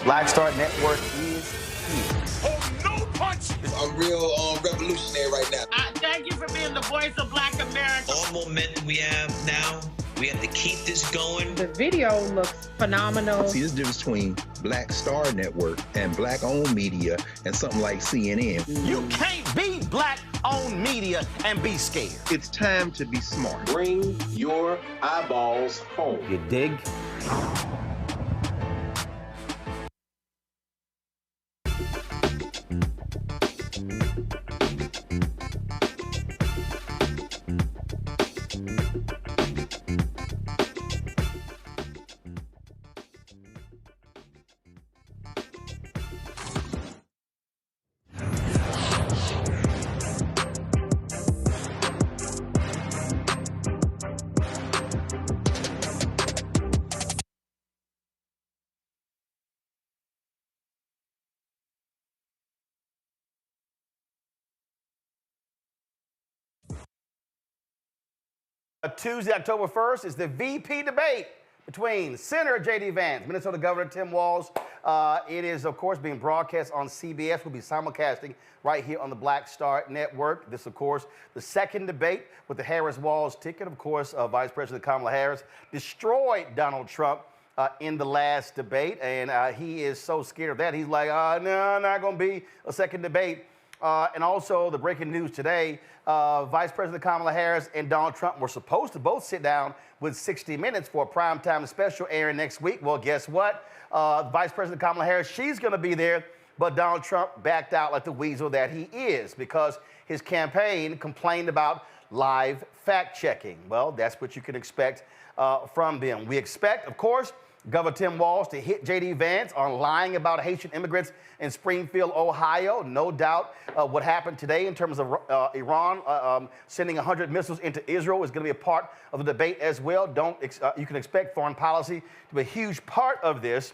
Black Star Network is here. Oh, no punch! I'm real revolutionary right now. Thank you for being the voice of Black America. All momentum we have now, we have to keep this going. The video looks phenomenal. See, there's a difference between Black Star Network and Black-owned media and something like CNN. You can't be Black-owned media and be scared. It's time to be smart. Bring your eyeballs home. You dig? Tuesday, October 1st is the VP debate between Senator J.D. Vance, Minnesota Governor Tim Walz. It is, of course, being broadcast on CBS. We'll be simulcasting right here on the Black Star Network. This, of course, the second debate with the Harris-Walz ticket. Of course, Vice President Kamala Harris destroyed Donald Trump in the last debate, and he is so scared of that. He's like, no, not going to be a second debate. And also, the breaking news today, Vice President Kamala Harris and Donald Trump were supposed to both sit down with 60 Minutes for a primetime special airing next week. Well, guess what? Vice President Kamala Harris, she's going to be there, but Donald Trump backed out like the weasel that he is because his campaign complained about live fact-checking. Well, that's what you can expect from them. We expect, of course, Governor Tim Walz to hit J.D. Vance on lying about Haitian immigrants in Springfield, Ohio. No doubt what happened today in terms of Iran sending 100 missiles into Israel is going to be a part of the debate as well. You can expect foreign policy to be a huge part of this.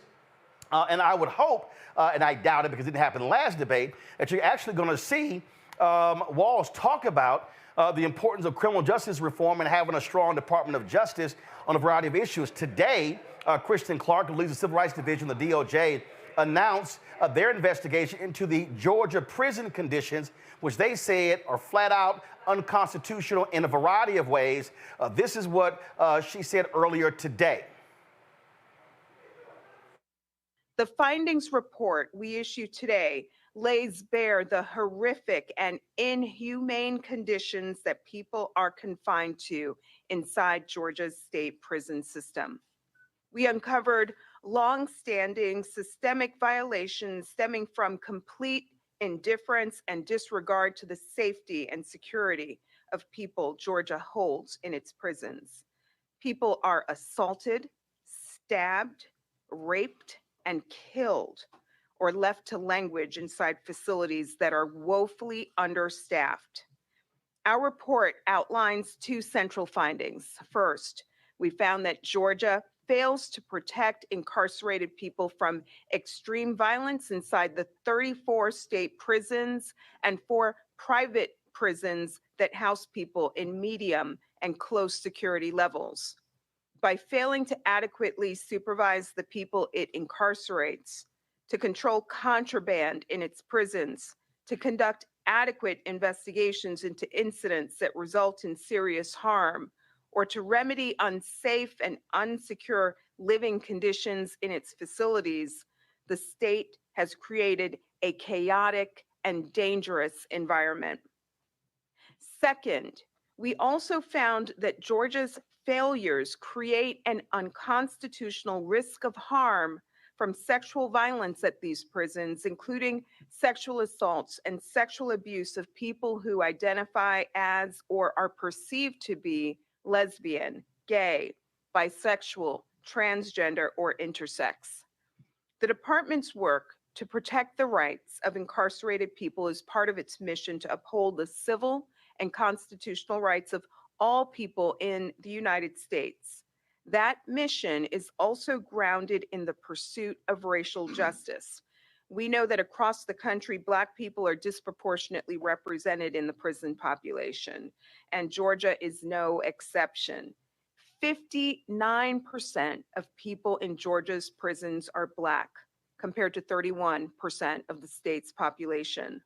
And I would hope, and I doubt it because it didn't happen last debate, that you're actually going to see Walz talk about the importance of criminal justice reform and having a strong Department of Justice on a variety of issues. Today, Kristen Clark, who leads the Civil Rights Division of the DOJ, announced their investigation into the Georgia prison conditions, which they said are flat out unconstitutional in a variety of ways. This is what she said earlier today. The findings report we issued today lays bare the horrific and inhumane conditions that people are confined to inside Georgia's state prison system. We uncovered long-standing systemic violations stemming from complete indifference and disregard to the safety and security of people Georgia holds in its prisons. People are assaulted, stabbed, raped, and killed, or left to languish inside facilities that are woefully understaffed. Our report outlines two central findings. First, we found that Georgia fails to protect incarcerated people from extreme violence inside the 34 state prisons and 4 private prisons that house people in medium and close security levels. By failing to adequately supervise the people it incarcerates, to control contraband in its prisons, to conduct adequate investigations into incidents that result in serious harm, or to remedy unsafe and unsecure living conditions in its facilities, the state has created a chaotic and dangerous environment. Second, we also found that Georgia's failures create an unconstitutional risk of harm from sexual violence at these prisons, including sexual assaults and sexual abuse of people who identify as or are perceived to be lesbian, gay, bisexual, transgender, or intersex. The department's work to protect the rights of incarcerated people is part of its mission to uphold the civil and constitutional rights of all people in the United States. That mission is also grounded in the pursuit of racial justice. We know that across the country, Black people are disproportionately represented in the prison population, and Georgia is no exception. 59% of people in Georgia's prisons are Black, compared to 31% of the state's population.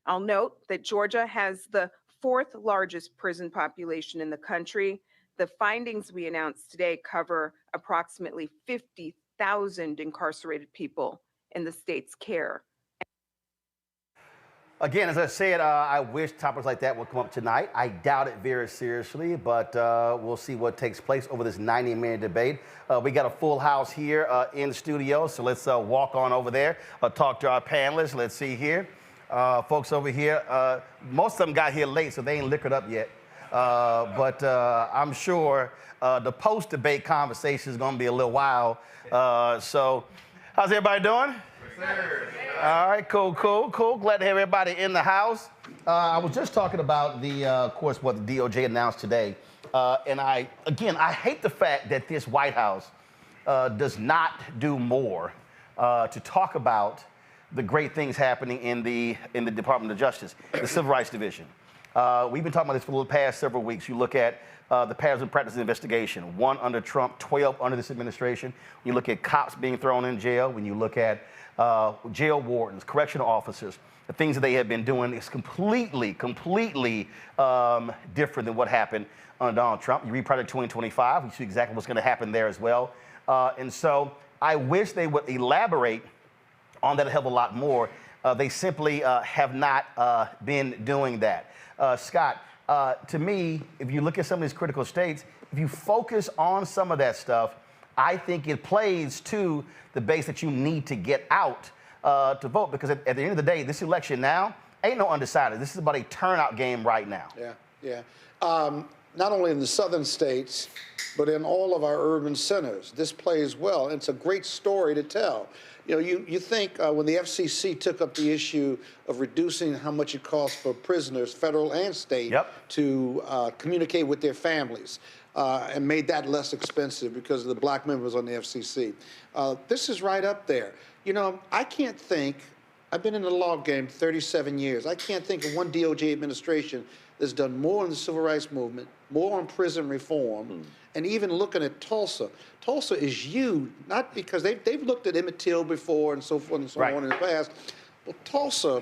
I'll note that Georgia has the 4th largest prison population in the country. The findings we announced today cover approximately 50,000 incarcerated people in the state's care. Again, as I said, I wish topics like that would come up tonight. I doubt it very seriously, but we'll see what takes place over this 90-minute debate. We got a full house here in the studio, so let's walk on over there, talk to our panelists. Let's see here. Folks over here, most of them got here late, so they ain't liquored up yet. But I'm sure the post-debate conversation is going to be a little wild. So how's everybody doing? All right, cool. Glad to have everybody in the house. I was just talking about of course, what the DOJ announced today. And I hate the fact that this White House does not do more to talk about the great things happening in the Department of Justice, the Civil Rights Division. We've been talking about this for the past several weeks. You look at the patterns and practices investigation, 1 under Trump, 12 under this administration. When you look at cops being thrown in jail, when you look at jail wardens, correctional officers, the things that they have been doing is completely different than what happened under Donald Trump. You read Project 2025, you see exactly what's going to happen there as well. And so I wish they would elaborate on that a hell of a lot more. They simply have not been doing that. Scott, to me, if you look at some of these critical states, if you focus on some of that stuff, I think it plays to the base that you need to get out to vote, because at the end of the day, this election now ain't no undecided. This is about a turnout game right now. Yeah. Not only in the southern states, but in all of our urban centers, this plays well. It's a great story to tell. You know, you think when the FCC took up the issue of reducing how much it costs for prisoners, federal and state, to communicate with their families, and made that less expensive because of the Black members on the FCC. This is right up there. You know, I can't think, I've been in the law game 37 years. I can't think of one DOJ administration that's done more in the civil rights movement, more on prison reform, and even looking at Tulsa. Tulsa is huge, not because they've looked at Emmett Till before and so forth and so on in the past. Well, Tulsa,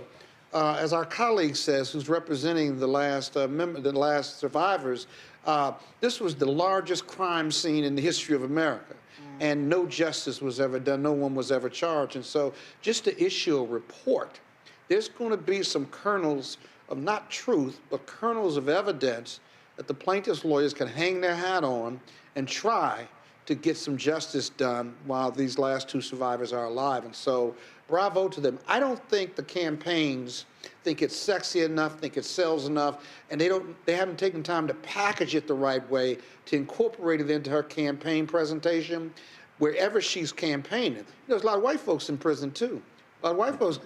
as our colleague says, who's representing the last survivors, this was the largest crime scene in the history of America. And no justice was ever done, no one was ever charged. And so just to issue a report, there's going to be some kernels of not truth, but kernels of evidence that the plaintiff's lawyers can hang their hat on and try to get some justice done while these last 2 survivors are alive. And so bravo to them. I don't think the campaigns think it's sexy enough, think it sells enough, and they haven't taken time to package it the right way to incorporate it into her campaign presentation wherever she's campaigning. There's a lot of white folks in prison too. A lot of white folks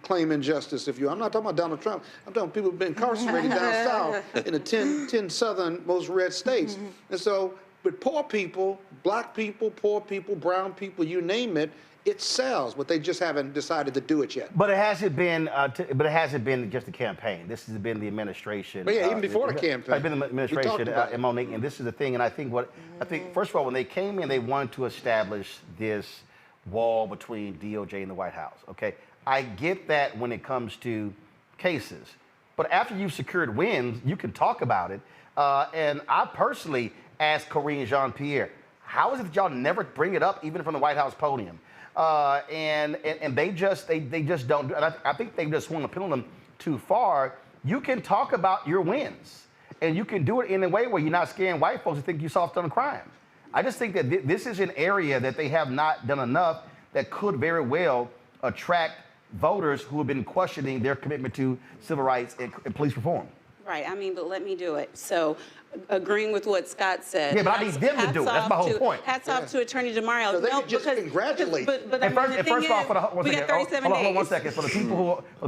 claim injustice, I'm not talking about Donald Trump. I'm talking about people who've been incarcerated down south in the 10 southern most red states. And so, with poor people, Black people, poor people, brown people, you name it, it sells, but they just haven't decided to do it yet. But it hasn't been. But it hasn't been just the campaign. This has been the administration. But yeah, even before the campaign, it's been the administration and Monique. And this is the thing. And I think first of all, when they came in, they wanted to establish this wall between DOJ and the White House. Okay, I get that when it comes to cases, but after you've secured wins, you can talk about it. And I personally asked Corinne Jean-Pierre, how is it that y'all never bring it up, even from the White House podium? And they just don't do it. And I think they just swung the pendulum too far. You can talk about your wins, and you can do it in a way where you're not scaring white folks to think you soft on crime. I just think that this is an area that they have not done enough that could very well attract voters who have been questioning their commitment to civil rights and police reform. Right, I mean, but let me do it. So, agreeing with what Scott said. Yeah, but I need them to do it. That's my whole point. Hats off to Attorney DeMario. So they could just congratulate. But I mean, the thing is, we got 37 days. Hold on 1 second. For the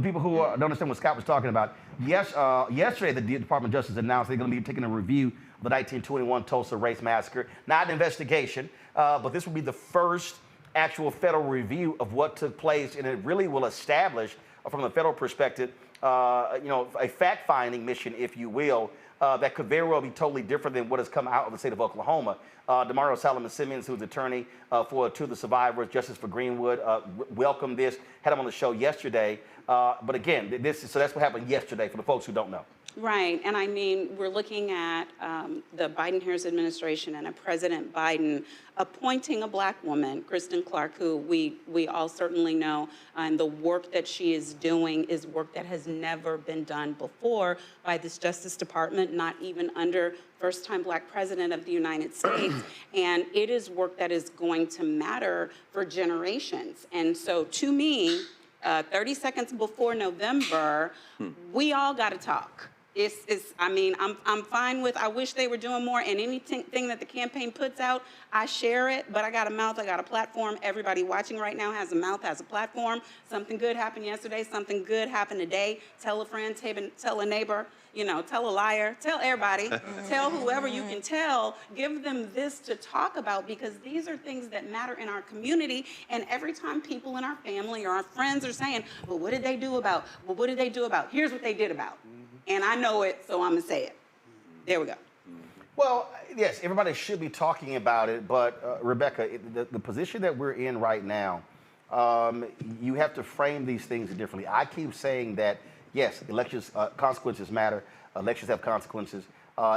people who don't understand what Scott was talking about, yesterday the Department of Justice announced they're going to be taking a review of the 1921 Tulsa race massacre. Not an investigation, but this will be the first actual federal review of what took place, and it really will establish, from the federal perspective, a fact-finding mission, if you will, that could very well be totally different than what has come out of the state of Oklahoma. Demario Solomon Simmons, who's attorney for two of the survivors, Justice for Greenwood, welcomed this, had him on the show yesterday. But again, so that's what happened yesterday for the folks who don't know. Right, and I mean, we're looking at the Biden-Harris administration and a President Biden appointing a black woman, Kristen Clark, who we all certainly know, and the work that she is doing is work that has never been done before by this Justice Department, not even under first-time black president of the United States, and it is work that is going to matter for generations. And so to me, 30 seconds before November, we all got to talk. I'm fine with, I wish they were doing more, and anything that the campaign puts out, I share it, but I got a mouth, I got a platform. Everybody watching right now has a mouth, has a platform. Something good happened yesterday, something good happened today. Tell a friend, tell a neighbor, tell a liar, tell everybody, tell whoever you can tell, give them this to talk about, because these are things that matter in our community. And every time people in our family or our friends are saying, well, what did they do about? Well, what did they do about? Here's what they did about. And I know it, so I'm gonna say it. There we go. Well, yes, everybody should be talking about it, but Rebecca, the position that we're in right now, you have to frame these things differently. I keep saying that, yes, elections, consequences matter, elections have consequences,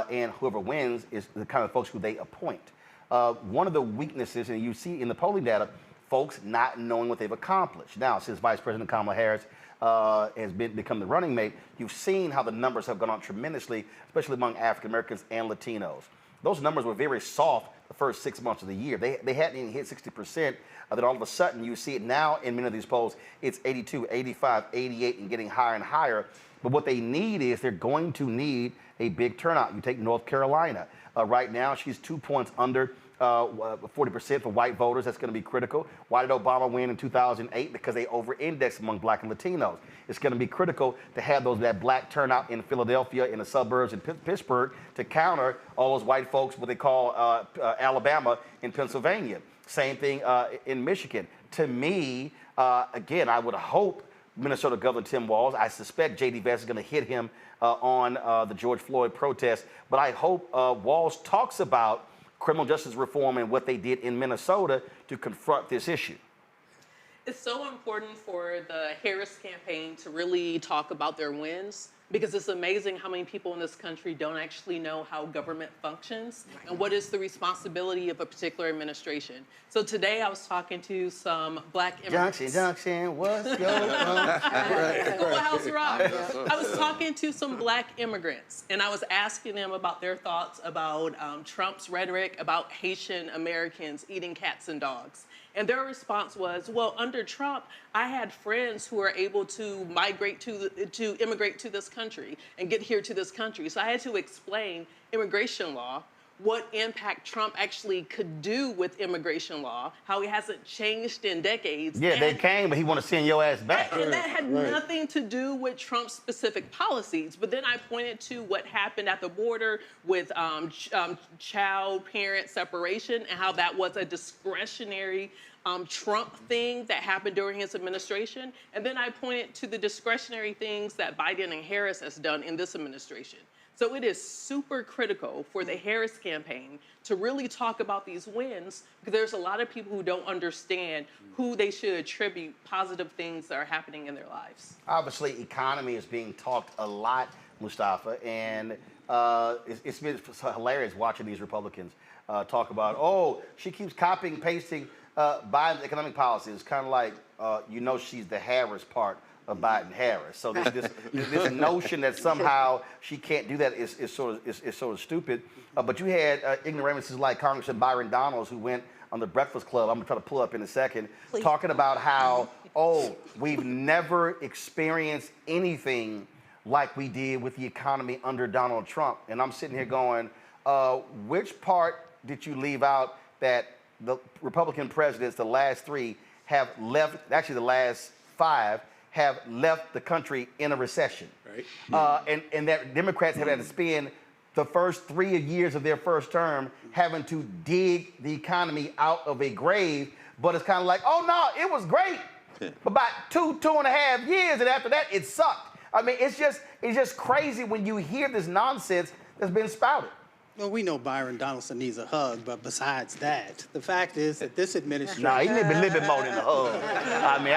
and whoever wins is the kind of folks who they appoint. One of the weaknesses, and you see in the polling data, folks not knowing what they've accomplished. Now, since Vice President Kamala Harris has become the running mate, you've seen how the numbers have gone up tremendously, especially among African Americans and Latinos. Those numbers were very soft the first 6 months of the year. They hadn't even hit 60%. Then all of a sudden, you see it now in many of these polls. It's 82, 85, 88, and getting higher and higher. But what they need is they're going to need a big turnout. You take North Carolina. Right now, she's 2 points under 40% for white voters. That's going to be critical. Why did Obama win in 2008? Because they over-indexed among black and Latinos. It's going to be critical to have that black turnout in Philadelphia, in the suburbs, in Pittsburgh, to counter all those white folks, what they call Alabama and Pennsylvania. Same thing in Michigan. To me, again, I would hope Minnesota Governor Tim Walz, I suspect J.D. Vance is going to hit him on the George Floyd protest, but I hope Walz talks about criminal justice reform and what they did in Minnesota to confront this issue. It's so important for the Harris campaign to really talk about their wins, because it's amazing how many people in this country don't actually know how government functions and what is the responsibility of a particular administration. So today I was talking to some black immigrants. Junction, what's your House Rock. I was talking to some black immigrants, and I was asking them about their thoughts about Trump's rhetoric about Haitian Americans eating cats and dogs. And their response was, well, under Trump, I had friends who were able to immigrate to this country and get here to this country. So I had to explain immigration law, what impact Trump actually could do with immigration law, how he hasn't changed in decades. Yeah, they came, but he want to send your ass back. And that had nothing to do with Trump's specific policies. But then I pointed to what happened at the border with child-parent separation and how that was a discretionary Trump thing that happened during his administration. And then I pointed to the discretionary things that Biden and Harris has done in this administration. So it is super critical for the Harris campaign to really talk about these wins, because there's a lot of people who don't understand who they should attribute positive things that are happening in their lives. Obviously, economy is being talked a lot, Mustafa, and it's been hilarious watching these Republicans talk about, oh, she keeps copying, pasting Biden's economic policy. It's kind of like, she's the Harris part of Biden-Harris. So this notion that somehow she can't do that is sort of stupid. But you had ignoramuses like Congressman Byron Donalds, who went on the Breakfast Club, I'm going to try to pull up in a second, talking about how, we've never experienced anything like we did with the economy under Donald Trump. And I'm sitting here going, which part did you leave out that the Republican presidents, the last three, have left, actually the last five, have left the country in a recession. Right. And that Democrats have had to spend the first 3 years of their first term having to dig the economy out of a grave, but it's kind of like, oh no, it was great. About 2.5 years, and after that, it sucked. I mean, it's just crazy when you hear this nonsense that's been spouted. Well, we know Byron Donaldson needs a hug, but besides that, the fact is that this administration... No, he needs a little bit more than a hug. I mean,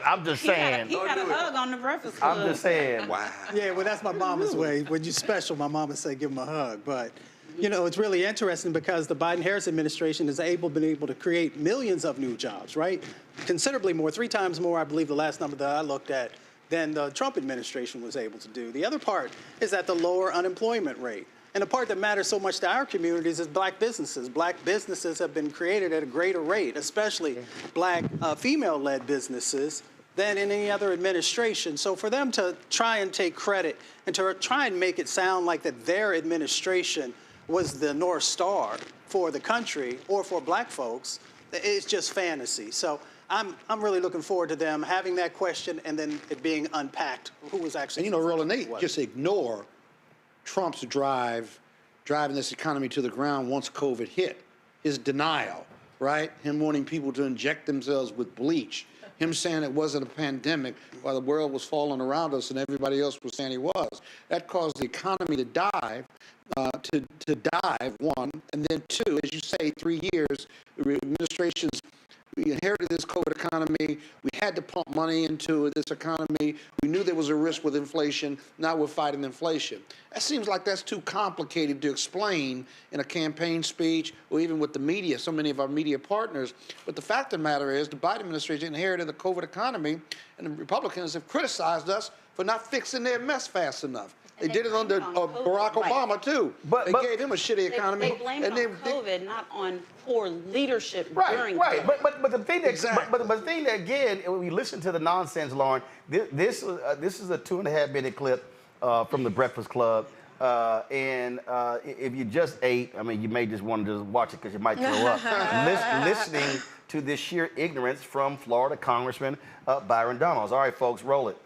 I'm just saying. He had a hug on the Breakfast Club. I'm just saying. Wow. Yeah, well, that's my mama's way. When you're special, my mama say give him a hug. But, you know, it's really interesting because the Biden-Harris administration has been able to create millions of new jobs, right? Considerably more, 3 times more, I believe the last number that I looked at, than the Trump administration was able to do. The other part is that the lower unemployment rate. And the part that matters so much to our communities is black businesses. Black businesses have been created at a greater rate, especially black female-led businesses, than in any other administration. So for them to try and take credit and to try and make it sound like that their administration was the North Star for the country or for black folks, it's just fantasy. So I'm really looking forward to them having that question and then it being unpacked. Who was actually... And you know, Roland, they just ignore Trump's driving this economy to the ground once COVID hit. His denial, right? Him wanting people to inject themselves with bleach. Him saying it wasn't a pandemic while the world was falling around us and everybody else was saying it was. That caused the economy to dive, one. And then 2, as you say, 3 years, the administration's we inherited this COVID economy. We had to pump money into this economy. We knew there was a risk with inflation. Now we're fighting inflation. That seems like that's too complicated to explain in a campaign speech or even with the media, so many of our media partners. But the fact of the matter is the Biden administration inherited the COVID economy, and the Republicans have criticized us for not fixing their mess fast enough. They did it under Barack Obama, too. They gave him a shitty economy. They blamed it on COVID, not on poor leadership during Right, COVID. but the thing that, but the thing that, again, when we listen to the nonsense, Lauren, this is a 2.5-minute clip from the Breakfast Club. And if you just ate, I mean, you may just want to just watch it because you might throw up. Listening to this sheer ignorance from Florida Congressman Byron Donalds. All right, folks, roll it.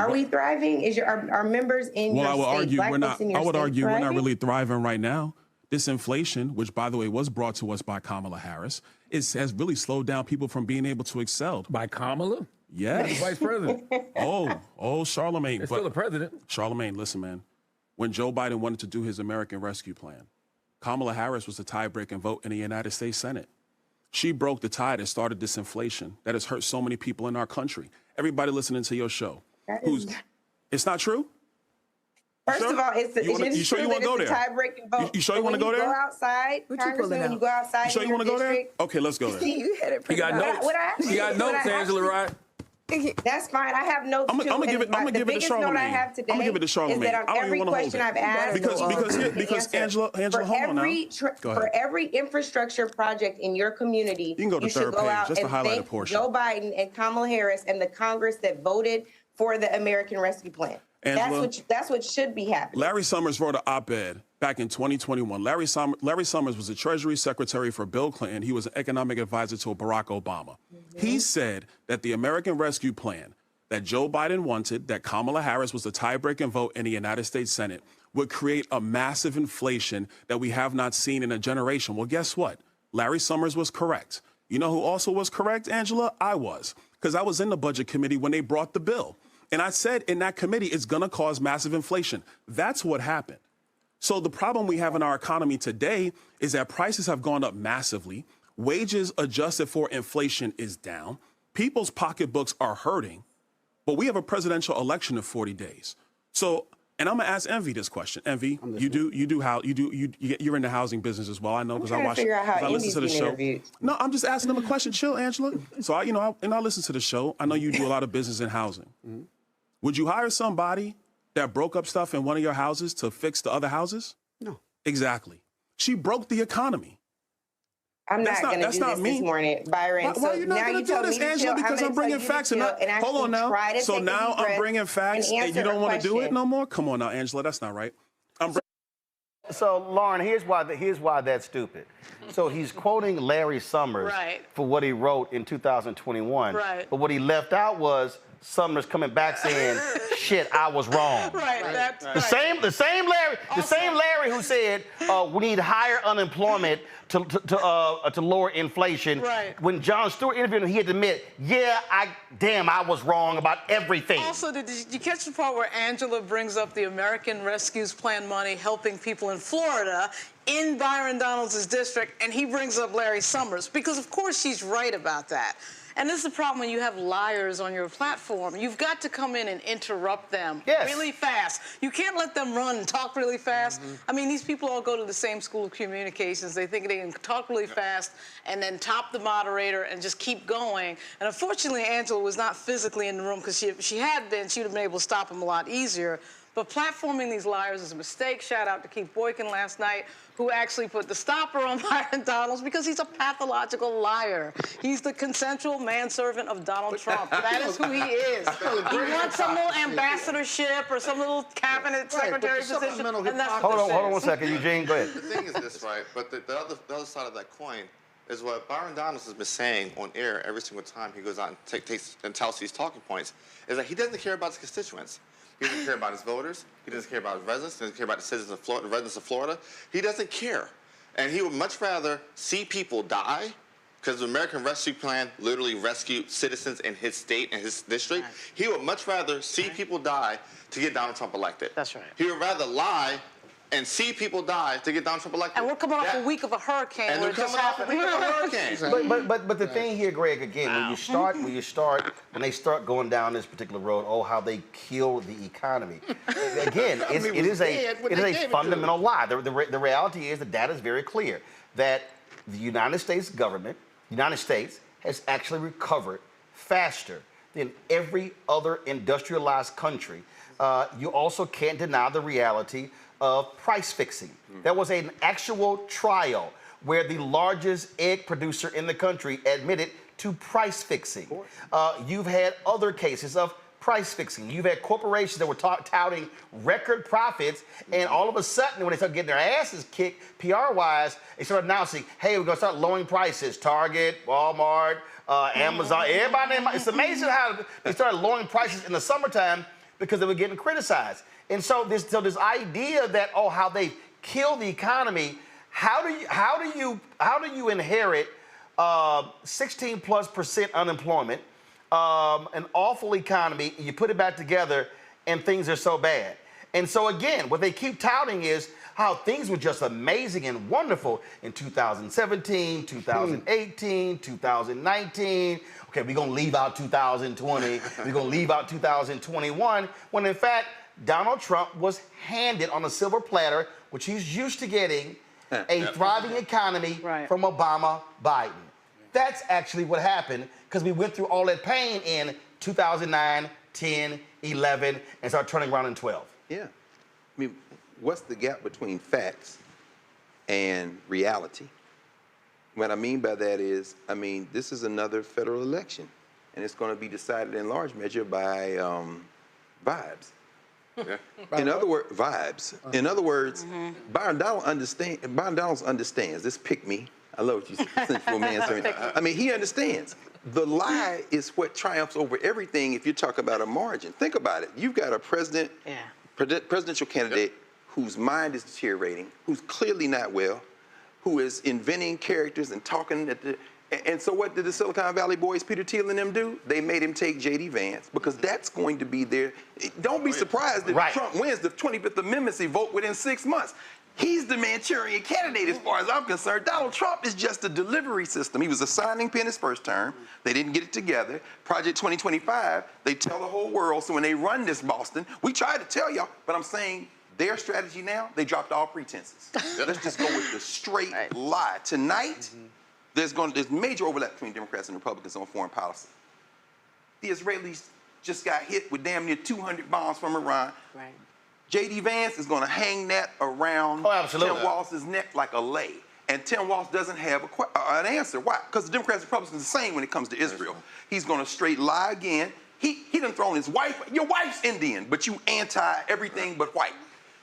Are we thriving? Is our members in your state? I would argue we're not really thriving right now. This inflation, which by the way was brought to us by Kamala Harris, has really slowed down people from being able to excel. By Kamala? Yes. Vice president. Oh, Charlemagne. It's still the president. Charlemagne, listen, man. When Joe Biden wanted to do his American Rescue Plan, Kamala Harris was the tie-breaking vote in the United States Senate. She broke the tie that started this inflation that has hurt so many people in our country. Everybody listening to your show. It's not true? First of all, it's true that it's a tie-breaking vote. You sure you want to go there? Go outside, Congressman, when you go outside. You sure you want to go there? Okay, let's go there. You had it pretty got notes. You got notes, Angela, right? That's fine. I have notes too. I'm gonna give it to Charlemagne. Note I have today I'm gonna give it to Charlemagne. is that on every question I've asked, because Angela, hold on now. For every infrastructure project in your community, you can go to should go out and thank Joe Biden and Kamala Harris and the Congress that voted for the American Rescue Plan. Angela, that's what should be happening. Larry Summers wrote an op-ed back in 2021. Larry Summers was the Treasury Secretary for Bill Clinton. He was an economic advisor to Barack Obama. He said that the American Rescue Plan that Joe Biden wanted, that Kamala Harris was the tie-breaking vote in the United States Senate, would create a massive inflation that we have not seen in a generation. Well, guess what? Larry Summers was correct. You know who also was correct, Angela? I was, because I was in the Budget Committee when they brought the bill. And I said in that committee, it's going to cause massive inflation. That's what happened. So the problem we have in our economy today is that prices have gone up massively. Wages adjusted for inflation is down. People's pocketbooks are hurting. But we have a presidential election in 40 days. So, and I'm going to ask Envy this question. Envy, you're in the housing business as well. I know because I listen to the show. No, I'm just asking them a question. Chill, Angela. So I listen to the show. I know you do a lot of business in housing. Mm-hmm. Would you hire somebody that broke up stuff in one of your houses to fix the other houses? No. Exactly. She broke the economy. I'm not going to do this morning, Byron. Why are you not going to do this, Angela? Because I'm bringing facts. Hold on now. So now I'm bringing facts and you don't want to do it no more? Come on now, Angela. That's not right. So, Lauren, here's why that's stupid. So he's quoting Larry Summers for what he wrote in 2021. Right. But what he left out was Summers coming back saying, "Shit, I was wrong." Right. That's The same Larry who said we need higher unemployment to lower inflation. Right. When Jon Stewart interviewed him, he had to admit, "Yeah, I was wrong about everything." Also, did you catch the part where Angela brings up the American Rescues Plan money helping people in Florida in Byron Donalds' district, and he brings up Larry Summers? Because, of course, she's right about that. And this is the problem when you have liars on your platform. You've got to come in and interrupt them really fast. You can't let them run and talk really fast. I mean, these people all go to the same school of communications. They think they can talk really fast and then top the moderator and just keep going. And unfortunately, Angela was not physically in the room, because if she had been, she would have been able to stop him a lot easier. But platforming these liars is a mistake. Shout out to Keith Boykin last night, who actually put the stopper on Byron Donalds, because he's a pathological liar. He's the consensual manservant of Donald Trump. That is who he is. He wants some little ambassadorship or some little cabinet secretary position. And that's Hold on 1 second, Eugene, go ahead. The thing is this, right? But the other side of that coin is what Byron Donalds has been saying on air every single time he goes out and touts these talking points, is that he doesn't care about his constituents. He doesn't care about his voters. He doesn't care about his residents. He doesn't care about the citizens of Florida, the residents of Florida. He doesn't care. And he would much rather see people die, because the American Rescue Plan literally rescued citizens in his state and his district. Right. He would much rather see people die to get Donald Trump elected. That's right. He would rather lie and see people die to get Donald Trump elected. And we're coming off a week of a hurricane. And we're coming off a week of a hurricane. But the thing here, Greg, again, when they start going down this particular road, how they kill the economy. Again, it is a fundamental lie. The reality is the data is very clear that the United States government, has actually recovered faster than every other industrialized country. You also can't deny the reality of price fixing. There was an actual trial where the largest egg producer in the country admitted to price fixing. You've had other cases of price fixing. You've had corporations that were touting record profits, and all of a sudden, when they start getting their asses kicked PR-wise, they start announcing, "Hey, we're going to start lowering prices." Target, Walmart, Amazon, everybody. It's amazing how they started lowering prices in the summertime because they were getting criticized. And so this idea that how they kill the economy, how do you inherit 16+% unemployment, an awful economy, you put it back together, and things are so bad? And so again, what they keep touting is how things were just amazing and wonderful in 2017, 2018, 2019. Okay, we're gonna leave out 2020. We're gonna leave out 2021. When in fact, Donald Trump was handed on a silver platter, which he's used to getting, a thriving economy from Obama, Biden. That's actually what happened, because we went through all that pain in 2009, 10, 11, and started turning around in 12. Yeah. I mean, what's the gap between facts and reality? What I mean by that is, this is another federal election, and it's going to be decided in large measure by vibes. In other words, vibes. In other words, Byron Donalds understands this. Pick me. I love what you said, sensual man. He understands. The lie is what triumphs over everything if you talk about a margin. Think about it. You've got a presidential candidate whose mind is deteriorating, who's clearly not well, who is inventing characters and talking at the... And so what did the Silicon Valley boys, Peter Thiel and them do? They made him take J.D. Vance, because that's going to be their... Don't be surprised if Trump wins the 25th Amendment vote within 6 months. He's the Manchurian candidate as far as I'm concerned. Donald Trump is just a delivery system. He was a signing pen his first term. They didn't get it together. Project 2025, they tell the whole world. So when they run this Boston, we tried to tell y'all, but I'm saying their strategy now, they dropped all pretenses. Let's just go with the straight lie. Tonight, there's major overlap between Democrats and Republicans on foreign policy. The Israelis just got hit with damn near 200 bombs from Iran. Right. J.D. Vance is going to hang that around Tim Walz's neck like a lei. And Tim Walz doesn't have an answer. Why? Because the Democrats and Republicans are the same when it comes to Israel. He's going to straight lie again. He done thrown his wife. Your wife's Indian, but you anti everything but white.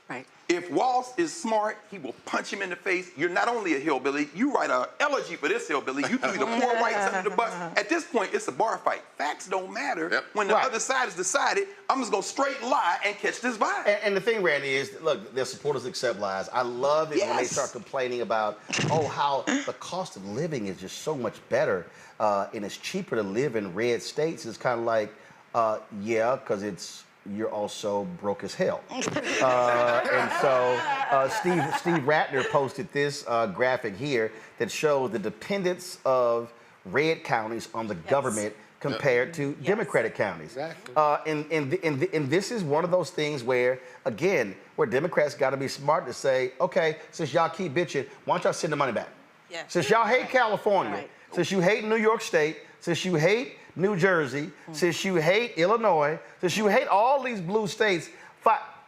Right. If Walz is smart, he will punch him in the face. You're not only a hillbilly, you write an elegy for this hillbilly. You threw the poor whites under the bus. At this point, it's a bar fight. Facts don't matter. When the other side has decided, I'm just going to straight lie and catch this vibe. And the thing, Randy, is, look, their supporters accept lies. I love it when they start complaining about, how the cost of living is just so much better and it's cheaper to live in red states. It's kind of like, yeah, because you're also broke as hell. And so Steve Ratner posted this graphic here that shows the dependence of red counties on the government compared to Democratic counties. Exactly. And this is one of those things where, again, where Democrats got to be smart to say, okay, since y'all keep bitching, why don't y'all send the money back? Since y'all hate California, since you hate New York State, since you hate New Jersey, since you hate Illinois, since you hate all these blue states,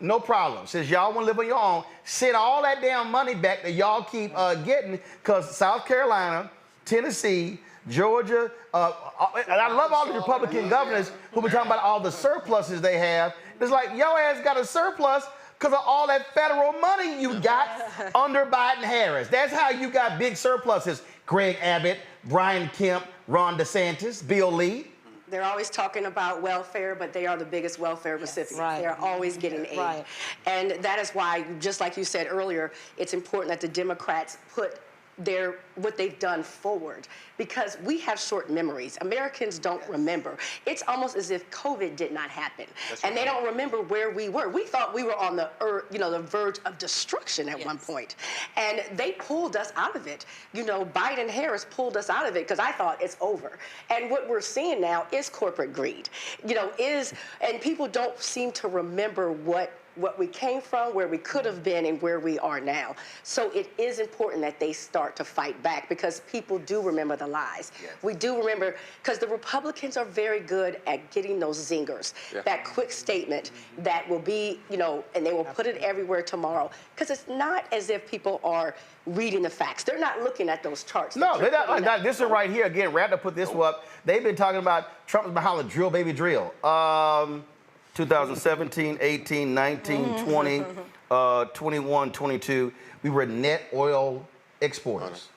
no problem. Since y'all want to live on your own, send all that damn money back that y'all keep getting, because South Carolina, Tennessee, Georgia, and I love all the Republican governors who be talking about all the surpluses they have. It's like, your ass got a surplus because of all that federal money you got under Biden-Harris. That's how you got big surpluses. Greg Abbott, Brian Kemp, Ron DeSantis, Bill Lee. They're always talking about welfare, but they are the biggest welfare recipients. Right. They're always getting aid. Right. And that is why, just like you said earlier, it's important that the Democrats put what they've done forward, because we have short memories. Americans don't remember. It's almost as if COVID did not happen. And they don't remember where we were. We thought we were on the the verge of destruction at one point. And they pulled us out of it. Biden-Harris pulled us out of it because I thought it's over. And what we're seeing now is corporate greed. And people don't seem to remember what we came from, where we could have been, and where we are now. So it is important that they start to fight back, because people do remember the lies. We do remember, because the Republicans are very good at getting those zingers, that quick statement that will be, and they will put it everywhere tomorrow, because it's not as if people are reading the facts. They're not looking at those charts. No, they're not. This is right here, again, Ratner put this up. They've been talking about Trump's behind the drill, baby, drill. 2017, 18, 19, 20, 21, 22, we were net oil exporters.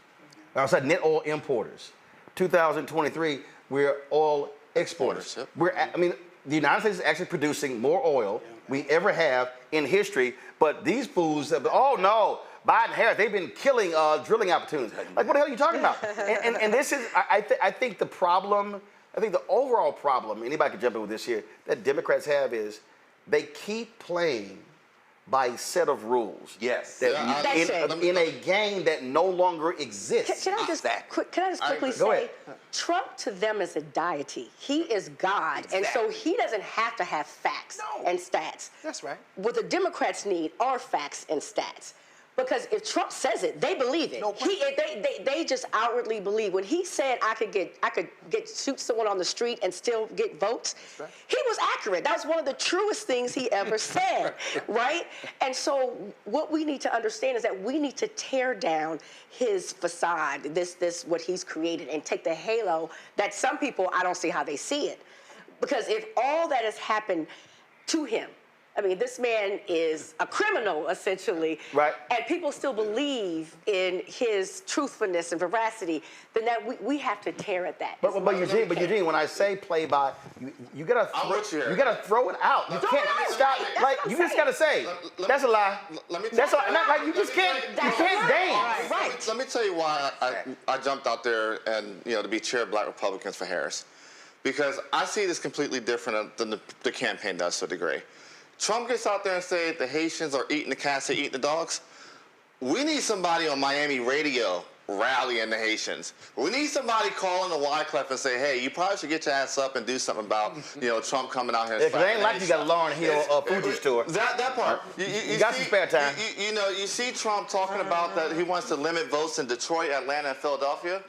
I said net oil importers. 2023, we're oil exporters. The United States is actually producing more oil we ever have in history, but these fools, oh no, Biden-Harris, they've been killing drilling opportunities. Like, what the hell are you talking about? And this is, I think the problem, I think the overall problem, anybody can jump in with this here, that Democrats have is they keep playing by a set of rules. Yes. In a game that no longer exists. Can I just quickly say, Trump to them is a deity. He is God, and so he doesn't have to have facts and stats. That's right. What the Democrats need are facts and stats. Because if Trump says it, they believe it. They just outwardly believe. When he said I could shoot someone on the street and still get votes, he was accurate. That was one of the truest things he ever said, right? And so what we need to understand is that we need to tear down his facade, this what he's created, and take the halo that some people, I don't see how they see it. Because if all that has happened to him, this man is a criminal, essentially. Right. And people still believe in his truthfulness and veracity, then that we have to tear at that. But Eugene, when I say play by, you gotta throw it out. You can't stop. Like, you just gotta say that's a lie. That's all. Like, you just can't. You can't dance. Right. Let me tell you why I jumped out there and to be chair of Black Republicans for Harris, because I see this completely different than the campaign does to a degree. Trump gets out there and say the Haitians are eating the cats, they're eating the dogs. We need somebody on Miami radio rallying the Haitians. We need somebody calling the Wyclef and say, hey, you probably should get your ass up and do something about Trump coming out here and it ain't like you got a Lauryn Hill Fuji tour. That part. You got some spare time. You see Trump talking about that he wants to limit votes in Detroit, Atlanta, and Philadelphia.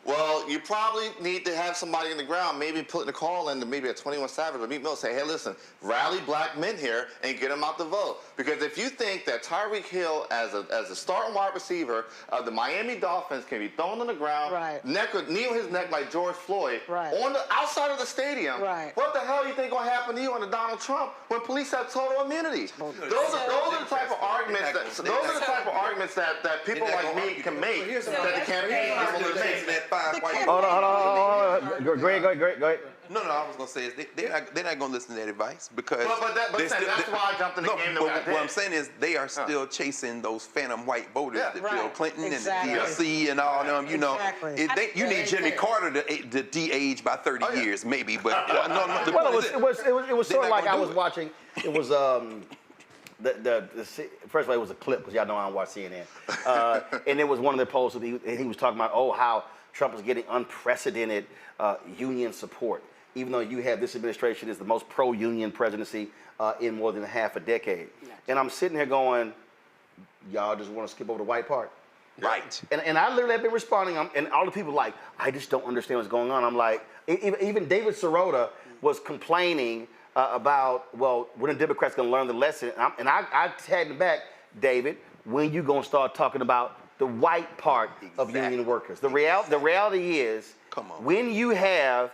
Well, you probably need to have somebody in the ground, maybe putting a call in to maybe a 21 Savage or Meek Mill, say, hey, listen, rally black men here and get them out the vote. Because if you think that Tyreek Hill, as a starting wide receiver of the Miami Dolphins, can be thrown on the ground, knee on his neck like George Floyd, on the outside of the stadium, what the hell do you think going to happen to you under Donald Trump when police have total immunity? Those are the type of arguments that people like me can make that the campaign is going to make. Hold on. Go ahead. No, I was going to say is they're not going to listen to that advice because... But that's why I jumped in the game. But what I'm saying is they are still chasing those phantom white voters, Bill Clinton and the DLC and all them, you know. You need Jimmy Carter to de-age by 30 years, maybe, but no. Well, it was sort of like I was watching, it was... first of all, it was a clip because y'all know I don't watch CNN, and it was one of the polls that he was talking about. How Trump is getting unprecedented union support, even though you have this administration is the most pro-union presidency in more than half a decade. And I'm sitting here going, y'all just want to skip over the white part, right? And I literally have been responding, and all the people like, I just don't understand what's going on. I'm like, even David Sirota was complaining. About, well, when the Democrats going to learn the lesson? And I tagged him back, David, when you going to start talking about the white part of union workers? The reality is, when you have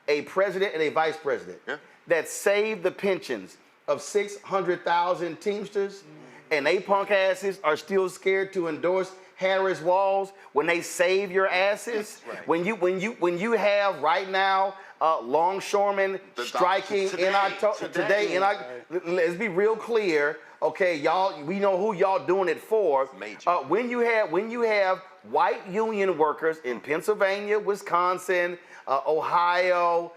a president and a vice president that save the pensions of 600,000 Teamsters, and they punk asses are still scared to endorse Harris Walz when they save your asses, when you have right now longshoremen striking in October today. Let's be real clear, okay, y'all. We know who y'all doing it for. When you have white union workers in Pennsylvania, Wisconsin, Ohio,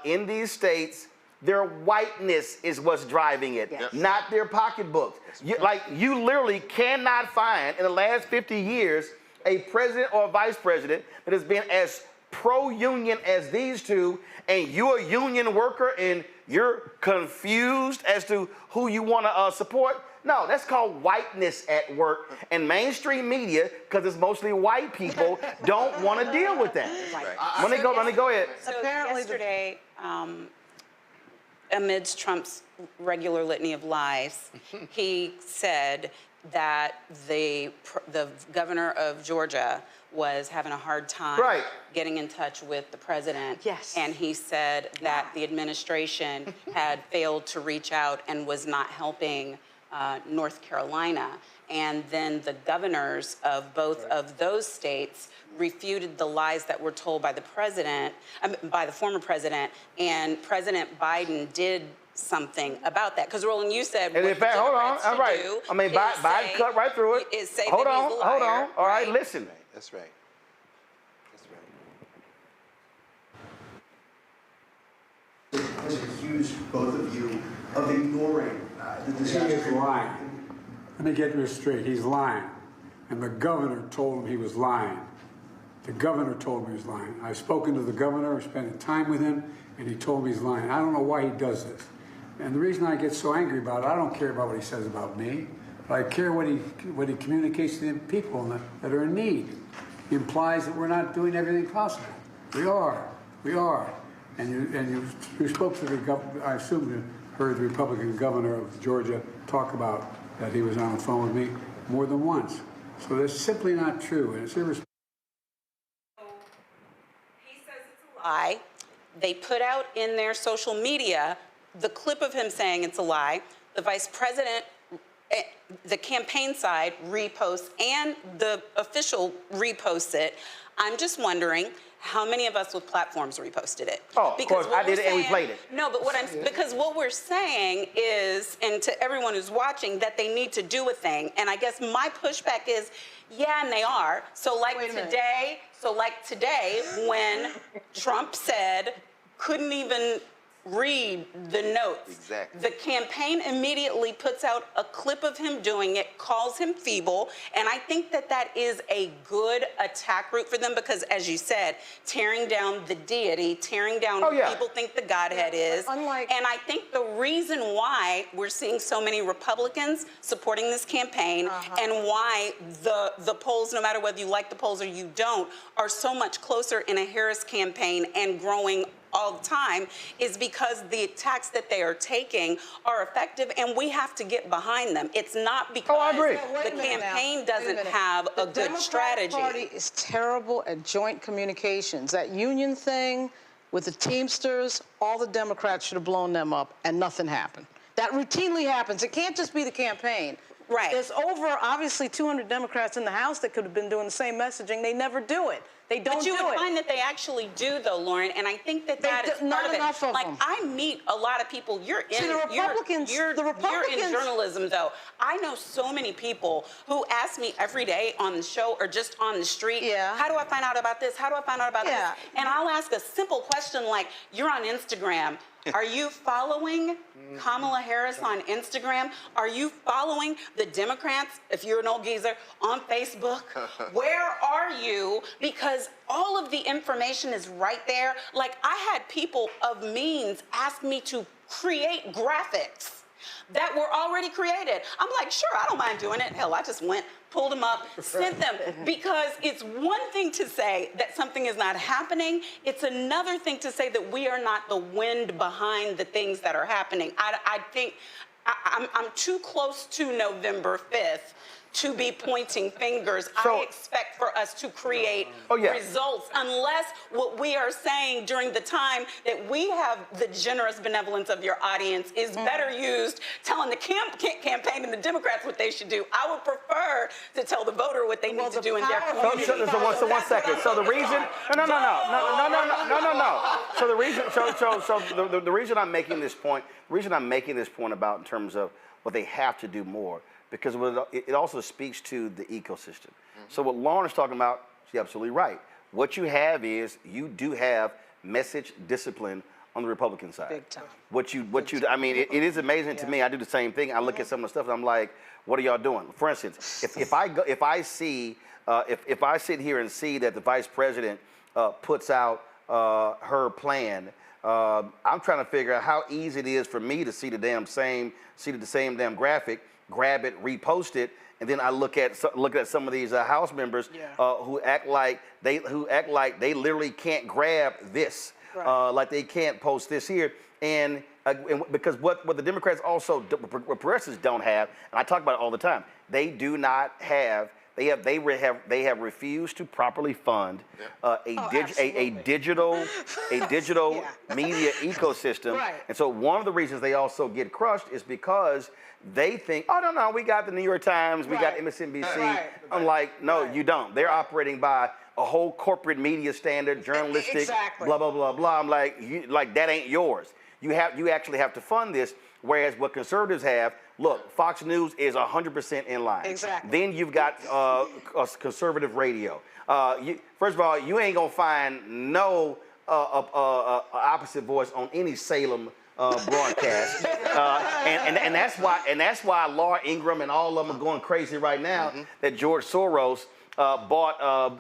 in these states, their whiteness is what's driving it, not their pocketbooks. You literally cannot find in the last 50 years a president or a vice president that has been as pro-union as these two, and you're a union worker and you're confused as to who you want to support. No, that's called whiteness at work. And mainstream media, because it's mostly white people, don't want to deal with that. Let me go ahead. So yesterday, amidst Trump's regular litany of lies, he said that the governor of Georgia was having a hard time getting in touch with the president. And he said that the administration had failed to reach out and was not helping North Carolina. And then the governors of both of those states refuted the lies that were told by the president, by the former president, and President Biden did something about that. Because Roland, you said, and in fact, hold on, all right. I mean, Biden cut right through it. Hold on. All right, listen. That's right. Has accused both of you of ignoring the disaster. He is lying. Let me get this straight. He's lying. And the governor told him he was lying. The governor told him he was lying. I've spoken to the governor, spent time with him, and he told me he's lying. I don't know why he does this. And the reason I get so angry about it, I don't care about what he says about me, but I care what he communicates to the people that are in need. He implies that we're not doing everything possible. We are. And you spoke to the governor, I assume you heard the Republican governor of Georgia talk about that he was on the phone with me more than once. So that's simply not true, and it's irresponsible. He says it's a lie. They put out in their social media the clip of him saying it's a lie. The vice president, the campaign side reposts, and the official reposts it. I'm just wondering, how many of us with platforms reposted it? Oh, of course, I did it and we played it. No, but because what we're saying is, and to everyone who's watching, that they need to do a thing. And I guess my pushback is, yeah, and they are. So like today, when Trump said, couldn't even read the notes. Exactly. The campaign immediately puts out a clip of him doing it, calls him feeble, and I think that that is a good attack route for them because, as you said, tearing down the deity, tearing down who people think the Godhead is. And I think the reason why we're seeing so many Republicans supporting this campaign and why the polls, no matter whether you like the polls or you don't, are so much closer in a Harris campaign and growing all the time is because the attacks that they are taking are effective and we have to get behind them. It's not because the campaign doesn't have a good strategy. The Democratic Party is terrible at joint communications. That union thing with the Teamsters, all the Democrats should have blown them up and nothing happened. That routinely happens. It can't just be the campaign. Right. There's over, obviously, 200 Democrats in the House that could have been doing the same messaging. They never do it. They don't do it. But you would find that they actually do, though, Lauren, and I think that that is part of it. Not enough of them. I meet a lot of people. You're in See, the Republicans, you're in journalism, though. I know so many people who ask me every day on the show or just on the street, how do I find out about this? How do I find out about this? And I'll ask a simple question like, you're on Instagram. Are you following Kamala Harris on Instagram? Are you following the Democrats, if you're an old geezer, on Facebook? Where are you? Because all of the information is right there. Like, I had people of means ask me to create graphics that were already created. I'm like, sure, I don't mind doing it. Hell, I just went, pulled them up, sent them. Because it's one thing to say that something is not happening. It's another thing to say that we are not the wind behind the things that are happening. I think I'm too close to November 5th to be pointing fingers. I expect for us to create results unless what we are saying during the time that we have the generous benevolence of your audience is better used telling the campaign and the Democrats what they should do. I would prefer to tell the voter what they need to do in their community. So 1 second. So the reason, no. So the reason I'm making this point, about in terms of what they have to do more, because it also speaks to the ecosystem. So what Lauren is talking about, she's absolutely right. What you have is, you do have message discipline on the Republican side. Big time. I mean, it is amazing to me. I do the same thing. I look at some of the stuff and I'm like, what are y'all doing? For instance, if I sit here and see that the vice president puts out her plan, I'm trying to figure out how easy it is for me to see the same damn graphic, grab it, repost it, and then I look at some of these House members who act like they literally can't grab this, like they can't post this here, and because what the Democrats also what progressives don't have, and I talk about it all the time, they do not have. They have refused to properly fund a digital media ecosystem, and so one of the reasons they also get crushed is because they think, oh no, we got the New York Times, we got MSNBC. I'm like, no, you don't. They're operating by a whole corporate media standard, journalistic, blah blah blah blah. I'm like, that ain't yours. You actually have to fund this. Whereas what conservatives have, look, Fox News is 100% in line. Exactly. Then you've got conservative radio. First of all, you ain't gonna find no opposite voice on any Salem broadcast, and that's why Laura Ingraham and all of them are going crazy right now. That George Soros bought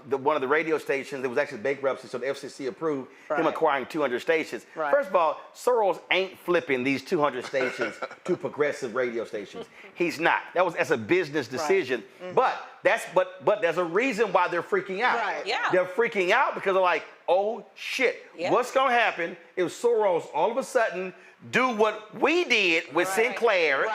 one of the radio stations. It was actually bankruptcy, so the FCC approved him acquiring 200 stations. First of all, Soros ain't flipping these 200 stations to progressive radio stations. He's not. That's a business decision. But there's a reason why they're freaking out. They're freaking out because they're like, oh shit, what's gonna happen if Soros all of a sudden do what we did with Sinclair,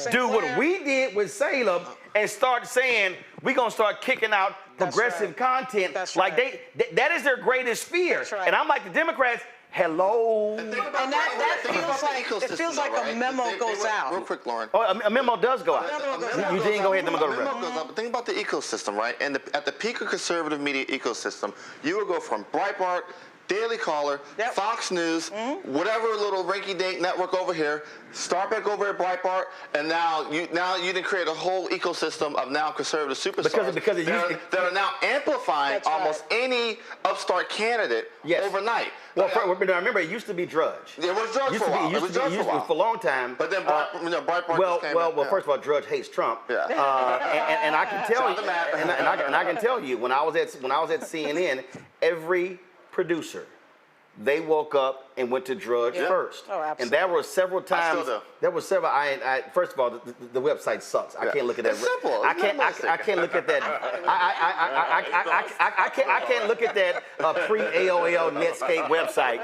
do what we did with Salem, and start saying we're gonna start kicking out progressive content. That is their greatest fear. And I'm like the Democrats, hello. And that feels like a memo goes out. Real quick, Lauren. Oh, a memo does go out. You didn't go ahead. The memo goes out. But think about the ecosystem, right? And at the peak of conservative media ecosystem, you would go from Breitbart, Daily Caller, Fox News, whatever little rinky-dink network over here, start back over at Breitbart, and now you didn't create a whole ecosystem of now conservative superstars that are now amplifying almost any upstart candidate overnight. Well, remember, it used to be Drudge. It was Drudge for a while. It was Drudge for a while. For a long time. But then Breitbart just came Well, first of all, Drudge hates Trump. Yeah. And I can tell you, and I can tell you, when I was at CNN, every producer, they woke up and went to Drudge first. Oh, absolutely. And there were several times. There were several. First of all, the website sucks. I can't look at that. It's simple. I can't look at that. I can't look at that pre-AOL Netscape website.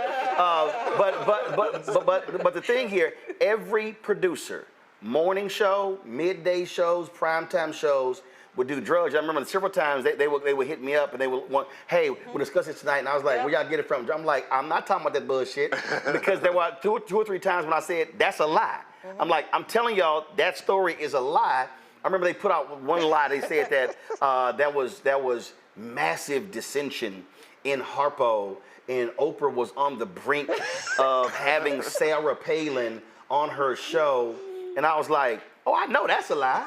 But the thing here, every producer, morning show, midday shows, primetime shows, would do Drudge. I remember several times they would hit me up and they would want, hey, we'll discuss it tonight. And I was like, where y'all get it from? I'm like, I'm not talking about that bullshit, because there were two or three times when I said that's a lie. I'm like, I'm telling y'all that story is a lie. I remember they put out one lie. They said that that was massive dissension in Harpo, and Oprah was on the brink of having Sarah Palin on her show, and I was like, oh, I know that's a lie.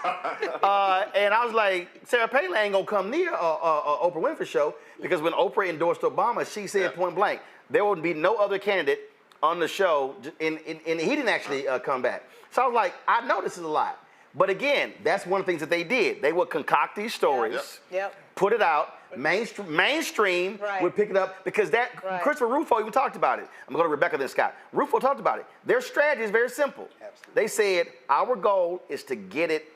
And I was like, Sarah Palin ain't gonna come near Oprah Winfrey show, because when Oprah endorsed Obama, she said point blank, there would be no other candidate on the show, and he didn't actually come back. So I was like, I know this is a lie. But again, that's one of the things that they did. They would concoct these stories, put it out, mainstream would pick it up, because Christopher Rufo even talked about it. I'm going to go to Rebecca then Scott. Rufo talked about it. Their strategy is very simple. They said, our goal is to get it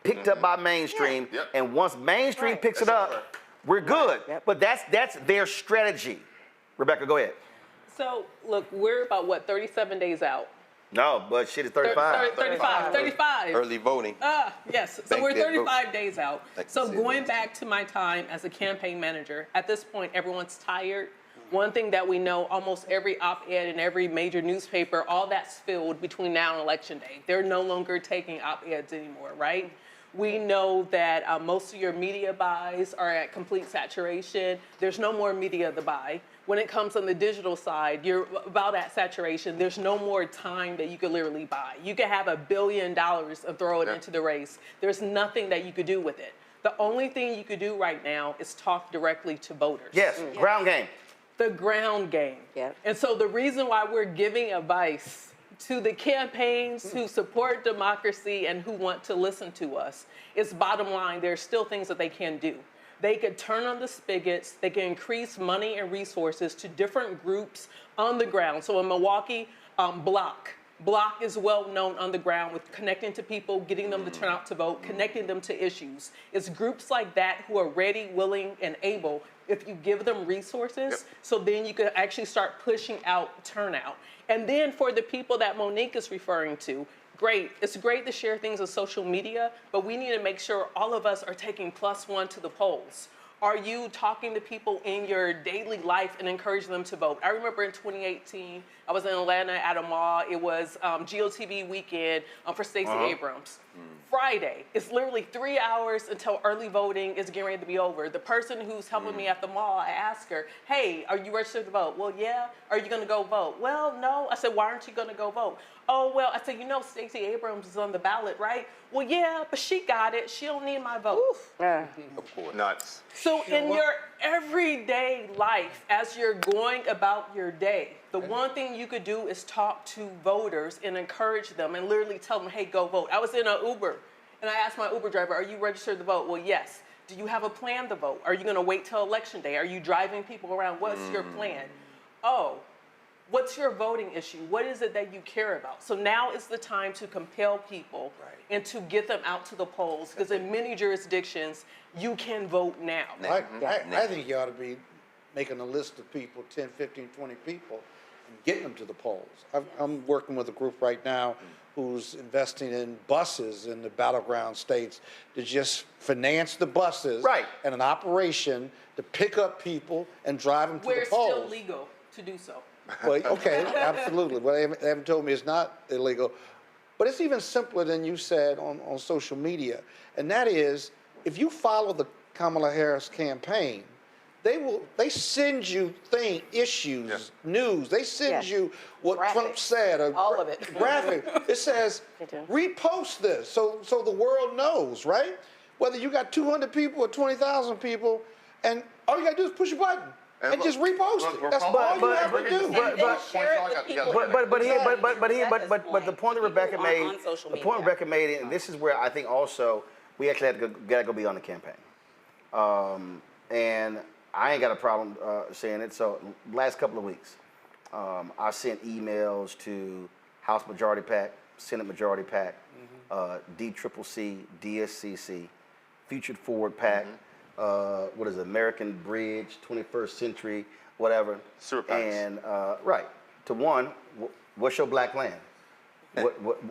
picked up by mainstream, and once mainstream picks it up, we're good. But that's their strategy. Rebecca, go ahead. So, look, we're about, 37 days out? No, but shit is 35. 35. Early voting. Yes, so we're 35 days out. So going back to my time as a campaign manager, at this point, everyone's tired. One thing that we know, almost every op-ed in every major newspaper, all that's filled between now and Election Day. They're no longer taking op-eds anymore, right? We know that most of your media buys are at complete saturation. There's no more media to buy. When it comes on the digital side, you're about at saturation. There's no more time that you could literally buy. You could have $1 billion and throw it into the race. There's nothing that you could do with it. The only thing you could do right now is talk directly to voters. Yes, ground game. The ground game. And so the reason why we're giving advice to the campaigns who support democracy and who want to listen to us is, bottom line, there's still things that they can do. They could turn on the spigots. They can increase money and resources to different groups on the ground. So in Milwaukee, Block is well known on the ground with connecting to people, getting them to turn out to vote, connecting them to issues. It's groups like that who are ready, willing, and able, if you give them resources, so then you can actually start pushing out turnout. And then for the people that Monique is referring to, great. It's great to share things on social media, but we need to make sure all of us are taking +1 to the polls. Are you talking to people in your daily life and encouraging them to vote? I remember in 2018, I was in Atlanta at a mall. It was GOTV weekend for Stacey Abrams. Friday, it's literally 3 hours until early voting is getting ready to be over. The person who's helping me at the mall, I asked her, hey, are you registered to vote? Well, yeah. Are you going to go vote? Well, no. I said, why aren't you going to go vote? Oh, well, I said, you know, Stacey Abrams is on the ballot, right? Well, yeah, but she got it. She don't need my vote. Of course. Nuts. So in your everyday life, as you're going about your day, the one thing you could do is talk to voters and encourage them and literally tell them, hey, go vote. I was in an Uber, and I asked my Uber driver, are you registered to vote? Well, yes. Do you have a plan to vote? Are you going to wait till Election Day? Are you driving people around? What's your plan? Oh, what's your voting issue? What is it that you care about? So now is the time to compel people and to get them out to the polls, because in many jurisdictions, you can vote now. I think you ought to be making a list of people, 10, 15, 20 people, and getting them to the polls. I'm working with a group right now who's investing in buses in the battleground states to just finance the buses and an operation to pick up people and drive them to the polls. Where it's still legal to do so. Well, okay, absolutely. Well, they haven't told me it's not illegal. But it's even simpler than you said on social media. And that is, if you follow the Kamala Harris campaign, they send you issues, news. They send you what Trump said. All of it. Graphic. It says, repost this so the world knows, right? Whether you got 200 people or 20,000 people, and all you got to do is push a button. And just repost it. That's all you have to do. But the point that Rebecca made, and this is where I think also we actually got to go beyond the campaign. And I ain't got a problem saying it. So last couple of weeks, I sent emails to House Majority PAC, Senate Majority PAC, DCCC, DSCC, Future Forward PAC. What is it, American Bridge, 21st Century, whatever. Super PACs. And to one, what's your black plan?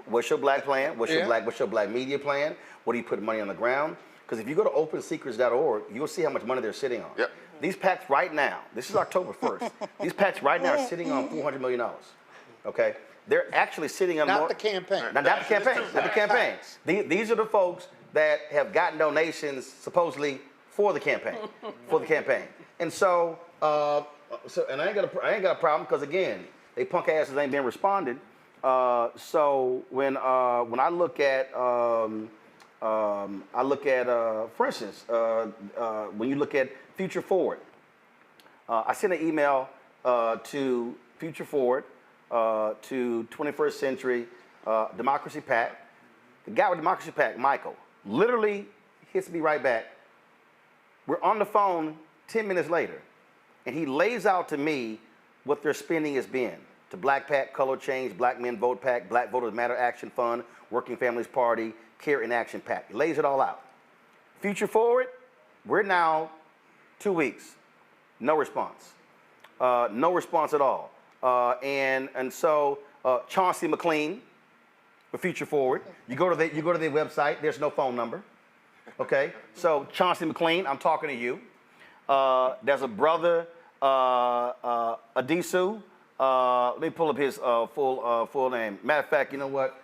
What's your black plan? What's your black media plan? What do you put money on the ground? Because if you go to opensecrets.org, you'll see how much money they're sitting on. Yep. These PACs right now, this is October 1st. These PACs right now are sitting on $400 million. Okay, they're actually sitting on Not the campaign. Not the campaign. Not the campaign. These are the folks that have gotten donations supposedly for the campaign, and so and I ain't got a problem because again, they punk asses ain't been responded. So when I look at for instance, when you look at Future Forward, I sent an email to Future Forward, to 21st Century Democracy PAC. The guy with Democracy PAC, Michael, literally hits me right back. We're on the phone 10 minutes later, and he lays out to me what their spending has been to Black PAC, Color Change, Black Men Vote PAC, Black Voters Matter Action Fund, Working Families Party, Care in Action PAC. He lays it all out. Future Forward, we're now 2 weeks, no response. No response at all. And so Chauncey McLean for Future Forward, you go to their website, there's no phone number. Okay, so Chauncey McLean, I'm talking to you. There's a brother, Adisu. Let me pull up his full name. Matter of fact, you know what?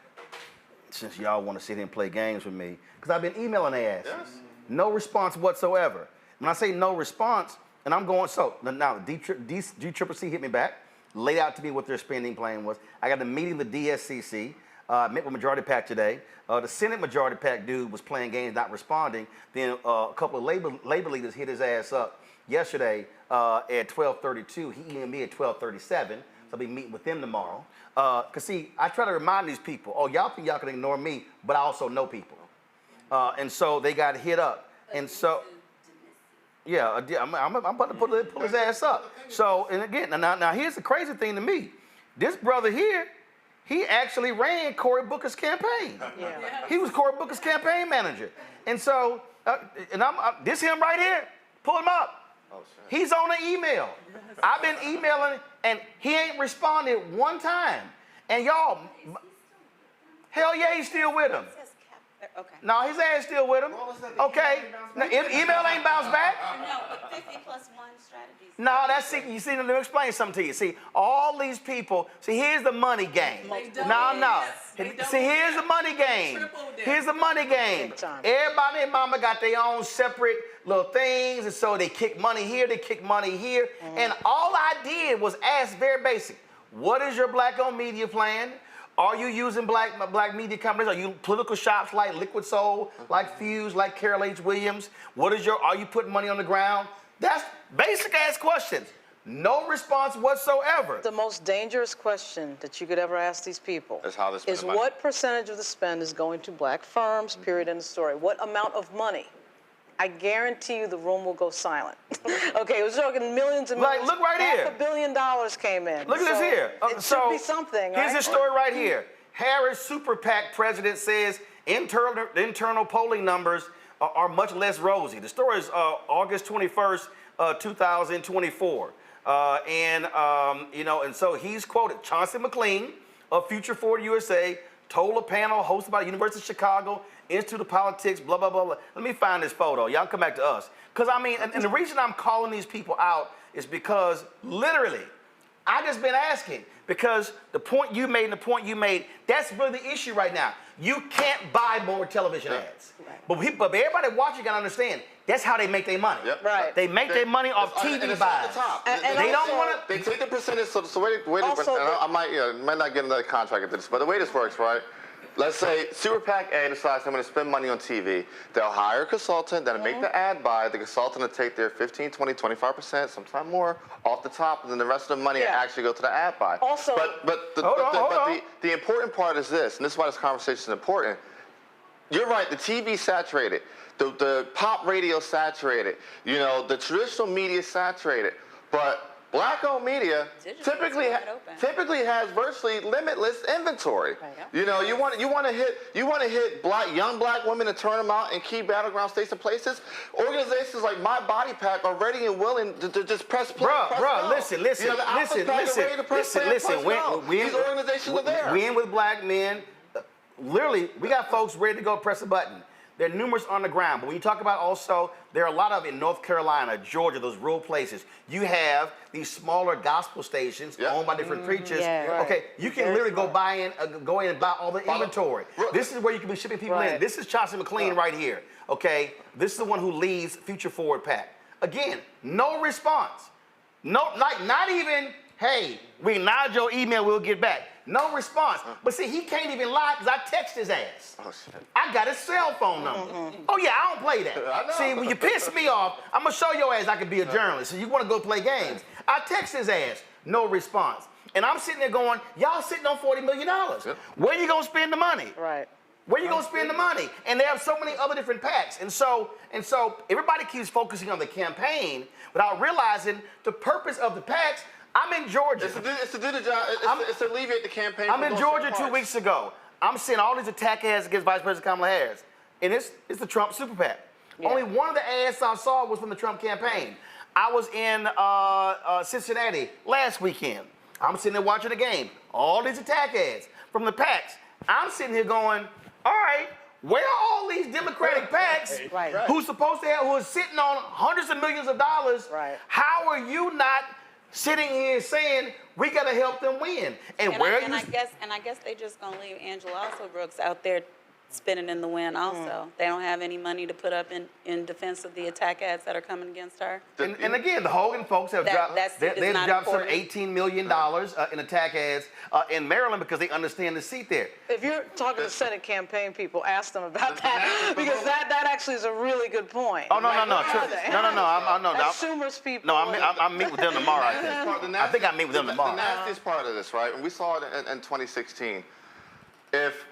Since y'all want to sit here and play games with me, because I've been emailing their ass. Yes. No response whatsoever. When I say no response, and I'm going, so now DCCC hit me back, laid out to me what their spending plan was. I got a meeting with DSCC. Met with Majority PAC today. The Senate Majority PAC dude was playing games, not responding. Then a couple of labor leaders hit his ass up yesterday at 12:32. He emailed me at 12:37. So I'll be meeting with them tomorrow. Because see, I try to remind these people, oh, y'all think y'all can ignore me, but I also know people. And so they got hit up. And so, yeah, I'm about to pull his ass up. So, and again, now here's the crazy thing to me. This brother here, he actually ran Cory Booker's campaign. Yeah. He was Cory Booker's campaign manager. And so, this him right here, pull him up. Oh, he's on the email. I've been emailing, and he ain't responded one time. And y'all, hell yeah, he's still with him. Okay. No, his ass still with him. Okay. Now, email ain't bounced back. No, but 50 plus 1 strategies. No, you see, let me explain something to you. See, all these people, see, here's the money game. No. See, here's the money game. Here's the money game. Everybody and mama got their own separate little things, and so they kick money here, they kick money here. And all I did was ask very basic, what is your black-owned media plan? Are you using black media companies? Are you political shops like Liquid Soul, like Fuse, like Carol H. Williams? Are you putting money on the ground? That's basic ass questions. No response whatsoever. The most dangerous question that you could ever ask these people is what percentage of the spend is going to black firms, period, end of story. What amount of money? I guarantee you the room will go silent. Okay, we're talking millions and millions. Like, look right here. $500 million came in. Look at this here. It should be something, Here's this story right here. Harris Super PAC president says internal polling numbers are much less rosy. The story is August 21st, 2024. And so he's quoted, Chauncey McLean of Future Forward USA told a panel hosted by the University of Chicago Institute of Politics, blah, blah, blah, blah. Let me find this photo. Y'all come back to us. Because, I mean, and the reason I'm calling these people out is because literally I just been asking because the point you made and the point you made, that's really the issue right now. You can't buy more television ads. Right. But everybody watching can understand that's how they make their money. Yep. Right. They make their money off TV and buys. It's on the top. And they also, don't want to. They take the percentage. So wait. I might not get another contract into this, but the way this works, right? Let's say Super PAC A decides I'm going to spend money on TV. They'll hire a consultant that'll make the ad buy. The consultant will take their 15, 20, 25%, sometimes more, off the top, and then the rest of the money actually go to the ad buy. Also, the important part is this, and this is why this conversation is important. You're right, the TV saturated. The pop radio saturated. You know, the traditional media saturated. But black-owned media typically has virtually limitless inventory. You know, you want to hit young black women and turn them out in key battleground states and places. Organizations like My Body Pack are ready and willing to just press play. Bro, listen. You know, these organizations are there. We in with black men. Literally, we got folks ready to go press a button. There are numerous on the ground. But when you talk about also, there are a lot of in North Carolina, Georgia, those rural places. You have these smaller gospel stations owned by different preachers. Okay, you can literally go in and buy all the inventory. This is where you can be shipping people in. This is Chauncey McLean right here. Okay, this is the one who leads Future Forward PAC. Again, no response. No, not even, hey, we acknowledge your email, we'll get back. No response. But see, he can't even lie because I text his ass. Oh, shit. I got his cell phone number. Oh, yeah, I don't play that. See, when you piss me off, I'm going to show your ass I can be a journalist. So you want to go play games. I text his ass. No response. And I'm sitting there going, y'all sitting on $40 million. Where you going to spend the money? Right. Where you going to spend the money? And they have so many other different PACs. And so everybody keeps focusing on the campaign without realizing the purpose of the PACs. I'm in Georgia. It's to do the job. It's to alleviate the campaign. I'm in Georgia 2 weeks ago. I'm seeing all these attack ads against Vice President Kamala Harris. And it's the Trump Super PAC. Yeah. Only one of the ads I saw was from the Trump campaign. I was in Cincinnati last weekend. I'm sitting there watching the game. All these attack ads from the PACs. I'm sitting here going, all right, where are all these Democratic PACs who's supposed to have, who are sitting on hundreds of millions of dollars? Right. How are you not sitting here saying we got to help them win? And I guess they just gonna leave Angela also Brooks out there spinning in the wind also. They don't have any money to put up in defense of the attack ads that are coming against her. And again, the Hogan folks have dropped some $18 million in attack ads in Maryland because they understand the seat there. If you're talking to Senate campaign people, ask them about that because that actually is a really good point. Oh, no. That's Schumer's people. No, I meet with them tomorrow, I think. I think I meet with them tomorrow. The nastiest part of this, right, and we saw it in 2016, if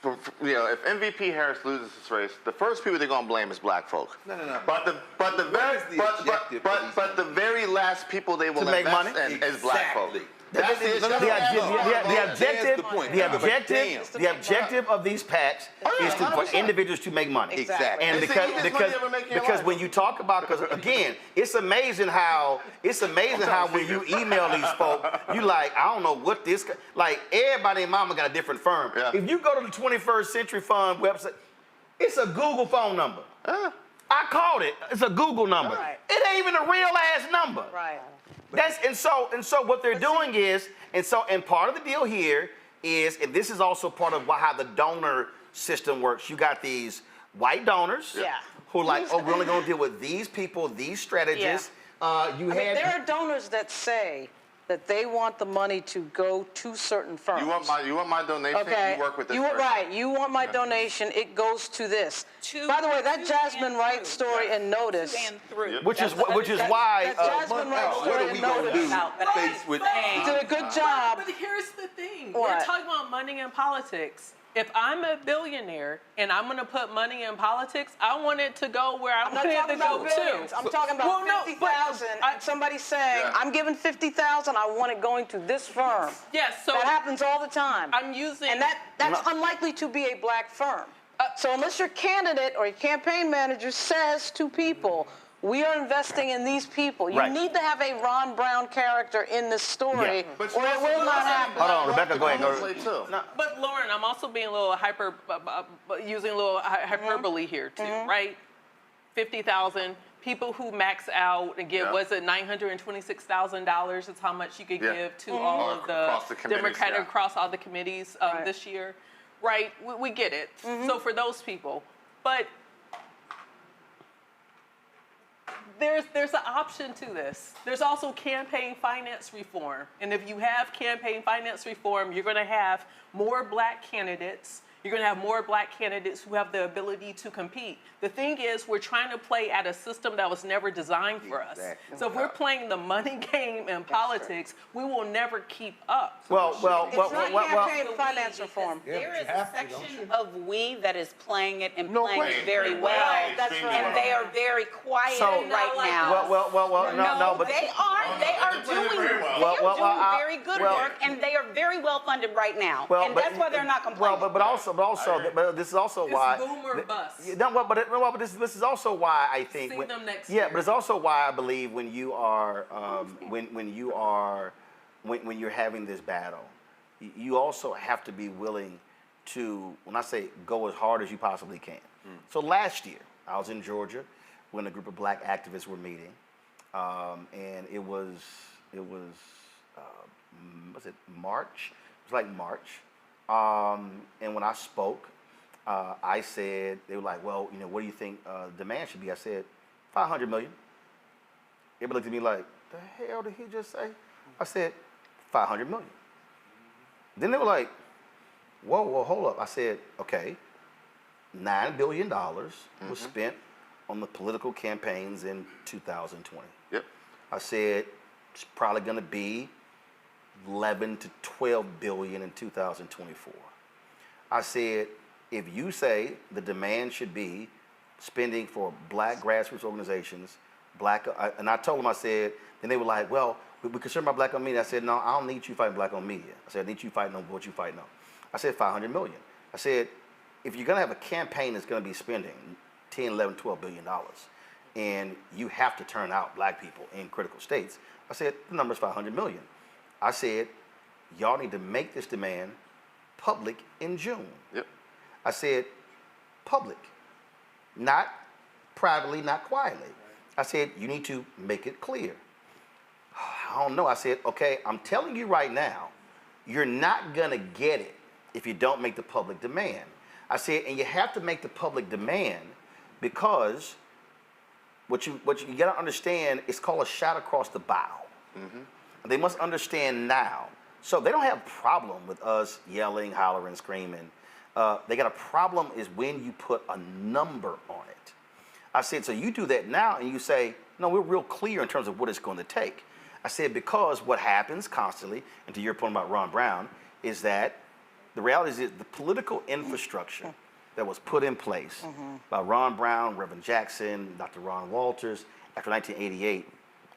MVP Harris loses this race, the first people they're gonna blame is black folk. No. But the very last people they will invest in is black folk. That's the objective of these PACs is for individuals to make money. Exactly. And because when you talk about, because again, it's amazing how when you email these folks, you like, I don't know what this, like everybody and mama got a different firm. Yeah. If you go to the 21st Century Fund website, it's a Google phone number. I called it. It's a Google number. Right. It ain't even a real ass number. Right. And so what they're doing is, and part of the deal here is, and this is also part of how the donor system works. You got these white donors who are like, oh, we're only going to deal with these people, these strategists. There are donors that say that they want the money to go to certain firms. You want my donation? Okay. You work with this person. Right. You want my donation? It goes to this. By the way, that Jasmine Wright story in Notice, which is why Jasmine Wright story in Notice did a good job. But here's the thing: What? we're talking about money in politics. If I'm a billionaire and I'm going to put money in politics, I want it to go where I want it to go to. I'm talking about 50,000. Somebody saying, "I'm giving 50,000. I want it going to this firm." Yes, so that happens all the time. I'm using, and that's unlikely to be a black firm. So unless your candidate or your campaign manager says to people, we are investing in these people. You need to have a Ron Brown character in this story, or it will not happen. Hold on, Rebecca, go ahead. But Lauren, I'm also being a little using a little hyperbole here too, right? 50,000 people who max out and give, was it $926,000 is how much you could give to all of the Democratic across all the committees this year, right? We get it. So for those people, but there's an option to this. There's also campaign finance reform. And if you have campaign finance reform, you're going to have more black candidates. You're going to have more black candidates who have the ability to compete. The thing is, we're trying to play at a system that was never designed for us. So if we're playing the money game in politics, we will never keep up. It's not campaign finance reform. There is a section of we that is playing it and playing it very well. And they are very quiet right now. But they are doing very good work, and they are very well funded right now. And that's why they're not complaining. But this is also why. Boom or bust. But this is also why I think. See them next yeah, year. but it's also why I believe when you are when you're having this battle, you also have to be willing to, when I say go as hard as you possibly can. So last year I was in Georgia when a group of black activists were meeting, and it was March? It was like March. And when I spoke, I said, they were like, well, what do you think the demand should be? I said, 500 million. Everybody looked at me like, the hell did he just say? I said, 500 million. Then they were like, whoa, hold up. I said, okay, $9 billion was spent on the political campaigns in 2020. Yep. I said, it's probably going to be 11 to 12 billion in 2024. I said, if you say the demand should be spending for black grassroots organizations, and I told them, I said, then they were like, well, we're concerned about black-owned media. I said, no, I don't need you fighting black-owned media. I said, I need you fighting on what you fighting on. I said, 500 million. I said, if you're going to have a campaign that's going to be spending 10, 11, 12 billion dollars, and you have to turn out black people in critical states, I said, the number's 500 million. I said, y'all need to make this demand public in June. Yep. I said, public, not privately, not quietly. I said, you need to make it clear. I don't know. I said, okay, I'm telling you right now, you're not gonna get it if you don't make the public demand. I said, and you have to make the public demand because what you gotta understand, it's called a shot across the bow. They must understand now. So they don't have a problem with us yelling, hollering, screaming. They got a problem is when you put a number on it. I said, so you do that now and you say, no, we're real clear in terms of what it's going to take. I said, because what happens constantly, and to your point about Ron Brown, is that the reality is that the political infrastructure that was put in place by Ron Brown, Reverend Jackson, Dr. Ron Walters after 1988,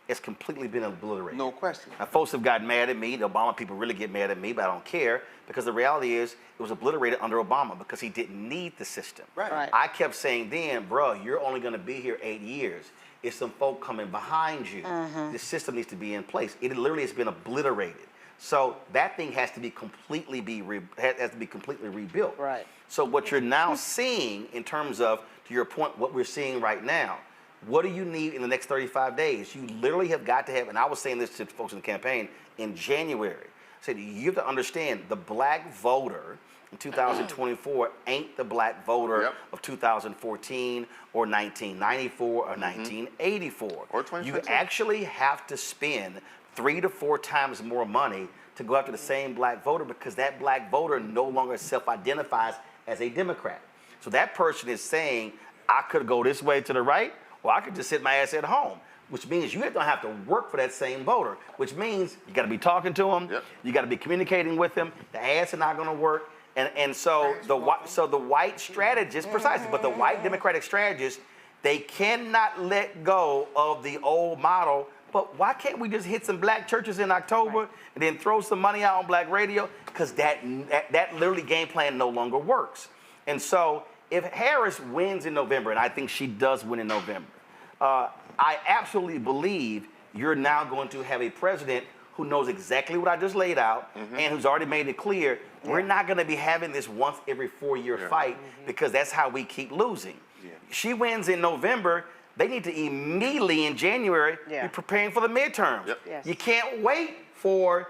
it's completely been obliterated. No question. Now, folks have gotten mad at me. The Obama people really get mad at me, but I don't care because the reality is it was obliterated under Obama because he didn't need the system. Right. I kept saying then, bro, you're only going to be here 8 years. It's some folk coming behind you. The system needs to be in place. It literally has been obliterated. So that thing has to be completely rebuilt. Right. So what you're now seeing in terms of, to your point, what we're seeing right now, what do you need in the next 35 days? You literally have got to have, and I was saying this to folks in the campaign in January, I said, you have to understand the black voter in 2024 ain't the black voter of 2014 or 1994 or 1984. Or 2022. You actually have to spend 3 to 4 times more money to go after the same black voter because that black voter no longer self-identifies as a Democrat. So that person is saying, I could go this way to the right, or I could just sit my ass at home, which means you don't have to work for that same voter, which means you got to be talking to them, you got to be communicating with them, the ads are not going to work, and so the white strategists, precisely, but the white Democratic strategists, they cannot let go of the old model. But why can't we just hit some black churches in October and then throw some money out on black radio? Because that literally game plan no longer works. And so if Harris wins in November, and I think she does win in November, I absolutely believe you're now going to have a president who knows exactly what I just laid out and who's already made it clear we're not going to be having this once every 4-year fight because that's how we keep losing. She wins in November. they need to immediately in January be preparing for the midterms. Yep. Yes. You can't wait for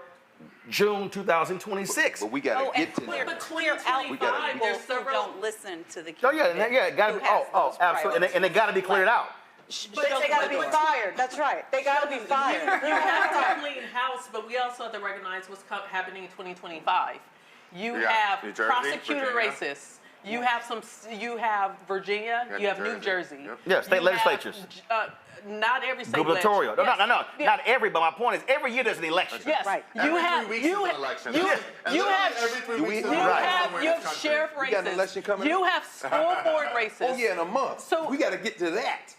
June 2026. But we got to get to clear, that. clear out We gotta- people who don't listen to the Oh yeah, candidate got who to. has Oh, those absolutely, and they got to be cleared out. But they got to be fired. That's right. They got to be fired. You have to clean house, but we also have to recognize what's happening in 2025. You got have New Jersey, prosecutor Virginia. racists. You have Virginia. You have New Jersey. Yep. Yeah, state You have, legislatures. not every state Gubernatorial. legislature. No, not every. But my point is, every year there's an election. Yes, Right. you have Every 3 weeks is an election. you And every 3 weeks is an you election have somewhere you in have this country. sheriff We got an races. election coming You up. have school board races. Oh yeah, in a month. So- we got to get to that.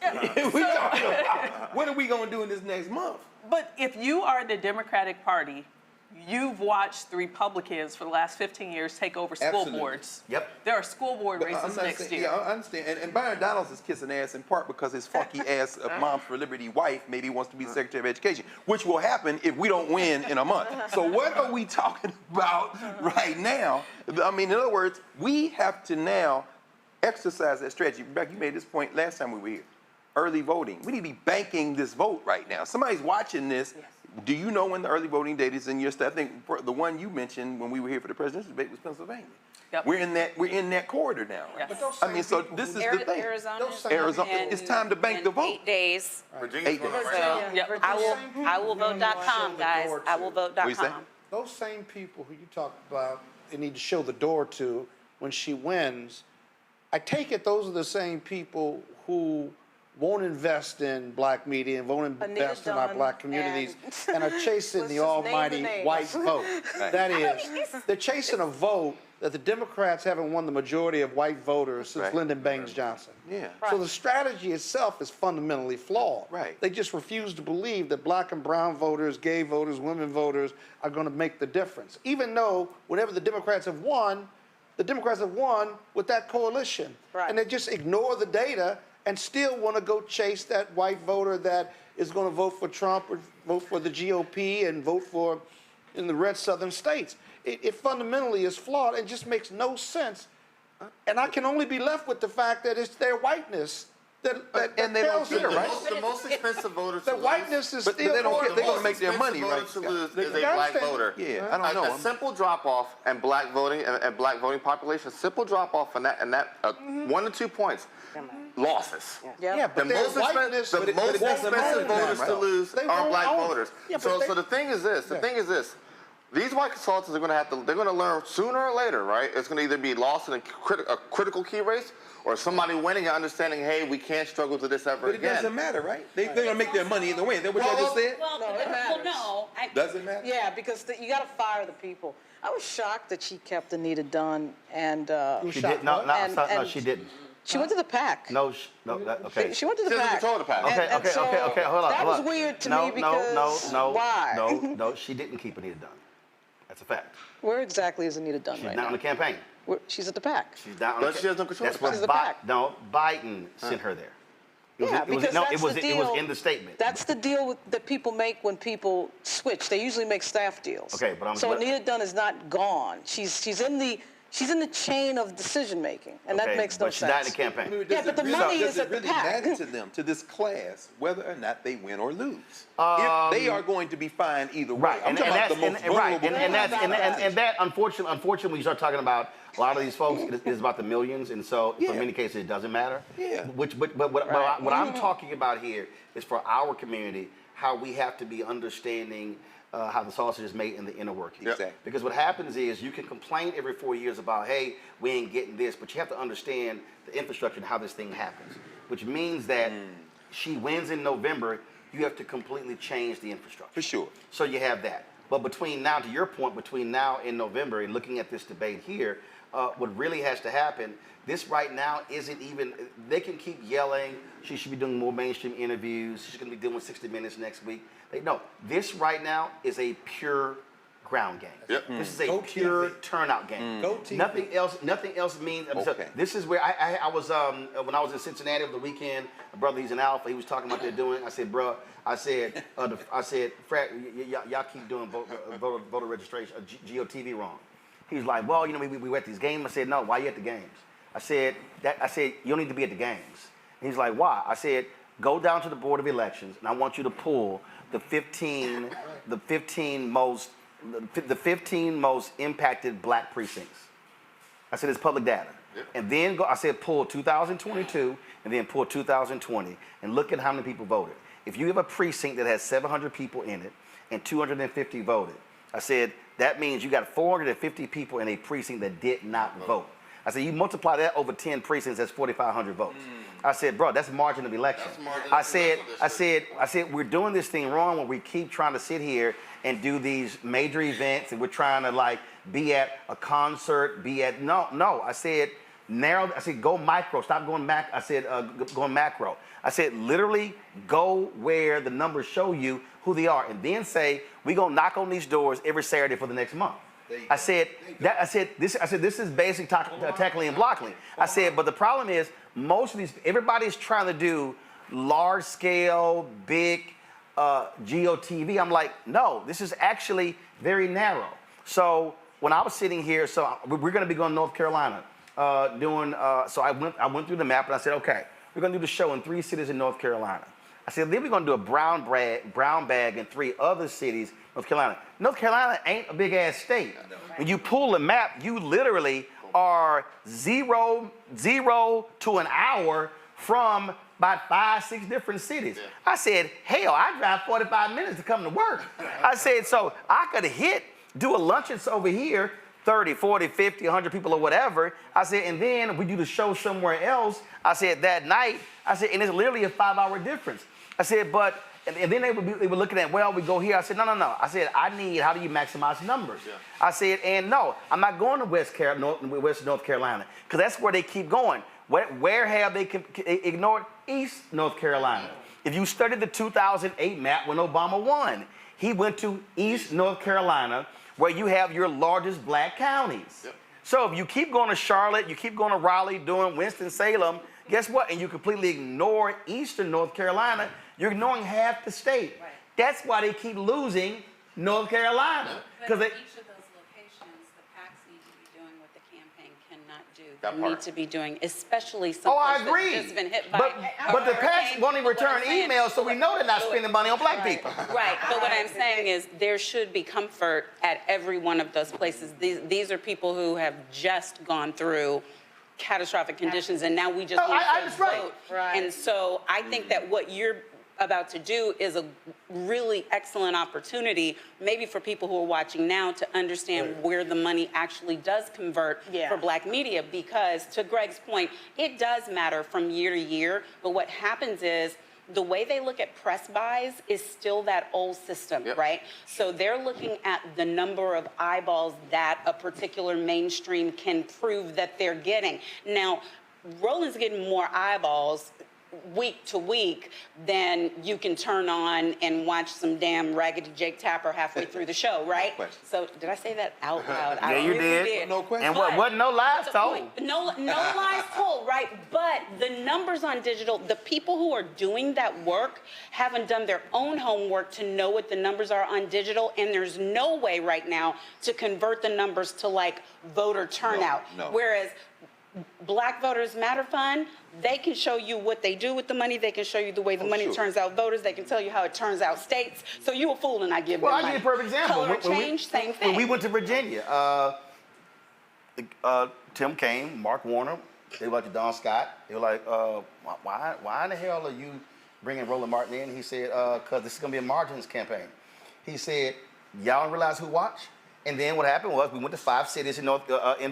We talking about what are we going to do in this next month? But if you are the Democratic Party, you've watched the Republicans for the last 15 years take over school Absolutely. boards. Yep. There are school board But I'm races not next saying- year. Yeah, I understand. And Byron Donalds is kissing ass in part because his funky ass Moms for Liberty wife maybe wants to be Secretary of Education, which will happen if we don't win in a month. So what are we talking about right now? I mean, in other words, we have to now exercise that strategy. Rebecca, you made this point last time we were here. Early voting. We need to be banking this vote right now. Somebody's watching this. Yes. Do you know when the early voting date is in your state? I think the one you mentioned when we were here for the presidential debate was Pennsylvania. Yep. We're in that corridor now. Yes. But those I mean, so same this is people the thing. Arizona. It's time to bank the vote. 8 days. Virginia's 8 going days. on right now. Yep. I will vote.com, guys. I will What you say? vote.com. Those same people who you talk about, they need to show the door to when she wins. I take it those are the same people who won't invest in black media and won't invest in our black communities and are chasing Let's the just name the almighty names. white vote. That is, they're chasing a vote that the Democrats haven't won the majority of white voters since Right. Lyndon Baines Johnson. Yeah. So the strategy itself is fundamentally flawed. Right. They just refuse to believe that black and brown voters, gay voters, women voters are going to make the difference. Even though whenever the Democrats have won with that coalition. Right. And they just ignore the data and still want to go chase that white voter that is going to vote for Trump or vote for the GOP and vote for in the red southern states. It fundamentally is flawed and just makes no sense. And I can only be left with the fact that it's their whiteness that And they don't tells me care, right? The most expensive voter to the lose. whiteness is But still they don't more care. They're going to important. make their money, Voter right? to lose Scott? is a black voter. Yeah, I don't know. A simple drop-off in black voting and black voting population, simple drop-off in that 1 to 2 points, losses. Yeah, The but their most whiteness, expensive, but it doesn't matter voters now, to right? lose They are won't black own it. voters. Yeah, but So the thing is this. The thing is this. These white consultants are going to have to. They're going to learn sooner or later, right? It's going to either be lost in a critical key race, or somebody winning and understanding, hey, we can't struggle to this ever But it again. doesn't matter, right? They're going to make their money either way. Is that what y'all just said? Well, No, it matters. no. Doesn't matter? Yeah, because you got to fire the people. I was shocked that she kept Anita Dunn and She did. No, she didn't. she went to the PAC. No, okay. She went to the She doesn't PAC. control the PAC. Okay, And so okay, hold on. That hold was on. weird to No, me because why? No, she didn't keep Anita Dunn. That's a fact. Where exactly is Anita Dunn She's right not now? on the campaign. She's at the PAC. She's not on But the she has no control That's of the what PAC. She's the PAC. Biden sent her there. Yeah, because that's it was the deal. in the statement. That's the deal that people make when people switch. They usually make staff deals. Okay, but so Anita Dunn is not gone. She's in the chain of decision making, and that makes no but sense. she's not in the campaign. Yeah, but the money is at the Does it really PAC. matter to them, to this class, whether or not they win or lose? If they are going to be fine either way. Right, I'm talking about the most vulnerable and that unfortunately, when you start talking about a lot of these folks, it is about the millions, and so in many cases it doesn't matter. Yeah. But what I'm talking about here is for our community, how we have to be understanding how the sausage is made in the inner workings. Exactly. Because what happens is you can complain every 4 years about, hey, we ain't getting this, but you have to understand the infrastructure and how this thing happens, which means that she wins in November, you have to completely change the infrastructure. For sure. So you have that. But between now, to your point, between now and November and looking at this debate here, what really has to happen, this right now isn't even, they can keep yelling, she should be doing more mainstream interviews, she's going to be doing 60 Minutes next week. No, this right now is a pure ground game. Yep. This is a pure turnout game. Nothing else means, this is where I was, when I was in Cincinnati over the weekend, my brother, he's in Alpha, he was talking about what they're doing. I said, bro, Fred, y'all keep doing voter registration, GOTV wrong. He was like, well, we were at these games. I said, no, why are you at the games? I said, you don't need to be at the games. And he's like, why? I said, go down to the Board of Elections, and I want you to pull the 15 most impacted black precincts. I said it's public data. Yep. And then I said pull 2022 and then pull 2020 and look at how many people voted. If you have a precinct that has 700 people in it and 250 voted, I said that means you got 450 people in a precinct that did not vote. I said you multiply that over 10 precincts, that's 4,500 votes. I said, bro, that's margin of election. I said, we're doing this thing wrong when we keep trying to sit here and do these major events and we're trying to like be at a concert, no. I said, narrow. I said, go micro. Stop going macro. I said, going macro. I said, literally go where the numbers show you who they are, and then say, we gonna knock on these doors every Saturday for the next month. I said, this is basic tackling and blocking. I said, but the problem is most of these, everybody's trying to do large scale, big GOTV. I'm like, no, this is actually very narrow. So when I was sitting here, so we're gonna be going to North Carolina. So I went through the map and I said, okay, we're gonna do the show in 3 cities in North Carolina. I said, then we're gonna do a brown bag in 3 other cities, North Carolina. North Carolina ain't a big ass state. When you pull the map, you literally are 0 to an hour from about 5, 6 different cities. I said, hell, I drive 45 minutes to come to work. I said, so I could do a luncheon over here, 30, 40, 50, 100 people or whatever. I said, and then we do the show somewhere else. I said, that night, I said, and it's literally a 5-hour difference. I said, but, and then they were looking at, well, we go here. I said, no. I said, how do you maximize numbers? Yeah. I said, and no, I'm not going to West North Carolina, because that's where they keep going. Where have they ignored? East North Carolina. If you studied the 2008 map when Obama won, he went to East North Carolina, where you have your largest black counties. Yep. So if you keep going to Charlotte, you keep going to Raleigh, Durham, Winston-Salem, guess what? And you completely ignore Eastern North Carolina, you're ignoring half the state. Right. That's why they keep losing North Carolina. But in each of those locations, the PACs need to be doing what the campaign cannot do. They need to be doing, especially some I agree. that's just been hit by but the PACs won't even return emails, so we know they're not spending money on black people. Right, but what I'm saying is there should be comfort at every one of those places. These are people who have just gone through catastrophic conditions, and now we just need to vote. Right. And so I think that what you're about to do is a really excellent opportunity, maybe for people who are watching now, to understand where the money actually does convert for black media, because to Greg's point, it does matter from year to year, but what happens is the way they look at press buys is still that old system, right? So they're looking at the number of eyeballs that a particular mainstream can prove that they're getting. Now, Roland's getting more eyeballs week to week, then you can turn on and watch some damn Raggedy Jake Tapper halfway through the show, right? So did I say that out loud? Yeah, you did. No question. And wasn't no lies told. No lies told, right? But the numbers on digital, the people who are doing that work haven't done their own homework to know what the numbers are on digital, and there's no way right now to convert the numbers to like voter turnout. No. Whereas Black Voters Matter Fund, they can show you what they do with the money. They can show you the way the money turns out voters. They can tell you how it turns out states. So you a fool and I give them money. Well, I'll give you a perfect example. Color change, same thing. When we went to Virginia, Tim Kaine, Mark Warner, they were like to Don Scott. They were like, why in the hell are you bringing Roland Martin in? He said, because this is going to be a margins campaign. He said, y'all don't realize who watched? And then what happened was we went to 5 cities in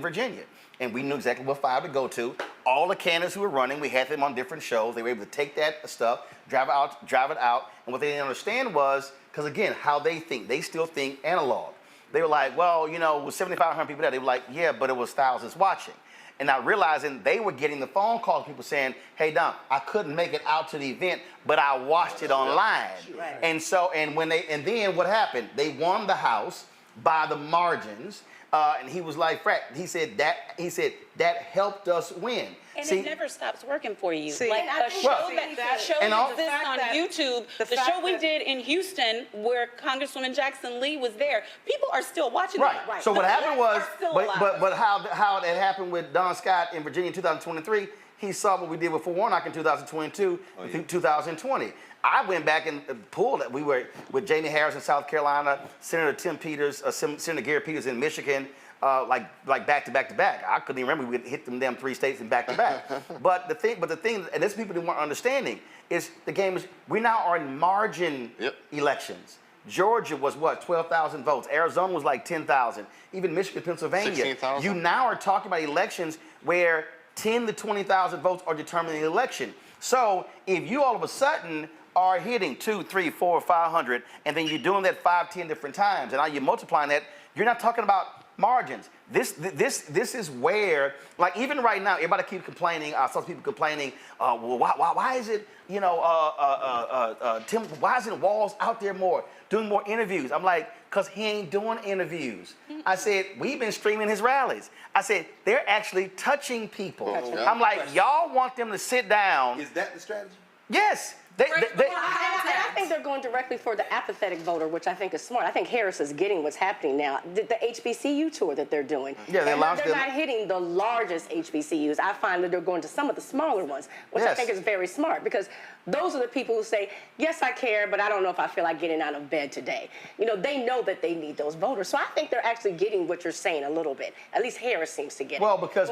Virginia, and we knew exactly what 5 to go to. All the candidates who were running, we had them on different shows. They were able to take that stuff, drive it out. And what they didn't understand was, because again, how they think, they still think analog. They were like, well, you know, with 7,500 people there, they were like, yeah, but it was thousands watching. And not realizing they were getting the phone calls, people saying, hey, Don, I couldn't make it out to the event, but I watched it online. Right. And then what happened? They won the House by the margins, and he was like, he said that helped us win. And it never stops working for you. Like a show that exists on YouTube, the show we did in Houston where Congresswoman Jackson Lee was there, people are still watching it. Right. So what happened was, but how it happened with Don Scott in Virginia in 2023, he saw what we did with Warnock in 2022 and 2020. I went back and pulled it. We were with Jamie Harris in South Carolina, Senator Tim Peters, Senator Gary Peters in Michigan, like back to back to back. I couldn't even remember we hit them damn 3 states in back to back. But the thing, and this people weren't understanding is the game is we now are in margin elections. Georgia was what, 12,000 votes. Arizona was like 10,000. Even Michigan, Pennsylvania. 16,000. You now are talking about elections where 10 to 20,000 votes are determining the election. So if you all of a sudden are hitting 200, 300, 400, 500, and then you're doing that 5, 10 different times, and now you're multiplying that, you're not talking about margins. This is where, like even right now, everybody keeps complaining. I saw people complaining. Well, why is it, you know, Tim? Why isn't Walz out there more, doing more interviews? I'm like, cause he ain't doing interviews. I said we've been streaming his rallies. I said they're actually touching people. I'm like, y'all want them to sit down. Is that the strategy? Yes. I think they're going directly for the apathetic voter, which I think is smart. I think Harris is getting what's happening now. The HBCU tour that they're doing. Yeah, they're not hitting the largest HBCUs. I find that they're going to some of the smaller ones, which I think is very smart because those are the people who say, yes, I care, but I don't know if I feel like getting out of bed today. You know, they know that they need those voters. So I think they're actually getting what you're saying a little bit. At least Harris seems to get it. Because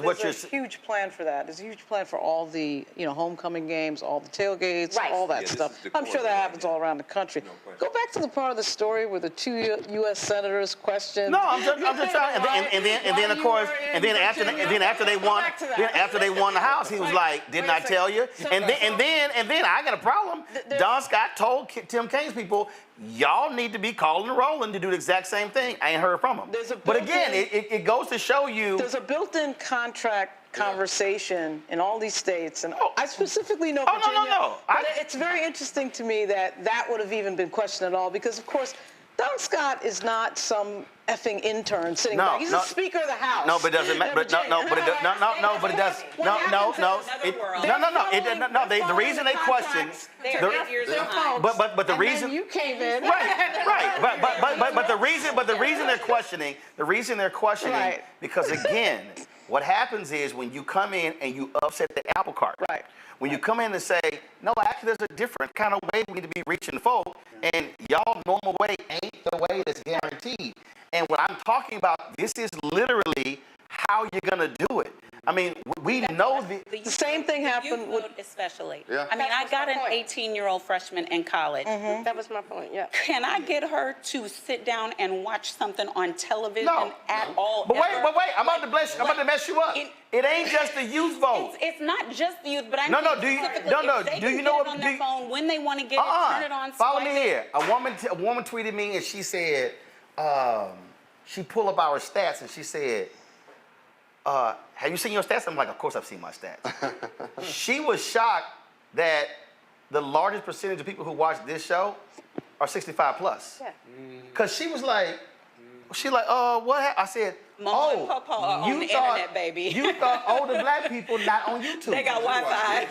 what there's a huge plan for that. There's a huge plan for all the, you know, homecoming games, all the tailgates, all that stuff. I'm sure that happens all around the country. Go back to the part of the story where the 2 U.S. senators questioned. No, I'm just trying. And then of course, after they won the House, he was like, "Didn't I tell you?" And then I got a problem. Don Scott told Tim Kaine's people, y'all need to be calling Roland to do the exact same thing. I ain't heard from him. But again, it goes to show you. There's a built-in contract conversation in all these states, and I specifically know Virginia. But it's very interesting to me that would have even been questioned at all, because of course, Don Scott is not some effing intern sitting back. He's the Speaker of the House. No, but it doesn't matter. But it does. The reason they question. But the reason you came in. Right. But the reason they're questioning, because again, what happens is when you come in and you upset the apple cart. Right. When you come in and say, no, actually there's a different kind of way we need to be reaching folk, and y'all normal way ain't the way that's guaranteed. And what I'm talking about, this is literally how you're gonna do it. I mean, we know the same thing happened with, especially. Yeah. I mean, I got an 18-year-old freshman in college. That was my point. Yeah. Can I get her to sit down and watch something on television at all? But wait, I'm about to mess you up. It ain't just the youth vote. It's not just the youth, but I do you know what? On their phone when they want to get it, turn it on. Follow me here. A woman tweeted me and she said, she pulled up our stats and she said, have you seen your stats? I'm like, of course I've seen my stats. She was shocked that the largest percentage of people who watch this show are 65 plus. Yeah. Cause she was like, what? I said, Mama and Papa are on the internet, baby. You thought older black people not on YouTube. They got Wi-Fi.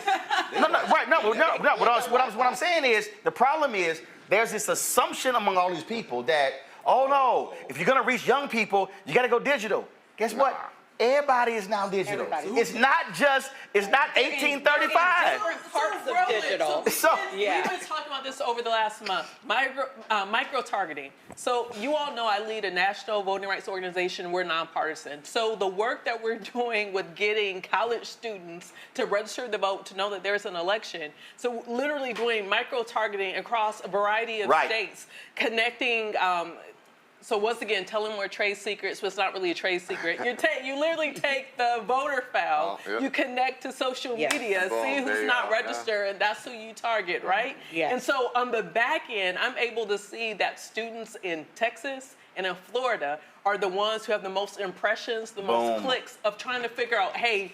What I'm saying is, the problem is, there's this assumption among all these people that, oh no, if you're gonna reach young people, you gotta go digital. Guess what? Everybody is now digital. It's not 1835. Different parts of digital. We've been talking about this over the last month. Micro-targeting. So you all know I lead a national voting rights organization. We're nonpartisan. So the work that we're doing with getting college students to register to vote, to know that there's an election. So literally doing micro-targeting across a variety of states, connecting. So once again, telling more trade secrets, but it's not really a trade secret. You literally take the voter file, you connect to social media, see who's not registered, and that's who you target, right? Yes. And so on the back end, I'm able to see that students in Texas and in Florida are the ones who have the most impressions, the most clicks of trying to figure out, hey,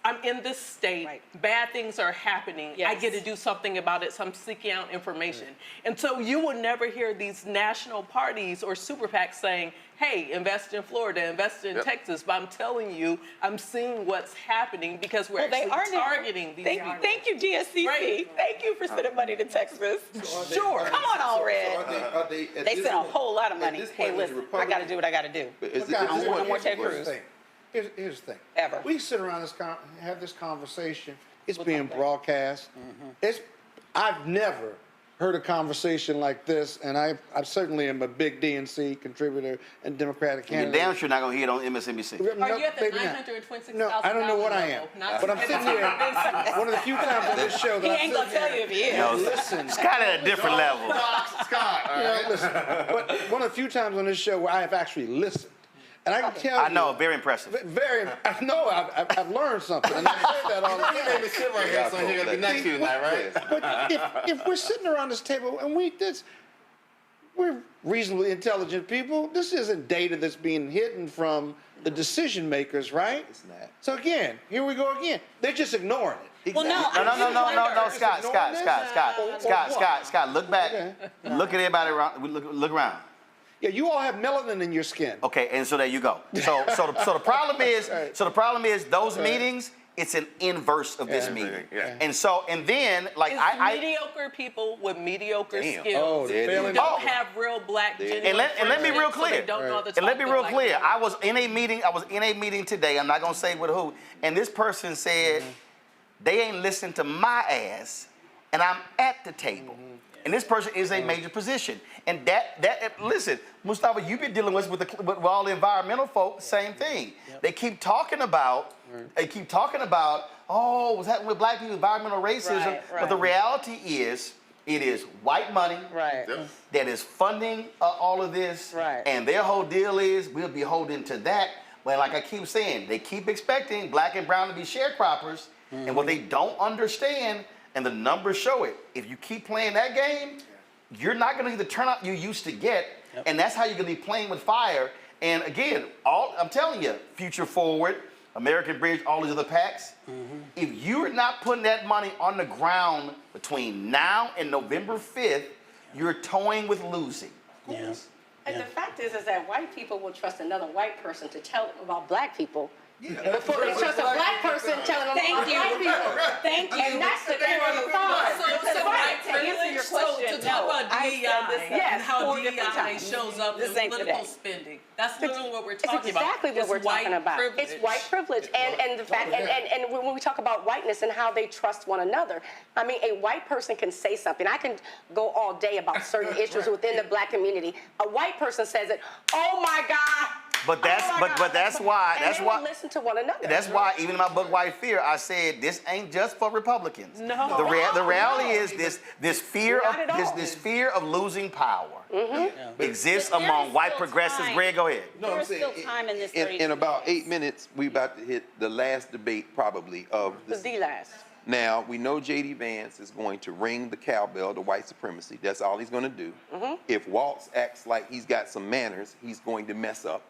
I'm in this state, bad things are happening, I get to do something about it, so I'm seeking out information. And so you will never hear these national parties or super PACs saying, hey, invest in Florida, invest in Texas, but I'm telling you, I'm seeing what's happening because we're actually targeting these people. Thank you, DSCC. Right. Thank you for sending money to Texas. Sure. Come on, all red. They sent a whole lot of money. Hey, listen, I got to do what I got to do. I don't want no more Ted Cruz. Here's the thing. Ever. We sit around have this conversation. It's being broadcast. I've never heard a conversation like this, and I certainly am a big DNC contributor and Democratic candidate. You're damn sure not going to hear it on MSNBC. Are you at the 926,000 No, I don't know what I am. But I'm sitting here, one of the few times on this show that He ain't gonna tell you if he is. No, listen. Scott at a different level. Scott, all right? Listen, but one of the few times on this show where I have actually listened. And I can tell you. I know, very impressive. I know, I've learned something. And I say that all the time. You made me sit right here, so you're going to be next to you tonight, right? But if we're sitting around this table and we're reasonably intelligent people, this isn't data that's being hidden from the decision makers, right? It's not. So again, here we go again. They're just ignoring it. Well, no, No, Scott, look back. Look at everybody around, look around. Yeah, you all have melanin in your skin. Okay, and so there you go. So the problem is those meetings, it's an inverse of this meeting. Yeah. And then like It's mediocre people with mediocre skills who don't have real black genuine and let me be real so they clear. don't know how to And let talk me to be real black clear. people. I was in a meeting today. I'm not gonna say with who. And this person said they ain't listening to my ass, and I'm at the table. And this person is a major position. And that listen, Mustafa, you've been dealing with all the environmental folks, same thing. They keep talking about, oh, what's happening with black people, environmental racism. But the reality is, it is white money that is funding all of this. And their whole deal is, we'll be holding to that. Well, like I keep saying, they keep expecting black and brown to be sharecroppers. And what they don't understand, and the numbers show it, if you keep playing that game, you're not going to get the turnout you used to get, and that's how you're going to be playing with fire. And again, I'm telling you, Future Forward, American Bridge, all these other PACs, if you're not putting that money on the ground between now and November 5th, you're toying with losing. And the fact is that white people will trust another white person to tell them about black people. Before they trust a black person telling them about black people. Thank you. And that's the core of the thought. So white privilege, to talk about DEI and how DEI shows up in political spending. That's literally what we're talking about. It's exactly what we're talking about. It's white privilege. And the fact, and when we talk about whiteness and how they trust one another, I mean, a white person can say something. I can go all day about certain issues within the black community. A white person says it, oh my God. But that's why listen to one another. That's why even in my book White Fear, I said this ain't just for Republicans. No. The reality is this fear of losing power exists among white progressives. Greg, go ahead. No, I'm saying in about 8 minutes, we about to hit the last debate probably of the last. Now, we know J.D. Vance is going to ring the cowbell to white supremacy. That's all he's going to do. If Walz acts like he's got some manners, he's going to mess up.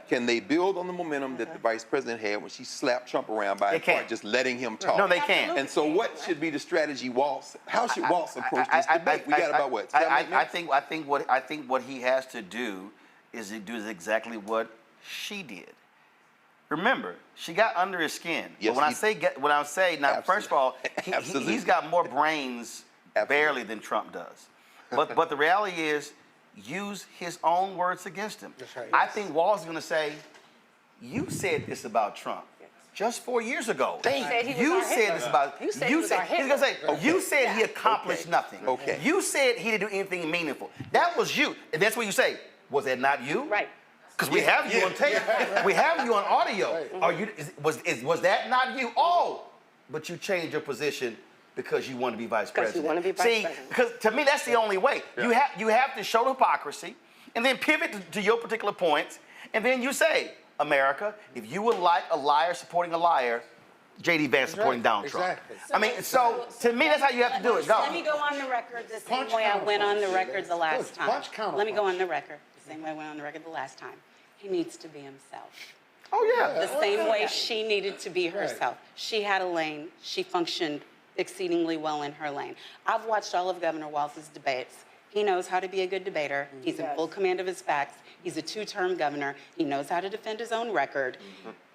Can they build on the momentum that the vice president had when she slapped Trump around by his part, just letting him talk? No, they can't. And so what should be the strategy, Walz? How should Walz approach this debate? We got about what? I think what he has to do is exactly what she did. Remember, she got under his skin. Yes, but when I say now, first of all, he's got more brains barely than Trump does. But the reality is, use his own words against him. Right. I think Walz is going to say, you said this about Trump just 4 years ago. You said this about you said he's going to say, you said he accomplished nothing. You said he didn't do anything meaningful. That was you. And that's what you say. Was that not you? Right. Because we have you on tape. We have you on audio. Was that not you? Oh, but you changed your position because you want to be vice president. You want to be vice president. Because to me, that's the only way. Yeah. You have to show hypocrisy, and then pivot to your particular points, and then you say, America, if you would like a liar supporting a liar, J.D. Vance supporting Donald Trump. I mean, so to me, that's how you have to do it. Go. Let me go on the record the same way I went on the record the last time. Let me go on the record the same way I went on the record the last time. He needs to be himself. Oh, yeah. The same way she needed to be herself. She had a lane. She functioned exceedingly well in her lane. I've watched all of Governor Walz's debates. He knows how to be a good debater. He's in full command of his facts. He's a two-term governor. He knows how to defend his own record.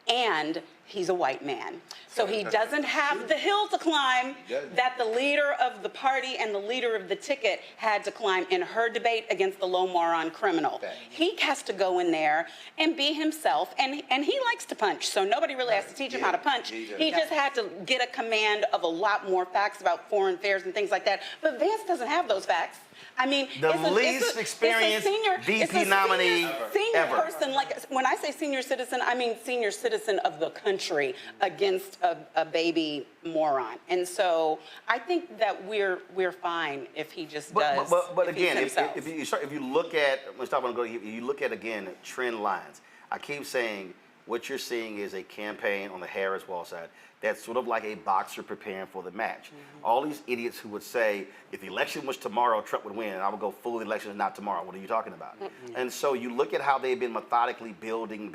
and he's a white man. So he doesn't have the hill to climb that the leader of the party and the leader of the ticket had to climb in her debate against the low moron criminal. He has to go in there and be himself, and he likes to punch, so nobody really has to teach him how to punch. He just had to get a command of a lot more facts about foreign affairs and things like that. But Vance doesn't have those facts. I mean, the least experienced VP nominee senior ever. person, like when I say senior citizen, I mean senior citizen of the country against a baby moron. And so I think that we're fine if he just does. But again, if you look at, let's stop on go. You look at again trend lines. I keep saying what you're seeing is a campaign on the Harris-Walz side that's sort of like a boxer preparing for the match. All these idiots who would say, if the election was tomorrow, Trump would win, and I would go, fool, the election is not tomorrow. What are you talking about? And so you look at how they've been methodically building.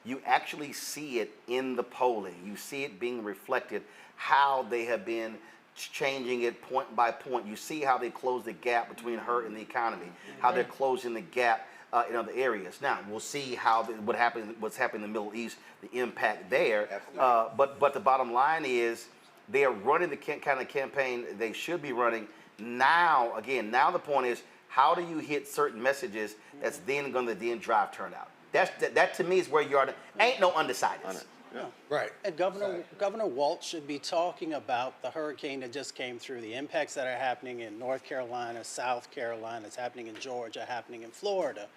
You actually see it in the polling. You see it being reflected, how they have been changing it point by point. You see how they close the gap between her and the economy, how they're closing the gap in other areas. Now we'll see how what's happening in the Middle East, the impact there. But the bottom line is they are running the kind of campaign they should be running. Now the point is, how do you hit certain messages that's then going to then drive turnout? That to me is where you are. Ain't no undecideds. Yeah. Right. And Governor Walz should be talking about the hurricane that just came through, the impacts that are happening in North Carolina, South Carolina, it's happening in Georgia, happening in Florida,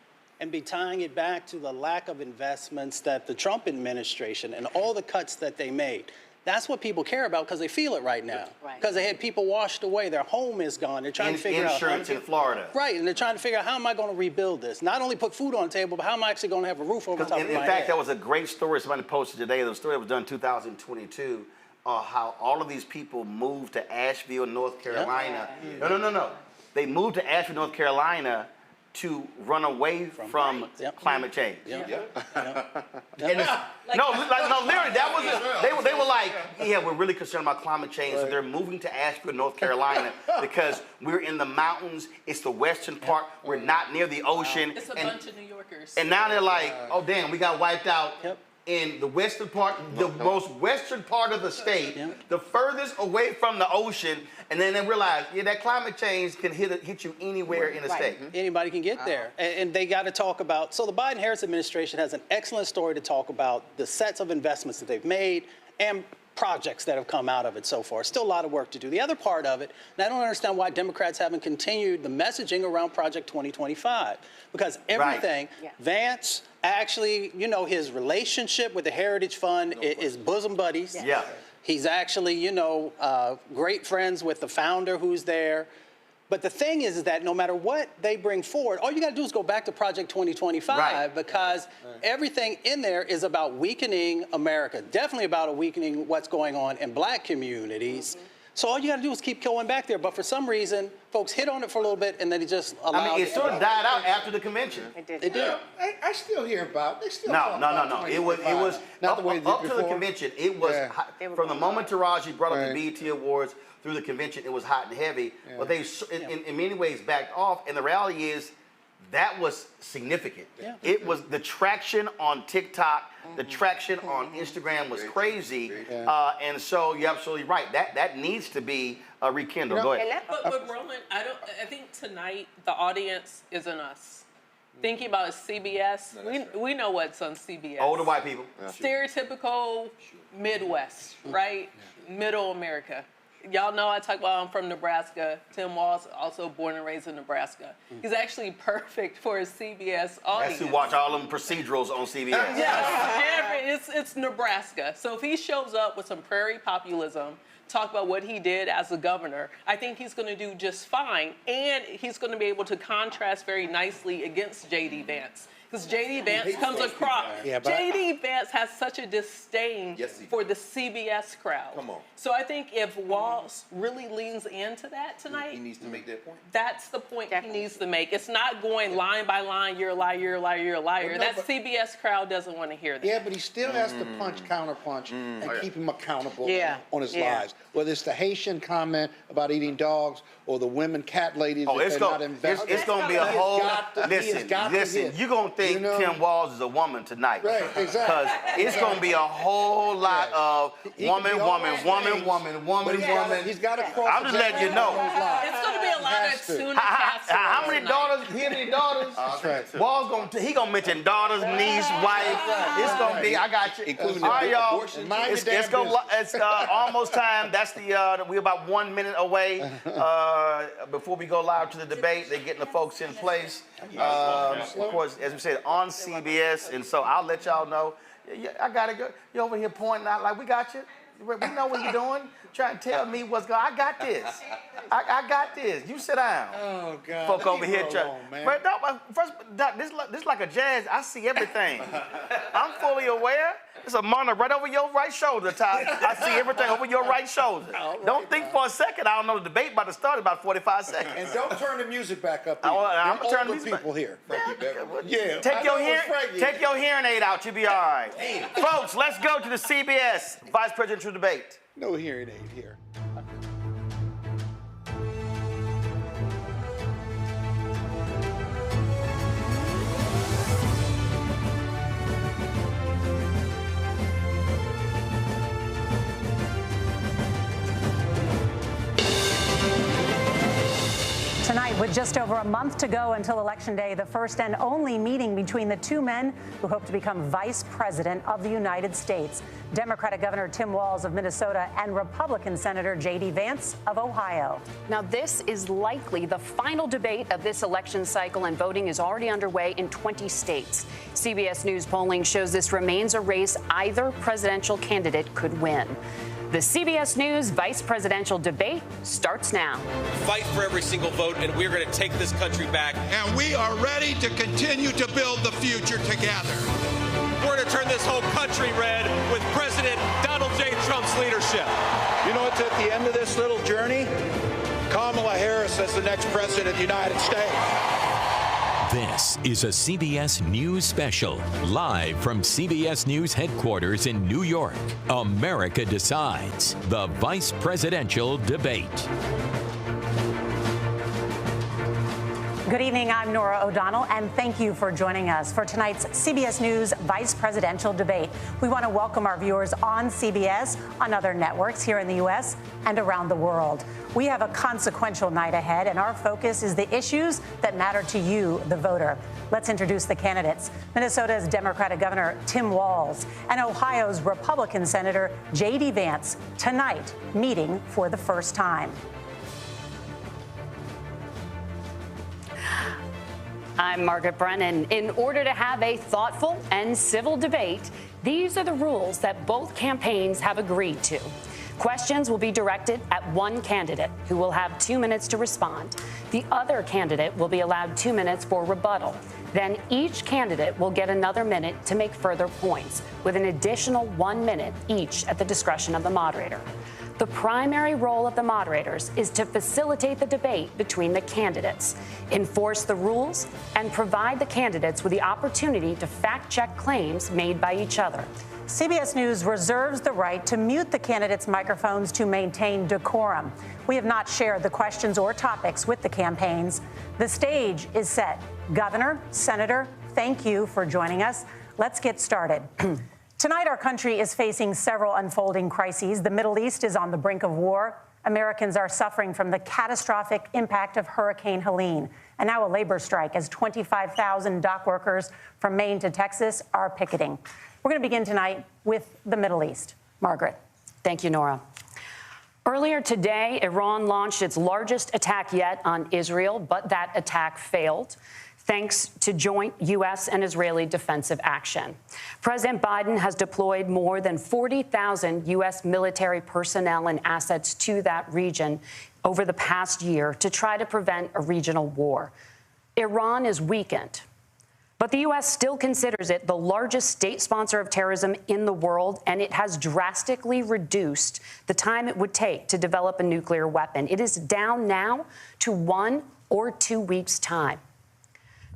and be tying it back to the lack of investments that the Trump administration and all the cuts that they made. That's what people care about because they feel it right now. Because they had people washed away, their home is gone. They're trying to figure out insurance in Florida. Right, and they're trying to figure out how am I going to rebuild this? Not only put food on the table, but how am I actually going to have a roof over top of my head? In fact, that was a great story somebody posted today. The story was done in 2022. How all of these people moved to Asheville, North Carolina. No. They moved to Asheville, North Carolina to run away from climate change. Literally, that was they were like, yeah, we're really concerned about climate change, so they're moving to Asheville, North Carolina, because we're in the mountains. It's the western part. We're not near the ocean. It's a bunch of New Yorkers. And now they're like, oh damn, we got wiped out. In the western part, the most western part of the state, the furthest away from the ocean, and then they realize, yeah, that climate change can hit you anywhere in the state. Anybody can get there. And they got to talk about, so the Biden-Harris administration has an excellent story to talk about the sets of investments that they've made and projects that have come out of it so far. Still a lot of work to do. The other part of it, and I don't understand why Democrats haven't continued the messaging around Project 2025, because everything, Vance, actually, you know, his relationship with the Heritage Fund is bosom buddies. He's actually, you know, great friends with the founder who's there. But the thing is that no matter what they bring forward, all you got to do is go back to Project 2025 because everything in there is about weakening America, definitely about weakening what's going on in black communities. So all you got to do is keep going back there. But for some reason, folks hit on it for a little bit and then it just allowed it sort of died out after the convention. It did. I still hear about it. No. It was up to the convention. It was from the moment Taraji brought up the BET Awards through the convention, it was hot and heavy. But they, in many ways, backed off. And the reality is, that was significant. It was the traction on TikTok, the traction on Instagram was crazy. And so you're absolutely right. That needs to be rekindled. Go ahead. But Roland, I think tonight the audience isn't us. Thinking about CBS, we know what's on CBS. Older white people. Stereotypical Midwest, right? Middle America. Y'all know I talk about I'm from Nebraska. Tim Walz, also born and raised in Nebraska. He's actually perfect for a CBS audience. That's who watch all them procedurals on CBS. Yes, it's Nebraska. So if he shows up with some prairie populism, talk about what he did as a governor, I think he's going to do just fine. And he's going to be able to contrast very nicely against J.D. Vance. Because J.D. Vance comes across. J.D. Vance has such a disdain for the CBS crowd. So I think if Walz really leans into that tonight, he needs to make that point. That's the point he needs to make. It's not going line by line, you're a liar, you're a liar, you're a liar. That CBS crowd doesn't want to hear that. Yeah, but he still has to punch, counterpunch, and keep him accountable on his lies. Whether it's the Haitian comment about eating dogs or the women cat ladies that they're not investing. It's going to be a whole, listen, you're going to don't think Tim Walz is a woman tonight. Right, exactly. Because it's going to be a whole lot of woman. He's got to cross. I'm just letting you know. It's going to be a lot of tuna casserole. How many daughters? He have any daughters? That's right. Walz gonna mention daughters, niece, wife. It's gonna be. I got you. Including all right, y'all. It's Almost time. That's we're about 1 minute away before we go live to the debate. They're getting the folks in place. Of course, as we said, on CBS, and so I'll let y'all know. I gotta go. You're over here pointing out like we got you. We know what you're doing. Trying to tell me what's going on. I got this. I got this. You sit down. Oh, God. Folk over here trying. Man. But first, this is like a jazz. I see everything. I'm fully aware. There's a monitor right over your right shoulder, Ty. I see everything over your right shoulder. Don't think for a second. I don't know the debate about to start in about 45 seconds. And don't turn the music back up. I'm gonna turn the music people here. Yeah. Take your hearing aid out. You'll be all right. Folks, let's go to the CBS Vice Presidential debate. No hearing aid here. Tonight, with just over a month to go until Election Day, the first and only meeting between the two men who hope to become Vice President of the United States, Democratic Governor Tim Walz of Minnesota and Republican Senator J.D. Vance of Ohio. Now, this is likely the final debate of this election cycle, and voting is already underway in 20 states. CBS News polling shows this remains a race either presidential candidate could win. The CBS News Vice Presidential debate starts now. Fight for every single vote, and we're going to take this country back. And we are ready to continue to build the future together. We're going to turn this whole country red with President Donald J. Trump's leadership. You know what's at the end of this little journey? Kamala Harris as the next president of the United States. This is a CBS News special, live from CBS News headquarters in New York. America Decides, the Vice Presidential Debate. Good evening, I'm Nora O'Donnell, and thank you for joining us for tonight's CBS News Vice Presidential Debate. We want to welcome our viewers on CBS, on other networks here in the U.S. and around the world. We have a consequential night ahead, and our focus is the issues that matter to you, the voter. Let's introduce the candidates. Minnesota's Democratic Governor Tim Walz and Ohio's Republican Senator J.D. Vance, tonight meeting for the first time. I'm Margaret Brennan. In order to have a thoughtful and civil debate, these are the rules that both campaigns have agreed to. Questions will be directed at one candidate, who will have 2 minutes to respond. The other candidate will be allowed 2 minutes for rebuttal. Then each candidate will get another minute to make further points, with an additional 1 minute each at the discretion of the moderator. The primary role of the moderators is to facilitate the debate between the candidates, enforce the rules, and provide the candidates with the opportunity to fact-check claims made by each other. CBS News reserves the right to mute the candidates' microphones to maintain decorum. We have not shared the questions or topics with the campaigns. The stage is set. Governor, Senator, thank you for joining us. Let's get started. Tonight, our country is facing several unfolding crises. The Middle East is on the brink of war. Americans are suffering from the catastrophic impact of Hurricane Helene, and now a labor strike as 25,000 dock workers from Maine to Texas are picketing. We're going to begin tonight with the Middle East. Margaret. Thank you, Nora. Earlier today, Iran launched its largest attack yet on Israel, but that attack failed, thanks to joint U.S. and Israeli defensive action. President Biden has deployed more than 40,000 U.S. military personnel and assets to that region over the past year to try to prevent a regional war. Iran is weakened, but the U.S. still considers it the largest state sponsor of terrorism in the world, and it has drastically reduced the time it would take to develop a nuclear weapon. It is down now to 1 or 2 weeks' time.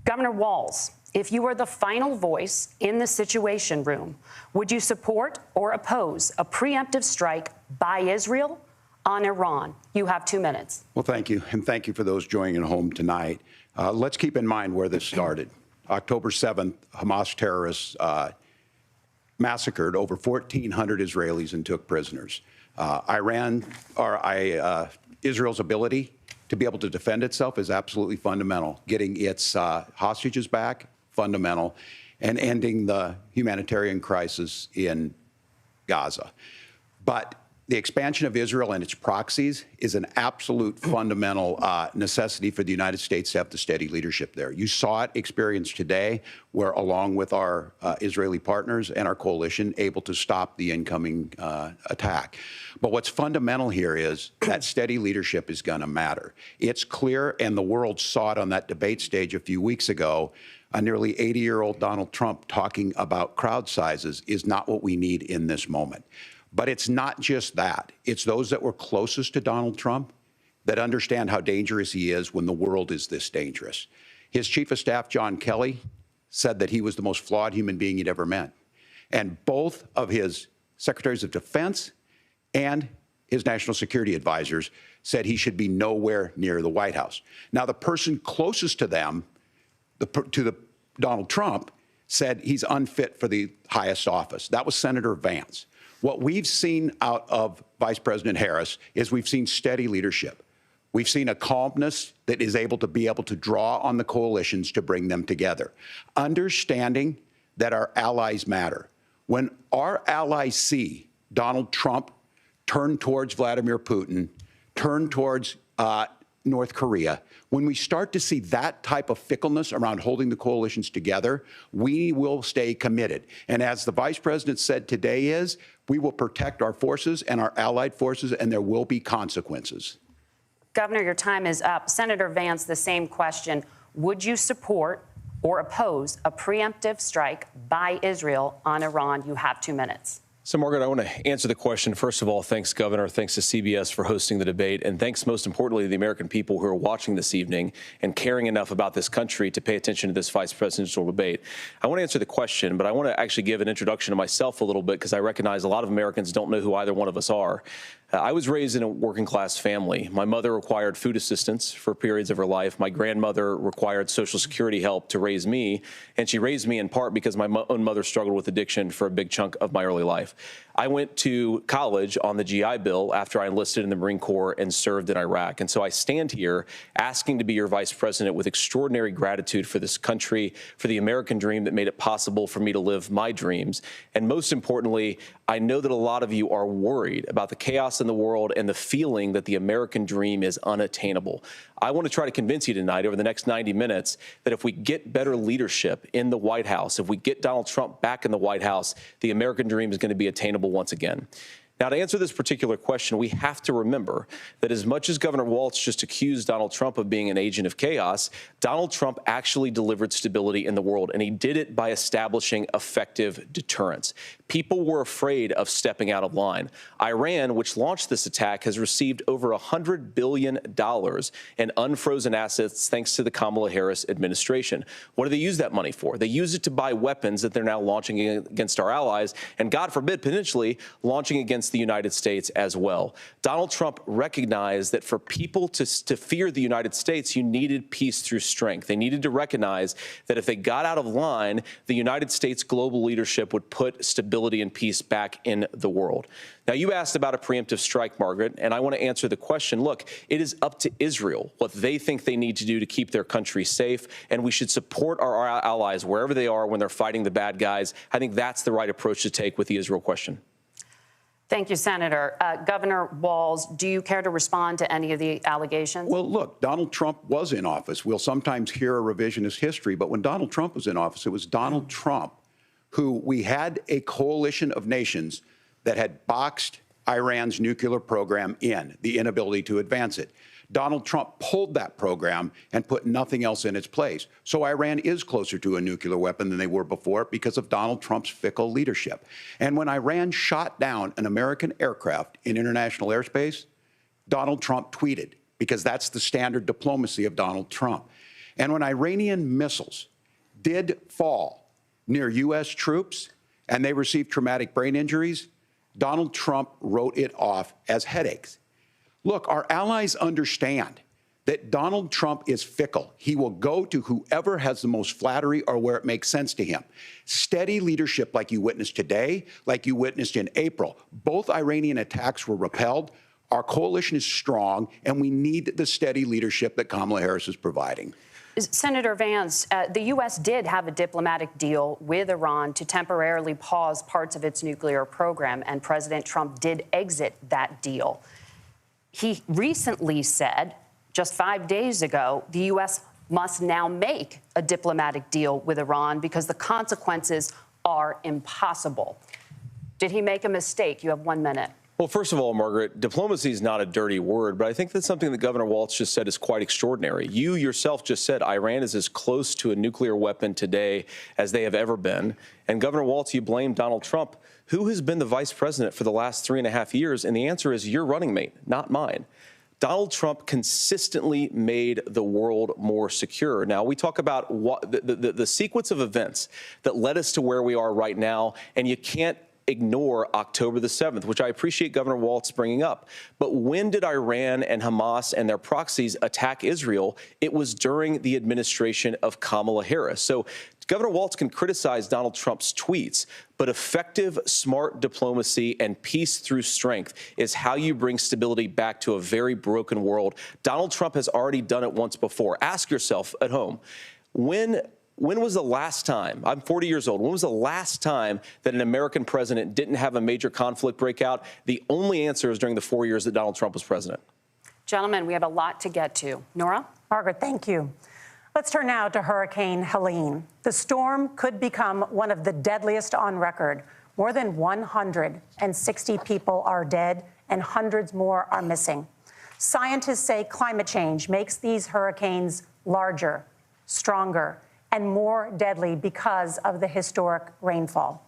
Governor Walz, if you were the final voice in the Situation Room, would you support or oppose a preemptive strike by Israel on Iran? You have 2 minutes. Well, thank you, and thank you for those joining at home tonight. Let's keep in mind where this started. October 7th, Hamas terrorists massacred over 1,400 Israelis and took prisoners. Israel's ability to be able to defend itself is absolutely fundamental. Getting its hostages back, fundamental, and ending the humanitarian crisis in Gaza. But the expansion of Israel and its proxies is an absolute fundamental necessity for the United States to have the steady leadership there. You saw it experienced today, where along with our Israeli partners and our coalition, able to stop the incoming attack. But what's fundamental here is that steady leadership is going to matter. It's clear, and the world saw it on that debate stage a few weeks ago, a nearly 80-year-old Donald Trump talking about crowd sizes is not what we need in this moment. But it's not just that. It's those that were closest to Donald Trump that understand how dangerous he is when the world is this dangerous. His chief of staff, John Kelly, said that he was the most flawed human being he'd ever met. And both of his secretaries of defense and his national security advisors said he should be nowhere near the White House. Now, the person closest to them, Donald Trump, said he's unfit for the highest office. That was Senator Vance. What we've seen out of Vice President Harris is we've seen steady leadership. We've seen a calmness that is able to draw on the coalitions to bring them together. Understanding that our allies matter. When our allies see Donald Trump turn towards Vladimir Putin, turn towards North Korea, when we start to see that type of fickleness around holding the coalitions together, we will stay committed. And as the Vice President said today we will protect our forces and our allied forces, and there will be consequences. Governor, your time is up. Senator Vance, the same question. Would you support or oppose a preemptive strike by Israel on Iran? You have 2 minutes. So, Margaret, I want to answer the question. First of all, thanks, Governor. Thanks to CBS for hosting the debate. And thanks, most importantly, to the American people who are watching this evening and caring enough about this country to pay attention to this vice presidential debate. I want to answer the question, but I want to actually give an introduction to myself a little bit, because I recognize a lot of Americans don't know who either one of us are. I was raised in a working-class family. My mother required food assistance for periods of her life. My grandmother required Social Security help to raise me, and she raised me in part because my own mother struggled with addiction for a big chunk of my early life. I went to college on the GI Bill after I enlisted in the Marine Corps and served in Iraq. And so I stand here asking to be your vice president with extraordinary gratitude for this country, for the American dream that made it possible for me to live my dreams. And most importantly, I know that a lot of you are worried about the chaos in the world and the feeling that the American dream is unattainable. I want to try to convince you tonight over the next 90 minutes that if we get better leadership in the White House, if we get Donald Trump back in the White House, the American dream is going to be attainable once again. Now, to answer this particular question, we have to remember that as much as Governor Walz just accused Donald Trump of being an agent of chaos, Donald Trump actually delivered stability in the world, and he did it by establishing effective deterrence. People were afraid of stepping out of line. Iran, which launched this attack, has received over $100 billion in unfrozen assets thanks to the Kamala Harris administration. What do they use that money for? They use it to buy weapons that they're now launching against our allies, and God forbid, potentially launching against the United States as well. Donald Trump recognized that for people to fear the United States, you needed peace through strength. They needed to recognize that if they got out of line, the United States global leadership would put stability and peace back in the world. Now, you asked about a preemptive strike, Margaret, and I want to answer the question. Look, it is up to Israel what they think they need to do to keep their country safe, and we should support our allies wherever they are when they're fighting the bad guys. I think that's the right approach to take with the Israel question. Thank you, Senator. Governor Walz, do you care to respond to any of the allegations? Well, look, Donald Trump was in office. We'll sometimes hear a revisionist history, but when Donald Trump was in office, it was Donald Trump who we had a coalition of nations that had boxed Iran's nuclear program in, the inability to advance it. Donald Trump pulled that program and put nothing else in its place. So Iran is closer to a nuclear weapon than they were before because of Donald Trump's fickle leadership. And when Iran shot down an American aircraft in international airspace, Donald Trump tweeted, because that's the standard diplomacy of Donald Trump. And when Iranian missiles did fall near U.S. troops and they received traumatic brain injuries, Donald Trump wrote it off as headaches. Look, our allies understand that Donald Trump is fickle. He will go to whoever has the most flattery or where it makes sense to him. Steady leadership like you witnessed today, like you witnessed in April. Both Iranian attacks were repelled. Our coalition is strong, and we need the steady leadership that Kamala Harris is providing. Senator Vance, the U.S. did have a diplomatic deal with Iran to temporarily pause parts of its nuclear program, and President Trump did exit that deal. He recently said, just 5 days ago, the U.S. must now make a diplomatic deal with Iran because the consequences are impossible. Did he make a mistake? You have 1 minute. Well, first of all, Margaret, diplomacy is not a dirty word, but I think that's something that Governor Walz just said is quite extraordinary. You yourself just said Iran is as close to a nuclear weapon today as they have ever been. And Governor Walz, you blame Donald Trump. Who has been the vice president for the last 3.5 years? And the answer is your running mate, not mine. Donald Trump consistently made the world more secure. Now, we talk about the sequence of events that led us to where we are right now, and you can't ignore October the 7th, which I appreciate Governor Walz bringing up. But when did Iran and Hamas and their proxies attack Israel? It was during the administration of Kamala Harris. So Governor Walz can criticize Donald Trump's tweets, but effective, smart diplomacy and peace through strength is how you bring stability back to a very broken world. Donald Trump has already done it once before. Ask yourself at home, when was the last time, I'm 40 years old, when was the last time that an American president didn't have a major conflict break out? The only answer is during the 4 years that Donald Trump was president. Gentlemen, we have a lot to get to. Nora? Margaret, thank you. Let's turn now to Hurricane Helene. The storm could become one of the deadliest on record. More than 160 people are dead and hundreds more are missing. Scientists say climate change makes these hurricanes larger, stronger, and more deadly because of the historic rainfall.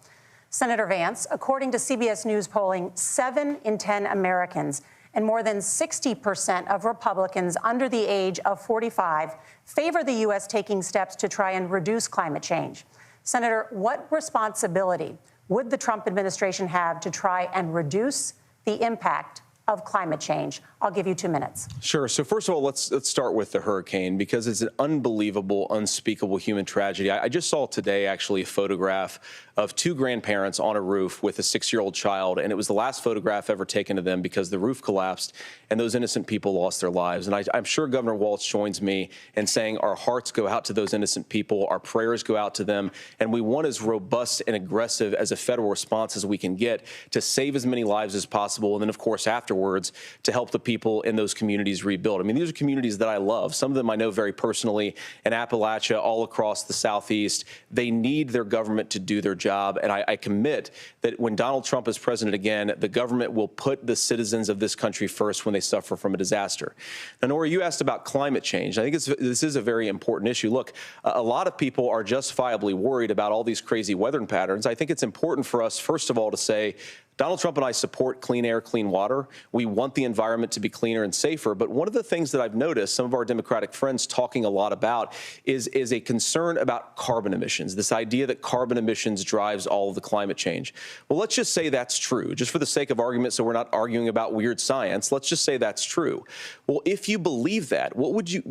Senator Vance, according to CBS News polling, 7 in 10 Americans and more than 60% of Republicans under the age of 45 favor the U.S. taking steps to try and reduce climate change. Senator, what responsibility would the Trump administration have to try and reduce the impact of climate change? I'll give you 2 minutes. Sure. So first of all, let's start with the hurricane because it's an unbelievable, unspeakable human tragedy. I just saw today actually a photograph of 2 grandparents on a roof with a 6-year-old child, and it was the last photograph ever taken of them because the roof collapsed and those innocent people lost their lives. And I'm sure Governor Walz joins me in saying our hearts go out to those innocent people, our prayers go out to them, and we want as robust and aggressive as a federal response as we can get to save as many lives as possible, and then, of course, afterwards, to help the people in those communities rebuild. I mean, these are communities that I love. Some of them I know very personally in Appalachia, all across the Southeast. They need their government to do their job, and I commit that when Donald Trump is president again, the government will put the citizens of this country first when they suffer from a disaster. Now, Nora, you asked about climate change. I think this is a very important issue. Look, a lot of people are justifiably worried about all these crazy weather patterns. I think it's important for us, first of all, to say Donald Trump and I support clean air, clean water. We want the environment to be cleaner and safer. But one of the things that I've noticed some of our Democratic friends talking a lot about is a concern about carbon emissions, this idea that carbon emissions drives all of the climate change. Well, let's just say that's true, just for the sake of argument, so we're not arguing about weird science. Let's just say that's true. Well, if you believe that, what would you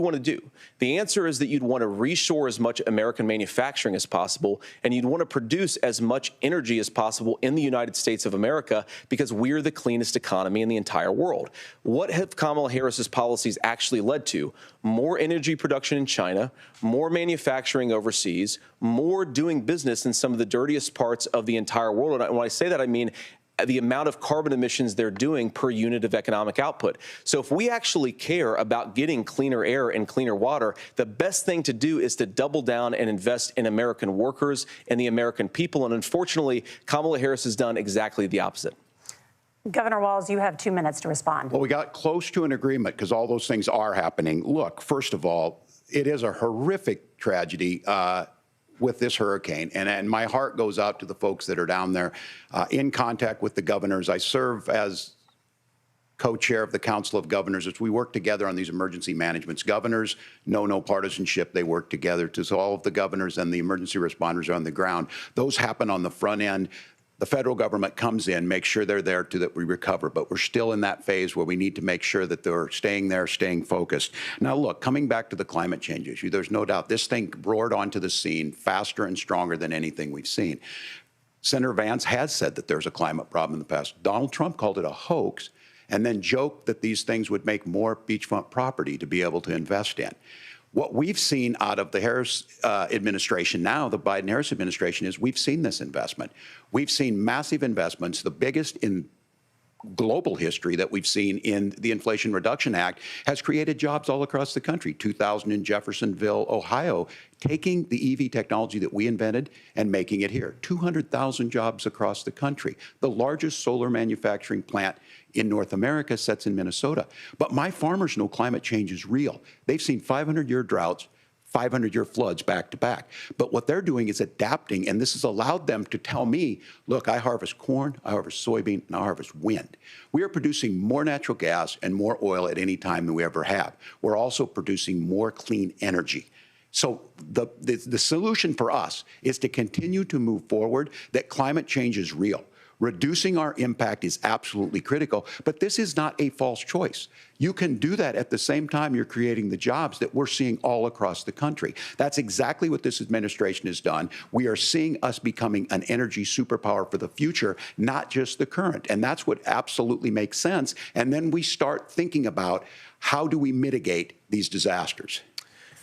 want to do? The answer is that you'd want to reshore as much American manufacturing as possible, and you'd want to produce as much energy as possible in the United States of America because we're the cleanest economy in the entire world. What have Kamala Harris's policies actually led to? More energy production in China, more manufacturing overseas, more doing business in some of the dirtiest parts of the entire world. And when I say that, I mean the amount of carbon emissions they're doing per unit of economic output. So if we actually care about getting cleaner air and cleaner water, the best thing to do is to double down and invest in American workers and the American people. And unfortunately, Kamala Harris has done exactly the opposite. Governor Walz, you have 2 minutes to respond. Well, we got close to an agreement because all those things are happening. Look, first of all, it is a horrific tragedy with this hurricane. And my heart goes out to the folks that are down there in contact with the governors. I serve as co-chair of the Council of Governors as we work together on these emergency managements. Governors know no partisanship. They work together. So all of the governors and the emergency responders are on the ground. Those happen on the front end. the federal government comes in, makes sure they're there that we recover. But we're still in that phase where we need to make sure that they're staying there, staying focused. Now, look, coming back to the climate change issue, there's no doubt this thing roared onto the scene faster and stronger than anything we've seen. Senator Vance has said that there's a climate problem in the past. Donald Trump called it a hoax and then joked that these things would make more beachfront property to be able to invest in. What we've seen out of the Harris administration now, the Biden-Harris administration, is we've seen this investment. We've seen massive investments, the biggest in global history that we've seen in the Inflation Reduction Act, has created jobs all across the country. 2,000 in Jeffersonville, Ohio, taking the EV technology that we invented and making it here. 200,000 jobs across the country. The largest solar manufacturing plant in North America sits in Minnesota. But my farmers know climate change is real. They've seen 500-year droughts, 500-year floods back to back. But what they're doing is adapting, and this has allowed them to tell me, look, I harvest corn, I harvest soybean, and I harvest wind. We are producing more natural gas and more oil at any time than we ever have. We're also producing more clean energy. So the solution for us is to continue to move forward that climate change is real. Reducing our impact is absolutely critical, but this is not a false choice. You can do that at the same time you're creating the jobs that we're seeing all across the country. That's exactly what this administration has done. We are seeing us becoming an energy superpower for the future, not just the current. And that's what absolutely makes sense. And then we start thinking about how do we mitigate these disasters.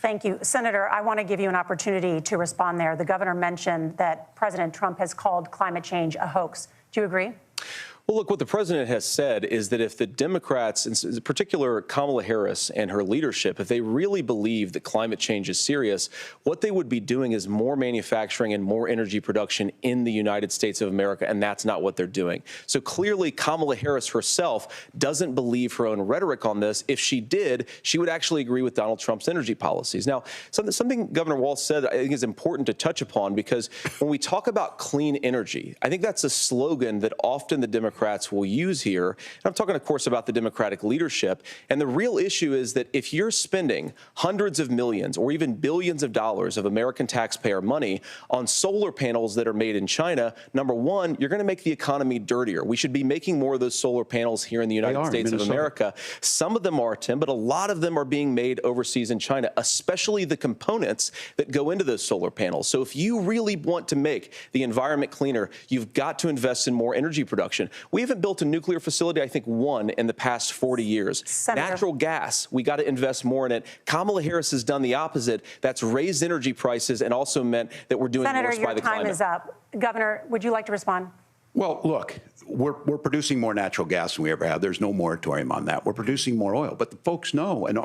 Thank you. Senator, I want to give you an opportunity to respond there. The governor mentioned that President Trump has called climate change a hoax. Do you agree? Well, look, what the president has said is that if the Democrats, in particular Kamala Harris and her leadership, if they really believe that climate change is serious, what they would be doing is more manufacturing and more energy production in the United States of America, and that's not what they're doing. So clearly, Kamala Harris herself doesn't believe her own rhetoric on this. If she did, she would actually agree with Donald Trump's energy policies. Now, something Governor Walz said I think is important to touch upon, because when we talk about clean energy, I think that's a slogan that often the Democrats will use here. And I'm talking, of course, about the Democratic leadership. And the real issue is that if you're spending hundreds of millions or even billions of dollars of American taxpayer money on solar panels that are made in China, number one, you're going to make the economy dirtier. We should be making more of those solar panels here in the United States of America. Some of them are, Tim, but a lot of them are being made overseas in China, especially the components that go into those solar panels. So if you really want to make the environment cleaner, you've got to invest in more energy production. We haven't built a nuclear facility, I think, one in the past 40 years. Senator. Natural gas, we got to invest more in it. Kamala Harris has done the opposite. That's raised energy prices and also meant that we're doing worse by the climate. Senator, your time is up. Governor, would you like to respond? Well, look, we're producing more natural gas than we ever have. There's no moratorium on that. We're producing more oil. But the folks know, and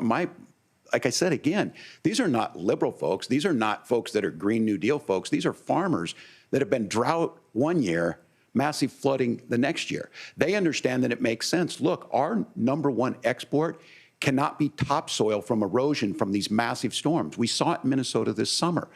like I said again, these are not liberal folks. These are not folks that are Green New Deal folks. These are farmers that have been drought one year, massive flooding the next year. They understand that it makes sense. Look, our number one export cannot be topsoil from erosion from these massive storms. We saw it in Minnesota this summer.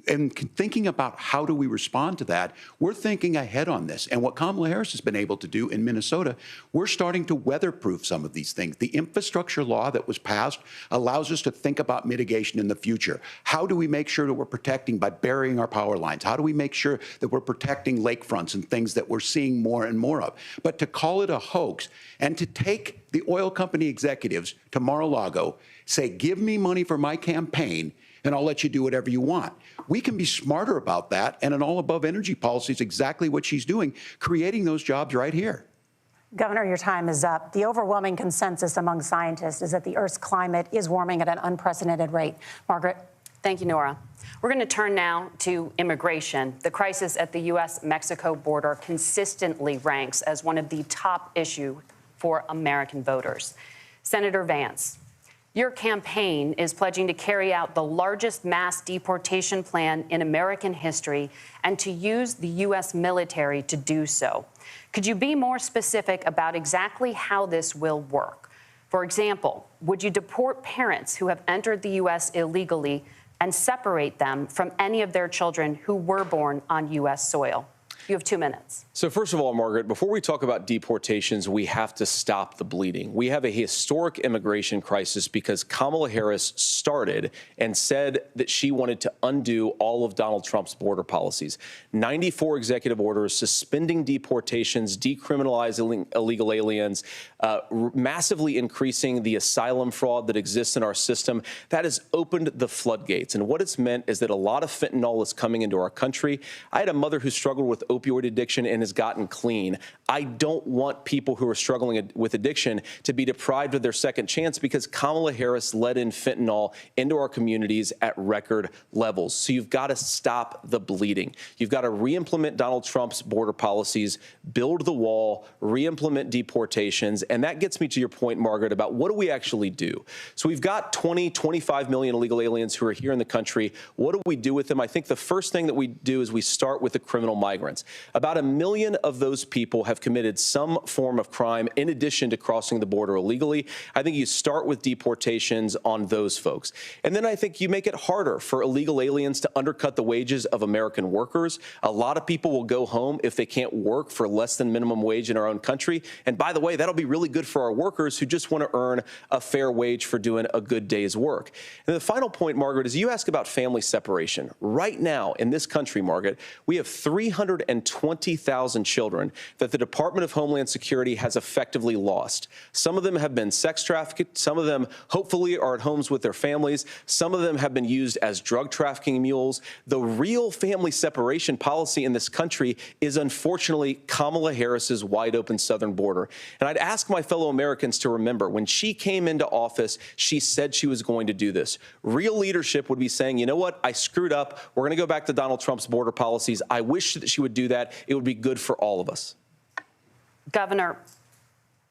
And thinking about how do we respond to that, we're thinking ahead on this. And what Kamala Harris has been able to do in Minnesota, we're starting to weatherproof some of these things. The infrastructure law that was passed allows us to think about mitigation in the future. How do we make sure that we're protecting by burying our power lines? How do we make sure that we're protecting lakefronts and things that we're seeing more and more of? But to call it a hoax and to take the oil company executives to Mar-a-Lago, say, give me money for my campaign, and I'll let you do whatever you want. We can be smarter about that, and an all-above energy policy is exactly what she's doing, creating those jobs right here. Governor, your time is up. The overwhelming consensus among scientists is that the Earth's climate is warming at an unprecedented rate. Margaret? Thank you, Nora. We're going to turn now to immigration. The crisis at the U.S.-Mexico border consistently ranks as one of the top issues for American voters. Senator Vance, your campaign is pledging to carry out the largest mass deportation plan in American history and to use the U.S. military to do so. Could you be more specific about exactly how this will work? For example, would you deport parents who have entered the U.S. illegally and separate them from any of their children who were born on U.S. soil? You have 2 minutes. So first of all, Margaret, before we talk about deportations, we have to stop the bleeding. We have a historic immigration crisis because Kamala Harris started and said that she wanted to undo all of Donald Trump's border policies. 94 executive orders suspending deportations, decriminalizing illegal aliens, massively increasing the asylum fraud that exists in our system. That has opened the floodgates. And what it's meant is that a lot of fentanyl is coming into our country. I had a mother who struggled with opioid addiction and has gotten clean. I don't want people who are struggling with addiction to be deprived of their second chance because Kamala Harris let in fentanyl into our communities at record levels. So you've got to stop the bleeding. You've got to re-implement Donald Trump's border policies, build the wall, re-implement deportations. And that gets me to your point, Margaret, about what do we actually do? So we've got 25 million illegal aliens who are here in the country. What do we do with them? I think the first thing that we do is we start with the criminal migrants. About 1 million of those people have committed some form of crime in addition to crossing the border illegally. I think you start with deportations on those folks. And then I think you make it harder for illegal aliens to undercut the wages of American workers. A lot of people will go home if they can't work for less than minimum wage in our own country. And by the way, that'll be really good for our workers who just want to earn a fair wage for doing a good day's work. And the final point, Margaret, is you ask about family separation. Right now in this country, Margaret, we have 320,000 children that the Department of Homeland Security has effectively lost. Some of them have been sex trafficked. Some of them hopefully are at homes with their families. Some of them have been used as drug trafficking mules. The real family separation policy in this country is unfortunately Kamala Harris's wide open southern border. And I'd ask my fellow Americans to remember when she came into office, she said she was going to do this. Real leadership would be saying, you know what, I screwed up. We're going to go back to Donald Trump's border policies. I wish that she would do that. It would be good for all of us. Governor,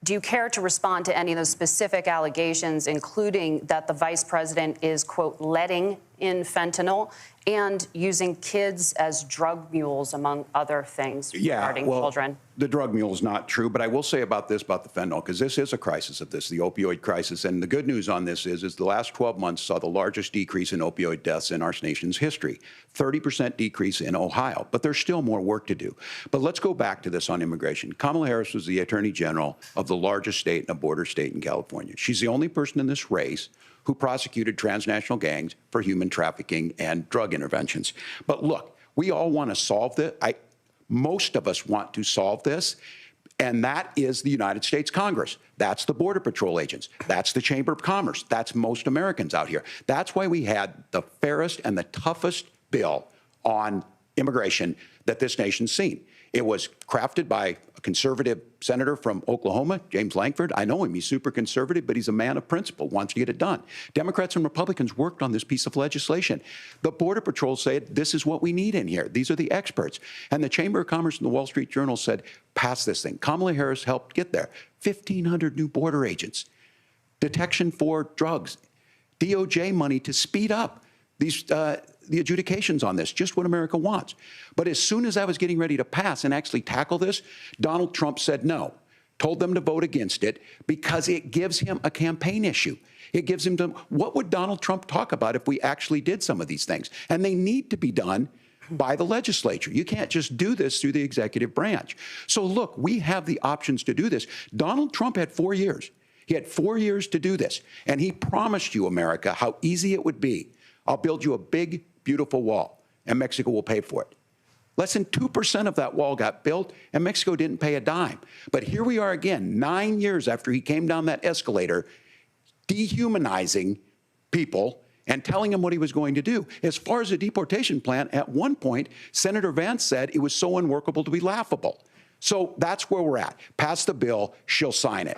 do you care to respond to any of those specific allegations, including that the vice president is, quote, letting in fentanyl and using kids as drug mules, among other things regarding children? The drug mule is not true, but I will say about this, about the fentanyl, because this is a crisis of this, the opioid crisis. And the good news on this is the last 12 months saw the largest decrease in opioid deaths in our nation's history, 30% decrease in Ohio. But there's still more work to do. But let's go back to this on immigration. Kamala Harris was the attorney general of the largest state and a border state in California. She's the only person in this race who prosecuted transnational gangs for human trafficking and drug interventions. But look, we all want to solve this. Most of us want to solve this, and that is the United States Congress. That's the Border Patrol agents. That's the Chamber of Commerce. That's most Americans out here. That's why we had the fairest and the toughest bill on immigration that this nation's seen. It was crafted by a conservative senator from Oklahoma, James Lankford. I know him. He's super conservative, but he's a man of principle, wants to get it done. Democrats and Republicans worked on this piece of legislation. The Border Patrol said, this is what we need in here. These are the experts. And the Chamber of Commerce and the Wall Street Journal said, pass this thing. Kamala Harris helped get there. 1,500 new border agents, detection for drugs, DOJ money to speed up these the adjudications on this, just what America wants. But as soon as I was getting ready to pass and actually tackle this, Donald Trump said no, told them to vote against it because it gives him a campaign issue. It gives him what would Donald Trump talk about if we actually did some of these things? And they need to be done by the legislature. You can't just do this through the executive branch. So look, we have the options to do this. Donald Trump had 4 years. He had 4 years to do this. And he promised you, America, how easy it would be. I'll build you a big, beautiful wall, and Mexico will pay for it. Less than 2% of that wall got built, and Mexico didn't pay a dime. But here we are again, 9 years after he came down that escalator, dehumanizing people and telling them what he was going to do. As far as the deportation plan, at one point, Senator Vance said it was so unworkable to be laughable. So that's where we're at. Pass the bill, she'll sign it.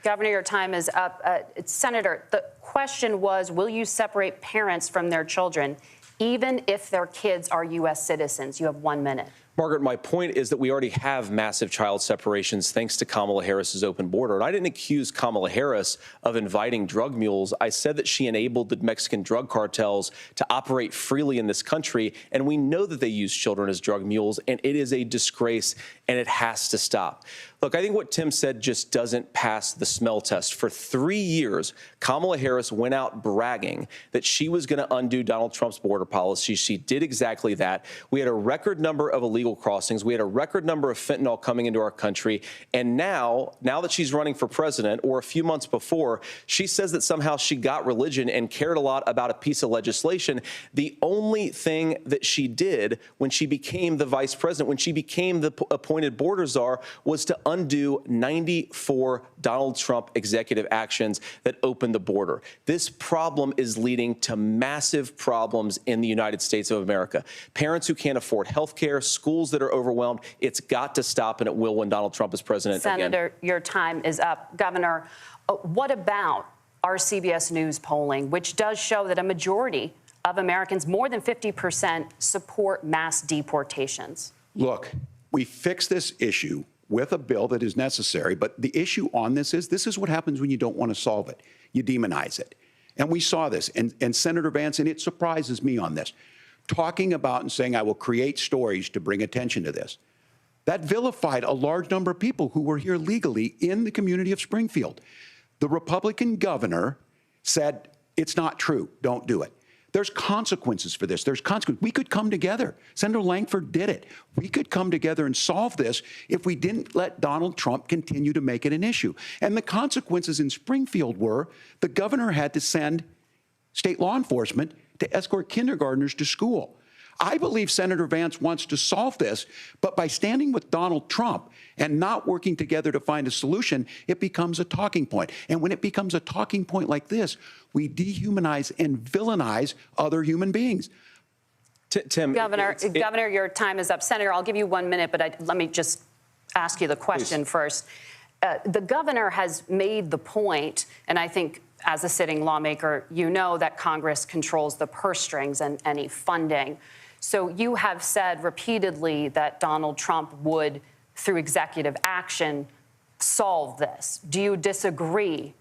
Governor, your time is up. Senator, the question was, will you separate parents from their children, even if their kids are U.S. citizens? You have 1 minute. Margaret, my point is that we already have massive child separations thanks to Kamala Harris's open border. And I didn't accuse Kamala Harris of inviting drug mules. I said that she enabled the Mexican drug cartels to operate freely in this country. And we know that they use children as drug mules, and it is a disgrace, and it has to stop. Look, I think what Tim said just doesn't pass the smell test. For 3 years, Kamala Harris went out bragging that she was going to undo Donald Trump's border policy. She did exactly that. We had a record number of illegal illegal crossings. We had a record number of fentanyl coming into our country. And now that she's running for president, or a few months before, she says that somehow she got religion and cared a lot about a piece of legislation. The only thing that she did when she became the vice president, when she became the appointed border czar, was to undo 94 Donald Trump executive actions that opened the border. This problem is leading to massive problems in the United States of America. Parents who can't afford health care, schools that are overwhelmed. It's got to stop, and it will when Donald Trump is president again. Senator, your time is up. Governor, what about our CBS News polling, which does show that a majority of Americans, more than 50%, support mass deportations? Look, we fix this issue with a bill that is necessary, but the issue on this is what happens when you don't want to solve it. You demonize it. And we saw this, and Senator Vance, and it surprises me on this, talking about and saying, I will create stories to bring attention to this. That vilified a large number of people who were here legally in the community of Springfield. The Republican governor said, it's not true, don't do it. There's consequences for this. There's consequences. We could come together. Senator Langford did it. We could come together and solve this if we didn't let Donald Trump continue to make it an issue. And the consequences in Springfield were the governor had to send state law enforcement to escort kindergartners to school. I believe Senator Vance wants to solve this, but by standing with Donald Trump and not working together to find a solution, it becomes a talking point. And when it becomes a talking point like this, we dehumanize and villainize other human beings. Tim, Governor, your time is up. Senator, I'll give you 1 minute, but let me just ask you the question first. The governor has made the point, and I think as a sitting lawmaker, you know that Congress controls the purse strings and any funding. So you have said repeatedly that Donald Trump would, through executive action, solve this. Do you disagree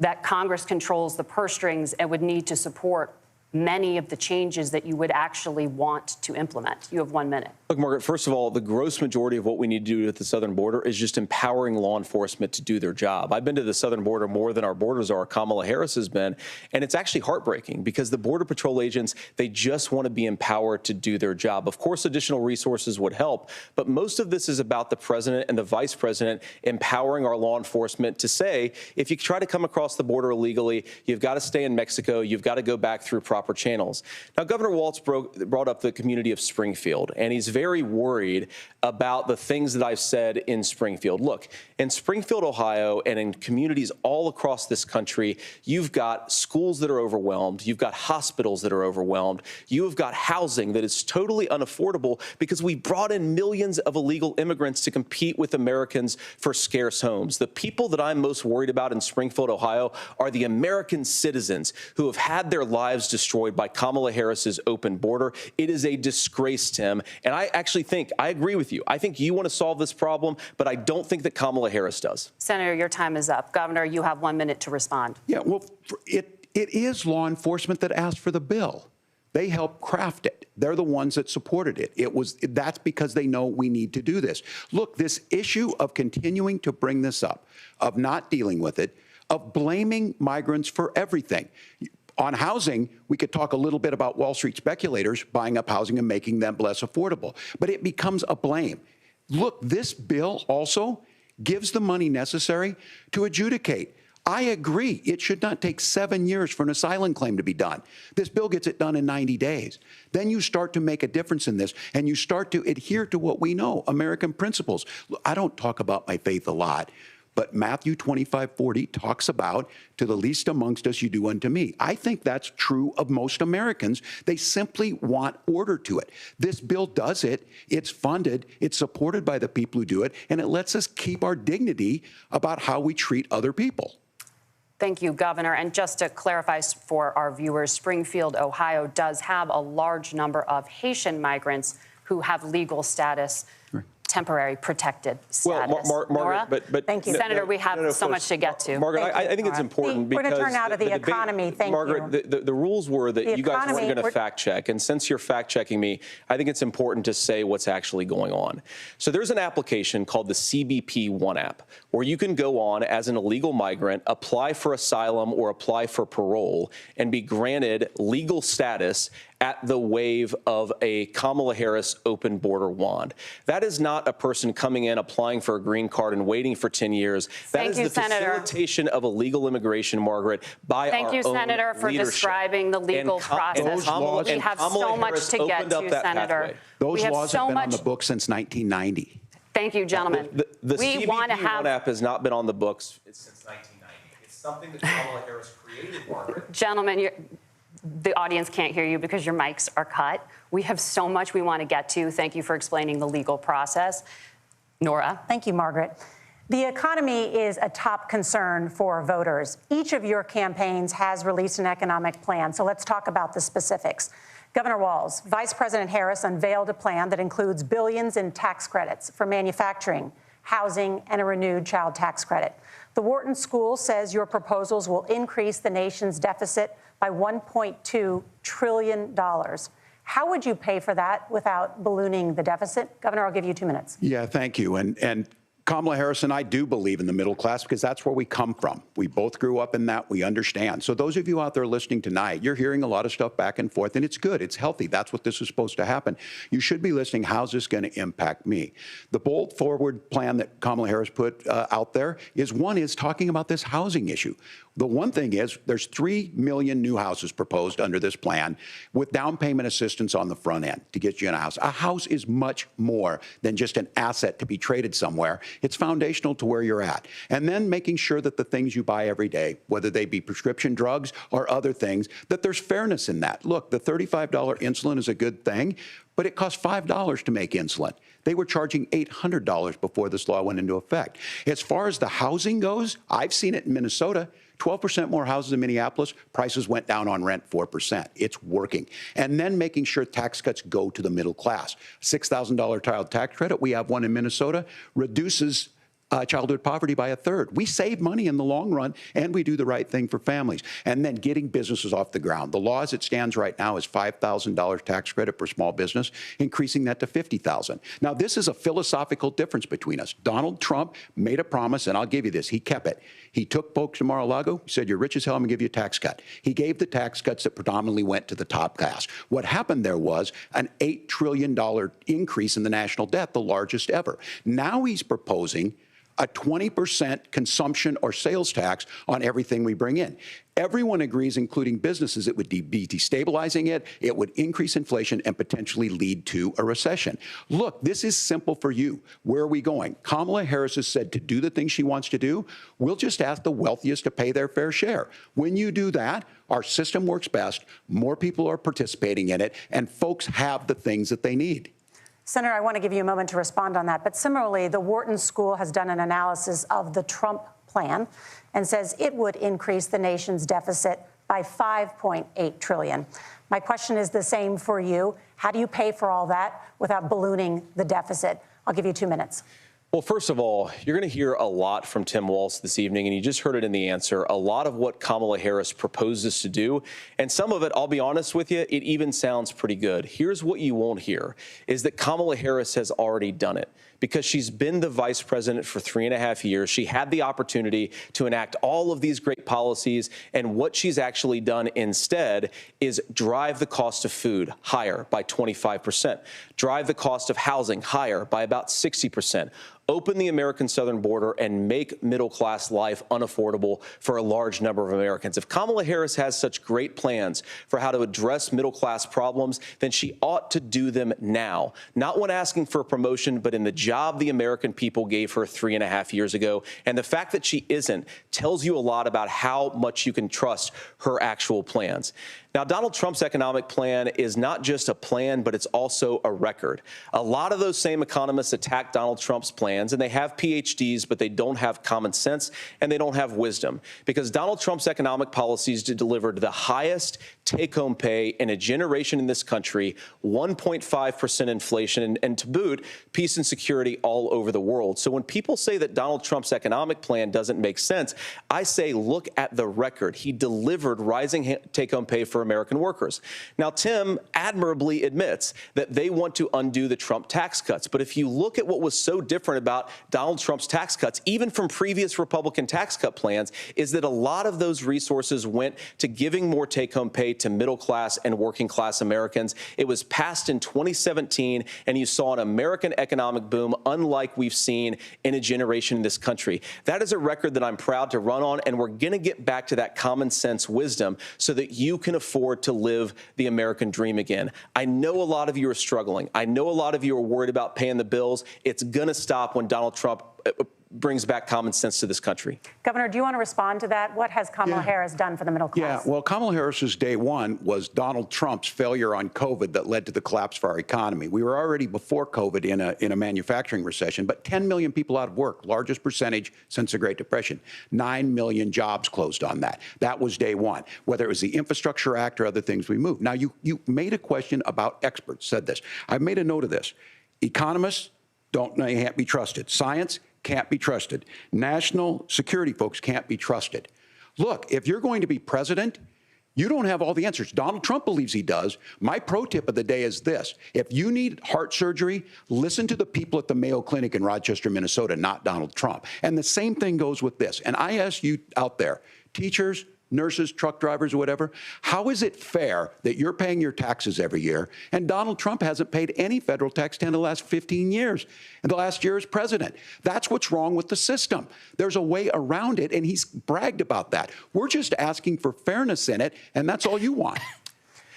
that Congress controls the purse strings and would need to support many of the changes that you would actually want to implement? You have 1 minute. Look, Margaret, first of all, the gross majority of what we need to do at the southern border is just empowering law enforcement to do their job. I've been to the southern border more than our border czar, Kamala Harris, has been, and it's actually heartbreaking because the Border Patrol agents, they just want to be empowered to do their job. Of course, additional resources would help, but most of this is about the president and the vice president empowering our law enforcement to say, if you try to come across the border illegally, you've got to stay in Mexico, you've got to go back through proper channels. Now, Governor Walz brought up the community of Springfield, and he's very worried about the things that I've said in Springfield. Look, in Springfield, Ohio, and in communities all across this country, you've got schools that are overwhelmed. You've got hospitals that are overwhelmed. You've got housing that is totally unaffordable because we brought in millions of illegal immigrants to compete with Americans for scarce homes. The people that I'm most worried about in Springfield, Ohio, are the American citizens who have had their lives destroyed by Kamala Harris's open border. It is a disgrace, Tim. And I actually think, I agree with you. I think you want to solve this problem, but I don't think that Kamala Harris does. Senator, your time is up. Governor, you have 1 minute to respond. Yeah, well, it is law enforcement that asked for the bill. They helped craft it. They're the ones that supported it. That's because they know we need to do this. Look, this issue of continuing to bring this up, of not dealing with it, of blaming migrants for everything. On housing, we could talk a little bit about Wall Street speculators buying up housing and making them less affordable, but it becomes a blame. Look, this bill also gives the money necessary to adjudicate. I agree, it should not take 7 years for an asylum claim to be done. This bill gets it done in 90 days. Then you start to make a difference in this, and you start to adhere to what we know, American principles. I don't talk about my faith a lot, but Matthew 25:40 talks about, to the least amongst us you do unto me. I think that's true of most Americans. They simply want order to it. This bill does it. It's funded. It's supported by the people who do it. And it lets us keep our dignity about how we treat other people. Thank you, Governor. And just to clarify for our viewers, Springfield, Ohio does have a large number of Haitian migrants who have legal status. temporary protected status. Well, Margaret, but thank you, Senator. We have so much to get to. Margaret, I think it's important We're because going to turn now to the economy. Thank Margaret, you. the rules were that you guys weren't going to fact check, and since you're fact checking me, I think it's important to say what's actually going on. So there's an application called the CBP One app, where you can go on as an illegal migrant, apply for asylum or apply for parole, and be granted legal status at the wave of a Kamala Harris open border wand. That is not a person coming in, applying for a green card and waiting for 10 years. That is the facilitation of illegal immigration, Margaret, by our own leadership. Thank you, Senator, for describing the legal process. We have so much to get to, Senator. Those laws have been on the books since 1990. Thank you, gentlemen. The CBP One app has not been on the books since 1990. It's something that Kamala Harris created, Margaret. Gentlemen, the audience can't hear you because your mics are cut. We have so much we want to get to. Thank you for explaining the legal process. Nora. Thank you, Margaret. The economy is a top concern for voters. Each of your campaigns has released an economic plan, so let's talk about the specifics. Governor Walz, Vice President Harris unveiled a plan that includes billions in tax credits for manufacturing, housing, and a renewed child tax credit. The Wharton School says your proposals will increase the nation's deficit by $1.2 trillion. How would you pay for that without ballooning the deficit? Governor, I'll give you 2 minutes. Yeah, thank you. And Kamala Harris and I do believe in the middle class because that's where we come from. We both grew up in that. We understand. So those of you out there listening tonight, you're hearing a lot of stuff back and forth, and it's good. It's healthy. That's what this is supposed to happen. You should be listening. How's this going to impact me? The bold forward plan that Kamala Harris put out there is talking about this housing issue. The one thing is there's 3 million new houses proposed under this plan with down payment assistance on the front end to get you in a house. A house is much more than just an asset to be traded somewhere. It's foundational to where you're at. And then making sure that the things you buy every day, whether they be prescription drugs or other things, that there's fairness in that. Look, the $35 insulin is a good thing, but it costs $5 to make insulin. They were charging $800 before this law went into effect. As far as the housing goes, I've seen it in Minnesota. 12% more houses in Minneapolis, prices went down on rent 4%. It's working. And then making sure tax cuts go to the middle class. $6,000 child tax credit, we have one in Minnesota, reduces childhood poverty by 1/3. We save money in the long run, and we do the right thing for families. And then getting businesses off the ground. The law as it stands right now is $5,000 tax credit for small business, increasing that to $50,000. Now, this is a philosophical difference between us. Donald Trump made a promise, and I'll give you this. He kept it. He took folks to Mar-a-Lago. He said, you're rich as hell, I'm going to give you a tax cut. He gave the tax cuts that predominantly went to the top class. What happened there was an $8 trillion increase in the national debt, the largest ever. Now he's proposing a 20% consumption or sales tax on everything we bring in. Everyone agrees, including businesses, it would be destabilizing it, it would increase inflation and potentially lead to a recession. Look, this is simple for you. Where are we going? Kamala Harris has said to do the things she wants to do. We'll just ask the wealthiest to pay their fair share. When you do that, our system works best, more people are participating in it, and folks have the things that they need. Senator, I want to give you a moment to respond on that. But similarly, the Wharton School has done an analysis of the Trump plan and says it would increase the nation's deficit by $5.8 trillion. My question is the same for you. How do you pay for all that without ballooning the deficit? I'll give you 2 minutes. Well, first of all, you're going to hear a lot from Tim Walz this evening, and you just heard it in the answer, a lot of what Kamala Harris proposes to do. And some of it, I'll be honest with you, it even sounds pretty good. Here's what you won't hear, is that Kamala Harris has already done it. Because she's been the vice president for 3.5 years. She had the opportunity to enact all of these great policies, and what she's actually done instead is drive the cost of food higher by 25%, drive the cost of housing higher by about 60%, open the American southern border and make middle-class life unaffordable for a large number of Americans. If Kamala Harris has such great plans for how to address middle-class problems, then she ought to do them now, not when asking for a promotion, but in the job the American people gave her 3.5 years ago. And the fact that she isn't tells you a lot about how much you can trust her actual plans. Now, Donald Trump's economic plan is not just a plan, but it's also a record. A lot of those same economists attack Donald Trump's plans, and they have PhDs, but they don't have common sense and they don't have wisdom, because Donald Trump's economic policies delivered the highest take-home pay in a generation in this country, 1.5% inflation, and to boot, peace and security all over the world. So when people say that Donald Trump's economic plan doesn't make sense, I say look at the record. He delivered rising take-home pay for American workers. Now, Tim admirably admits that they want to undo the Trump tax cuts. But if you look at what was so different about Donald Trump's tax cuts, even from previous Republican tax cut plans, is that a lot of those resources went to giving more take-home pay to middle-class and working-class Americans. It was passed in 2017, and you saw an American economic boom unlike we've seen in a generation in this country. That is a record that I'm proud to run on, and we're going to get back to that common sense wisdom so that you can afford to live the American dream again. I know a lot of you are struggling. I know a lot of you are worried about paying the bills. It's going to stop when Donald Trump brings back common sense to this country. Governor, do you want to respond to that? What has Kamala Harris done for the middle class? Yeah, well, Kamala Harris's day one was Donald Trump's failure on COVID that led to the collapse of our economy. We were already before COVID in a manufacturing recession, but 10 million people out of work, largest percentage since the Great Depression. 9 million jobs closed on that. That was day one. Whether it was the Infrastructure Act or other things we moved. Now, you made a question about experts, said this. I've made a note of this. Economists can't be trusted. Science can't be trusted. National security folks can't be trusted. Look, if you're going to be president, you don't have all the answers. Donald Trump believes he does. My pro tip of the day is this. If you need heart surgery, listen to the people at the Mayo Clinic in Rochester, Minnesota, not Donald Trump. And the same thing goes with this. And I ask you out there, teachers, nurses, truck drivers, or whatever, how is it fair that you're paying your taxes every year and Donald Trump hasn't paid any federal tax in the last 15 years, and the last year as president? That's what's wrong with the system. There's a way around it, and he's bragged about that. We're just asking for fairness in it, and that's all you want.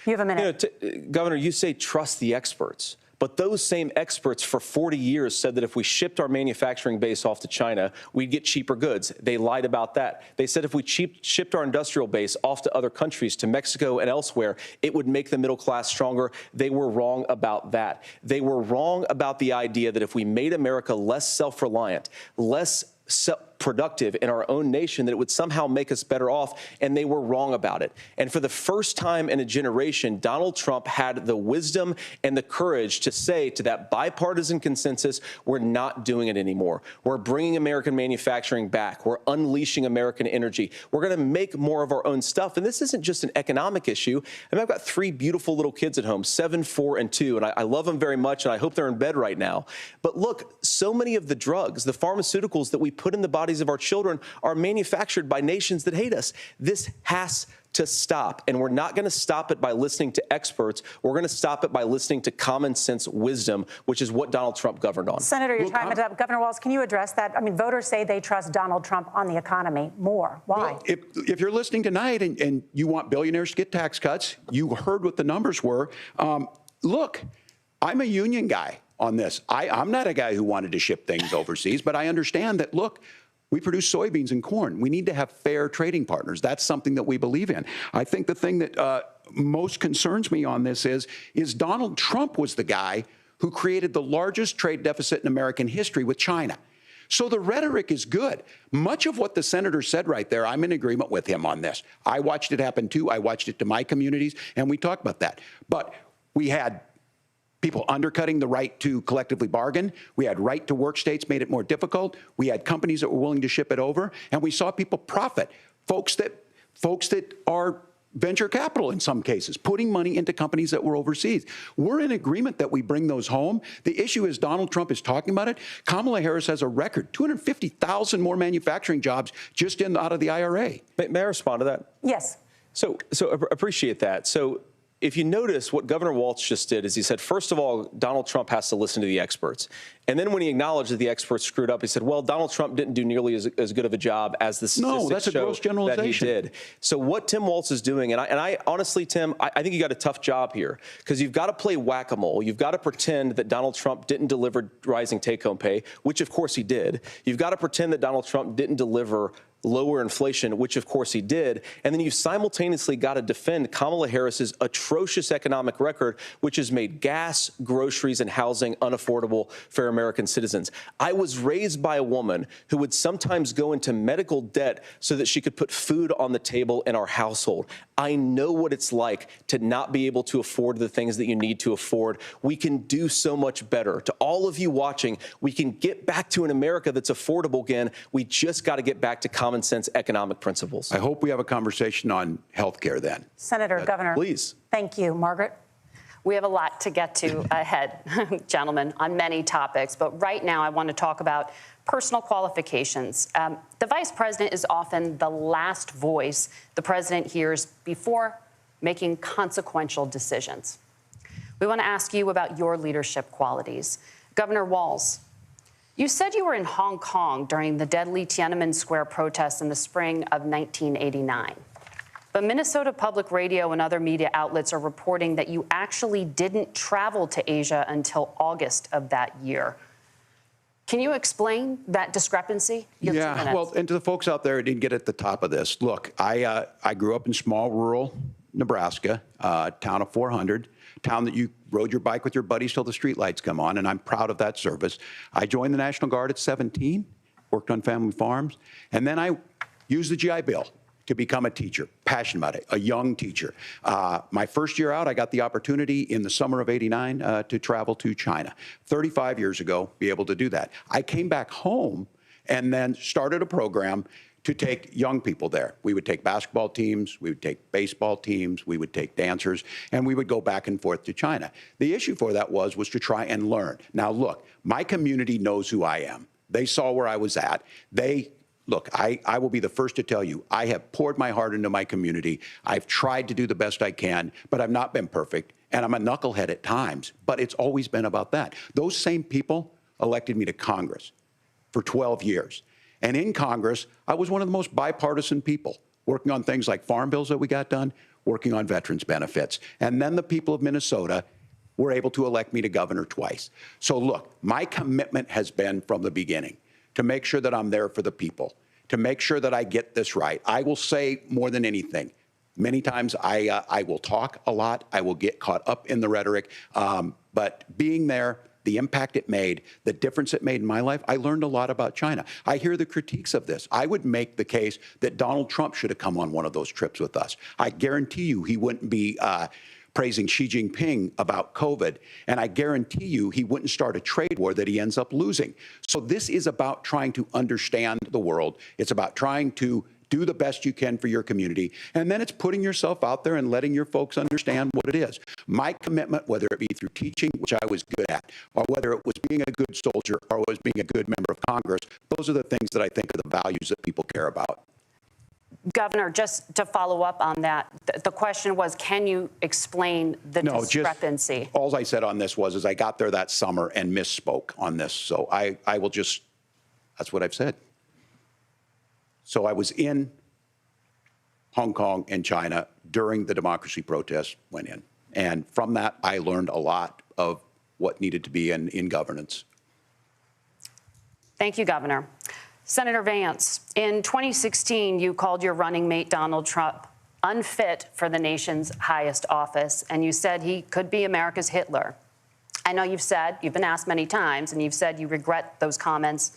You have a minute. Governor, you say trust the experts. But those same experts for 40 years said that if we shipped our manufacturing base off to China, we'd get cheaper goods. They lied about that. They said if we shipped our industrial base off to other countries, to Mexico and elsewhere, it would make the middle class stronger. They were wrong about that. They were wrong about the idea that if we made America less self-reliant, less productive in our own nation, that it would somehow make us better off, and they were wrong about it. And for the first time in a generation, Donald Trump had the wisdom and the courage to say to that bipartisan consensus, we're not doing it anymore. We're bringing American manufacturing back. We're unleashing American energy. We're going to make more of our own stuff. And this isn't just an economic issue. I mean, I've got 3 beautiful little kids at home, 7, 4, and 2, and I love them very much, and I hope they're in bed right now. But look, so many of the drugs, the pharmaceuticals that we put in the bodies of our children are manufactured by nations that hate us. This has to stop, and we're not going to stop it by listening to experts. We're going to stop it by listening to common sense wisdom, which is what Donald Trump governed on. Senator, your time is up. Governor Walz, can you address that? I mean, voters say they trust Donald Trump on the economy more. Why? Well, if you're listening tonight and you want billionaires to get tax cuts, you heard what the numbers were. Look, I'm a union guy on this. I'm not a guy who wanted to ship things overseas, but I understand that, look, we produce soybeans and corn. We need to have fair trading partners. That's something that we believe in. I think the thing that most concerns me on this is Donald Trump was the guy who created the largest trade deficit in American history with China. So the rhetoric is good. Much of what the senator said right there, I'm in agreement with him on this. I watched it happen too. I watched it to my communities, and we talked about that. But we had people undercutting the right to collectively bargain. We had right to work states made it more difficult. We had companies that were willing to ship it over, and we saw people profit. Folks that are venture capital in some cases, putting money into companies that were overseas. We're in agreement that we bring those home. The issue is Donald Trump is talking about it. Kamala Harris has a record, 250,000 more manufacturing jobs just out of the IRA. May I respond to that? Yes. So appreciate that. So if you notice, what Governor Walz just did is he said, first of all, Donald Trump has to listen to the experts. And then when he acknowledged that the experts screwed up, he said, well, Donald Trump didn't do nearly as good of a job as the statistics show that he did. So what Tim Walz is doing, and I honestly, Tim, I think you got a tough job here, because you've got to play whack-a-mole. You've got to pretend that Donald Trump didn't deliver rising take-home pay, which of course he did. You've got to pretend that Donald Trump didn't deliver lower inflation, which of course he did, and then you simultaneously got to defend Kamala Harris's atrocious economic record, which has made gas, groceries, and housing unaffordable for American citizens. I was raised by a woman who would sometimes go into medical debt so that she could put food on the table in our household. I know what it's like to not be able to afford the things that you need to afford. We can do so much better. To all of you watching, we can get back to an America that's affordable again. We just got to get back to common sense economic principles. I hope we have a conversation on health care then. Senator, Governor. Please. Thank you. Margaret? We have a lot to get to ahead, gentlemen, on many topics. But right now, I want to talk about personal qualifications. The vice president is often the last voice the president hears before making consequential decisions. We want to ask you about your leadership qualities. Governor Walz, you said you were in Hong Kong during the deadly Tiananmen Square protests in the spring of 1989. But Minnesota Public Radio and other media outlets are reporting that you actually didn't travel to Asia until August of that year. Can you explain that discrepancy? Yeah, well, and to the folks out there who didn't get at the top of this, look, I grew up in small rural Nebraska, town of 400, town that you rode your bike with your buddies till the streetlights come on, and I'm proud of that service. I joined the National Guard at 17, worked on family farms, and then I used the GI Bill to become a teacher, passionate about it, a young teacher. My first year out, I got the opportunity in the summer of '89 to travel to China. 35 years ago, be able to do that. I came back home and then started a program to take young people there. We would take basketball teams, we would take baseball teams, we would take dancers, and we would go back and forth to China. The issue for that was to try and learn. Now, look, my community knows who I am. They saw where I was at. Look, I will be the first to tell you, I have poured my heart into my community. I've tried to do the best I can, but I've not been perfect. And I'm a knucklehead at times, but it's always been about that. Those same people elected me to Congress for 12 years. And in Congress, I was one of the most bipartisan people, working on things like farm bills that we got done, working on veterans benefits. And then the people of Minnesota were able to elect me to governor twice. So look, my commitment has been from the beginning to make sure that I'm there for the people, to make sure that I get this right. I will say more than anything, many times I will talk a lot, I will get caught up in the rhetoric, but being there, the impact it made, the difference it made in my life, I learned a lot about China. I hear the critiques of this. I would make the case that Donald Trump should have come on one of those trips with us. I guarantee you he wouldn't be praising Xi Jinping about COVID, and I guarantee you he wouldn't start a trade war that he ends up losing. So this is about trying to understand the world. It's about trying to do the best you can for your community, and then it's putting yourself out there and letting your folks understand what it is. My commitment, whether it be through teaching, which I was good at, or whether it was being a good soldier, or was being a good member of Congress, those are the things that I think are the values that people care about. Governor, just to follow up on that, the question was, can you explain the discrepancy? All I said on this is I got there that summer and misspoke on this. So I will just, that's what I've said. So I was in Hong Kong and China during the democracy protests went in. And from that, I learned a lot of what needed to be in governance. Thank you, Governor. Senator Vance, in 2016, you called your running mate, Donald Trump, unfit for the nation's highest office, and you said he could be America's Hitler. I know you've been asked many times, and you've said you regret those comments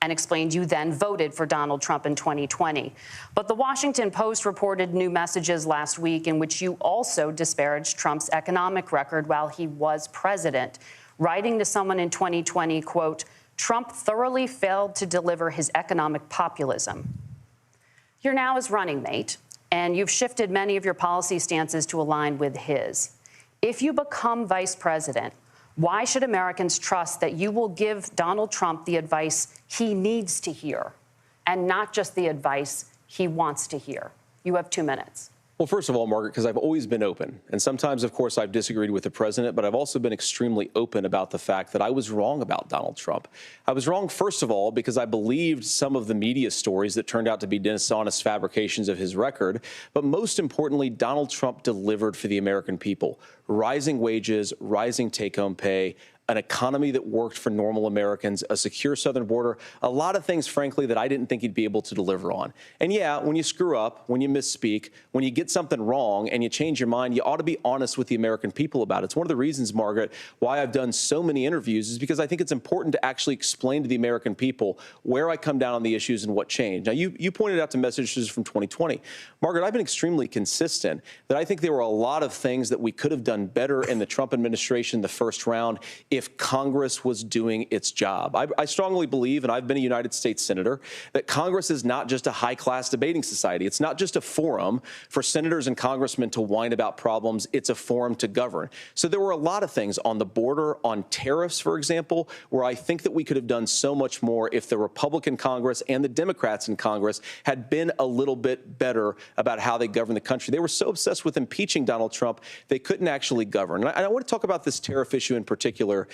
and explained you then voted for Donald Trump in 2020. But the Washington Post reported new messages last week in which you also disparaged Trump's economic record while he was president, writing to someone in 2020, quote, Trump thoroughly failed to deliver his economic populism. You're now his running mate, and you've shifted many of your policy stances to align with his. If you become vice president, why should Americans trust that you will give Donald Trump the advice he needs to hear and not just the advice he wants to hear? You have 2 minutes. Well, first of all, Margaret, because I've always been open. And sometimes, of course, I've disagreed with the president, but I've also been extremely open about the fact that I was wrong about Donald Trump. I was wrong, first of all, because I believed some of the media stories that turned out to be dishonest fabrications of his record. But most importantly, Donald Trump delivered for the American people. Rising wages, rising take-home pay, an economy that worked for normal Americans, a secure southern border, a lot of things, frankly, that I didn't think he'd be able to deliver on. And yeah, when you screw up, when you misspeak, when you get something wrong and you change your mind, you ought to be honest with the American people about it. It's one of the reasons, Margaret, why I've done so many interviews is because I think it's important to actually explain to the American people where I come down on the issues and what changed. Now, you pointed out to messages from 2020. Margaret, I've been extremely consistent that I think there were a lot of things that we could have done better in the Trump administration the first round if Congress was doing its job. I strongly believe, and I've been a United States Senator, that Congress is not just a high-class debating society. It's not just a forum for senators and congressmen to whine about problems. It's a forum to govern. So there were a lot of things on the border, on tariffs, for example, where I think that we could have done so much more if the Republican Congress and the Democrats in Congress had been a little bit better about how they govern the country. They were so obsessed with impeaching Donald Trump, they couldn't actually govern. And I want to talk about this tariff issue in particular,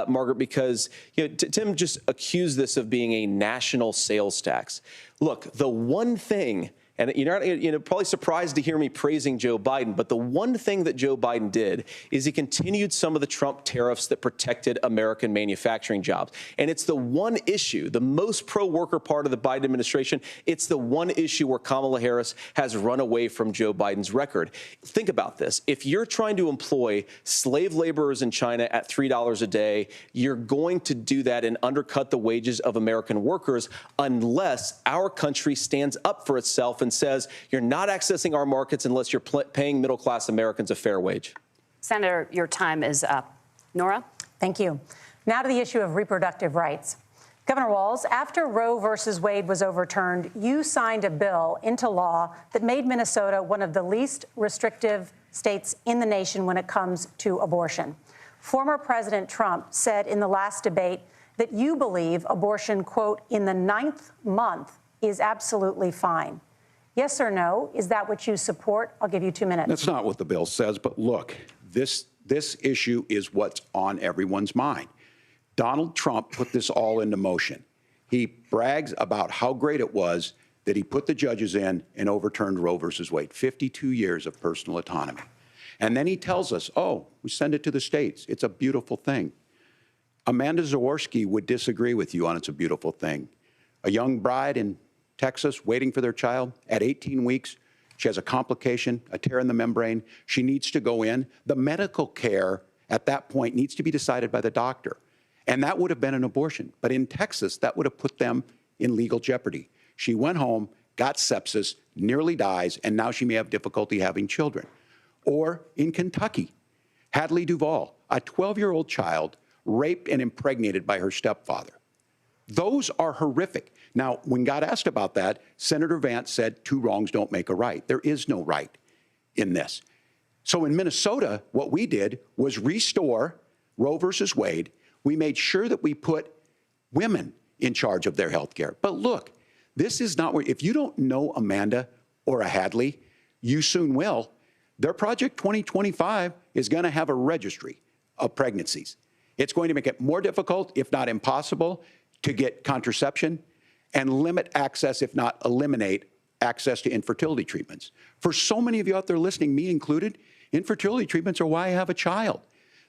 Margaret, because Tim just accused this of being a national sales tax. Look, the one thing, and you're probably surprised to hear me praising Joe Biden, but the one thing that Joe Biden did is he continued some of the Trump tariffs that protected American manufacturing jobs. And it's the one issue, the most pro-worker part of the Biden administration, it's the one issue where Kamala Harris has run away from Joe Biden's record. Think about this. If you're trying to employ slave laborers in China at $3 a day, you're going to do that and undercut the wages of American workers unless our country stands up for itself and says you're not accessing our markets unless you're paying middle-class Americans a fair wage. Senator, your time is up. Nora? Thank you. Now to the issue of reproductive rights. Governor Walz, after Roe versus Wade was overturned, you signed a bill into law that made Minnesota one of the least restrictive states in the nation when it comes to abortion. Former President Trump said in the last debate that you believe abortion, quote, in the 9th month is absolutely fine. Yes or no? Is that what you support? I'll give you 2 minutes. That's not what the bill says, but look, this issue is what's on everyone's mind. Donald Trump put this all into motion. He brags about how great it was that he put the judges in and overturned Roe versus Wade, 52 years of personal autonomy. And then he tells us, oh, we send it to the states. It's a beautiful thing. Amanda Zaworski would disagree with you on it's a beautiful thing. A young bride in Texas waiting for their child at 18 weeks. She has a complication, a tear in the membrane. She needs to go in. The medical care at that point needs to be decided by the doctor. And that would have been an abortion. But in Texas, that would have put them in legal jeopardy. She went home, got sepsis, nearly dies, and now she may have difficulty having children. Or in Kentucky, Hadley Duvall, a 12-year-old child raped and impregnated by her stepfather. Those are horrific. Now, when God asked about that, Senator Vance said 2 wrongs don't make a right. There is no right in this. So in Minnesota, what we did was restore Roe versus Wade. We made sure that we put women in charge of their health care. But look, this is not where, if you don't know Amanda or a Hadley, you soon will. Their Project 2025 is going to have a registry of pregnancies. It's going to make it more difficult, if not impossible, to get contraception and limit access, if not eliminate access to infertility treatments. For so many of you out there listening, me included, infertility treatments are why I have a child.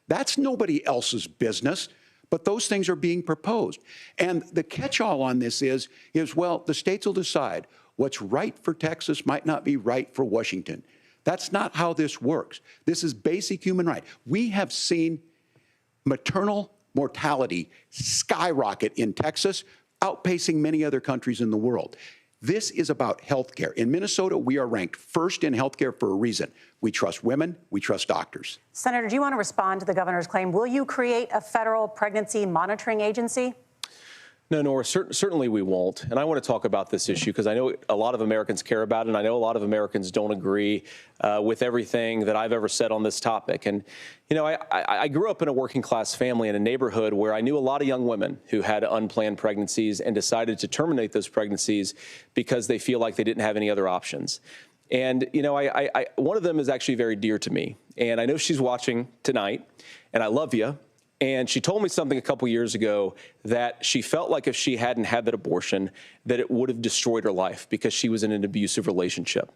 That's nobody else's business, but those things are being proposed. And the catch-all on this is, well, the states will decide what's right for Texas might not be right for Washington. That's not how this works. This is basic human right. We have seen maternal mortality skyrocket in Texas, outpacing many other countries in the world. This is about health care. In Minnesota, we are ranked first in health care for a reason. We trust women, we trust doctors. Senator, do you want to respond to the governor's claim? Will you create a federal pregnancy monitoring agency? No, Nora, certainly we won't. And I want to talk about this issue because I know a lot of Americans care about it, and I know a lot of Americans don't agree with everything that I've ever said on this topic. And, you know, I grew up in a working class family in a neighborhood where I knew a lot of young women who had unplanned pregnancies and decided to terminate those pregnancies because they feel like they didn't have any other options. And, you know, one of them is actually very dear to me. And I know she's watching tonight, and I love you. And she told me something a couple years ago that she felt like if she hadn't had that abortion, that it would have destroyed her life because she was in an abusive relationship.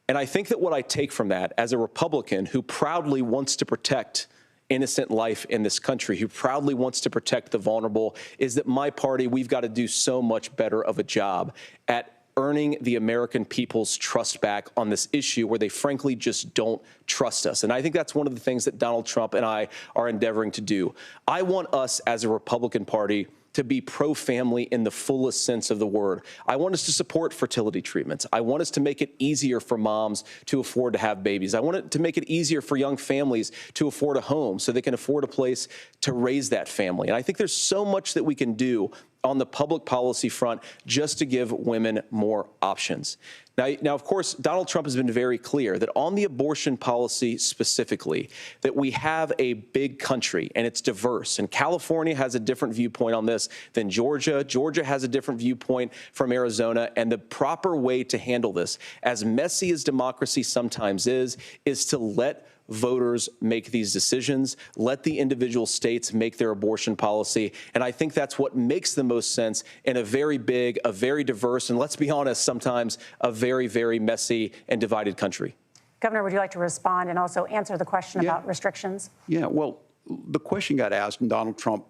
And I think that what I take from that as a Republican who proudly wants to protect innocent life in this country, who proudly wants to protect the vulnerable, is that my party, we've got to do so much better of a job at earning the American people's trust back on this issue where they frankly just don't trust us. And I think that's one of the things that Donald Trump and I are endeavoring to do. I want us as a Republican Party to be pro-family in the fullest sense of the word. I want us to support fertility treatments. I want us to make it easier for moms to afford to have babies. I want it to make it easier for young families to afford a home so they can afford a place to raise that family. And I think there's so much that we can do on the public policy front just to give women more options. Now, of course, Donald Trump has been very clear that on the abortion policy specifically, that we have a big country and it's diverse. And California has a different viewpoint on this than Georgia. Georgia has a different viewpoint from Arizona. And the proper way to handle this, as messy as democracy sometimes is to let voters make these decisions, let the individual states make their abortion policy. And I think that's what makes the most sense in a very big, a very diverse, and let's be honest, sometimes a very, very messy and divided country. Governor, would you like to respond and also answer the question about restrictions? Yeah, well, the question got asked and Donald Trump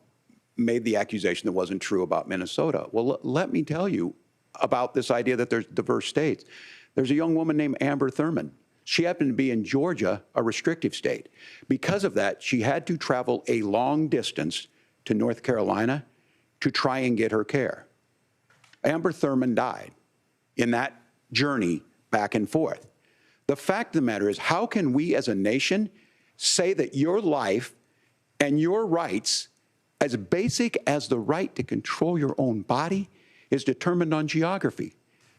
made the accusation that wasn't true about Minnesota. Well, let me tell you about this idea that there's diverse states. There's a young woman named Amber Thurman. She happened to be in Georgia, a restrictive state. Because of that, she had to travel a long distance to North Carolina to try and get her care. Amber Thurman died in that journey back and forth. The fact of the matter is, how can we as a nation say that your life and your rights, as basic as the right to control your own body, is determined on geography?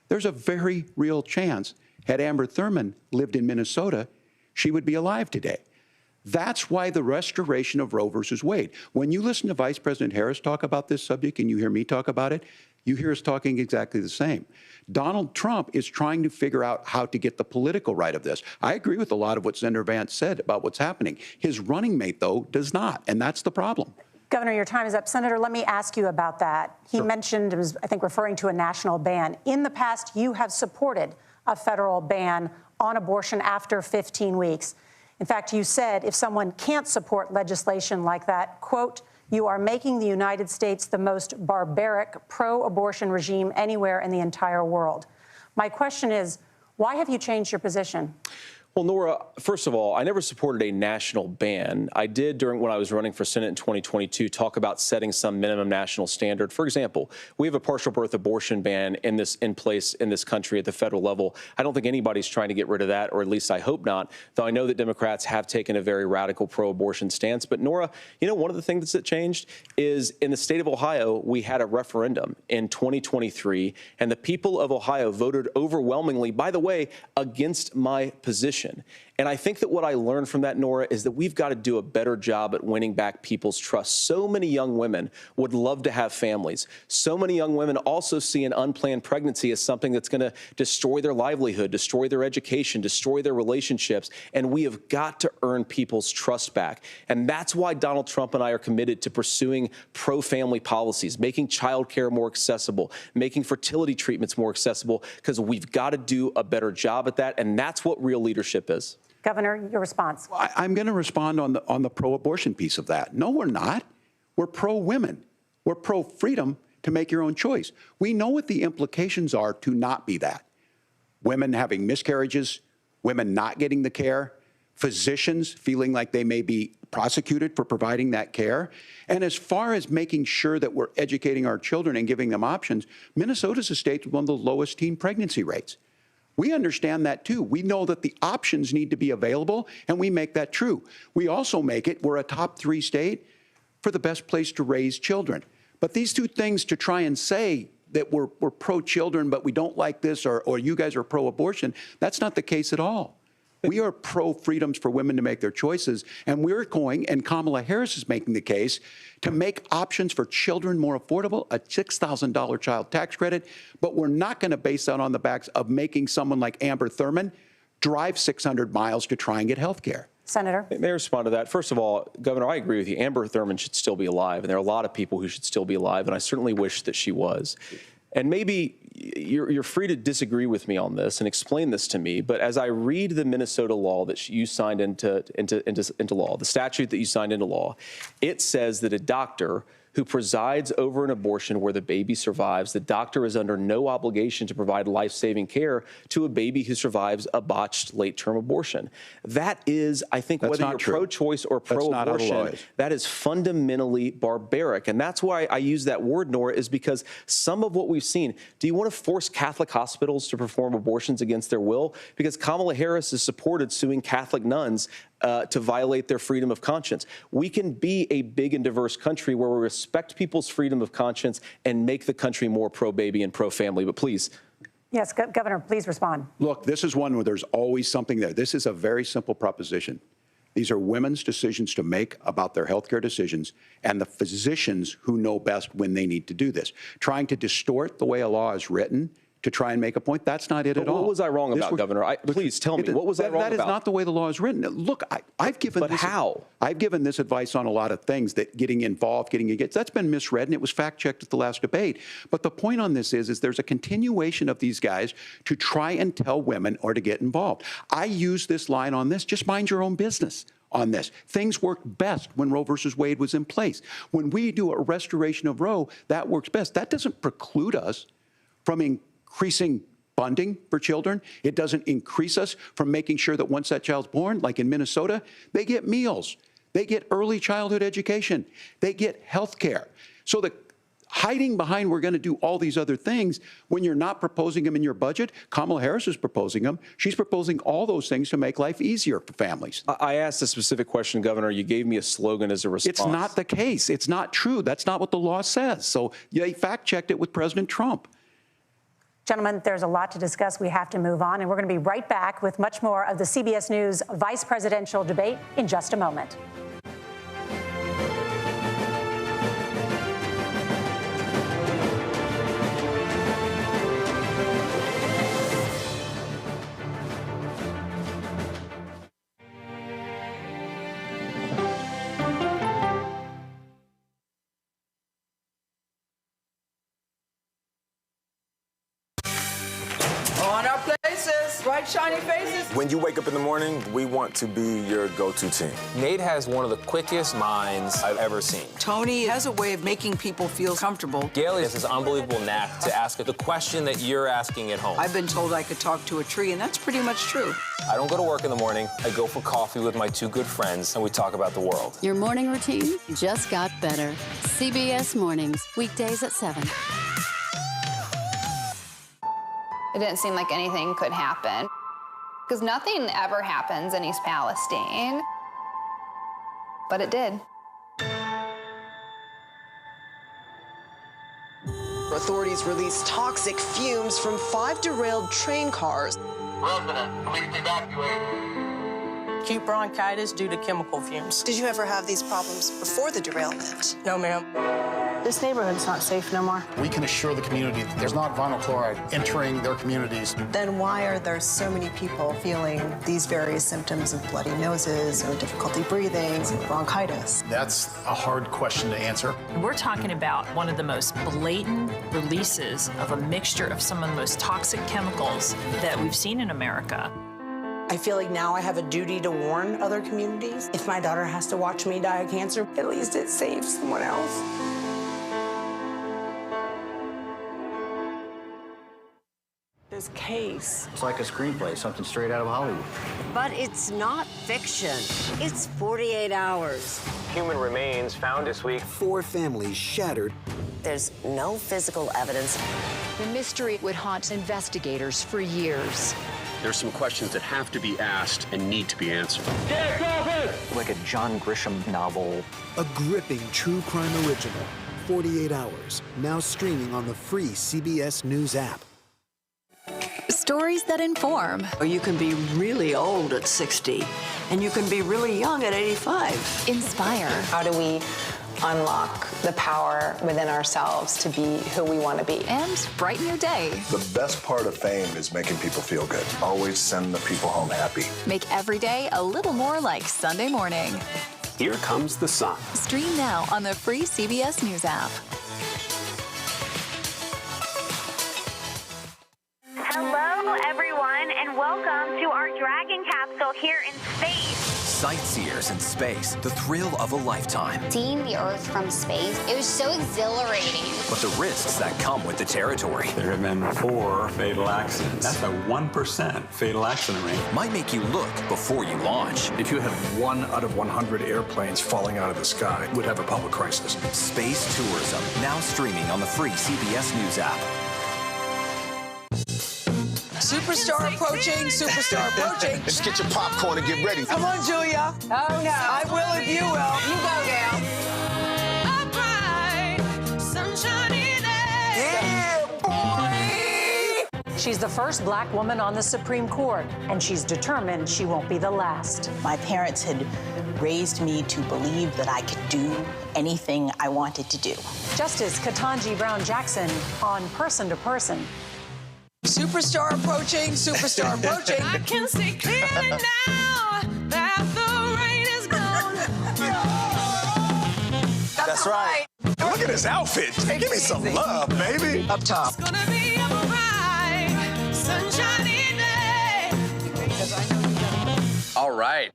There's a very real chance had Amber Thurman lived in Minnesota, she would be alive today. That's why the restoration of Roe versus Wade. When you listen to Vice President Harris talk about this subject and you hear me talk about it, you hear us talking exactly the same. Donald Trump is trying to figure out how to get the political right of this. I agree with a lot of what Senator Vance said about what's happening. His running mate, though, does not, and that's the problem. Governor, your time is up. Senator, let me ask you about that. He mentioned, was, I think, referring to a national ban. In the past, you have supported a federal ban on abortion after 15 weeks. In fact, you said if someone can't support legislation like that, quote, you are making the United States the most barbaric pro-abortion regime anywhere in the entire world. My question is, why have you changed your position? Well, Nora, first of all, I never supported a national ban. I did when I was running for Senate in 2022 talk about setting some minimum national standard. For example, we have a partial birth abortion ban in place in this country at the federal level. I don't think anybody's trying to get rid of that, or at least I hope not, though I know that Democrats have taken a very radical pro-abortion stance. But Nora, you know, one of the things that changed is in the state of Ohio, we had a referendum in 2023, and the people of Ohio voted overwhelmingly, by the way, against my position. And I think that what I learned from that, Nora, is that we've got to do a better job at winning back people's trust. So many young women would love to have families. So many young women also see an unplanned pregnancy as something that's going to destroy their livelihood, destroy their education, destroy their relationships. And we have got to earn people's trust back. And that's why Donald Trump and I are committed to pursuing pro-family policies, making childcare more accessible, making fertility treatments more accessible, because we've got to do a better job at that. And that's what real leadership is. Governor, your response. I'm going to respond on the pro-abortion piece of that. No, we're not. We're pro-women. We're pro-freedom to make your own choice. We know what the implications are to not be that. Women having miscarriages, women not getting the care, physicians feeling like they may be prosecuted for providing that care. And as far as making sure that we're educating our children and giving them options, Minnesota's a state with one of the lowest teen pregnancy rates. We understand that, too. We know that the options need to be available, and we make that true. We also make it, we're a top 3 state for the best place to raise children. But these two things to try and say that we're pro-children, but we don't like this, or you guys are pro-abortion, that's not the case at all. We are pro-freedoms for women to make their choices, and we're going, and Kamala Harris is making the case, to make options for children more affordable, a $6,000 child tax credit, but we're not going to base that on the backs of making someone like Amber Thurman drive 600 miles to try and get health care. Senator? May I respond to that? First of all, Governor, I agree with you. Amber Thurman should still be alive, and there are a lot of people who should still be alive, and I certainly wish that she was. And maybe you're free to disagree with me on this and explain this to me, but as I read the Minnesota law that you signed into law, the statute that you signed into law, it says that a doctor who presides over an abortion where the baby survives, the doctor is under no obligation to provide life-saving care to a baby who survives a botched late-term abortion. That is, I think, whether you're pro-choice or pro-abortion, that is fundamentally barbaric. And that's why I use that word, Nora, is because some of what we've seen, do you want to force Catholic hospitals to perform abortions against their will? Because Kamala Harris has supported suing Catholic nuns to violate their freedom of conscience. We can be a big and diverse country where we respect people's freedom of conscience and make the country more pro-baby and pro-family. But please. Yes, Governor, please respond. Look, this is one where there's always something there. This is a very simple proposition. These are women's decisions to make about their healthcare decisions, and the physicians who know best when they need to do this. Trying to distort the way a law is written to try and make a point, that's not it at all. What was I wrong about, Governor? Please tell me, what was I wrong about? That is not the way the law is written. Look, I've given this advice on a lot of things, that getting involved, that's been misread, and it was fact-checked at the last debate. But the point on this is there's a continuation of these guys to try and tell women or to get involved. I use this line on this, just mind your own business on this. Things worked best when Roe versus Wade was in place. When we do a restoration of Roe, that works best. That doesn't preclude us from increasing funding for children. It doesn't increase us from making sure that once that child's born, like in Minnesota, they get meals, they get early childhood education, they get health care. So the hiding behind we're going to do all these other things when you're not proposing them in your budget, Kamala Harris is proposing them. She's proposing all those things to make life easier for families. I asked a specific question, Governor. You gave me a slogan as a response. It's not the case. It's not true. That's not what the law says. So they fact-checked it with President Trump. Gentlemen, there's a lot to discuss. We have to move on, and we're going to be right back with much more of the CBS News vice presidential debate in just a moment. Bright, shiny faces. When you wake up in the morning, we want to be your go-to team. Nate has one of the quickest minds I've ever seen. Tony has a way of making people feel comfortable. Gail has this unbelievable knack to ask the question that you're asking at home. I've been told I could talk to a tree, and that's pretty much true. I don't go to work in the morning. I go for coffee with my two good friends, and we talk about the world. Your morning routine just got better. CBS Mornings, weekdays at 7. It didn't seem like anything could happen, because nothing ever happens in East Palestine, but it did. Authorities released toxic fumes from 5 derailed train cars. Resident, please evacuate. Acute bronchitis due to chemical fumes. Did you ever have these problems before the derailment? No, ma'am. This neighborhood's not safe no more. We can assure the community that there's not vinyl chloride entering their communities. Then why are there so many people feeling these various symptoms of bloody noses or difficulty breathing or bronchitis? That's a hard question to answer. We're talking about one of the most blatant releases of a mixture of some of the most toxic chemicals that we've seen in America. I feel like now I have a duty to warn other communities. If my daughter has to watch me die of cancer, at least it saves someone else. This case. It's like a screenplay, something straight out of Hollywood. But it's not fiction. It's 48 hours. Human remains found this week. 4 families shattered. There's no physical evidence. The mystery would haunt investigators for years. There's some questions that have to be asked and need to be answered. Like a John Grisham novel. A gripping true crime original. 48 hours. Now streaming on the free CBS News app. Stories that inform. You can be really old at 60, and you can be really young at 85. Inspire. How do we unlock the power within ourselves to be who we want to be? And brighten your day. The best part of fame is making people feel good. Always send the people home happy. Make every day a little more like Sunday morning. Here comes the sun. Stream now on the free CBS News app. sightseers in space, the thrill of a lifetime. Seeing the Earth from space, it was so exhilarating. But the risks that come with the territory. There have been 4 fatal accidents. That's a 1% fatal accident rate. Might make you look before you launch. If you had 1 out of 100 airplanes falling out of the sky, we'd have a public crisis. Space tourism, now streaming on the free CBS News app. Superstar approaching, superstar approaching. Just get your popcorn and get ready. Come on, Julia. Oh, no. I will if you will. You go, gal. Yeah, boy! She's the first black woman on the Supreme Court, and she's determined she won't be the last. My parents had raised me to believe that I could do anything I wanted to do. Justice Ketanji Brown Jackson on Person to Person. Superstar approaching, superstar approaching. I can see clearly now that the rain is gone. That's right. Look at his outfit. Give me some love, baby. Up top. It's gonna be a bright, sunshiny day. Because I know you got All right.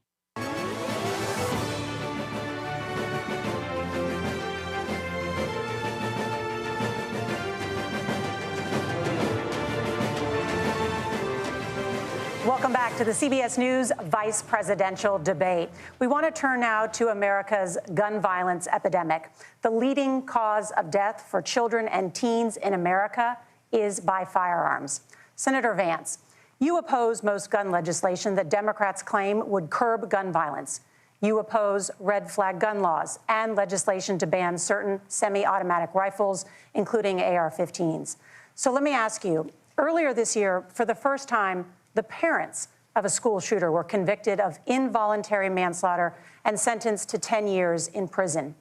Welcome back to the CBS News vice presidential debate. We want to turn now to America's gun violence epidemic. The leading cause of death for children and teens in America is by firearms. Senator Vance, you oppose most gun legislation that Democrats claim would curb gun violence. You oppose red flag gun laws and legislation to ban certain semi-automatic rifles, including AR-15s. So let me ask you, earlier this year, for the first time, the parents of a school shooter were convicted of involuntary manslaughter and sentenced to 10 years in prison.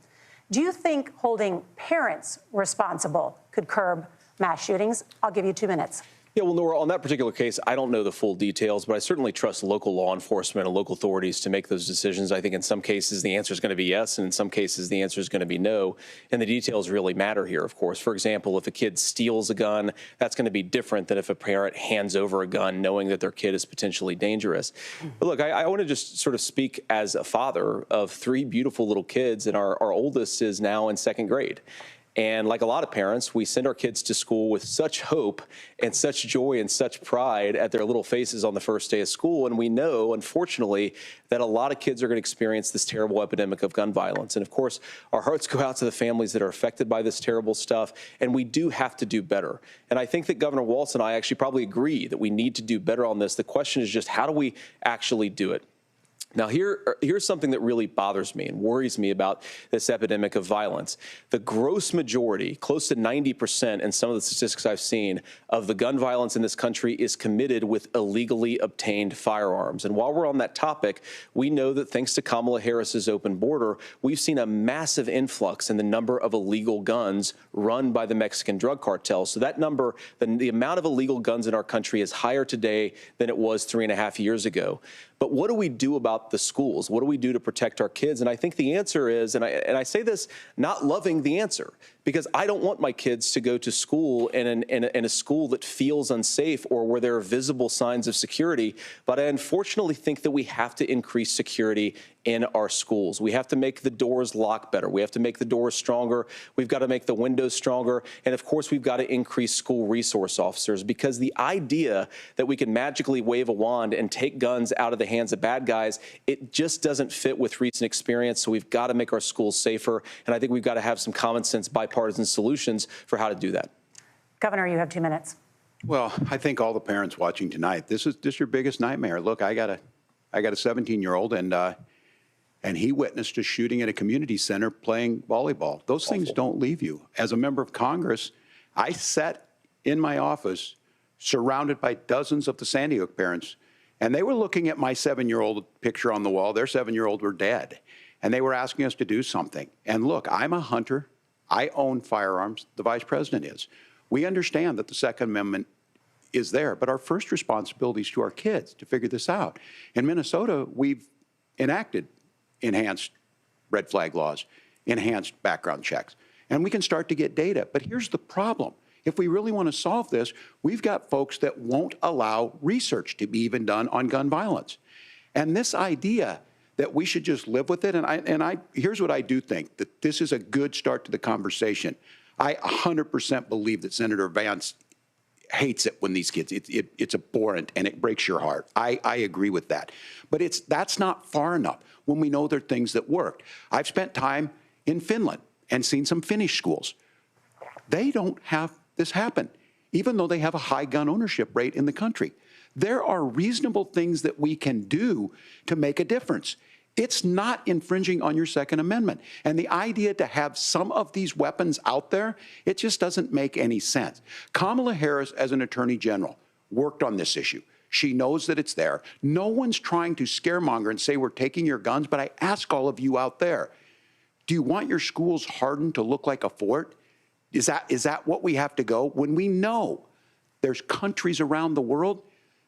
Do you think holding parents responsible could curb mass shootings? I'll give you 2 minutes. Yeah, well, Nora, on that particular case, I don't know the full details, but I certainly trust local law enforcement and local authorities to make those decisions. I think in some cases the answer is going to be yes, and in some cases the answer is going to be no. And the details really matter here, of course. For example, if a kid steals a gun, that's going to be different than if a parent hands over a gun knowing that their kid is potentially dangerous. But look, I want to just sort of speak as a father of 3 beautiful little kids, and our oldest is now in 2nd grade. And like a lot of parents, we send our kids to school with such hope and such joy and such pride at their little faces on the first day of school. And we know, unfortunately, that a lot of kids are going to experience this terrible epidemic of gun violence. And of course, our hearts go out to the families that are affected by this terrible stuff. And we do have to do better. And I think that Governor Walz and I actually probably agree that we need to do better on this. The question is just, how do we actually do it? Now, here's something that really bothers me and worries me about this epidemic of violence. The gross majority, close to 90% in some of the statistics I've seen, of the gun violence in this country is committed with illegally obtained firearms. And while we're on that topic, we know that thanks to Kamala Harris's open border, we've seen a massive influx in the number of illegal guns run by the Mexican drug cartels. So that number, the amount of illegal guns in our country is higher today than it was 3.5 years ago. But what do we do about the schools? What do we do to protect our kids? And I think the answer is, and I say this not loving the answer, because I don't want my kids to go to school in a school that feels unsafe or where there are visible signs of security. But I unfortunately think that we have to increase security in our schools. We have to make the doors lock better. We have to make the doors stronger. We've got to make the windows stronger. And of course, we've got to increase school resource officers, because the idea that we can magically wave a wand and take guns out of the hands of bad guys, it just doesn't fit with recent experience. So we've got to make our schools safer. And I think we've got to have some common sense bipartisan solutions for how to do that. Governor, you have 2 minutes. Well, I think all the parents watching tonight, this is your biggest nightmare. Look, I got a 17-year-old, and he witnessed a shooting at a community center playing volleyball. Those things don't leave you. As a member of Congress, I sat in my office surrounded by dozens of the Sandy Hook parents, and they were looking at my 7-year-old picture on the wall. Their 7-year-old were dead, and they were asking us to do something. And look, I'm a hunter. I own firearms. The vice president is. We understand that the Second Amendment is there, but our first responsibility is to our kids to figure this out. In Minnesota, we've enacted enhanced red flag laws, enhanced background checks, and we can start to get data. But here's the problem. If we really want to solve this, we've got folks that won't allow research to be even done on gun violence. And this idea that we should just live with it. And here's what I do think, that this is a good start to the conversation. I 100% believe that Senator Vance hates it when these kids, it's abhorrent and it breaks your heart. I agree with that. But that's not far enough when we know there are things that work. I've spent time in Finland and seen some Finnish schools. They don't have this happen, even though they have a high gun ownership rate in the country. There are reasonable things that we can do to make a difference. It's not infringing on your Second Amendment. And the idea to have some of these weapons out there, it just doesn't make any sense. Kamala Harris, as an attorney general, worked on this issue. She knows that it's there. No one's trying to scaremonger and say we're taking your guns, but I ask all of you out there, do you want your schools hardened to look like a fort? Is that what we have to go? When we know there's countries around the world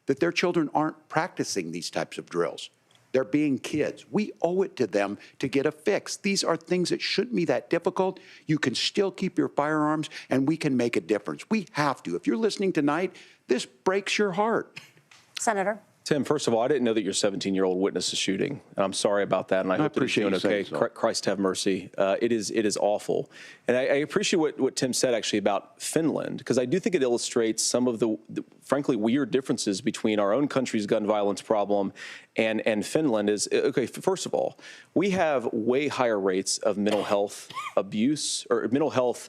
that their children aren't practicing these types of drills. They're being kids. We owe it to them to get a fix. These are things that shouldn't be that difficult. You can still keep your firearms, and we can make a difference. We have to. If you're listening tonight, this breaks your heart. Senator. Tim, first of all, I didn't know that your 17-year-old witnessed a shooting. And I'm sorry about that, and I hope that he's doing okay. Christ have mercy. It is awful. And I appreciate what Tim said, actually, about Finland, because I do think it illustrates some of the frankly, weird differences between our own country's gun violence problem and Finland. Okay, first of all, we have way higher rates of mental health abuse, or mental health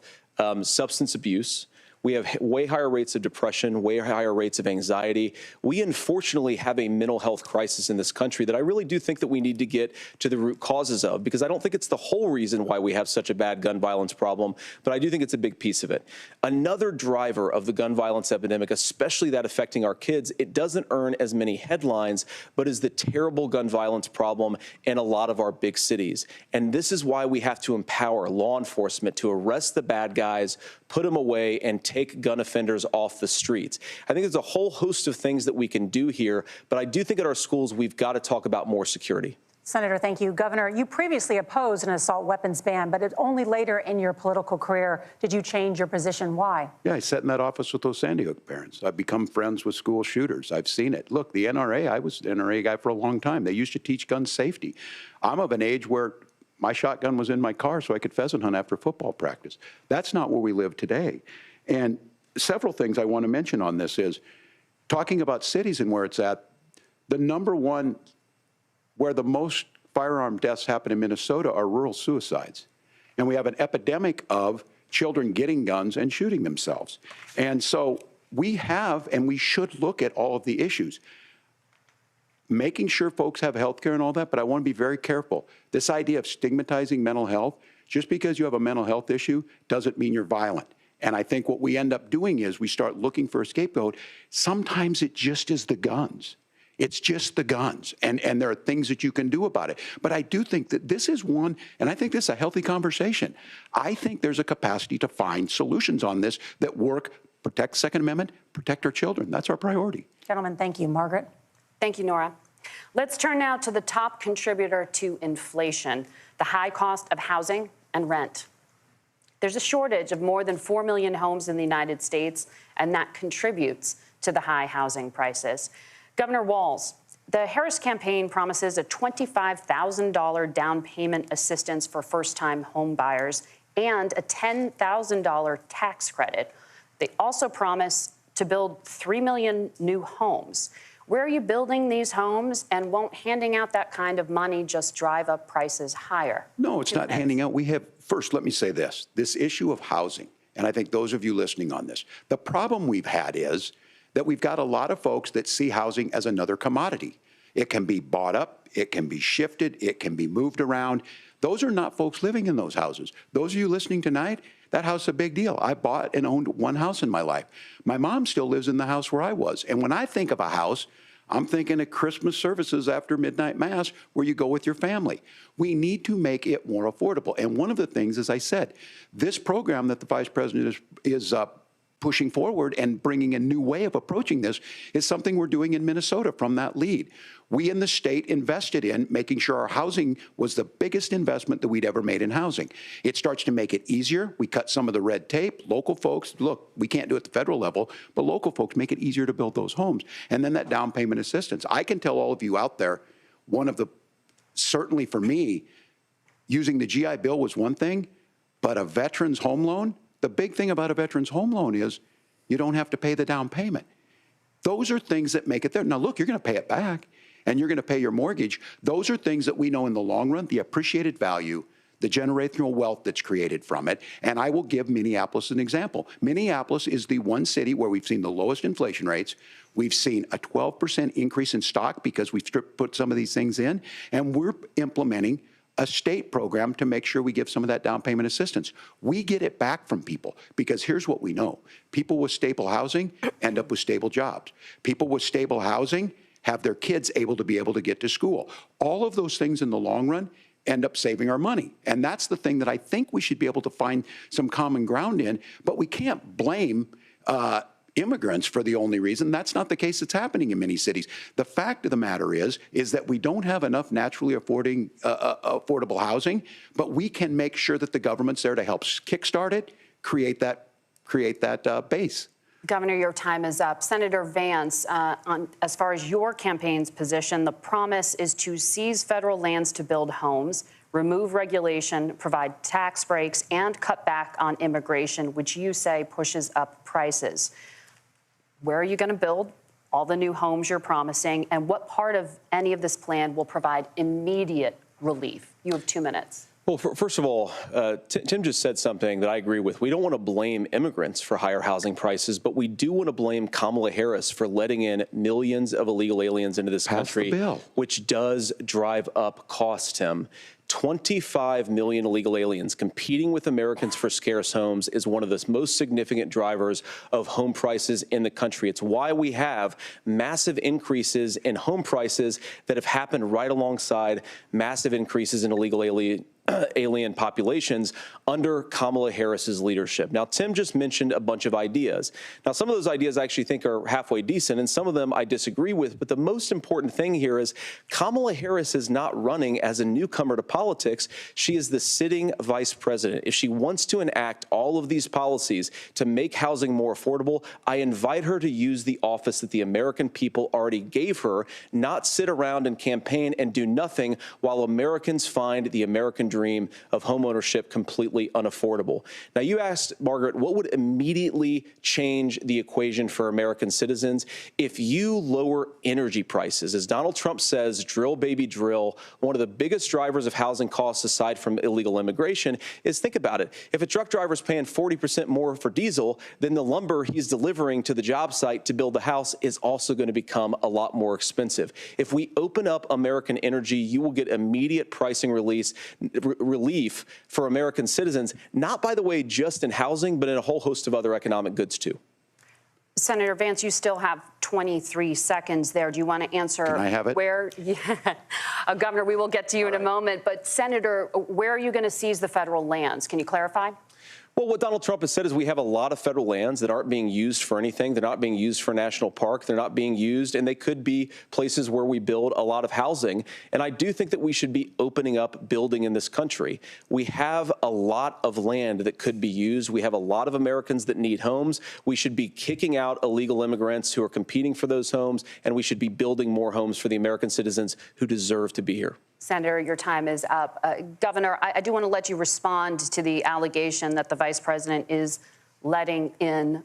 substance abuse. We have way higher rates of depression, way higher rates of anxiety. We unfortunately have a mental health crisis in this country that I really do think that we need to get to the root causes of, because I don't think it's the whole reason why we have such a bad gun violence problem, but I do think it's a big piece of it. Another driver of the gun violence epidemic, especially that affecting our kids, it doesn't earn as many headlines, but is the terrible gun violence problem in a lot of our big cities. And this is why we have to empower law enforcement to arrest the bad guys, put them away, and take gun offenders off the streets. I think there's a whole host of things that we can do here, but I do think at our schools we've got to talk about more security. Senator, thank you. Governor, you previously opposed an assault weapons ban, but only later in your political career did you change your position. Why? Yeah, I sat in that office with those Sandy Hook parents. I've become friends with school shooters. I've seen it. Look, the NRA, I was an NRA guy for a long time. They used to teach gun safety. I'm of an age where my shotgun was in my car so I could pheasant hunt after football practice. That's not where we live today. And several things I want to mention on this is, talking about cities and where it's at, the number one where the most firearm deaths happen in Minnesota are rural suicides. And we have an epidemic of children getting guns and shooting themselves. And so we have, and we should look at all of the issues. Making sure folks have health care and all that, but I want to be very careful. This idea of stigmatizing mental health, just because you have a mental health issue doesn't mean you're violent. And I think what we end up doing is we start looking for a scapegoat. Sometimes it just is the guns. It's just the guns. And there are things that you can do about it. But I do think that this is one, and I think this is a healthy conversation. I think there's a capacity to find solutions on this that work, protect Second Amendment, protect our children. That's our priority. Gentlemen, thank you. Margaret? Thank you, Nora. Let's turn now to the top contributor to inflation, the high cost of housing and rent. There's a shortage of more than 4 million homes in the United States, and that contributes to the high housing prices. Governor Walz, the Harris campaign promises a $25,000 down payment assistance for first-time home buyers and a $10,000 tax credit. They also promise to build 3 million new homes. Where are you building these homes, and won't handing out that kind of money just drive up prices higher? No, it's not handing out. We have, first, let me say this issue of housing, and I think those of you listening on this, the problem we've had is that we've got a lot of folks that see housing as another commodity. It can be bought up, it can be shifted, it can be moved around. Those are not folks living in those houses. Those of you listening tonight, that house is a big deal. I bought and owned one house in my life. My mom still lives in the house where I was. And when I think of a house, I'm thinking of Christmas services after midnight mass where you go with your family. We need to make it more affordable. And one of the things, as I said, this program that the Vice President is pushing forward and bringing a new way of approaching this is something we're doing in Minnesota from that lead. We in the state invested in making sure our housing was the biggest investment that we'd ever made in housing. It starts to make it easier. We cut some of the red tape. Local folks, look, we can't do it at the federal level, but local folks make it easier to build those homes. And then that down payment assistance. I can tell all of you out there, one of the certainly for me, using the GI Bill was one thing, but a veteran's home loan, the big thing about a veteran's home loan is you don't have to pay the down payment. Those are things that make it there. Now, look, you're going to pay it back, and you're going to pay your mortgage. Those are things that we know in the long run, the appreciated value, the generational wealth that's created from it. And I will give Minneapolis an example. Minneapolis is the one city where we've seen the lowest inflation rates. We've seen a 12% increase in stock because we've put some of these things in, and we're implementing a state program to make sure we give some of that down payment assistance. We get it back from people because here's what we know. People with stable housing end up with stable jobs. People with stable housing have their kids able to get to school. All of those things in the long run end up saving our money. And that's the thing that I think we should be able to find some common ground in, but we can't blame immigrants for the only reason. That's not the case that's happening in many cities. The fact of the matter is that we don't have enough naturally affordable housing, but we can make sure that the government's there to help kickstart it, create that base. Governor, your time is up. Senator Vance, as far as your campaign's position, the promise is to seize federal lands to build homes, remove regulation, provide tax breaks, and cut back on immigration, which you say pushes up prices. Where are you going to build all the new homes you're promising, and what part of any of this plan will provide immediate relief? You have 2 minutes. Well, first of all, Tim just said something that I agree with. We don't want to blame immigrants for higher housing prices, but we do want to blame Kamala Harris for letting in millions of illegal aliens into this country, which does drive up costs, Tim. 25 million illegal aliens competing with Americans for scarce homes is one of the most significant drivers of home prices in the country. It's why we have massive increases in home prices that have happened right alongside massive increases in illegal alien populations under Kamala Harris's leadership. Now, Tim just mentioned a bunch of ideas. Now, some of those ideas I actually think are halfway decent, and some of them I disagree with. But the most important thing here is Kamala Harris is not running as a newcomer to politics. She is the sitting vice president. If she wants to enact all of these policies to make housing more affordable, I invite her to use the office that the American people already gave her, not sit around and campaign and do nothing while Americans find the American dream of homeownership completely unaffordable. Now, you asked, Margaret, what would immediately change the equation for American citizens? If you lower energy prices, as Donald Trump says, drill, baby, drill, one of the biggest drivers of housing costs aside from illegal immigration is, think about it, if a truck driver's paying 40% more for diesel, then the lumber he's delivering to the job site to build the house is also going to become a lot more expensive. If we open up American energy, you will get immediate pricing relief for American citizens, not, by the way, just in housing, but in a whole host of other economic goods, too. Senator Vance, you still have 23 seconds there. Do you want to answer? Can I have it? Where, Governor, we will get to you in a moment. But, Senator, where are you going to seize the federal lands? Can you clarify? Well, what Donald Trump has said is we have a lot of federal lands that aren't being used for anything. They're not being used for national park. They're not being used, and they could be places where we build a lot of housing. And I do think that we should be opening up building in this country. We have a lot of land that could be used. We have a lot of Americans that need homes. We should be kicking out illegal immigrants who are competing for those homes, and we should be building more homes for the American citizens who deserve to be here. Senator, your time is up. Governor, I do want to let you respond to the allegation that the vice president is letting in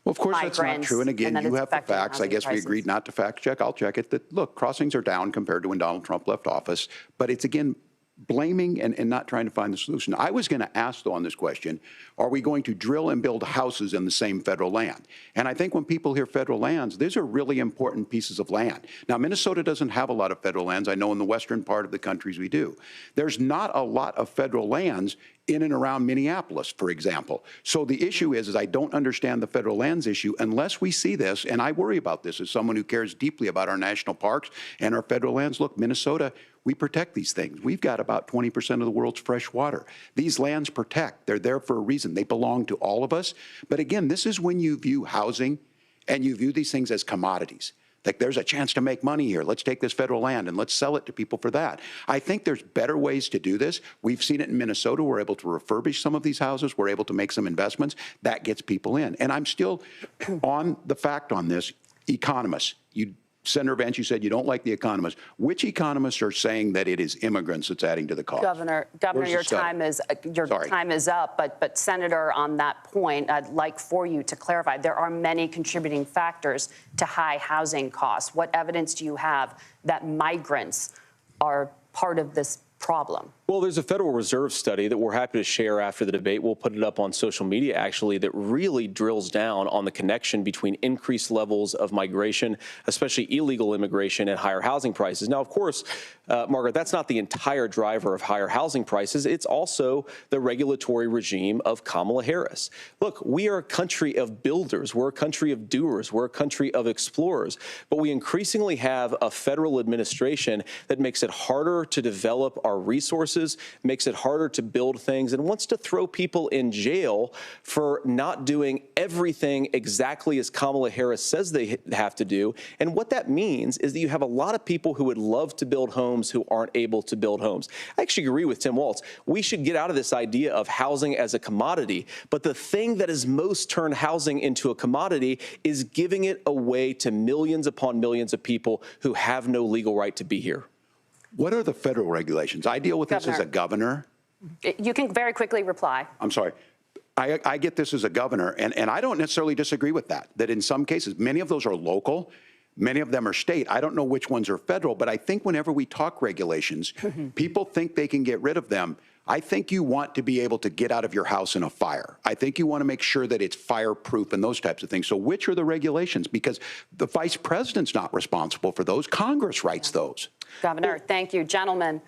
Well, of course, that's not true. And again, you have the facts. I guess we agreed not to fact check. I'll check it. That, look, crossings are down compared to when Donald Trump left office. But it's, again, blaming and not trying to find the solution. I was going to ask, though, on this question, are we going to drill and build houses in the same federal land? And I think when people hear federal lands, these are really important pieces of land. Now, Minnesota doesn't have a lot of federal lands. I know in the western part of the countries we do. There's not a lot of federal lands in and around Minneapolis, for example. So the issue is I don't understand the federal lands issue unless we see this, and I worry about this as someone who cares deeply about our national parks and our federal lands. Look, Minnesota, we protect these things. We've got about 20% of the world's fresh water. These lands protect. They're there for a reason. They belong to all of us. But again, this is when you view housing and you view these things as commodities. Like, there's a chance to make money here. Let's take this federal land and let's sell it to people for that. I think there's better ways to do this. We've seen it in Minnesota. We're able to refurbish some of these houses. We're able to make some investments. That gets people in. And I'm still on the fact on this. Economists, Senator Vance, you said you don't like the economists. Which economists are saying that it is immigrants that's adding to the cost? Governor, your time is up. But Senator, on that point, I'd like for you to clarify. There are many contributing factors to high housing costs. What evidence do you have that migrants are part of this problem? Well, there's a Federal Reserve study that we're happy to share after the debate. We'll put it up on social media, actually, that really drills down on the connection between increased levels of migration, especially illegal immigration, and higher housing prices. Now, of course, Margaret, that's not the entire driver of higher housing prices. It's also the regulatory regime of Kamala Harris. Look, we are a country of builders. We're a country of doers. We're a country of explorers. But we increasingly have a federal administration that makes it harder to develop our resources, makes it harder to build things, and wants to throw people in jail for not doing everything exactly as Kamala Harris says they have to do. And what that means is that you have a lot of people who would love to build homes who aren't able to build homes. I actually agree with Tim Walz. We should get out of this idea of housing as a commodity. But the thing that has most turned housing into a commodity is giving it away to millions upon millions of people who have no legal right to be here. What are the federal regulations? I deal with this as a governor. You can very quickly reply. I'm sorry. I get this as a governor, and I don't necessarily disagree with that in some cases, many of those are local, many of them are state. I don't know which ones are federal, but I think whenever we talk regulations, people think they can get rid of them. I think you want to be able to get out of your house in a fire. I think you want to make sure that it's fireproof and those types of things. So which are the regulations? Because the vice president's not responsible for those. Congress writes those. Governor, thank you. Gentlemen,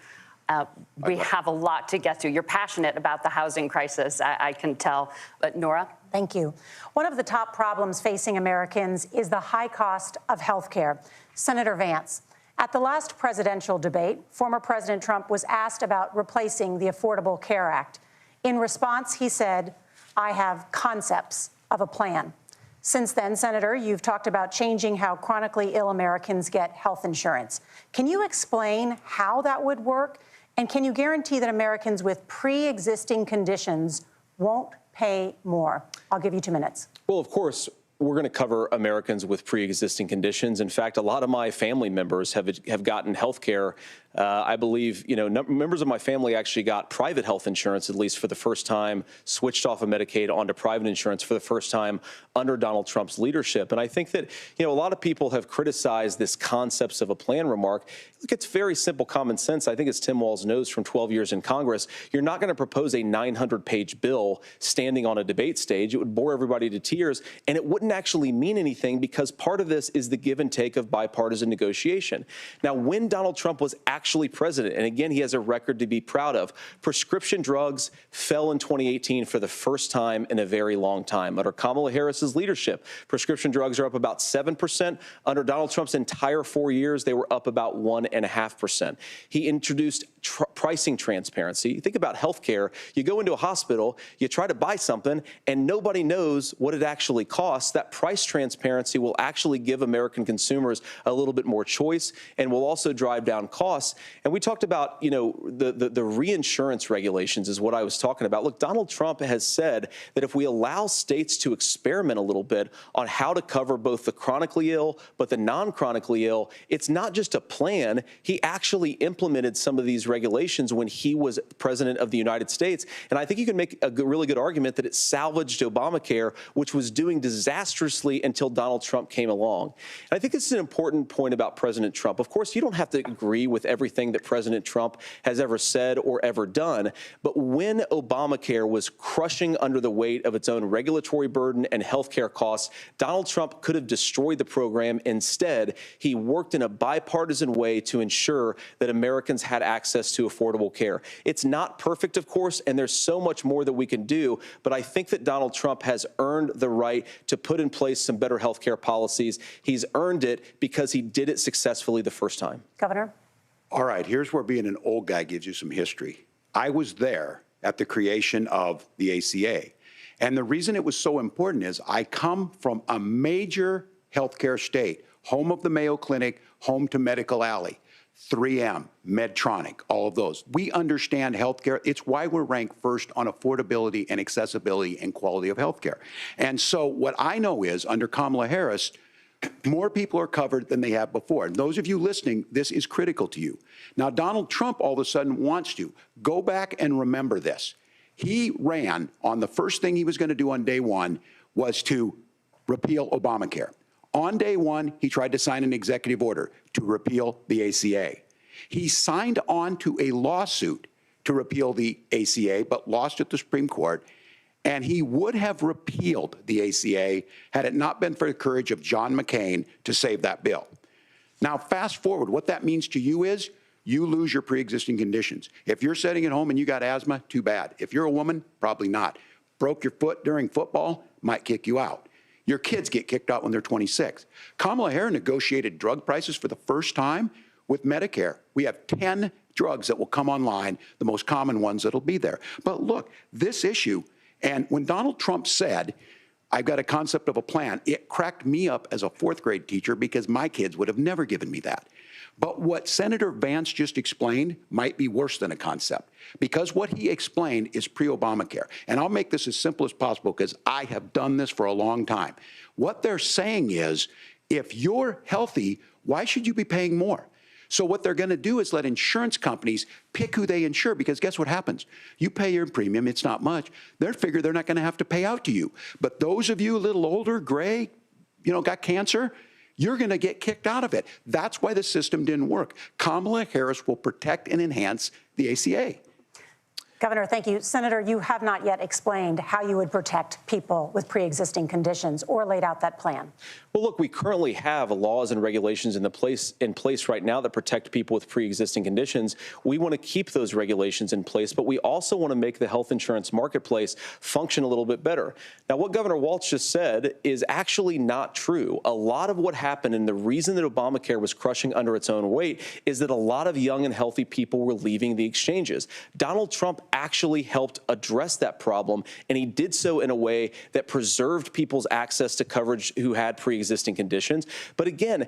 we have a lot to get to. You're passionate about the housing crisis, I can tell. But Nora? Thank you. One of the top problems facing Americans is the high cost of health care. Senator Vance, at the last presidential debate, former President Trump was asked about replacing the Affordable Care Act. In response, he said, "I have concepts of a plan." Since then, Senator, you've talked about changing how chronically ill Americans get health insurance. Can you explain how that would work? And can you guarantee that Americans with pre-existing conditions won't pay more? I'll give you 2 minutes. Well, of course, we're going to cover Americans with pre-existing conditions. In fact, a lot of my family members have gotten health care. I believe, members of my family actually got private health insurance, at least for the first time, switched off of Medicaid onto private insurance for the first time under Donald Trump's leadership. And I think that, a lot of people have criticized this concepts of a plan remark. Look, it's very simple common sense. I think as Tim Walz knows from 12 years in Congress, you're not going to propose a 900-page bill standing on a debate stage. It would bore everybody to tears, and it wouldn't actually mean anything because part of this is the give and take of bipartisan negotiation. Now, when Donald Trump was actually president, and again, he has a record to be proud of, prescription drugs fell in 2018 for the first time in a very long time. Under Kamala Harris's leadership, prescription drugs are up about 7%. Under Donald Trump's entire 4 years, they were up about 1.5%. He introduced pricing transparency. Think about healthcare. You go into a hospital, you try to buy something, and nobody knows what it actually costs. That price transparency will actually give American consumers a little bit more choice and will also drive down costs. And we talked about, the reinsurance regulations is what I was talking about. Look, Donald Trump has said that if we allow states to experiment a little bit on how to cover both the chronically ill but the non-chronically ill, it's not just a plan. He actually implemented some of these regulations when he was president of the United States. And I think you can make a really good argument that it salvaged Obamacare, which was doing disastrously until Donald Trump came along. And I think this is an important point about President Trump. Of course, you don't have to agree with everything that President Trump has ever said or ever done. But when Obamacare was crushing under the weight of its own regulatory burden and health care costs, Donald Trump could have destroyed the program. Instead, he worked in a bipartisan way to ensure that Americans had access to affordable care. It's not perfect, of course, and there's so much more that we can do. But I think that Donald Trump has earned the right to put in place some better health care policies. He's earned it because he did it successfully the first time. Governor? All right, here's where being an old guy gives you some history. I was there at the creation of the ACA. And the reason it was so important is I come from a major healthcare state, home of the Mayo Clinic, home to Medical Alley, 3M, Medtronic, all of those. We understand healthcare. It's why we're ranked first on affordability and accessibility and quality of healthcare. And so what I know is under Kamala Harris, More people are covered than they have before. And those of you listening, this is critical to you. Now, Donald Trump all of a sudden wants to. Go back and remember this. He ran on the first thing he was going to do on day one was to repeal Obamacare. On day one, he tried to sign an executive order to repeal the ACA. He signed on to a lawsuit to repeal the ACA, but lost at the Supreme Court. And he would have repealed the ACA had it not been for the courage of John McCain to save that bill. Now, fast forward, what that means to you is you lose your pre-existing conditions. If you're sitting at home and you got asthma, too bad. If you're a woman, probably not. Broke your foot during football, might kick you out. Your kids get kicked out when they're 26. Kamala Harris negotiated drug prices for the first time with Medicare. We have 10 drugs that will come online, the most common ones that'll be there. But look, this issue, and when Donald Trump said, I've got a concept of a plan, it cracked me up as a fourth grade teacher because my kids would have never given me that. But what Senator Vance just explained might be worse than a concept, because what he explained is pre-Obamacare. And I'll make this as simple as possible because I have done this for a long time. What they're saying is, if you're healthy, why should you be paying more? So what they're going to do is let insurance companies pick who they insure, because guess what happens? You pay your premium, it's not much. They figure they're not going to have to pay out to you. But those of you a little older, gray, got cancer, you're going to get kicked out of it. That's why the system didn't work. Kamala Harris will protect and enhance the ACA. Governor, thank you. Senator, you have not yet explained how you would protect people with pre-existing conditions or laid out that plan. Well, look, we currently have laws and regulations in place right now that protect people with pre-existing conditions. We want to keep those regulations in place, but we also want to make the health insurance marketplace function a little bit better. Now, what Governor Walz just said is actually not true. A lot of what happened, and the reason that Obamacare was crushing under its own weight, is that a lot of young and healthy people were leaving the exchanges. Donald Trump actually helped address that problem, and he did so in a way that preserved people's access to coverage who had pre-existing conditions. But again,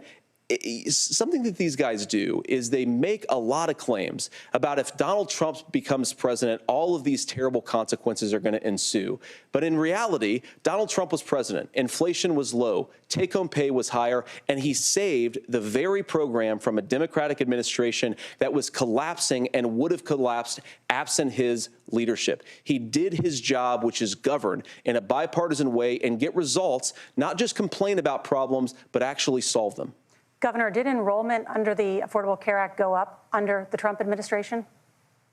something that these guys do is they make a lot of claims about if Donald Trump becomes president, all of these terrible consequences are going to ensue. But in reality, Donald Trump was president. Inflation was low. Take-home pay was higher. And he saved the very program from a Democratic administration that was collapsing and would have collapsed absent his leadership. He did his job, which is govern in a bipartisan way and get results, not just complain about problems, but actually solve them. Governor, did enrollment under the Affordable Care Act go up under the Trump administration?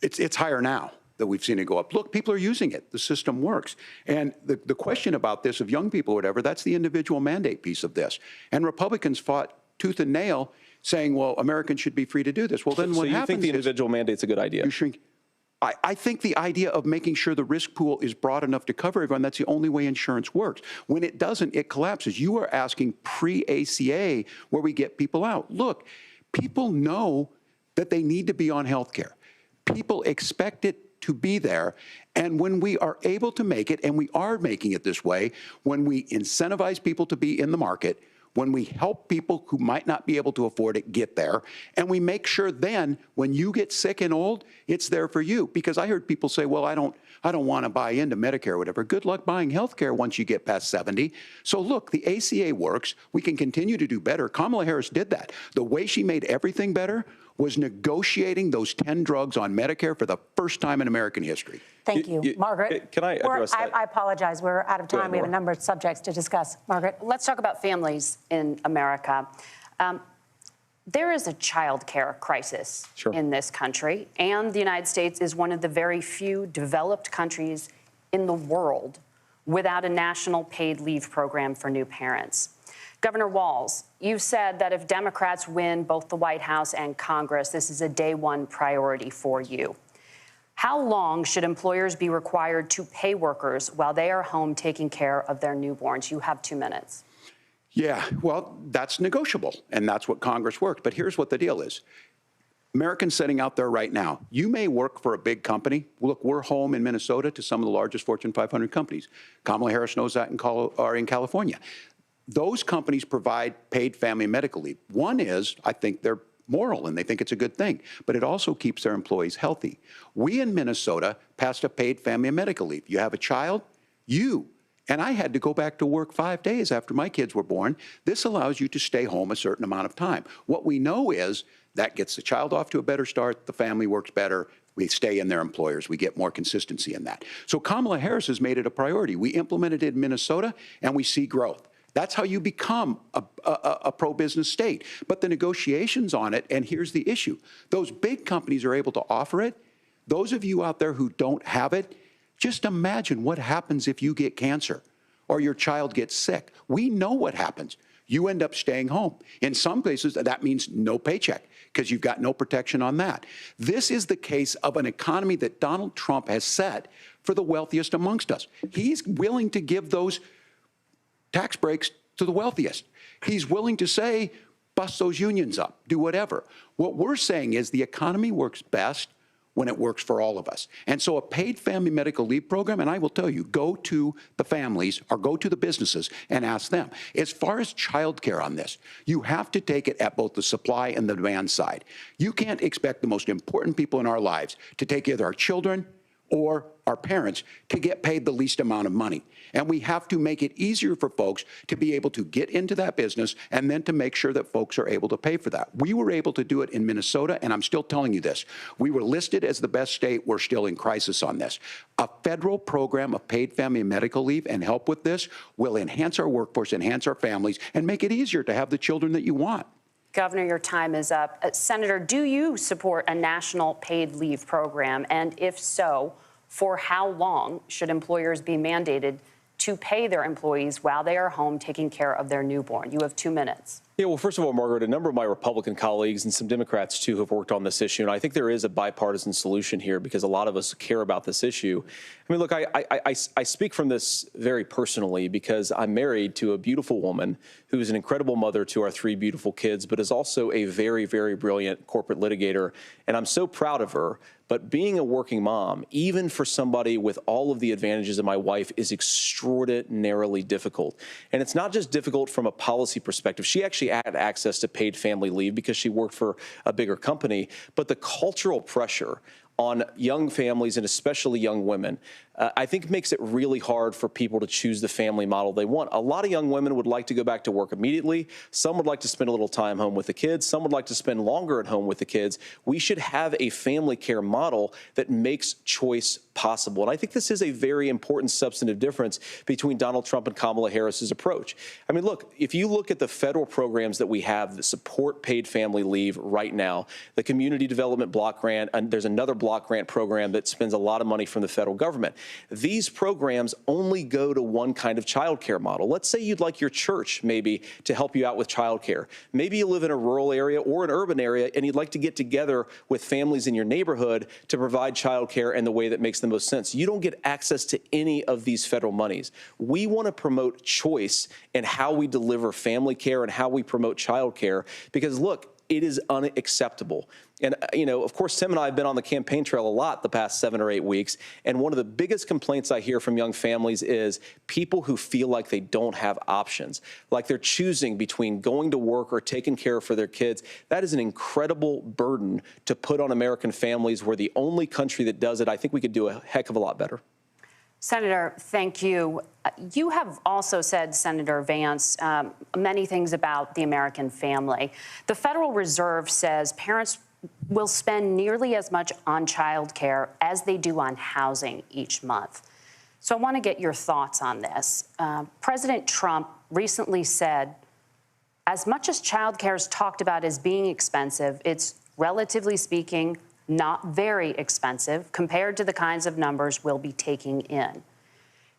It's higher now that we've seen it go up. Look, people are using it. The system works. And the question about this of young people or whatever, that's the individual mandate piece of this. And Republicans fought tooth and nail saying, well, Americans should be free to do this. Well, then what happens is— So you think the individual mandate's a good idea? You shrink. I think the idea of making sure the risk pool is broad enough to cover everyone, that's the only way insurance works. When it doesn't, it collapses. You are asking pre-ACA where we get people out. Look, people know that they need to be on health care. People expect it to be there. And when we are able to make it, and we are making it this way, when we incentivize people to be in the market, when we help people who might not be able to afford it get there, and we make sure then when you get sick and old, it's there for you. Because I heard people say, well, I don't want to buy into Medicare or whatever. Good luck buying health care once you get past 70. So look, the ACA works. We can continue to do better. Kamala Harris did that. The way she made everything better was negotiating those 10 drugs on Medicare for the first time in American history. Thank you. Margaret? Can I address that? I apologize. We're out of time. We have a number of subjects to discuss. Margaret? Let's talk about families in America. There is a child care crisis in this country, and the United States is one of the very few developed countries in the world without a national paid leave program for new parents. Governor Walz, you've said that if Democrats win both the White House and Congress, this is a day one priority for you. How long should employers be required to pay workers while they are home taking care of their newborns? You have 2 minutes. Yeah, well, that's negotiable, and that's what Congress worked. But here's what the deal is. Americans sitting out there right now, you may work for a big company. Look, we're home in Minnesota to some of the largest Fortune 500 companies. Kamala Harris knows that in California. Those companies provide paid family and medical leave. One is, I think they're moral and they think it's a good thing, but it also keeps their employees healthy. We in Minnesota passed a paid family and medical leave. You have a child, you And I had to go back to work 5 days after my kids were born. This allows you to stay home a certain amount of time. What we know is that gets the child off to a better start, the family works better, we stay in their employers, we get more consistency in that. So Kamala Harris has made it a priority. We implemented it in Minnesota, and we see growth. That's how you become a pro-business state. But the negotiations on it, and here's the issue, those big companies are able to offer it. Those of you out there who don't have it, just imagine what happens if you get cancer or your child gets sick. We know what happens. You end up staying home. In some cases, that means no paycheck because you've got no protection on that. This is the case of an economy that Donald Trump has set for the wealthiest amongst us. He's willing to give those tax breaks to the wealthiest. He's willing to say, bust those unions up, do whatever. What we're saying is the economy works best when it works for all of us. And so a paid family medical leave program, and I will tell you, go to the families or go to the businesses and ask them. As far as childcare on this, you have to take it at both the supply and the demand side. You can't expect the most important people in our lives to take either our children or our parents to get paid the least amount of money. And we have to make it easier for folks to be able to get into that business and then to make sure that folks are able to pay for that. We were able to do it in Minnesota, and I'm still telling you this. We were listed as the best state. We're still in crisis on this. A federal program of paid family and medical leave and help with this will enhance our workforce, enhance our families, and make it easier to have the children that you want. Governor, your time is up. Senator, do you support a national paid leave program? And if so, for how long should employers be mandated to pay their employees while they are home taking care of their newborn? You have 2 minutes. Yeah, well, first of all, Margaret, a number of my Republican colleagues and some Democrats, too, have worked on this issue. And I think there is a bipartisan solution here because a lot of us care about this issue. I mean, look, I speak from this very personally because I'm married to a beautiful woman who is an incredible mother to our 3 beautiful kids, but is also a very, very brilliant corporate litigator. And I'm so proud of her. But being a working mom, even for somebody with all of the advantages of my wife, is extraordinarily difficult. And it's not just difficult from a policy perspective. She actually had access to paid family leave because she worked for a bigger company. But the cultural pressure on young families and especially young women, I think makes it really hard for people to choose the family model they want. A lot of young women would like to go back to work immediately. Some would like to spend a little time home with the kids. Some would like to spend longer at home with the kids. We should have a family care model that makes choice possible. And I think this is a very important substantive difference between Donald Trump and Kamala Harris's approach. I mean, look, if you look at the federal programs that we have that support paid family leave right now, the Community Development Block Grant, and there's another block grant program that spends a lot of money from the federal government. These programs only go to one kind of child care model. Let's say you'd like your church maybe to help you out with child care. Maybe you live in a rural area or an urban area and you'd like to get together with families in your neighborhood to provide child care in the way that makes the most sense. You don't get access to any of these federal monies. We want to promote choice in how we deliver family care and how we promote child care because, look, it is unacceptable. And, you know, of course, Tim and I have been on the campaign trail a lot the past 7 or 8 weeks. And one of the biggest complaints I hear from young families is people who feel like they don't have options, like they're choosing between going to work or taking care for their kids. That is an incredible burden to put on American families. We're the only country that does it. I think we could do a heck of a lot better. Senator, thank you. You have also said, Senator Vance, many things about the American family. The Federal Reserve says parents will spend nearly as much on child care as they do on housing each month. So I want to get your thoughts on this. President Trump recently said, as much as child care is talked about as being expensive, it's relatively speaking not very expensive compared to the kinds of numbers we'll be taking in.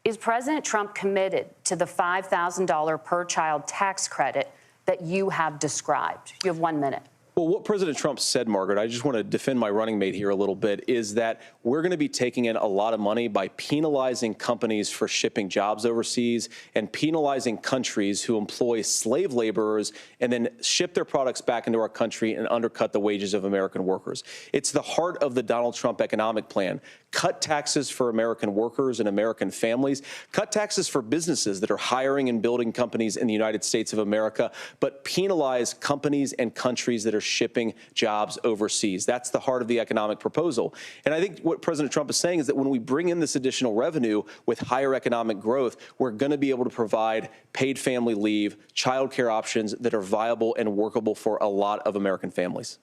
Is President Trump committed to the $5,000 per child tax credit that you have described? You have 1 minute. Well, what President Trump said, Margaret, I just want to defend my running mate here a little bit, is that we're going to be taking in a lot of money by penalizing companies for shipping jobs overseas and penalizing countries who employ slave laborers and then ship their products back into our country and undercut the wages of American workers. It's the heart of the Donald Trump economic plan. Cut taxes for American workers and American families. Cut taxes for businesses that are hiring and building companies in the United States of America, but penalize companies and countries that are shipping jobs overseas. That's the heart of the economic proposal. And I think what President Trump is saying is that when we bring in this additional revenue with higher economic growth, we're going to be able to provide paid family leave, childcare options that are viable and workable for a lot of American families.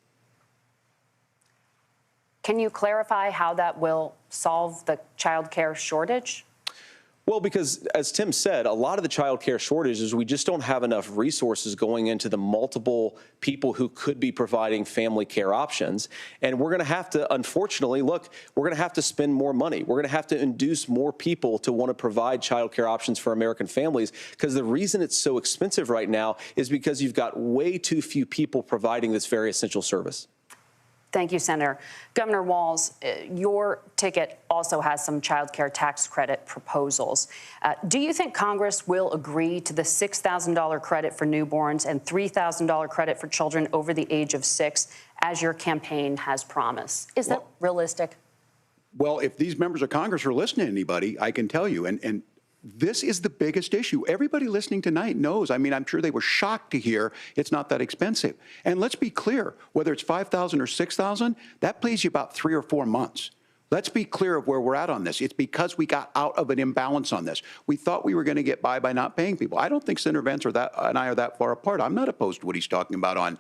Can you clarify how that will solve the child care shortage? Well, because as Tim said, a lot of the child care shortage is we just don't have enough resources going into the multiple people who could be providing family care options. And we're going to have to, unfortunately, look, we're going to have to spend more money. We're going to have to induce more people to want to provide child care options for American families, because the reason it's so expensive right now is because you've got way too few people providing this very essential service. Thank you, Senator. Governor Walz, your ticket also has some child care tax credit proposals. Do you think Congress will agree to the $6,000 credit for newborns and $3,000 credit for children over the age of 6, as your campaign has promised? Is that realistic? Well, if these members of Congress are listening to anybody, I can tell you, and this is the biggest issue. Everybody listening tonight knows. I mean, I'm sure they were shocked to hear it's not that expensive. And let's be clear, whether it's $5,000 or $6,000, that pays you about 3 or 4 months. Let's be clear of where we're at on this. It's because we got out of an imbalance on this. We thought we were going to get by not paying people. I don't think Senator Vance and I are that far apart. I'm not opposed to what he's talking about on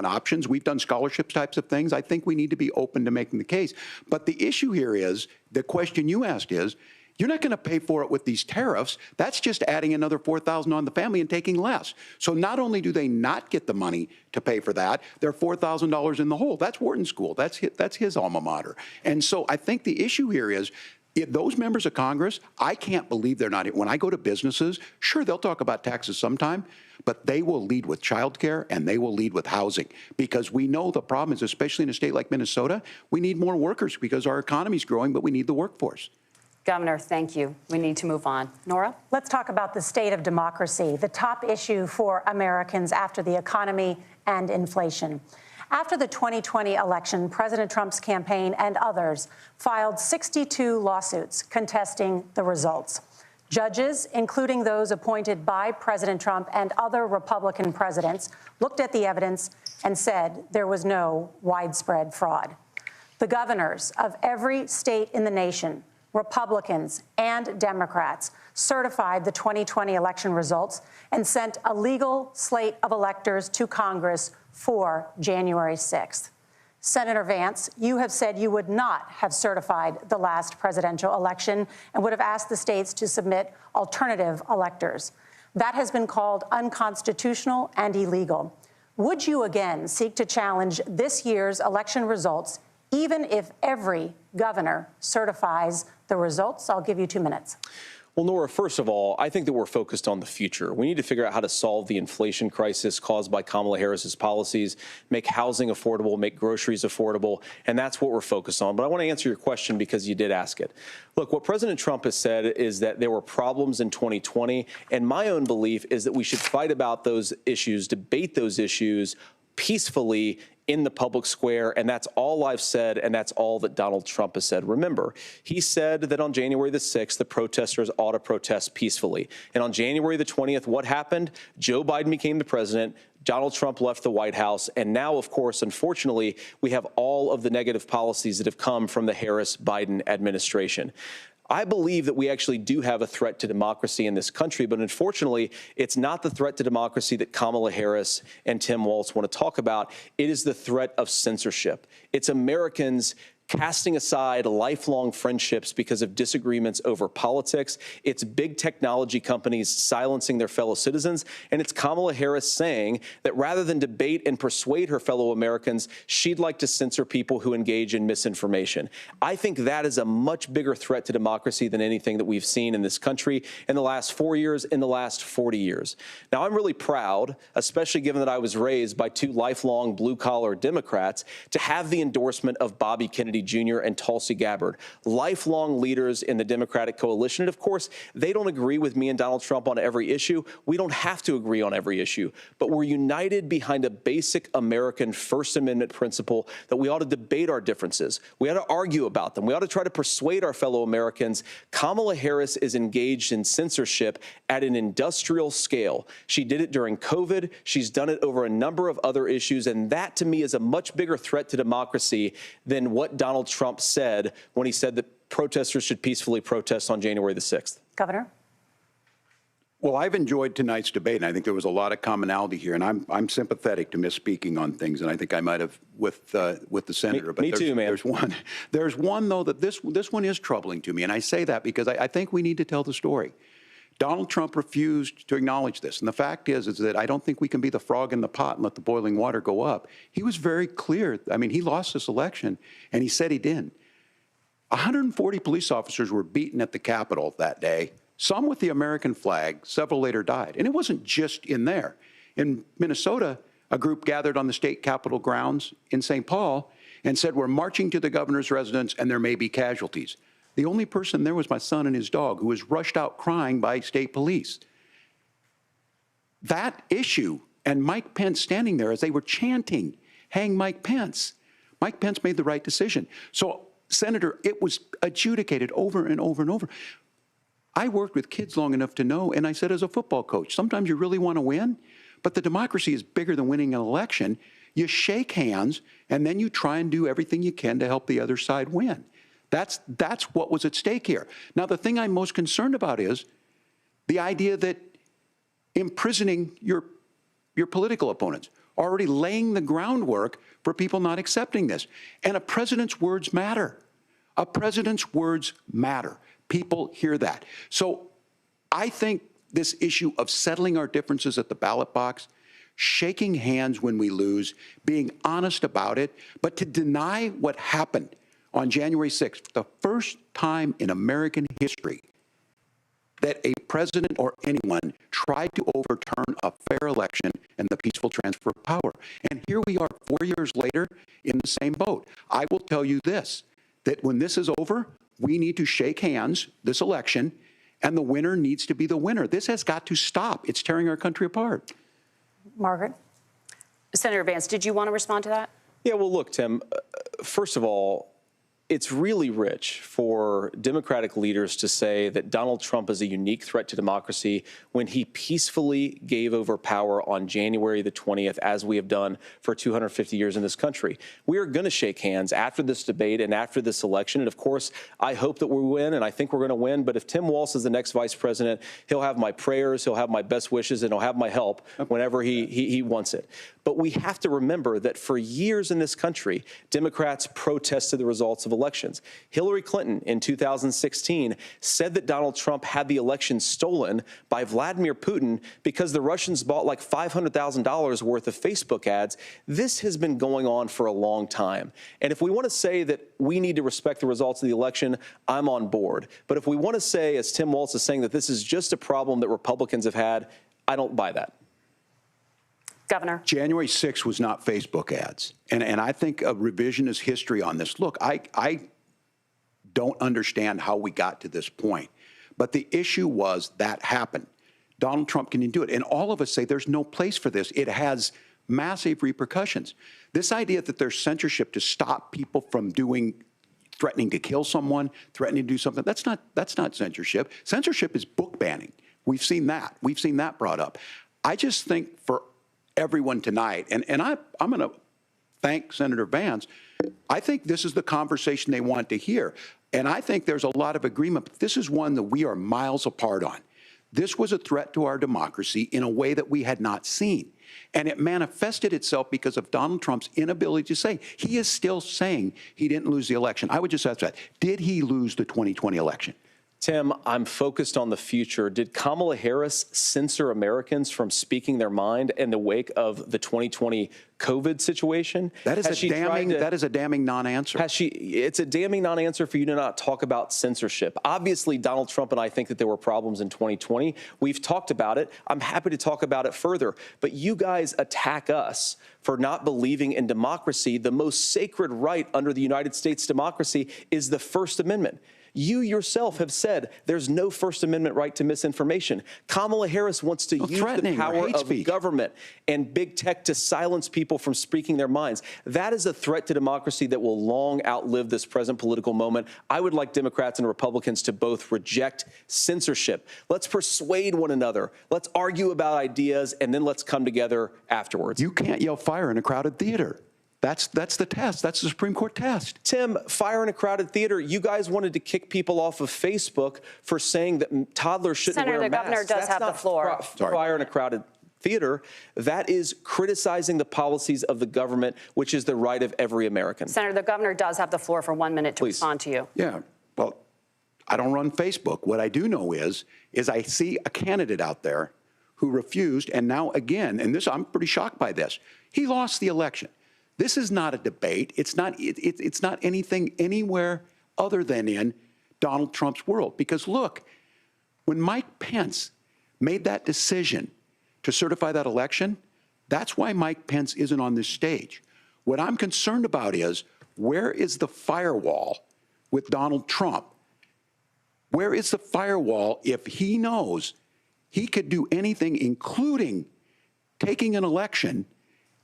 options. We've done scholarships types of things. I think we need to be open to making the case. But the issue here is, the question you asked is, you're not going to pay for it with these tariffs. That's just adding another $4,000 on the family and taking less. So not only do they not get the money to pay for that, they're $4,000 in the hole. That's Wharton School. That's his alma mater. And so I think the issue here is, if those members of Congress, I can't believe they're not. When I go to businesses, sure, they'll talk about taxes sometime, but they will lead with childcare and they will lead with housing, because we know the problem is, especially in a state like Minnesota, we need more workers because our economy's growing, but we need the workforce. Governor, thank you. We need to move on. Nora? Let's talk about the state of democracy, the top issue for Americans after the economy and inflation. After the 2020 election, President Trump's campaign and others filed 62 lawsuits contesting the results. Judges, including those appointed by President Trump and other Republican presidents, looked at the evidence and said there was no widespread fraud. The governors of every state in the nation, Republicans and Democrats, certified the 2020 election results and sent a legal slate of electors to Congress for January 6th. Senator Vance, you have said you would not have certified the last presidential election and would have asked the states to submit alternative electors. That has been called unconstitutional and illegal. Would you again seek to challenge this year's election results, even if every governor certifies the results? I'll give you 2 minutes. Well, Nora, first of all, I think that we're focused on the future. We need to figure out how to solve the inflation crisis caused by Kamala Harris's policies, make housing affordable, make groceries affordable, and that's what we're focused on. But I want to answer your question because you did ask it. Look, what President Trump has said is that there were problems in 2020, and my own belief is that we should fight about those issues, debate those issues peacefully in the public square, and that's all I've said, and that's all that Donald Trump has said. Remember, he said that on January the 6th, the protesters ought to protest peacefully. And on January the 20th, what happened? Joe Biden became the president, Donald Trump left the White House, and now, of course, unfortunately, we have all of the negative policies that have come from the Harris-Biden administration. I believe that we actually do have a threat to democracy in this country, but unfortunately, it's not the threat to democracy that Kamala Harris and Tim Walz want to talk about. It is the threat of censorship. It's Americans casting aside lifelong friendships because of disagreements over politics. It's big technology companies silencing their fellow citizens. And it's Kamala Harris saying that rather than debate and persuade her fellow Americans, she'd like to censor people who engage in misinformation. I think that is a much bigger threat to democracy than anything that we've seen in this country in the last 4 years, in the last 40 years. Now, I'm really proud, especially given that I was raised by 2 lifelong blue-collar Democrats, to have the endorsement of Bobby Kennedy Kennedy Jr. and Tulsi Gabbard, lifelong leaders in the Democratic coalition. And of course, they don't agree with me and Donald Trump on every issue. We don't have to agree on every issue, but we're united behind a basic American First Amendment principle that we ought to debate our differences. We ought to argue about them. We ought to try to persuade our fellow Americans. Kamala Harris is engaged in censorship at an industrial scale. She did it during COVID. She's done it over a number of other issues. And that, to me, is a much bigger threat to democracy than what Donald Trump said when he said that protesters should peacefully protest on January the 6th. Governor? Well, I've enjoyed tonight's debate, and I think there was a lot of commonality here. And I'm sympathetic to misspeaking on things, and I think I might have with the senator. Me too, man. There's one though that this one is troubling to me, and I say that because I think we need to tell the story. Donald Trump refused to acknowledge this, and the fact is that I don't think we can be the frog in the pot and let the boiling water go up. He was very clear. I mean, he lost this election, and he said he didn't. 140 police officers were beaten at the Capitol that day. Some with the American flag, several later died. And it wasn't just in there. In Minnesota, a group gathered on the state capitol grounds in St. Paul and said, we're marching to the governor's residence and there may be casualties. The only person there was my son and his dog, who was rushed out crying by state police. That issue, and Mike Pence standing there as they were chanting, hang Mike Pence. Mike Pence made the right decision. So, Senator, it was adjudicated over and over and over. I worked with kids long enough to know, and I said as a football coach, sometimes you really want to win, but the democracy is bigger than winning an election. You shake hands, and then you try and do everything you can to help the other side win. That's what was at stake here. Now, the thing I'm most concerned about is the idea that imprisoning your political opponents, already laying the groundwork for people not accepting this. And a president's words matter. A president's words matter. People hear that. So I think this issue of settling our differences at the ballot box, shaking hands when we lose, being honest about it, but to deny what happened on January 6th, the first time in American history that a president or anyone tried to overturn a fair election and the peaceful transfer of power. And here we are 4 years later in the same boat. I will tell you this, that when this is over, we need to shake hands this election, and the winner needs to be the winner. This has got to stop. It's tearing our country apart. Margaret? Senator Vance, did you want to respond to that? Yeah, well, look, Tim, first of all, it's really rich for Democratic leaders to say that Donald Trump is a unique threat to democracy when he peacefully gave over power on January the 20th, as we have done for 250 years in this country. We are going to shake hands after this debate and after this election. And of course, I hope that we win, and I think we're going to win. But if Tim Walz is the next vice president, he'll have my prayers, he'll have my best wishes, and he'll have my help whenever he wants it. But we have to remember that for years in this country, Democrats protested the results of elections. Hillary Clinton in 2016 said that Donald Trump had the election stolen by Vladimir Putin because the Russians bought like $500,000 worth of Facebook ads. This has been going on for a long time. And if we want to say that we need to respect the results of the election, I'm on board. But if we want to say, as Tim Walz is saying, that this is just a problem that Republicans have had, I don't buy that. Governor. January 6th was not Facebook ads. And I think a revisionist history on this. Look, I don't understand how we got to this point. But the issue was that happened. Donald Trump can do it. And all of us say there's no place for this. It has massive repercussions. This idea that there's censorship to stop people from threatening to kill someone, threatening to do something, that's not censorship. Censorship is book banning. We've seen that. We've seen that brought up. I just think for everyone tonight, and I'm going to thank Senator Vance, I think this is the conversation they want to hear. And I think there's a lot of agreement, but this is one that we are miles apart on. This was a threat to our democracy in a way that we had not seen. And it manifested itself because of Donald Trump's inability to say. He is still saying he didn't lose the election. I would just ask that. Did he lose the 2020 election? Tim, I'm focused on the future. Did Kamala Harris censor Americans from speaking their mind in the wake of the 2020 COVID situation? That is a damning non-answer. It's a damning non-answer for you to not talk about censorship. Obviously, Donald Trump and I think that there were problems in 2020. We've talked about it. I'm happy to talk about it further. But you guys attack us for not believing in democracy. The most sacred right under the United States democracy is the First Amendment. You yourself have said there's no First Amendment right to misinformation. Kamala Harris wants to use the power of government and big tech to silence people from speaking their minds. That is a threat to democracy that will long outlive this present political moment. I would like Democrats and Republicans to both reject censorship. Let's persuade one another. Let's argue about ideas, and then let's come together afterwards. You can't yell fire in a crowded theater. That's the test. That's the Supreme Court test. Tim, fire in a crowded theater. You guys wanted to kick people off of Facebook for saying that toddlers shouldn't wear masks. Senator, the governor does have the floor. Fire in a crowded theater. That is criticizing the policies of the government, which is the right of every American. Senator, the governor does have the floor for 1 minute to respond to you. Yeah. Well, I don't run Facebook. What I do know is I see a candidate out there who refused, and now again, and this, I'm pretty shocked by this. He lost the election. This is not a debate. It's not anything anywhere other than in Donald Trump's world. Because look, when Mike Pence made that decision to certify that election, that's why Mike Pence isn't on this stage. What I'm concerned about is, where is the firewall with Donald Trump? Where is the firewall if he knows he could do anything, including taking an election,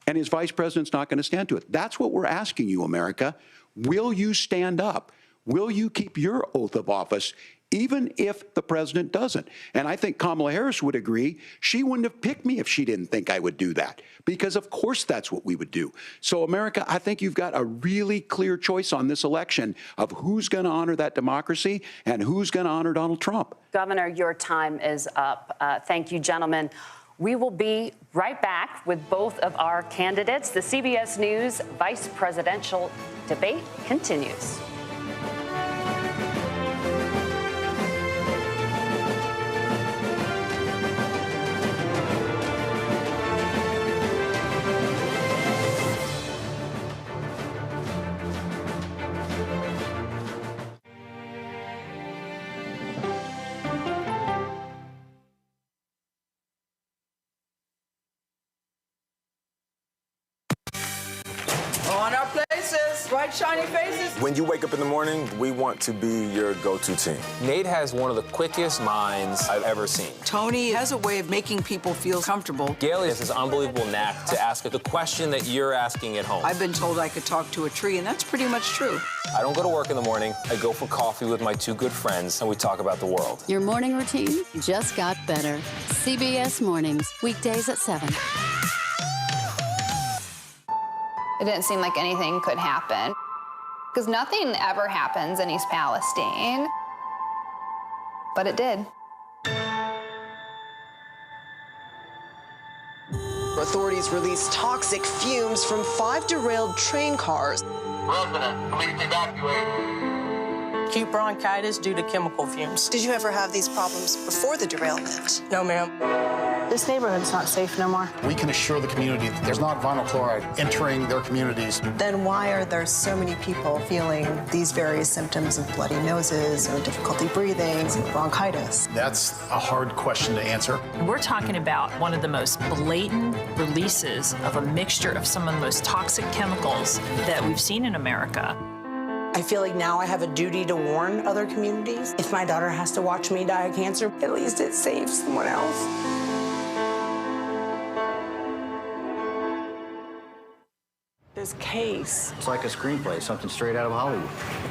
and his vice president's not going to stand to it? That's what we're asking you, America. Will you stand up? Will you keep your oath of office, even if the president doesn't? And I think Kamala Harris would agree. She wouldn't have picked me if she didn't think I would do that, because of course that's what we would do. So, America, I think you've got a really clear choice on this election of who's going to honor that democracy and who's going to honor Donald Trump. Governor, your time is up. Thank you, gentlemen. We will be right back with both of our candidates. The CBS News vice presidential debate continues. On our places, bright, shiny faces. When you wake up in the morning, we want to be your go-to team. Nate has one of the quickest minds I've ever seen. Tony has a way of making people feel comfortable. Gail has this unbelievable knack to ask the question that you're asking at home. I've been told I could talk to a tree, and that's pretty much true. I don't go to work in the morning. I go for coffee with my two good friends, and we talk about the world. Your morning routine just got better. CBS Mornings, weekdays at 7. It didn't seem like anything could happen, because nothing ever happens in East Palestine. But it did. Authorities released toxic fumes from 5 derailed train cars. Resident, please evacuate. Acute bronchitis due to chemical fumes. Did you ever have these problems before the derailment? No, ma'am. This neighborhood's not safe no more. We can assure the community that there's not vinyl chloride entering their communities. Then why are there so many people feeling these various symptoms of bloody noses or difficulty breathing, bronchitis? That's a hard question to answer. We're talking about one of the most blatant releases of a mixture of some of the most toxic chemicals that we've seen in America. I feel like now I have a duty to warn other communities. If my daughter has to watch me die of cancer, at least it saves someone else. This case. It's like a screenplay, something straight out of Hollywood.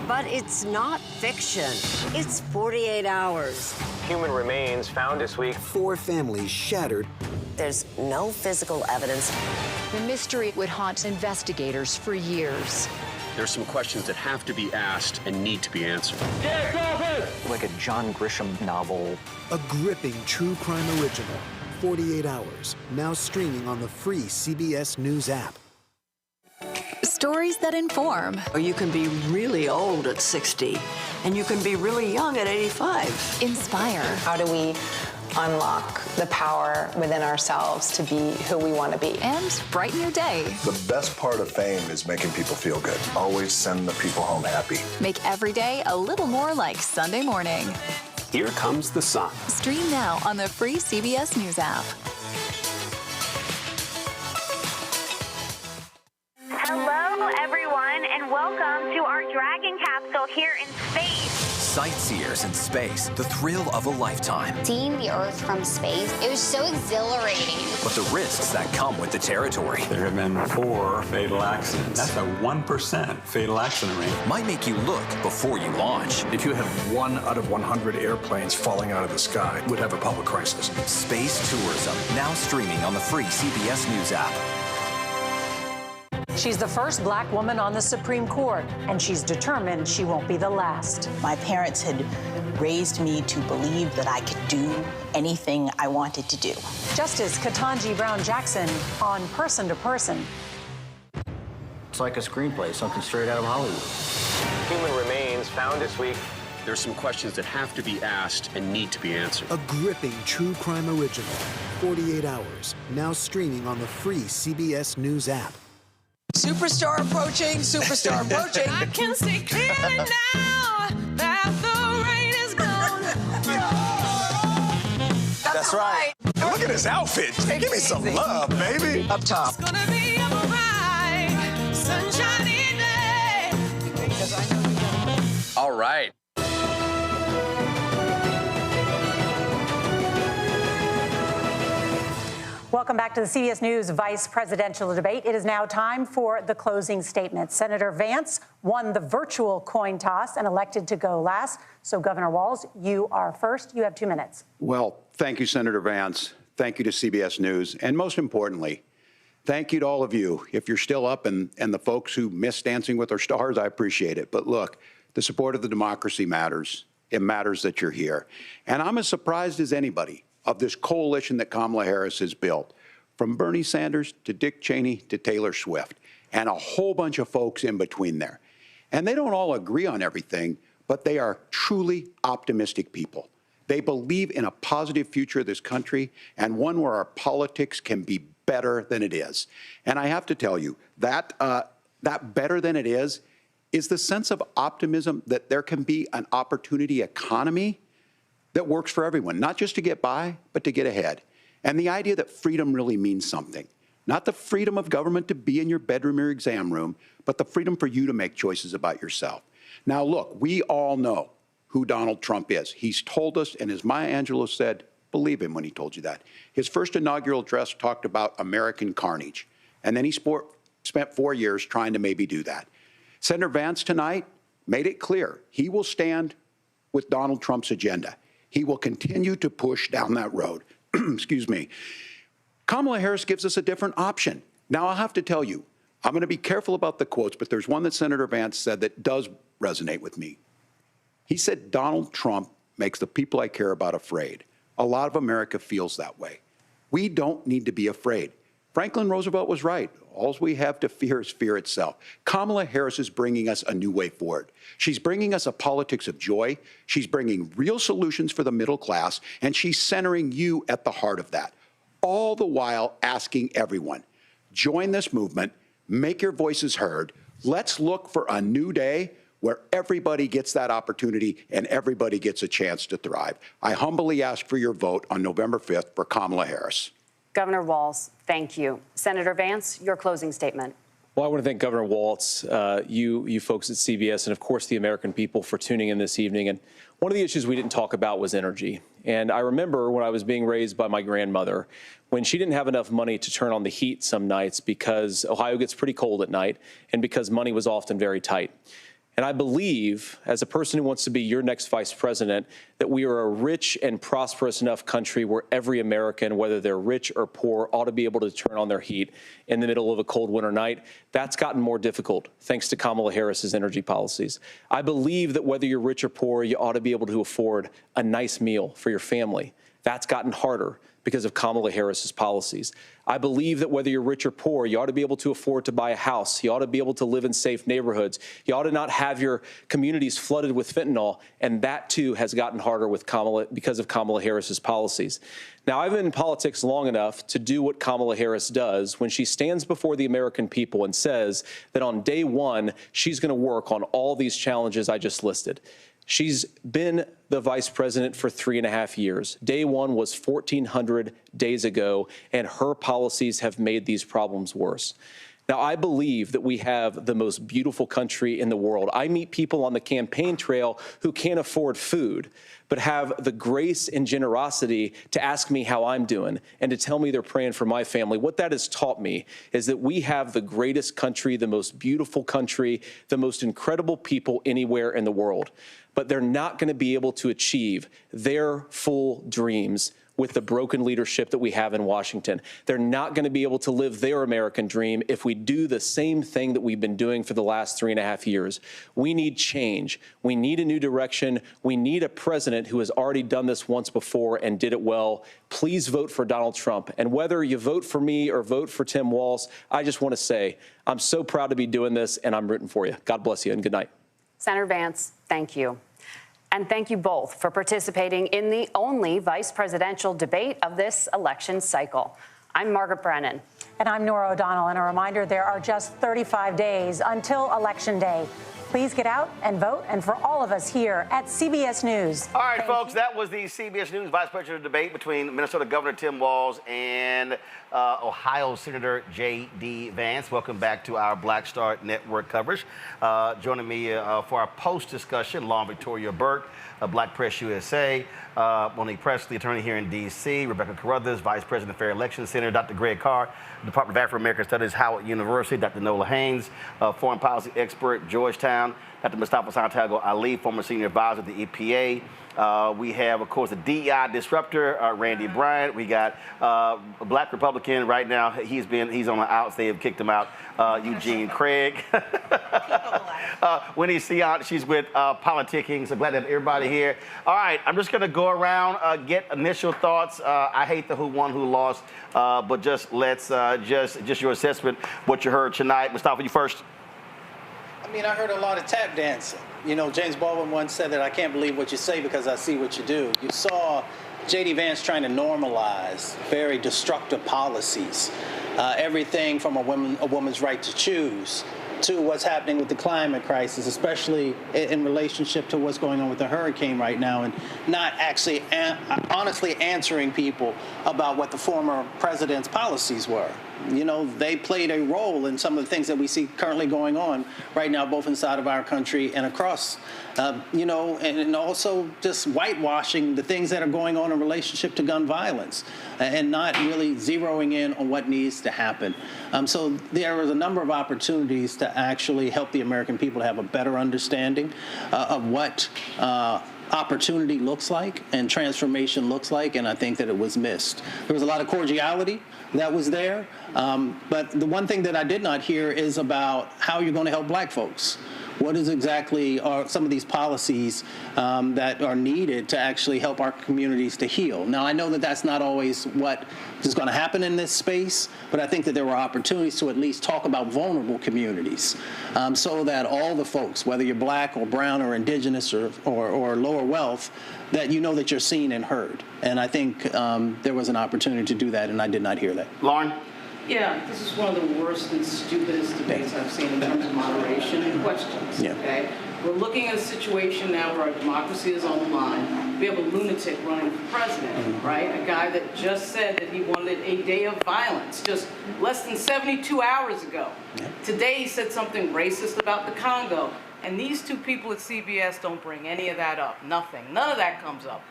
But it's not fiction. It's 48 hours. Human remains found this week. 4 families shattered. There's no physical evidence. The mystery would haunt investigators for years. There's some questions that have to be asked and need to be answered. Like a John Grisham novel. A gripping true crime original. 48 Hours. Now streaming on the free CBS News app. Stories that inform. You can be really old at 60, and you can be really young at 85. Inspire. How do we unlock the power within ourselves to be who we want to be? And brighten your day. The best part of fame is making people feel good. Always send the people home happy. Make every day a little more like Sunday morning. Here comes the sun. Stream now on the free CBS News app. Hello, everyone, and welcome to our Dragon capsule here in space. Sightseers in space, the thrill of a lifetime. Seeing the Earth from space, it was so exhilarating. But the risks that come with the territory. There have been 4 fatal accidents. That's a 1% fatal accident rate. Might make you look before you launch. If you had 1 out of 100 airplanes falling out of the sky, we'd have a public crisis. Space tourism, now streaming on the free CBS News app. She's the first black woman on the Supreme Court, and she's determined she won't be the last. My parents had raised me to believe that I could do anything I wanted to do. Justice Ketanji Brown Jackson on Person to Person. It's like a screenplay, something straight out of Hollywood. Human remains found this week. There's some questions that have to be asked and need to be answered. A gripping true crime original, 48 Hours, now streaming on the free CBS News app. Superstar approaching, superstar approaching. I can see clearly now that the rain is gone. That's right. Look at his outfit. Give me some love, baby. Up top. It's gonna be a bright, sunshiny day. All right. Welcome back to the CBS News Vice Presidential Debate. It is now time for the closing statement. Senator Vance won the virtual coin toss and elected to go last. So, Governor Walz, you are first. You have 2 minutes. Well, thank you, Senator Vance. Thank you to CBS News. And most importantly, thank you to all of you. If you're still up and the folks who miss Dancing with Our Stars, I appreciate it. But look, the support of the democracy matters. It matters that you're here. And I'm as surprised as anybody of this coalition that Kamala Harris has built, from Bernie Sanders to Dick Cheney to Taylor Swift, and a whole bunch of folks in between there. And they don't all agree on everything, but they are truly optimistic people. They believe in a positive future of this country and one where our politics can be better than it is. And I have to tell you, that better than it is the sense of optimism that there can be an opportunity economy that works for everyone, not just to get by, but to get ahead. And the idea that freedom really means something. Not the freedom of government to be in your bedroom or exam room, but the freedom for you to make choices about yourself. Now, look, we all know who Donald Trump is. He's told us, and as Maya Angelou said, believe him when he told you that. His first inaugural address talked about American carnage. And then he spent 4 years trying to maybe do that. Senator Vance tonight made it clear he will stand with Donald Trump's agenda. He will continue to push down that road. Excuse me. Kamala Harris gives us a different option. Now, I'll have to tell you, I'm going to be careful about the quotes, but there's one that Senator Vance said that does resonate with me. He said, Donald Trump makes the people I care about afraid. A lot of America feels that way. We don't need to be afraid. Franklin Roosevelt was right. All we have to fear is fear itself. Kamala Harris is bringing us a new way forward. She's bringing us a politics of joy. She's bringing real solutions for the middle class, and she's centering you at the heart of that. All the while asking everyone, join this movement, make your voices heard. Let's look for a new day where everybody gets that opportunity and everybody gets a chance to thrive. I humbly ask for your vote on November 5th for Kamala Harris. Governor Walz, thank you. Senator Vance, your closing statement. Well, I want to thank Governor Walz, you folks at CBS, and of course the American people for tuning in this evening. And one of the issues we didn't talk about was energy. And I remember when I was being raised by my grandmother, when she didn't have enough money to turn on the heat some nights because Ohio gets pretty cold at night and because money was often very tight. And I believe, as a person who wants to be your next vice president, that we are a rich and prosperous enough country where every American, whether they're rich or poor, ought to be able to turn on their heat in the middle of a cold winter night. That's gotten more difficult thanks to Kamala Harris's energy policies. I believe that whether you're rich or poor, you ought to be able to afford a nice meal for your family. That's gotten harder because of Kamala Harris's policies. I believe that whether you're rich or poor, you ought to be able to afford to buy a house. You ought to be able to live in safe neighborhoods. You ought to not have your communities flooded with fentanyl. And that, too, has gotten harder with because of Kamala Harris's policies. Now, I've been in politics long enough to do what Kamala Harris does when she stands before the American people and says that on day one, she's going to work on all these challenges I just listed. She's been the vice president for 3.5 years. Day one was 1,400 days ago, and her policies have made these problems worse. Now, I believe that we have the most beautiful country in the world. I meet people on the campaign trail who can't afford food, but have the grace and generosity to ask me how I'm doing and to tell me they're praying for my family. What that has taught me is that we have the greatest country, the most beautiful country, the most incredible people anywhere in the world. But they're not going to be able to achieve their full dreams with the broken leadership that we have in Washington. They're not going to be able to live their American dream if we do the same thing that we've been doing for the last 3.5 years. We need change. We need a new direction. We need a president who has already done this once before and did it well. Please vote for Donald Trump. And whether you vote for me or vote for Tim Walz, I just want to say I'm so proud to be doing this, and I'm rooting for you. God bless you, and good night. Senator Vance, thank you. And thank you both for participating in the only vice presidential debate of this election cycle. I'm Margaret Brennan. And I'm Nora O'Donnell. And a reminder, there are just 35 days until Election Day. Please get out and vote. And for all of us here at CBS News. All right, folks, that was the CBS News vice presidential debate between Minnesota Governor Tim Walz and Ohio Senator J.D. Vance. Welcome back to our Black Star Network coverage. Joining me for our post-discussion, Lauren Victoria Burke, Black Press USA, Monique Presley, attorney here in D.C., Rebecca Carruthers, Vice President of Fair Election Center, Dr. Greg Carr, Department of Afro-American Studies, Howard University, Dr. Nola Haynes, foreign policy expert, Georgetown, Dr. Mustafa Santiago Ali, former senior advisor at the EPA. We have, of course, the DEI disruptor, Randy Bryant. We got a Black Republican right now. He's on the outs. They have kicked him out. Eugene Craig. Winnie Sion, she's with Politicking. So glad to have everybody here. All right, I'm just going to go around, get initial thoughts. I hate the who won, who lost, but just let's just your assessment, what you heard tonight. Mustafa, you first. I mean, I heard a lot of tap dancing. You know, James Baldwin once said that I can't believe what you say because I see what you do. You saw J.D. Vance trying to normalize very destructive policies. Everything from a woman's right to choose to what's happening with the climate crisis, especially in relationship to what's going on with the hurricane right now, and not actually honestly answering people about what the former president's policies were. You know, they played a role in some of the things that we see currently going on right now, both inside of our country and across, you know, and also just whitewashing the things that are going on in relationship to gun violence and not really zeroing in on what needs to happen. So there was a number of opportunities to actually help the American people to have a better understanding of what opportunity looks like and transformation looks like, and I think that it was missed. There was a lot of cordiality that was there, but the one thing that I did not hear is about how you're going to help Black folks. What is exactly are some of these policies that are needed to actually help our communities to heal? Now, I know that that's not always what is going to happen in this space, but I think that there were opportunities to at least talk about vulnerable communities so that all the folks, whether you're Black or brown or indigenous or lower wealth, that you know that you're seen and heard. And I think there was an opportunity to do that, and I did not hear that. Lauren? Yeah, this is one of the worst and stupidest debates I've seen in terms of moderation and questions, okay? We're looking at a situation now where our democracy is on the line. We have a lunatic running for president, right? A guy that just said that he wanted a day of violence just less than 72 hours ago. Today he said something racist about the Congo. And these two people at CBS don't bring any of that up, nothing. None of that comes up.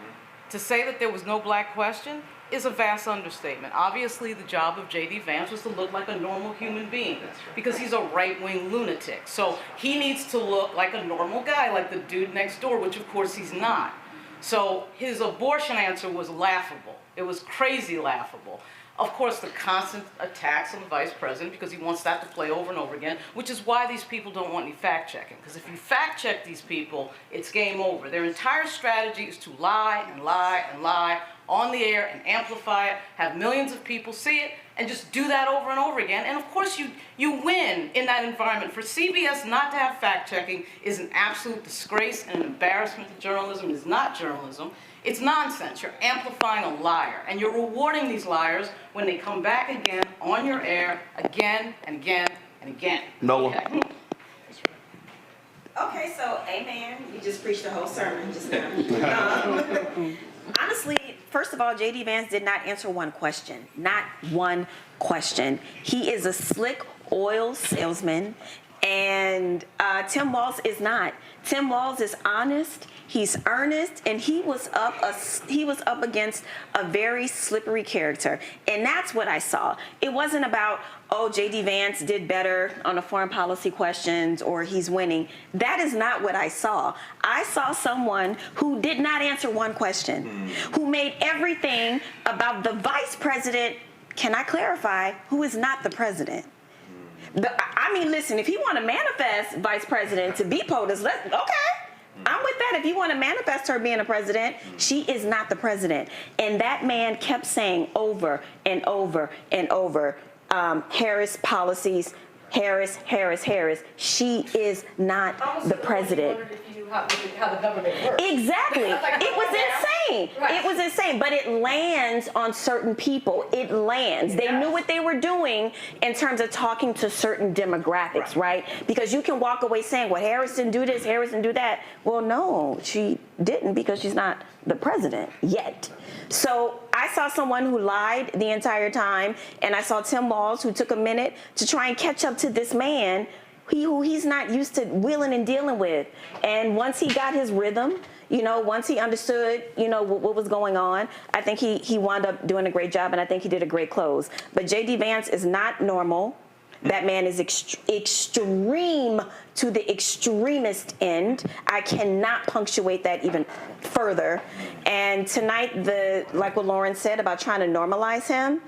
To say that there was no Black question is a vast understatement. Obviously, the job of J.D. Vance was to look like a normal human being because he's a right-wing lunatic. So he needs to look like a normal guy, like the dude next door, which of course he's not. So his abortion answer was laughable. It was crazy laughable. Of course, the constant attacks on the vice president because he wants that to play over and over again, which is why these people don't want any fact-checking. Because if you fact-check these people, it's game over. Their entire strategy is to lie and lie and lie on the air and amplify it, have millions of people see it, and just do that over and over again. And of course, you win in that environment. For CBS not to have fact-checking is an absolute disgrace and an embarrassment to journalism. It is not journalism. It's nonsense. You're amplifying a liar, and you're rewarding these liars when they come back again on your air again and again and again. Noah. Okay, so amen. You just preached the whole sermon just now. Honestly, first of all, J.D. Vance did not answer one question. Not one question. He is a slick oil salesman, and Tim Walz is not. Tim Walz is honest. He's earnest, and he was up against a very slippery character, and that's what I saw. It wasn't about, oh, J.D. Vance did better on the foreign policy questions or he's winning. That is not what I saw. I saw someone who did not answer one question, who made everything about the vice president, can I clarify, who is not the president. I mean, listen, if he want to manifest vice president to be POTUS, okay. I'm with that. If you want to manifest her being a president, she is not the president. And that man kept saying over and over and over, Harris policies, Harris. She is not the president. How the government works. Exactly. It was insane. Right. It was insane. But it lands on certain people. It lands. They knew what they were doing in terms of talking to certain demographics, right? Because you can walk away saying, well, Harris didn't do this, Harris didn't do that. Well, no, she didn't because she's not the president yet. So I saw someone who lied the entire time, and I saw Tim Walz who took a minute to try and catch up to this man who he's not used to wheeling and dealing with. And once he got his rhythm, once he understood, what was going on, I think he wound up doing a great job, and I think he did a great close. But J.D. Vance is not normal. That man is extreme to the extremist end. I cannot punctuate that even further. And tonight, like what Lauren said about trying to normalize him,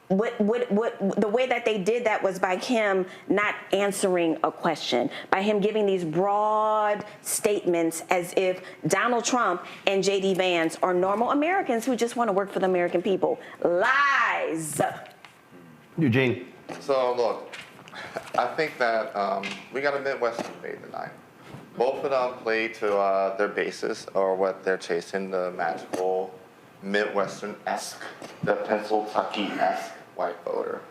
the way that they did that was by him not answering a question, by him giving these broad statements as if Donald Trump and J.D. Vance are normal Americans who just want to work for the American people. Lies. Eugene. So look, I think that we got a Midwestern debate tonight. Both of them play to their basis or what they're chasing, the magical Midwestern-esque, the Pennsylvania-esque white voter.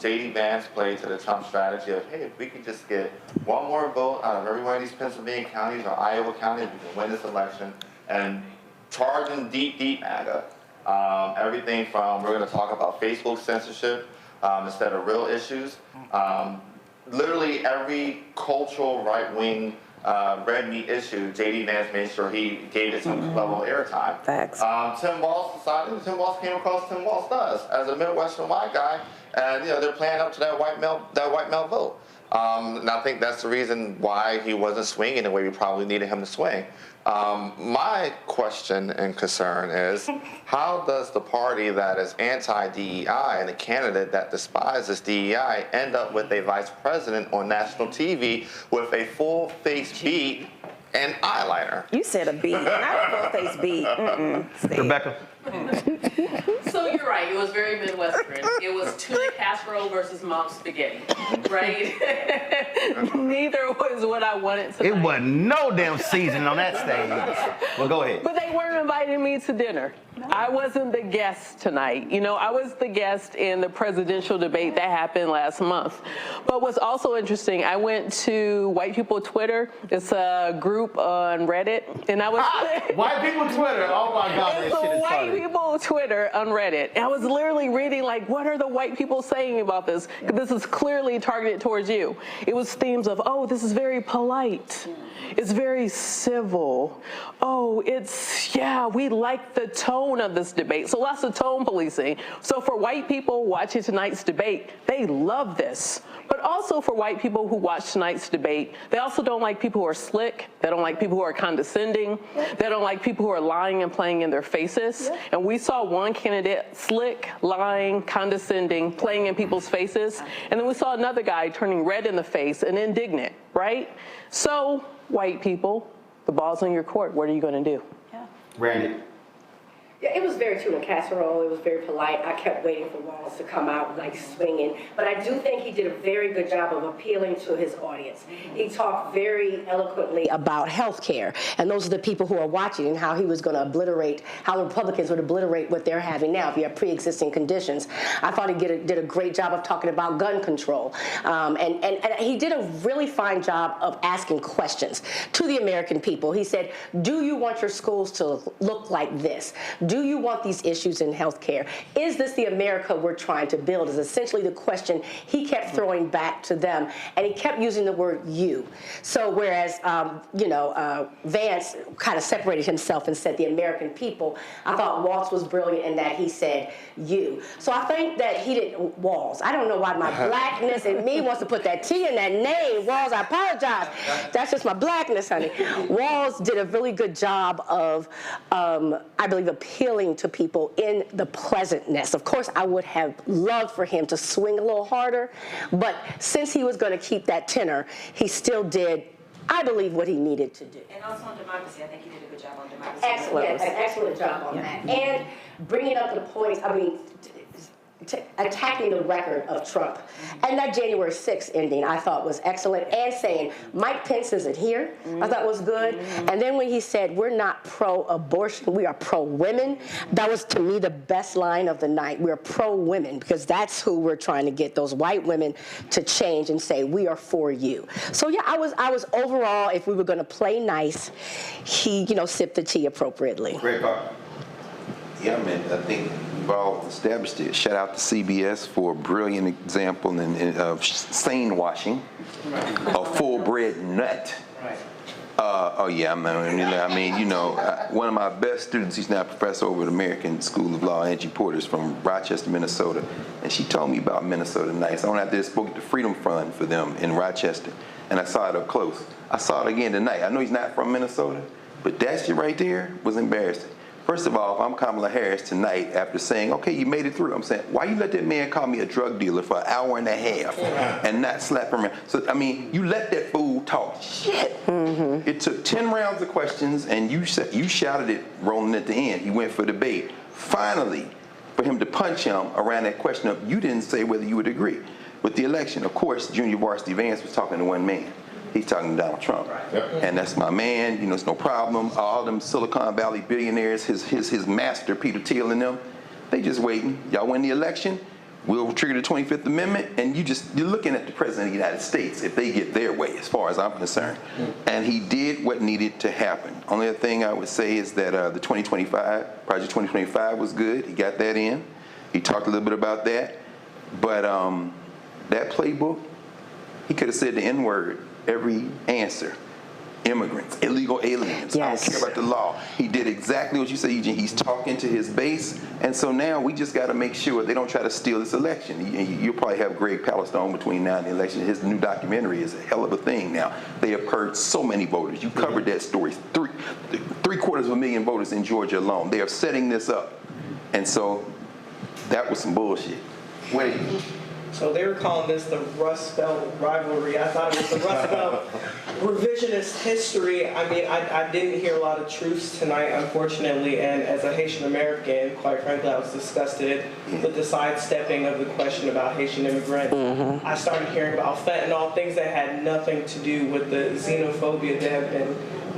J.D. Vance played to the Trump strategy of, hey, if we could just get one more vote out of every one of these Pennsylvania counties or Iowa counties, we can win this election, and charging deep MAGA. Everything from, we're going to talk about Facebook censorship instead of real issues. Literally every cultural right-wing red meat issue, J.D. Vance made sure he gave it some level of airtime. Facts. Tim Walz decided, Tim Walz came across Tim Walz does as a Midwestern white guy, and they're playing up to that white male vote. And I think that's the reason why he wasn't swinging the way we probably needed him to swing. My question and concern is, how does the party that is anti-DEI and the candidate that despises DEI end up with a vice president on national TV with a full face beat and eyeliner? You said a beat, not a full face beat. Rebecca. So you're right. It was very Midwestern. It was tuna casserole versus mom spaghetti, right? Neither was what I wanted tonight. It wasn't no damn seasoning on that stage. Well, go ahead. But they weren't inviting me to dinner. I wasn't the guest tonight. I was the guest in the presidential debate that happened last month. But what's also interesting, I went to White People Twitter. It's a group on Reddit, and I was White People Twitter. Oh my God, it's that shit is White funny. People Twitter on Reddit. And I was literally reading what are the white people saying about this? This is clearly targeted towards you. It was themes of, oh, this is very polite. It's very civil. Oh, we like the tone tone of this debate. So lots of tone policing. So for white people watching tonight's debate, they love this. But also for white people who watch tonight's debate, they also don't like people who are slick. They don't like people who are condescending. They don't like people who are lying and playing in their faces. And we saw one candidate slick, lying, condescending, playing in people's faces. And then we saw another guy turning red in the face and indignant, right? So white people, the ball's on your court. What are you going to do? Randy. Yeah, it was very tuna casserole. It was very polite. I kept waiting for Walz to come out like swinging. But I do think he did a very good job of appealing to his audience. He talked very eloquently about health care. And those are the people who are watching and how he was going to obliterate, how the Republicans would obliterate what they're having now if you have pre-existing conditions. I thought he did a great job of talking about gun control. And he did a really fine job of asking questions to the American people. He said, do you want your schools to look like this? Do you want these issues in health care? Is this the America we're trying to build? Is essentially the question he kept throwing back to them. And he kept using the word you. So whereas, Vance kind of separated himself and said the American people, I thought Walz was brilliant in that he said you. So I think that he didn't, Walz, I don't know why my blackness in me wants to put that T in that name. Walz, I apologize. That's just my blackness, honey. Walz did a really good job of, I believe, appealing to people in the pleasantness. Of course, I would have loved for him to swing a little harder, but since he was going to keep that tenor, he still did, I believe, what he needed to do. And also on democracy, I think he did a good job on democracy. Excellent, an excellent job on that. And bringing up the points, attacking the record of Trump. And that January 6th ending I thought was excellent, and saying Mike Pence isn't here, I thought was good. And then when he said we're not pro-abortion, we are pro-women, that was to me the best line of the night. We're pro-women, because that's who we're trying to get, those white women to change and say we are for you. So yeah, I was overall, if we were going to play nice, he sipped the tea appropriately. Great part. Yeah, man, I think we've all established it. Shout out to CBS for a brilliant example of sane washing, a full-bred nut. Oh yeah, one of my best students, he's now a professor over at American School of Law, Angie Porter's from Rochester, Minnesota, and she told me about Minnesota nice. I went out there and spoke at the Freedom Fund for them in Rochester, and I saw it up close. I saw it again tonight. I know he's not from Minnesota, but that shit right there was embarrassing. First of all, if I'm Kamala Harris tonight after saying, okay, you made it through, I'm saying, why you let that man call me a drug dealer for an hour and a half and not slap him around? So, you let that fool talk shit. It took 10 rounds of questions, and you shouted it, Roland, at the end. He went for debate. Finally, for him to punch him around that question of, you didn't say whether you would agree with the election. Of course, Junior Varsity Vance was talking to one man. He's talking to Donald Trump. And that's my man, it's no problem. All them Silicon Valley billionaires, his master, Peter Thiel and them, they just waiting. Y'all win the election, we'll trigger the 25th Amendment, and you're looking at the President of the United States if they get their way, as far as I'm concerned. And he did what needed to happen. Only other thing I would say is that the Project 2025 was good. He got that in. He talked a little bit about that. But that playbook, he could have said the N-word every answer. Immigrants, illegal aliens. Yes. I don't care about the law. He did exactly what you said, Eugene. He's talking to his base. And so now we just got to make sure they don't try to steal this election. You'll probably have Greg Palestone between now and the election. His new documentary is a hell of a thing now. They have heard so many voters. You covered that story. Three-quarters of a million voters in Georgia alone. They are setting this up. And so that was some bullshit. Wait. So they were calling this the Rust Belt rivalry. I thought it was the Rust Belt revisionist history. I didn't hear a lot of truths tonight, unfortunately, and as a Haitian American, quite frankly, I was disgusted with the sidestepping of the question about Haitian immigrants. I started hearing about fentanyl, things that had nothing to do with the xenophobia that have been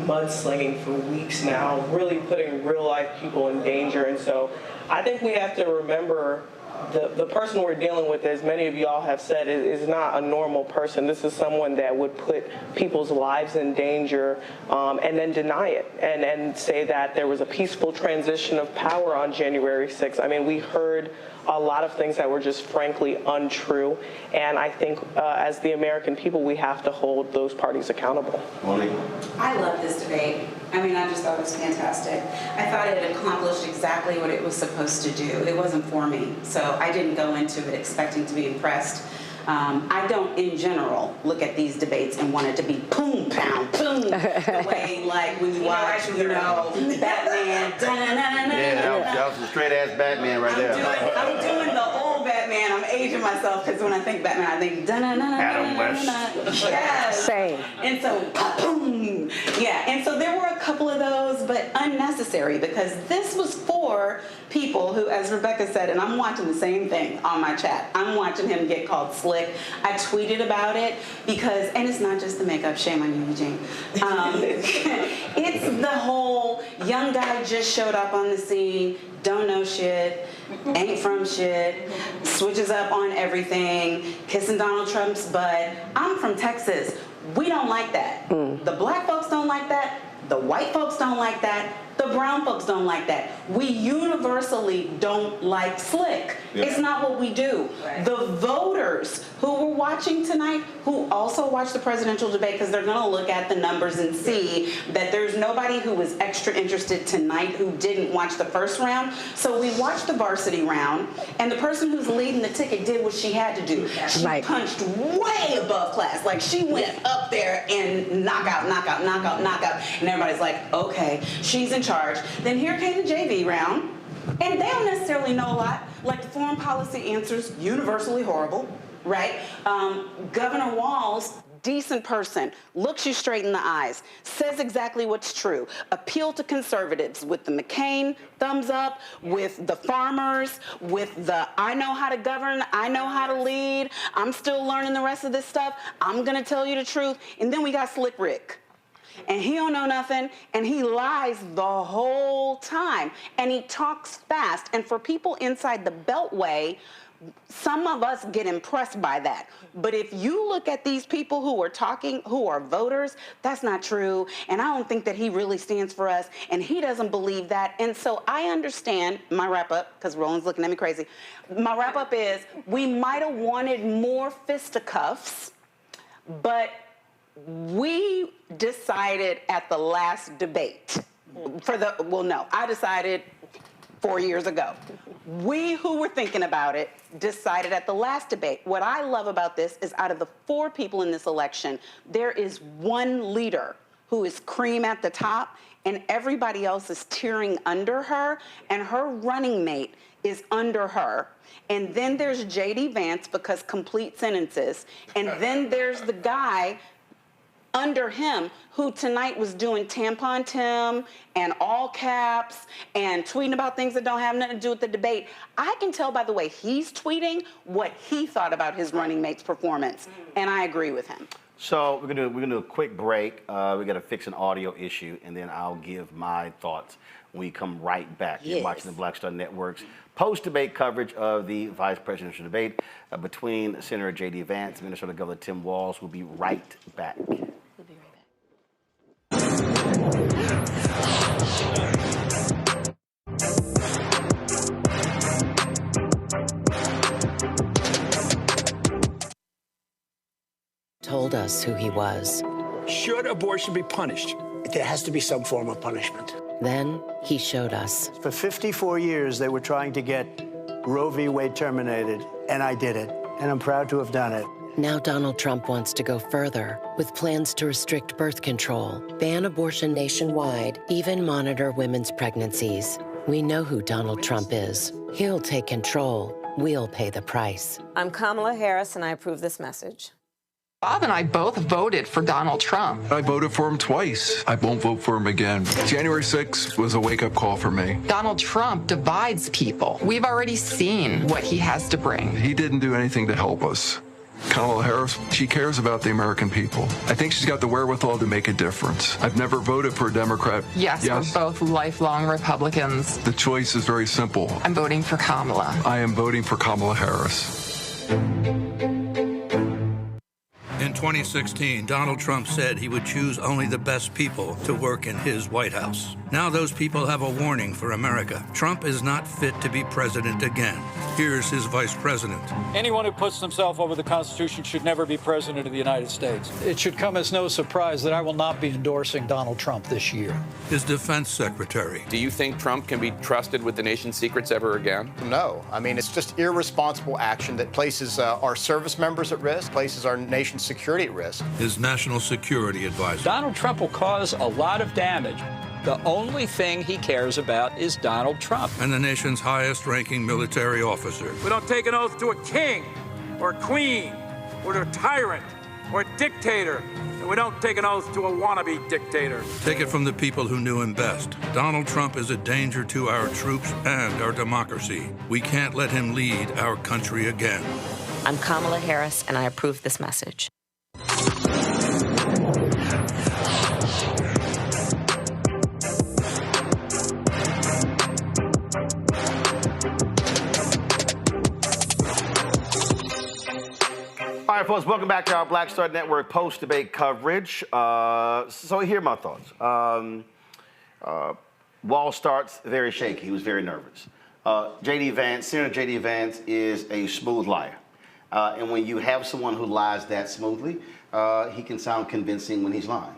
mudslinging for weeks now, really putting real-life people in danger. And so I think we have to remember the person we're dealing with, as many of y'all have said, is not a normal person. This is someone that would put people's lives in danger and then deny it and say that there was a peaceful transition of power on January 6th. We heard a lot of things that were just frankly untrue. And I think as the American people, we have to hold those parties accountable. I love this debate. I mean, I just thought it was fantastic. I thought it accomplished exactly what it was supposed to do. It wasn't for me, so I didn't go into it expecting to be impressed. I don't, in general, look at these debates and want it to be boom, pound, boom, the way, like, when you watch, Batman, yeah, that was a straight-ass Batman right there. I'm doing the old Batman. I'm aging myself, because when I think Batman, I think Adam West. Yes. Same. And so, boom. Yeah, and so there were a couple of those, but unnecessary, because this was for people who, as Rebecca said, and I'm watching the same thing on my chat, I'm watching him get called slick. I tweeted about it because, and it's not just the makeup, shame on you, Eugene. It's the whole young guy just showed up on the scene, don't know shit, ain't from shit, switches up on everything, kissing Donald Trump's butt. I'm from Texas. We don't like that. The black folks don't like that. The white folks don't like that. The brown folks don't like that. We universally don't like slick. Yeah. It's not what we do. Right. The voters who were watching tonight, who also watched the presidential debate, because they're going to look at the numbers and see that there's nobody who was extra interested tonight who didn't watch the first round. So we watched the varsity round, and the person who's leading the ticket did what she had to do. She punched way above class. Like, she went up there and knockout, knockout, knockout, knockout. And everybody's like, okay, she's in charge. Then here came the JV round, and they don't necessarily know a lot. Like, the foreign policy answers, universally horrible, right? Governor Walz, decent person, looks you straight in the eyes, says exactly what's true, appeal to conservatives with the McCain thumbs up, with the farmers, with the I know how to govern, I know how to lead, I'm still learning the rest of this stuff, I'm gonna tell you the truth. And then we got Slick Rick. And he don't know nothing, and he lies the whole time, and he talks fast. And for people inside the Beltway, some of us get impressed by that. But if you look at these people who are talking, who are voters, that's not true. And I don't think that he really stands for us, and he doesn't believe that. And so I understand, my wrap up, because Roland's looking at me crazy, my wrap up is we might have wanted more fisticuffs, but we decided at the last debate, I decided 4 years ago. We who were thinking about it decided at the last debate. What I love about this is out of the 4 people in this election, there is one leader who is cream at the top, and everybody else is tearing under her, and her running mate is under her. And then there's J.D. Vance, because complete sentences. And then there's the guy under him, who tonight was doing tampon Tim and all caps and tweeting about things that don't have nothing to do with the debate. I can tell by the way he's tweeting what he thought about his running mate's performance, and I agree with him. So we're gonna do a quick break. We gotta fix an audio issue, and then I'll give my thoughts when we come right back. You're watching the Black Star Network's post-debate coverage of the vice presidential debate between Senator J.D. Vance and Minnesota Governor Tim Walz. We'll be right back. Told us who he was. Should abortion be punished? There has to be some form of punishment. Then he showed us. For 54 years, they were trying to get Roe v. Wade terminated, and I did it, and I'm proud to have done it. Now Donald Trump wants to go further with plans to restrict birth control, ban abortion nationwide, even monitor women's pregnancies. We know who Donald Trump is. He'll take control. We'll pay the price. I'm Kamala Harris, and I approve this message. Bob and I both voted for Donald Trump. I voted for him twice. I won't vote for him again. January 6th was a wake-up call for me. Donald Trump divides people. We've already seen what he has to bring. He didn't do anything to help us. Kamala Harris, she cares about the American people. I think she's got the wherewithal to make a difference. I've never voted for a Democrat. Yes, we're both lifelong Republicans. The choice is very simple. I'm voting for Kamala. I am voting for Kamala Harris. In 2016, Donald Trump said he would choose only the best people to work in his White House. Now those people have a warning for America. Trump is not fit to be president again. Here's his vice president. Anyone who puts themselves over the Constitution should never be president of the United States. It should come as no surprise that I will not be endorsing Donald Trump this year. His defense secretary. Do you think Trump can be trusted with the nation's secrets ever again? No. I mean, it's just irresponsible action that places our service members at risk, places our nation's security at risk. His national security advisor. Donald Trump will cause a lot of damage. The only thing he cares about is Donald Trump. And the nation's highest-ranking military officer. We don't take an oath to a king or a queen or to a tyrant or a dictator. And we don't take an oath to a wannabe dictator. Take it from the people who knew him best. Donald Trump is a danger to our troops and our democracy. We can't let him lead our country again. I'm Kamala Harris, and I approve this message. All right, folks, welcome back to our Black Star Network post-debate coverage. So here are my thoughts. Walz starts very shaky. He was very nervous. J.D. Vance, Senator J.D. Vance is a smooth liar. And when you have someone who lies that smoothly, he can sound convincing when he's lying.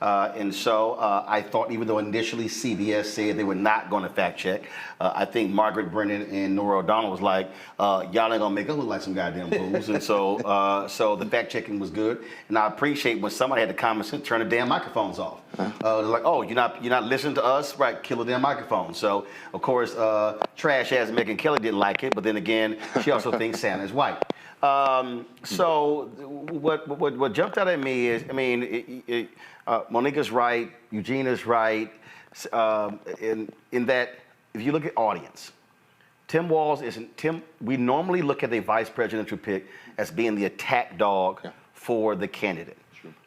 And so I thought, even though initially CBS said they were not going to fact check, I think Margaret Brennan and Nora O'Donnell was like, y'all ain't going to make us look like some goddamn fools. And so so the fact checking was good. And I appreciate when somebody had the common sense to turn the damn microphones off. They're like, oh, you're not listening to us? Right, kill the damn microphone. So, of course, trash ass Megyn Kelly didn't like it, but then again, she also thinks Santa's white. So what jumped out at me is, I mean, Monica's right, Eugenia's right, in that if you look at audience, Tim Walz isn't, we normally look at a vice presidential pick as being the attack dog for the candidate.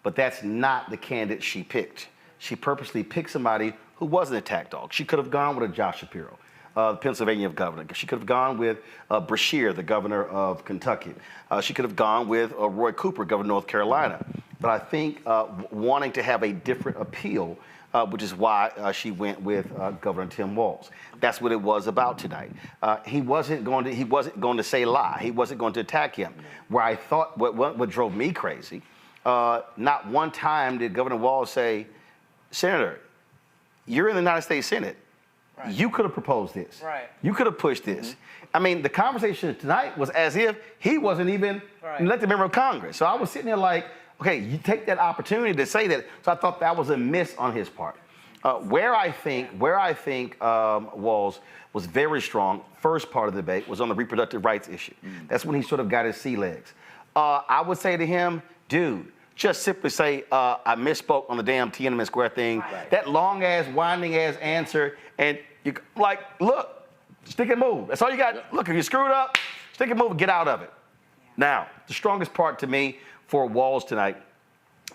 But that's not the candidate she picked. She purposely picked somebody who was an attack dog. She could have gone with a Josh Shapiro, the Pennsylvania governor. She could have gone with Brashear, the governor of Kentucky. She could have gone with Roy Cooper, governor of North Carolina. But I think wanting to have a different appeal, which is why she went with Governor Tim Walz. That's what it was about tonight. He wasn't going to say lie. He wasn't going to attack him. Where I thought what drove me crazy, not one time did Governor Walz say, Senator, you're in the United States Senate. Right. You could have proposed this. Right. You could have pushed this. Mm-hmm. I mean, the conversation tonight was as if he wasn't even an elected member of Congress. So I was sitting there like, okay, you take that opportunity to say that. So I thought that was a miss on his part. Where I think Walz was very strong, first part of the debate, was on the reproductive rights issue. Mm. That's when he sort of got his sea legs. I would say to him, dude, just simply say, I misspoke on the damn Tiananmen Square thing. Right. That long-ass, winding-ass answer, and you like, look, stick and move. That's all you got. Look, if you screwed up, stick and move and get out of it. Now, the strongest part to me for Walz tonight,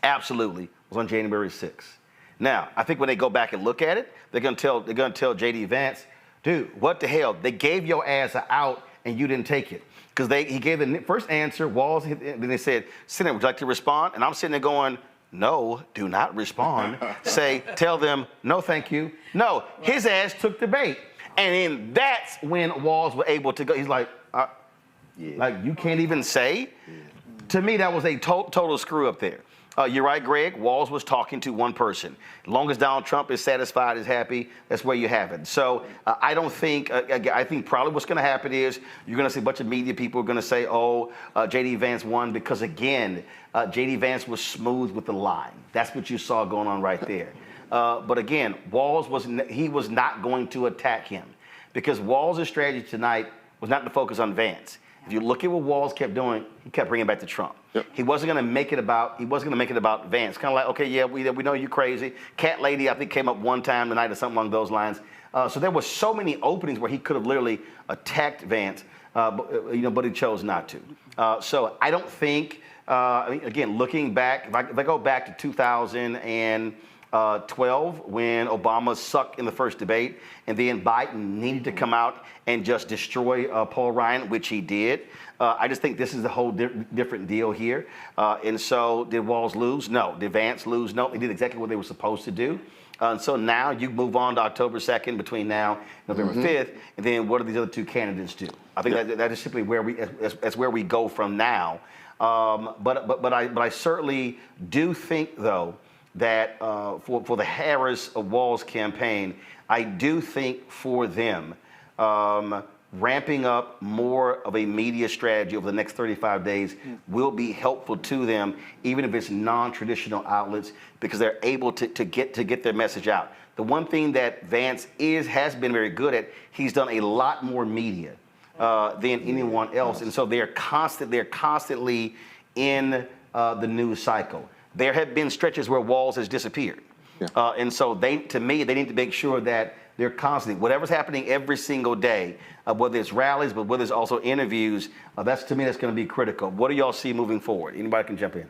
absolutely, was on January 6th. Now, I think when they go back and look at it, they're gonna tell J.D. Vance, dude, what the hell? They gave your ass an out and you didn't take it. Because he gave the first answer, Walz, then they said, Senator, would you like to respond? And I'm sitting there going, no, do not respond. Tell them, no, thank you. No, his ass took the bait. And then that's when Walz was able to go. He's like, like you can't even say? Yeah. To me, that was a total screw up there. You're right, Greg. Walz was talking to one person. As long as Donald Trump is satisfied, is happy, that's where you have it. So I don't think, I think probably what's going to happen is you're going to see a bunch of media people are going to say, oh, J.D. Vance won because, again, J.D. Vance was smooth with the line. That's what you saw going on right there. But again, Walz was not going to attack him because Walz's strategy tonight was not to focus on Vance. If you look at what Walz kept doing, he kept bringing it back to Trump. Yep. He wasn't going to make it about Vance. Kind of like, okay, yeah, we know you crazy. Cat Lady, I think, came up one time tonight or something along those lines. So there were so many openings where he could have literally attacked Vance, but he chose not to. So I don't think, again, looking back, if I go back to 2012 when Obama sucked in the first debate, and then Biden needed to come out and just destroy Paul Ryan, which he did. I just think this is a whole different deal here. And so did Walz lose? No. Did Vance lose? No. They did exactly what they were supposed to do. So now you move on to October 2nd between now and November 5th, and then what do these other two candidates do? I think that is simply where that's where we go from now. But I certainly do think, though, that for the Harris-Walz campaign, I do think for them, ramping up more of a media strategy over the next 35 days will be helpful to them, even if it's non-traditional outlets, because they're able to get their message out. The one thing that Vance has been very good at, he's done a lot more media than anyone else, and so they're constantly in the news cycle. There have been stretches where Walz has disappeared, and so they need to make sure that they're constantly, whatever's happening every single day, whether it's rallies, but whether it's also interviews, that's going to be critical. What do y'all see moving forward? Anybody can jump in.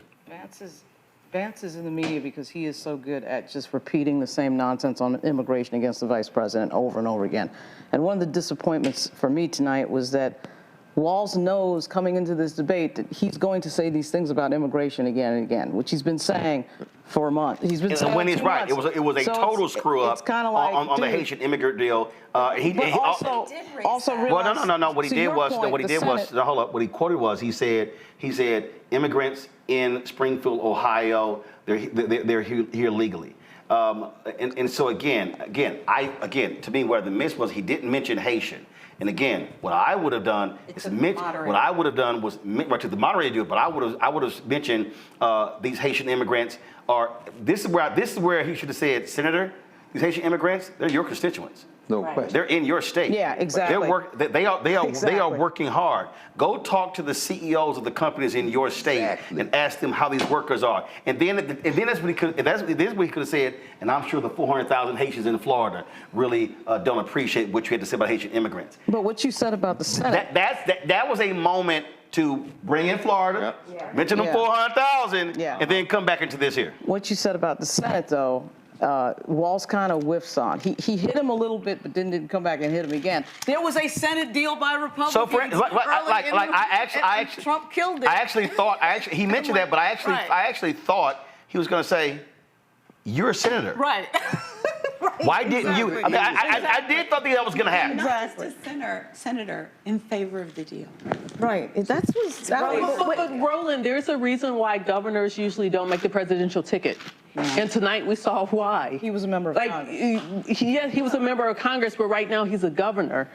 Vance is in the media because he is so good at just repeating the same nonsense on immigration against the vice president over and over again. And one of the disappointments for me tonight was that Walz knows coming into this debate that he's going to say these things about immigration again and again, which he's been saying for a month. He's been saying when he's right, it was a total screw up like, on the Haitian immigrant deal. Also realize, no. What he did was, hold up. What he quoted was, he said immigrants in Springfield, Ohio, they're here legally. And so again, to me, where the miss was, he didn't mention Haitian. And again, what I would have done was to the moderator do it, but I would have mentioned these Haitian immigrants are. This is where he should have said, Senator, these Haitian immigrants, they're your constituents. No question. They're in your state. Yeah, exactly. They are working hard. Go talk to the CEOs of the companies in your state and ask them how these workers are. And then that's what he could have said. And I'm sure the 400,000 Haitians in Florida really don't appreciate what you had to say about Haitian immigrants. But what you said about the Senate, that was a moment to bring in Florida, mention them 400,000, and then come back into this here. What you said about the Senate, though. Walz kind of whiffs on. He hit him a little bit, but then didn't come back and hit him again. There was a Senate deal by Republicans. So Trump killed it. I actually thought he mentioned that, but I actually thought he was going to say, "You're a senator." Right. Why didn't you? I mean, I did thought that was going to happen. Exactly. Senator in favor of the deal. Right. But Roland, there's a reason why governors usually don't make the presidential ticket. And tonight we saw why. He was a member of Congress. He was a member of Congress, but right now he's a governor.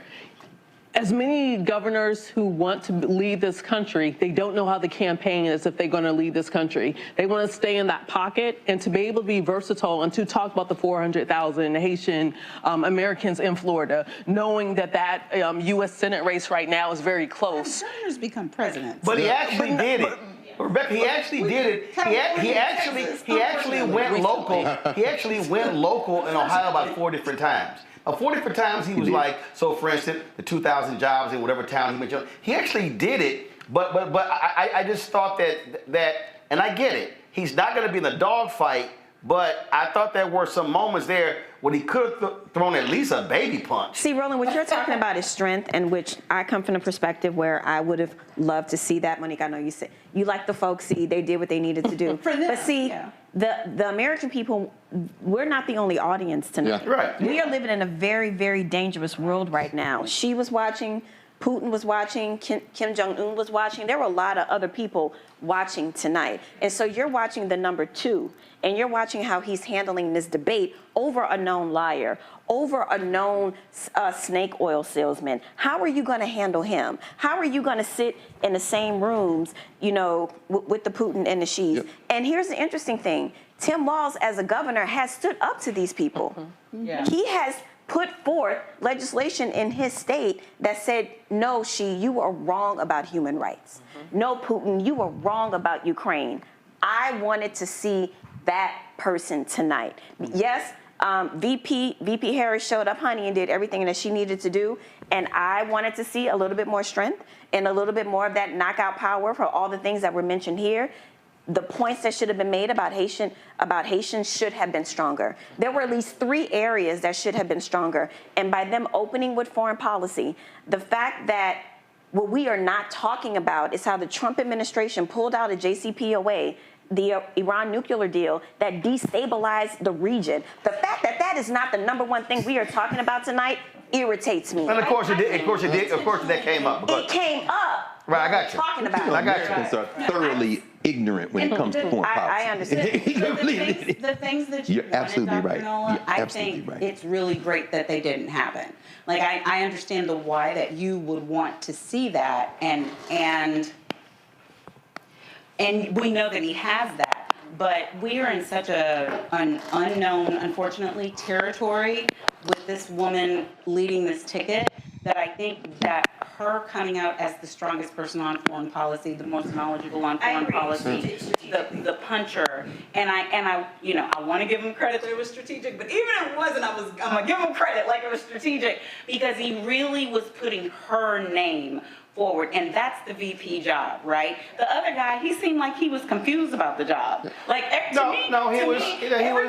As many governors who want to lead this country, they don't know how the campaign is if they're going to lead this country. They want to stay in that pocket, and to be able to be versatile and to talk about the 400,000 Haitian Americans in Florida, knowing that U.S. Senate race right now is very close. Governors become presidents. But he actually did it. Rebecca, he actually did it. He actually went local. He actually went local in Ohio about 4 different times. 4 different times he was like, so for instance, the 2,000 jobs in whatever town he mentioned. He actually did it, but I just thought that, and I get it. He's not going to be in the dogfight, but I thought there were some moments there when he could have thrown at least a baby punch. See, Roland, what you're talking about is strength, and which I come from the perspective where I would have loved to see that. Monique, I know you said you like the folks. See, they did what they needed to do. But see, the American people, we're not the only audience tonight. Yeah. Right. We are living in a very, very dangerous world right now. She was watching. Putin was watching, Kim Jong-un was watching. There were a lot of other people watching tonight. And so you're watching the number 2, and you're watching how he's handling this debate over a known liar, over a known snake oil salesman. How are you going to handle him? How are you going to sit in the same rooms, with the Putin and the Xi's? Yep. And here's the interesting thing. Tim Walz, as a governor, has stood up to these people. Mm-hmm. Yeah. He has put forth legislation in his state that said, no, you are wrong about human rights. Mm-hmm. No, Putin, you are wrong about Ukraine. I wanted to see that person tonight. Mm-hmm. Yes, VP Harris showed up, honey, and did everything that she needed to do. And I wanted to see a little bit more strength and a little bit more of that knockout power for all the things that were mentioned here. The points that should have been made about Haitians should have been stronger. There were at least 3 areas that should have been stronger. And by them opening with foreign policy, the fact that what we are not talking about is how the Trump administration pulled out a JCPOA the Iran nuclear deal that destabilized the region. The fact that that is not the number one thing we are talking about tonight irritates me. And of course it did. Of course it did. Of course that came up. It came up. Right, I got you. Talking about I got you. Americans are thoroughly ignorant when it comes to foreign policy. I understand. The things that you You're absolutely right. Nola, You're I absolutely think right. it's really great that they didn't happen. Like I understand the why that you would want to see that, and we know that he has that. But we are in such an unknown, unfortunately, territory with this woman leading this ticket that I think that her coming out as the strongest person on foreign policy, the most knowledgeable on foreign policy, the puncher, and I want to give him credit that it was strategic, but even if it wasn't, I'm gonna give him credit like it was strategic because he really was putting her name forward, and that's the VP job, right? The other guy, he seemed like he was confused about the job. Like every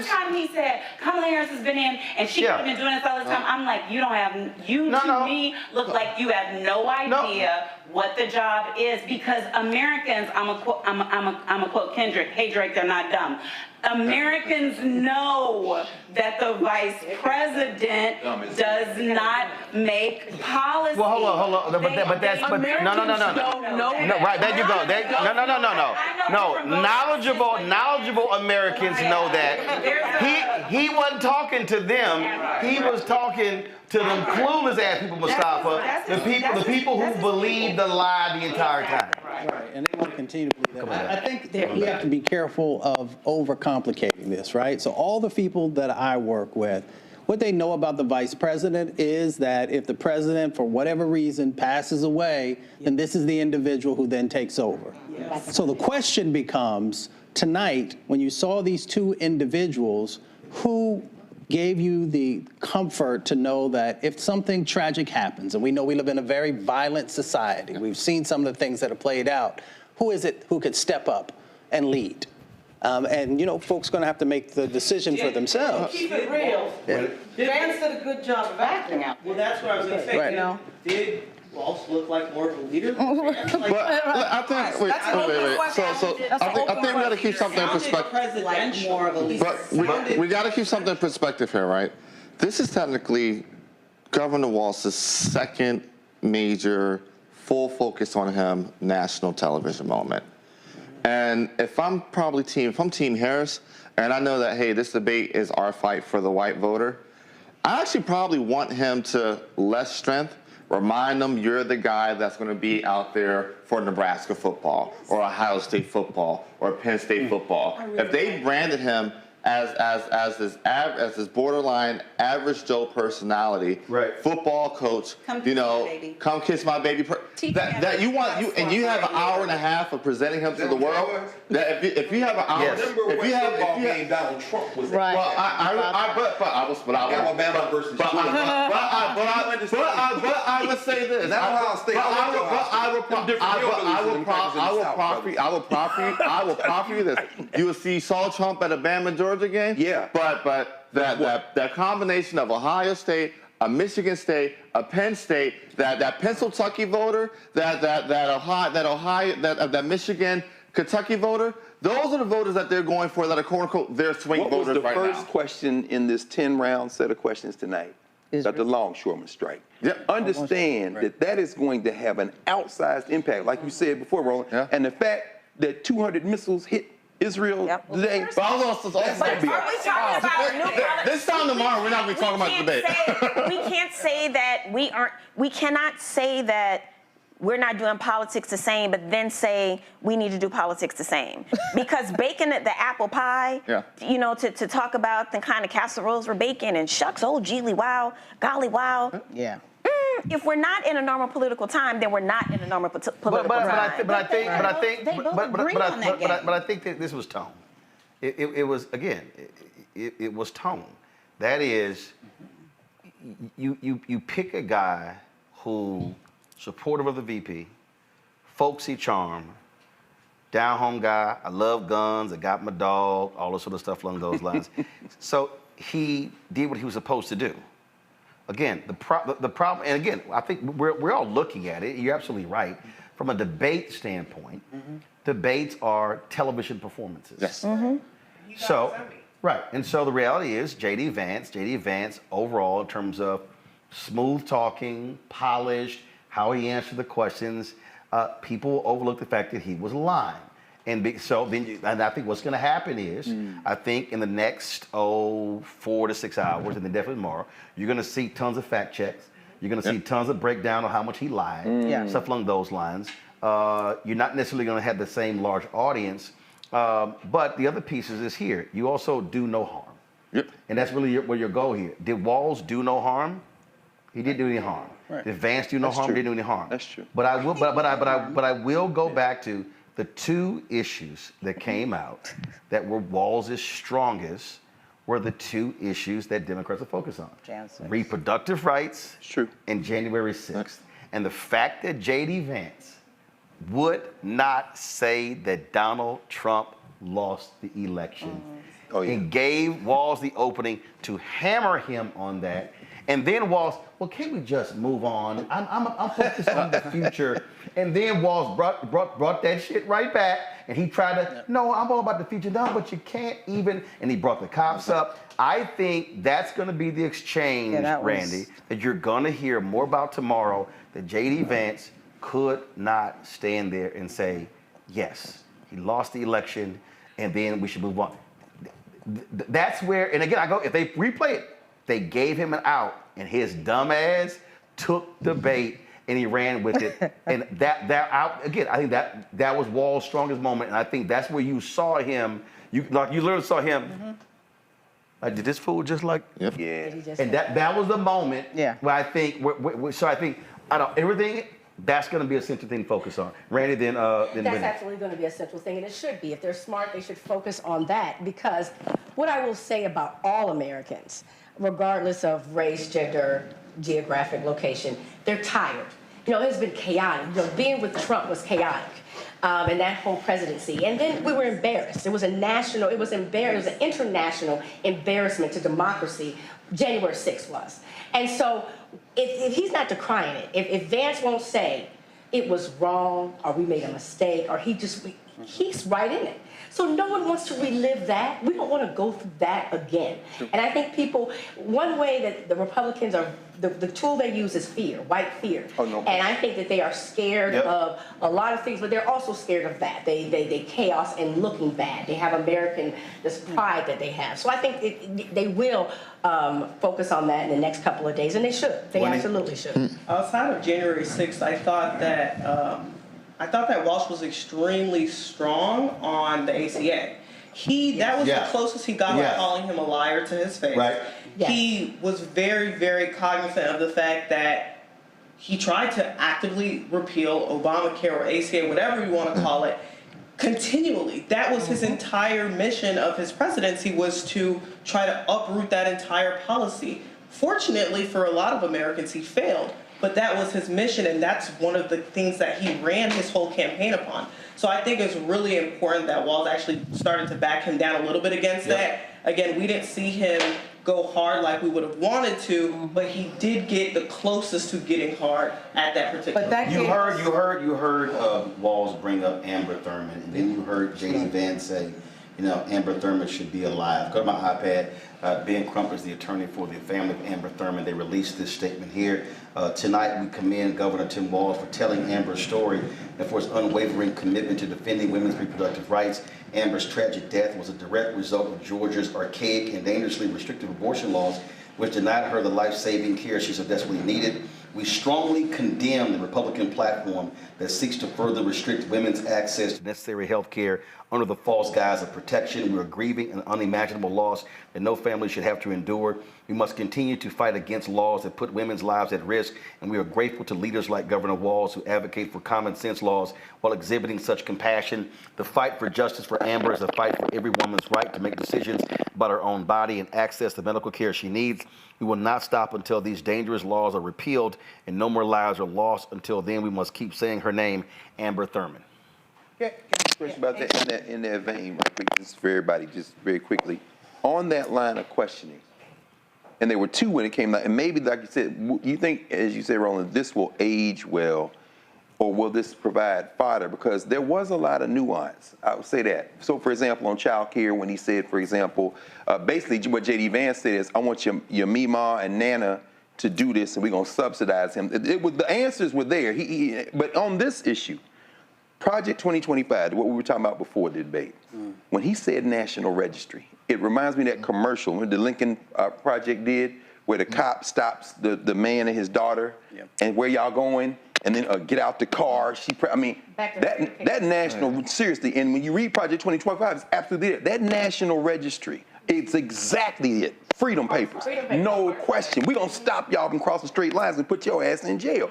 time he said Kamala Harris has been in and she could have been doing this all the time, I'm like, to me look like you have no idea what the job is, because Americans, I'm a quote Kendrick, hey Drake, they're not dumb. Americans know that the vice president does not make policy. Well, hold on. No. Right, there you go. No. Knowledgeable Americans know that. He wasn't talking to them. He was talking to them clueless ass people, Mustafa. The people who believe the lie the entire time. Right, and they want to continue to believe that. I think that we have to be careful of overcomplicating this, right? So all the people that I work with, what they know about the vice president is that if the president, for whatever reason, passes away, then this is the individual who then takes over. Yes. So the question becomes, tonight, when you saw these two individuals, who gave you the comfort to know that if something tragic happens, and we know we live in a very violent society, we've seen some of the things that have played out, who is it who could step up and lead? And, folks are going to have to make the decision for themselves. Keep it real. Vance did a good job of acting out. Well, that's what I was going to say. Right. Did Walz look like more of a leader? But I think, wait. So I think we got to keep something in perspective. But we got to keep something in perspective here, right? This is technically Governor Walz's second major full focus on him national television moment. And if I'm Team Harris, and I know that, hey, this debate is our fight for the white voter, I actually probably want him to less strength, remind them you're the guy that's going to be out there for Nebraska football or Ohio State football or Penn State football. If they branded him as this borderline average Joe personality, football coach, come kiss my baby. That you have an hour and a half of presenting him to the world. That if you have an hour, if you have Donald Trump was right. Well, I would say this. I will proffer you this. You will see Saul Trump at a Bama Georgia game. Yeah. But that combination of Ohio State, a Michigan State, a Penn State, that Pennsylvania voter, that Michigan, Kentucky voter, those are the voters that they're going for that are quote unquote their swing voters right now. What was the first question in this 10-round set of questions tonight? About the longshoreman strike. Yep. Understand that is going to have an outsized impact, like you said before, Roland. Yeah. And the fact that 200 missiles hit Israel today. This time tomorrow, we're not going to be talking about the debate. We can't say that we cannot say that we're not doing politics the same, but then say we need to do politics the same. Because baking the apple pie, to talk about the kind of casseroles we're baking and shucks, oh, geely, wow, golly, wow. Yeah. If we're not in a normal political time, then we're not in a normal political time. But I think that this was tone. It was tone. That is, you pick a guy who supportive of the VP, folksy charm, down home guy. I love guns. I got my dog. All this sort of stuff along those lines. So he did what he was supposed to do. Again, the problem, and again, I think we're all looking at it. You're absolutely right. from a debate standpoint, debates are television performances. Yes. So, right. And so the reality is J.D. Vance overall in terms of smooth talking, polished, how he answered the questions, people overlook the fact that he was lying. And and I think what's going to happen is, I think in the next 4 to 6 hours, and then definitely tomorrow, you're going to see tons of fact checks. You're going to see tons of breakdown on how much he lied, stuff along those lines. You're not necessarily going to have the same large audience, but the other piece is here. You also do no harm. Yep. And that's really where your goal here. Did Walz do no harm? He didn't do any harm. Right. Did Vance do no harm? True. Didn't do any harm. That's true. But I will go back to the two issues that came out that were Walz's strongest were the two issues that Democrats are focused on. Reproductive rights and January 6th. And the fact that J.D. Vance would not say that Donald Trump lost the election and gave Walz the opening to hammer him on that. And then Walz, well, can't we just move on? I'm focused on the future. And then Walz brought that shit right back, and he tried to, no, I'm all about the future. No, but you can't even, and he brought the cops up. I think that's going to be the exchange, Randy, that you're going to hear more about tomorrow, that J.D. Vance could not stand there and say, yes, he lost the election, and then we should move on. That's where, and again, I go, if they replay it, they gave him an out, and his dumb ass took the bait, and he ran with it. And that out again, I think that was Walz's strongest moment, and I think that's where you saw him. You literally saw him. Did this fool just like? Yep. Yeah. And that was the moment. Where I think. So I think everything. That's going to be a central thing to focus on. Randy, then That's Whitney. absolutely going to be a central thing, and it should be. If they're smart, they should focus on that, because what I will say about all Americans, regardless of race, gender, geographic location, they're tired. It's been chaotic. Being with Trump was chaotic, and that whole presidency. And then we were embarrassed. It was an international embarrassment to democracy. January 6th was. And so if he's not decrying it, if Vance won't say it was wrong, or we made a mistake, or he's right in it. So no one wants to relive that. We don't want to go through that again. And I think one way that the Republicans are, the tool they use is fear, white fear. And I think that they are scared of a lot of things, but they're also scared of that. They chaos and looking bad. They have this pride that they have. So I think they will focus on that in the next couple of days, and they should. They absolutely should. Outside of January 6th, I thought that Walz was extremely strong on the ACA. That was the closest he got by calling him a liar to his face. Right. Yes. He was very, very cognizant of the fact that he tried to actively repeal Obamacare or ACA, whatever you want to call it, continually. That was his entire mission of his presidency, was to try to uproot that entire policy. Fortunately for a lot of Americans, he failed. But that was his mission, and that's one of the things that he ran his whole campaign upon. So I think it's really important that Walz actually started to back him down a little bit against that. Again, we didn't see him go hard like we would have wanted to, but he did get the closest to getting hard at that particular moment. You heard Walz bring up Amber Thurman, and then you heard J.D. Vance say, Amber Thurman should be alive. Go to my iPad. Ben Crump is the attorney for the family of Amber Thurman. They released this statement here. Tonight, we commend Governor Tim Walz for telling Amber's story and for his unwavering commitment to defending women's reproductive rights. Amber's tragic death was a direct result of Georgia's archaic and dangerously restrictive abortion laws, which denied her the life-saving care she so desperately needed. We strongly condemn the Republican platform that seeks to further restrict women's access to necessary health care under the false guise of protection. We are grieving an unimaginable loss that no family should have to endure. We must continue to fight against laws that put women's lives at risk, and we are grateful to leaders like Governor Walz who advocate for common sense laws while exhibiting such compassion. The fight for justice for Amber is a fight for every woman's right to make decisions about her own body and access the medical care she needs. We will not stop until these dangerous laws are repealed and no more lives are lost. Until then, we must keep saying her name, Amber Thurman. Yeah, question about that in that vein, right quick, just for everybody, just very quickly. On that line of questioning, and there were two when it came out, and maybe, like you said, you think, as you said, Roland, this will age well or will this provide fodder? Because there was a lot of nuance. I would say that. So, for example, on child care, when he said, for example, basically what J.D. Vance said is, I want your Mima and Nana to do this, and we're going to subsidize him. The answers were there. But on this issue, Project 2025, what we were talking about before the debate, when he said national registry, it reminds me of that commercial the Lincoln Project did, where the cop stops the man and his daughter, and where y'all going, and then get out the car. That national, seriously, and when you read Project 2025, it's absolutely it. That national registry, it's exactly it. Freedom papers, no question. We're going to stop y'all from crossing straight lines and put your ass in jail.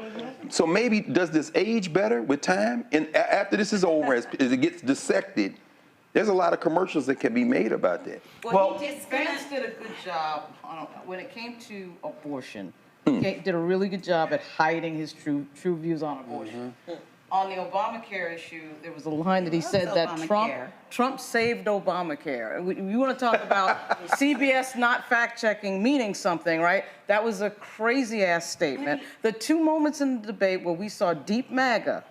So maybe, does this age better with time? And after this is over, as it gets dissected, there's a lot of commercials that can be made about that. Well, Vance did a good job when it came to abortion. He did a really good job at hiding his true views on abortion. On the Obamacare issue, there was a line that he said that Trump saved Obamacare. You want to talk about CBS not fact-checking meaning something, right? That was a crazy-ass statement. The two moments in the debate where we saw deep MAGA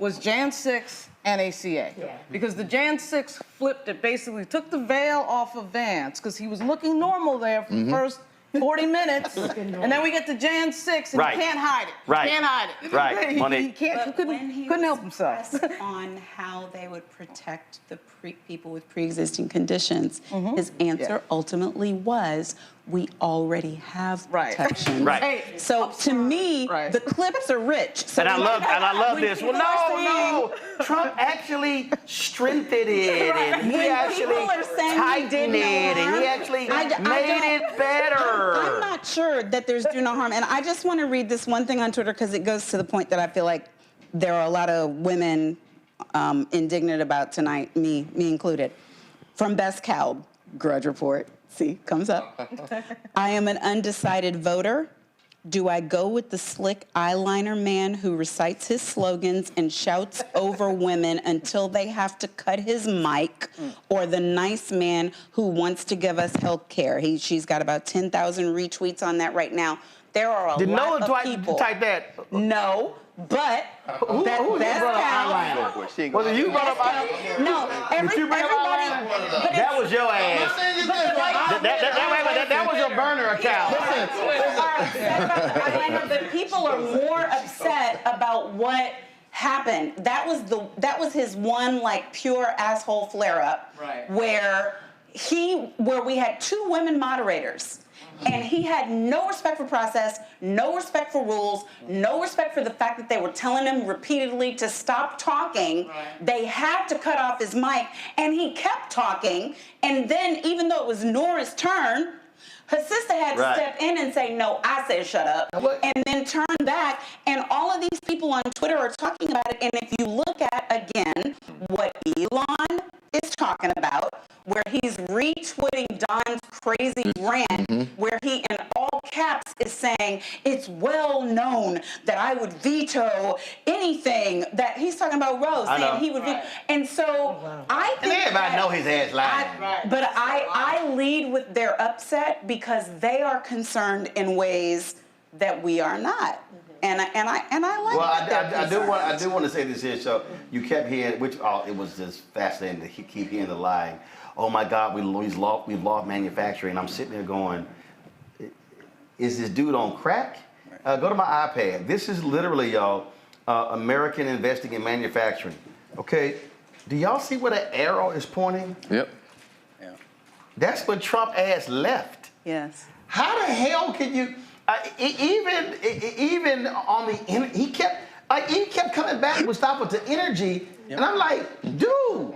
was Jan 6 and ACA. Yeah. Because the Jan 6 flipped it, basically took the veil off of Vance, because he was looking normal there for the first 40 minutes, and then we get to Jan 6, and he can't hide it. He can't hide it. He couldn't help himself. On how they would protect the people with pre-existing conditions, his answer ultimately was, we already have protection. So to me, the clips are rich. So and I love this. Well, no. Trump actually strengthened it, and he actually tightened it, and he actually made it better. I'm not sure that there's do no harm. And I just want to read this one thing on Twitter, because it goes to the point that I feel like there are a lot of women indignant about tonight, me included. From Best Calb, Grudge Report. See, comes up. I am an undecided voter. Do I go with the slick eyeliner man who recites his slogans and shouts over women until they have to cut his mic, or the nice man who wants to give us health care? She's got about 10,000 retweets on that right now. There are a lot of people. Type that? No. But who brought up eyeliner? Was it you brought up eyeliner? No, everybody. That was your ass. That was your burner account. But people are more upset about what happened. That was his one pure asshole flare up, where we had two women moderators. And he had no respect for process, no respect for rules, no respect for the fact that they were telling him repeatedly to stop talking. They had to cut off his mic, and he kept talking. And then, even though it was Nora's turn, her sister had to step in and say, no, I said shut up. And then turn back. And all of these people on Twitter are talking about it. And if you look at, again, what Elon is talking about, where he's retweeting Don's crazy rant, where he, in all caps, is saying, it's well known that I would veto anything that he's talking about Rose, saying he would veto. And so I think everybody know his ass lying. But I lead with their upset because they are concerned in ways that we are not. And I like that. I do want to say this here. So you kept hearing, it was just fascinating to keep hearing the line. Oh my God, we've lost manufacturing. I'm sitting there going, is this dude on crack? Go to my iPad. This is literally, y'all, American investing in manufacturing. Okay, do y'all see where the arrow is pointing? Yep. Yeah. That's when Trump ass left. Yes. How the hell can you? Even on the he kept coming back with stuff with the energy, and I'm like, dude,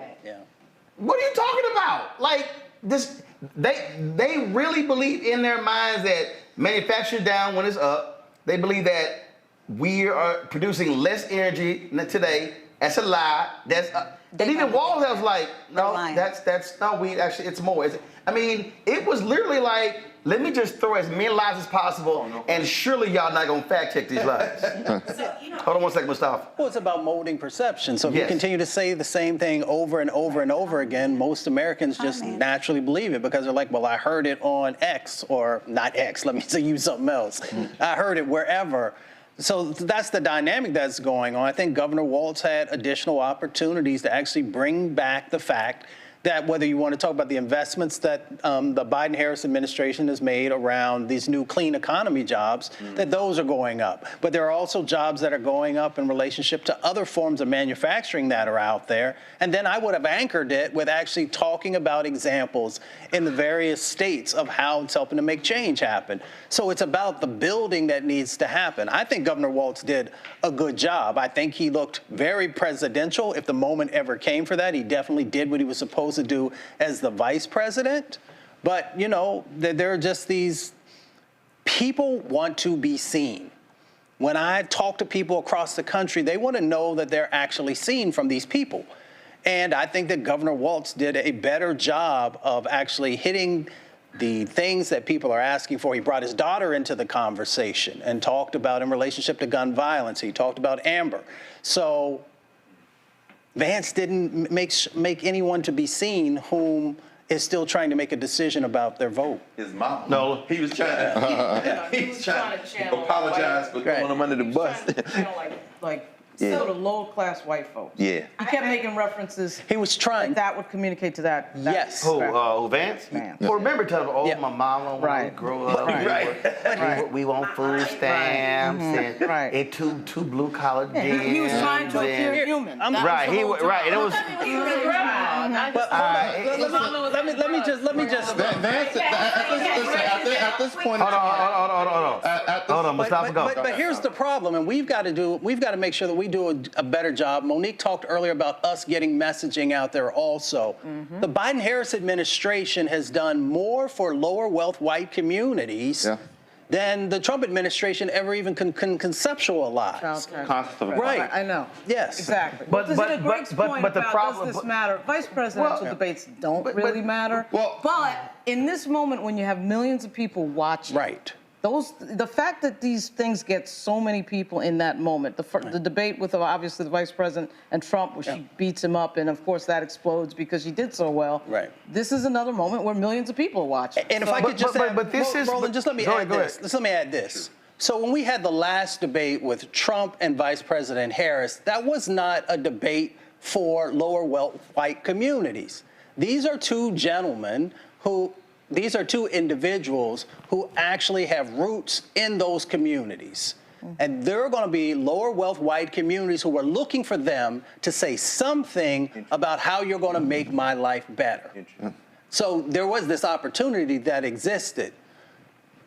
what are you talking about? Like this, they really believe in their minds that manufacturing down when it's up. They believe that we are producing less energy today. That's a lie. And even Walz was like, no, that's no. We actually, it's more. It was literally like, let me just throw as many lies as possible, and surely y'all not gonna fact check these lies. Hold on one second, Mustafa. Well, it's about molding perception. So if you continue to say the same thing over and over and over again, most Americans just naturally believe it because they're like, well, I heard it on X, or not X, let me use something else. I heard it wherever. So that's the dynamic that's going on. I think Governor Walz had additional opportunities to actually bring back the fact that whether you want to talk about the investments that the Biden-Harris administration has made around these new clean economy jobs, that those are going up. But there are also jobs that are going up in relationship to other forms of manufacturing that are out there. And then I would have anchored it with actually talking about examples in the various states of how it's helping to make change happen. So it's about the building that needs to happen. I think Governor Walz did a good job. I think he looked very presidential. If the moment ever came for that, he definitely did what he was supposed to do as the vice president. But, you know, there are just these people want to be seen. When I talk to people across the country, they want to know that they're actually seen from these people. And I think that Governor Walz did a better job of actually hitting the things that people are asking for. He brought his daughter into the conversation and talked about in relationship to gun violence. He talked about Amber. So Vance didn't make anyone to be seen whom is still trying to make a decision about their vote. His mom. No, he was trying to. He was trying to apologize for throwing him under the bus. Sort of low-class white folks. Yeah. He kept making references. He was trying. That would communicate to that. Yes. Who, Vance? Well, remember telling him, my mama when we grow up, we want food stamps and two blue-collar jeans. He was trying to appear human. Right, and it was... Let me just. Vance, at this point... Hold on, Mustafa, go. But here's the problem, and we've got to make sure that we do a better job. Monique talked earlier about us getting messaging out there also. The Biden-Harris administration has done more for lower wealth white communities than the Trump administration ever even can conceptualize. Right. I know. Yes. Exactly. But the problem, does this matter? Vice presidential debates don't really matter. But in this moment, when you have millions of people watching, the fact that these things get so many people in that moment, the debate with obviously the vice president and Trump, where she beats him up, and of course that explodes because she did so well. Right. This is another moment where millions of people are watching. And if I could just add, Roland, just let me add this. Just let me add this. So when we had the last debate with Trump and Vice President Harris, that was not a debate for lower wealth white communities. These are two gentlemen who. These are two individuals who actually have roots in those communities. And there are going to be lower wealth white communities who are looking for them to say something about how you're going to make my life better. So there was this opportunity that existed.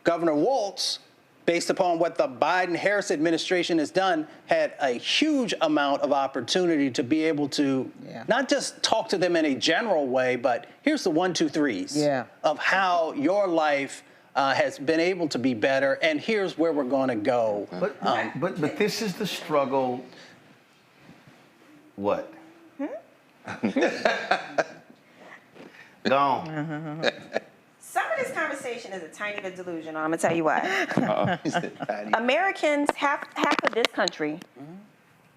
Governor Walz, based upon what the Biden-Harris administration has done, had a huge amount of opportunity to be able to not just talk to them in a general way, but here's the 1, 2, 3s of how your life has been able to be better, and here's where we're going to go. But this is the struggle. What? Gone. Some of this conversation is a tiny bit delusional. I'm gonna tell you why. Americans, half of this country,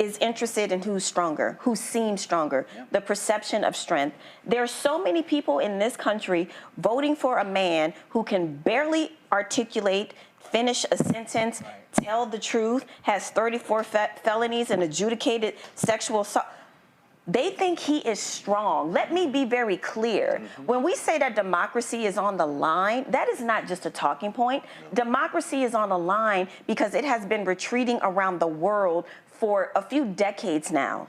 is interested in who's stronger, who seems stronger, the perception of strength. There are so many people in this country voting for a man who can barely articulate, finish a sentence, tell the truth, has 34 felonies and adjudicated sexual assault. They think he is strong. Let me be very clear. When we say that democracy is on the line, that is not just a talking point. Democracy is on the line because it has been retreating around the world for a few decades now.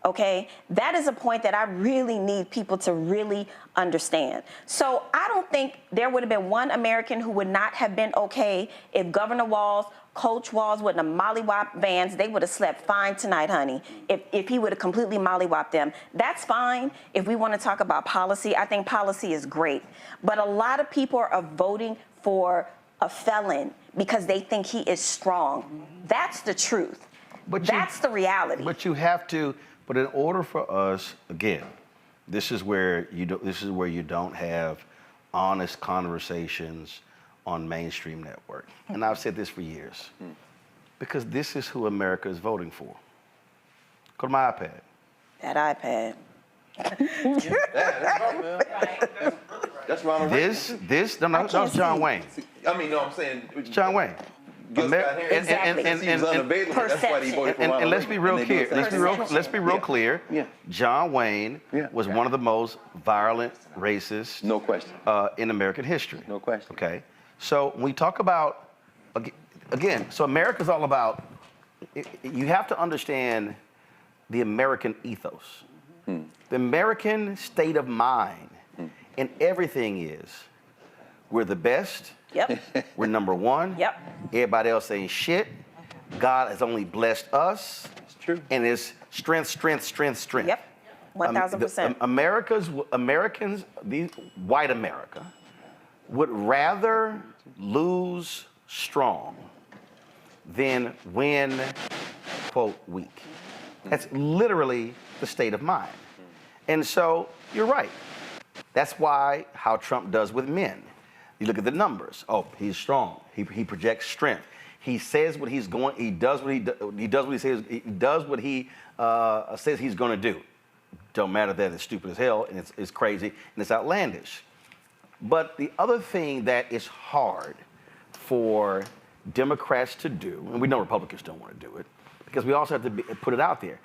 Okay? That is a point that I really need people to really understand. So I don't think there would have been one American who would not have been okay if Governor Walz, Coach Walz wouldn't have mollywopped Vance. They would have slept fine tonight, honey, if he would have completely mollywopped them. That's fine. If we want to talk about policy, I think policy is great. But a lot of people are voting for a felon because they think he is strong. That's the truth. That's the reality. But you have to, but in order for us, again, this is where you don't have honest conversations on mainstream network. And I've said this for years. Because this is who America is voting for. Go to my iPad. That iPad. That's Ronald Reagan. That's John Wayne. I mean, no, I'm saying. It's John Wayne. And let's be real clear. Let's be real clear. John Wayne was one of the most violent racists, no question, in American history. No question. Okay, so when we talk about again, so America's all about. You have to understand the American ethos, the American state of mind, and everything is. We're the best. Yep. We're number one. Yep. Everybody else ain't shit. God has only blessed us. It's true. And it's strength, strength, strength, strength. Yep. 1,000%. Americans, white America, would rather lose strong than win, quote, weak. That's literally the state of mind. And so you're right. That's why how Trump does with men. You look at the numbers. Oh, he's strong. He projects strength. He says what he's going. He does what he does what he says. He does what he says he's going to do. Don't matter that it's stupid as hell and it's crazy and it's outlandish. But the other thing that is hard for Democrats to do, and we know Republicans don't want to do it, because we also have to put it out there.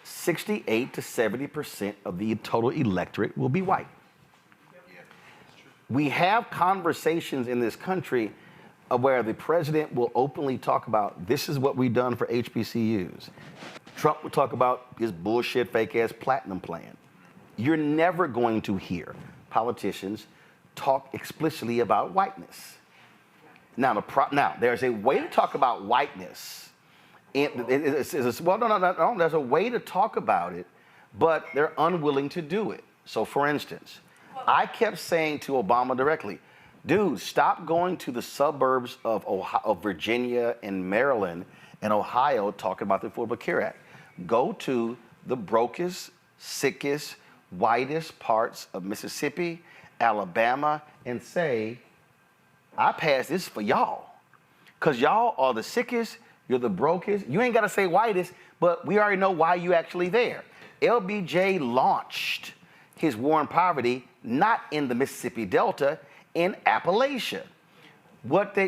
68 to 70% of the total electorate will be white. We have conversations in this country where the president will openly talk about, this is what we've done for HBCUs. Trump will talk about his bullshit, fake-ass platinum plan. You're never going to hear politicians talk explicitly about whiteness. Now, there's a way to talk about whiteness. Well, no, there's a way to talk about it, but they're unwilling to do it. So, for instance, I kept saying to Obama directly, dude, stop going to the suburbs of Virginia and Maryland and Ohio talking about the Affordable Care Act. Go to the brokest, sickest, whitest parts of Mississippi, Alabama, and say, I passed this for y'all. Because y'all are the sickest, you're the brokest. You ain't got to say whitest, but we already know why you actually there. LBJ launched his war on poverty not in the Mississippi Delta, in Appalachia.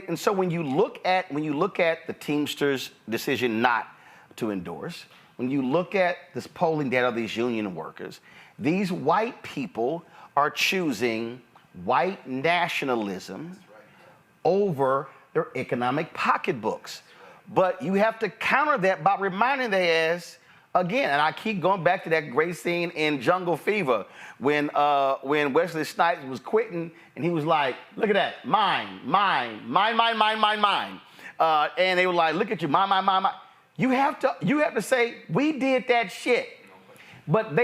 And so when you look at the Teamsters' decision not to endorse, when you look at this polling data of these union workers, these white people are choosing white nationalism over their economic pocketbooks. But you have to counter that by reminding their ass, again, and I keep going back to that great scene in Jungle Fever when Wesley Snipes was quitting and he was like, look at that, mine. And they were like, look at you, mine. You have to say, we did that shit. But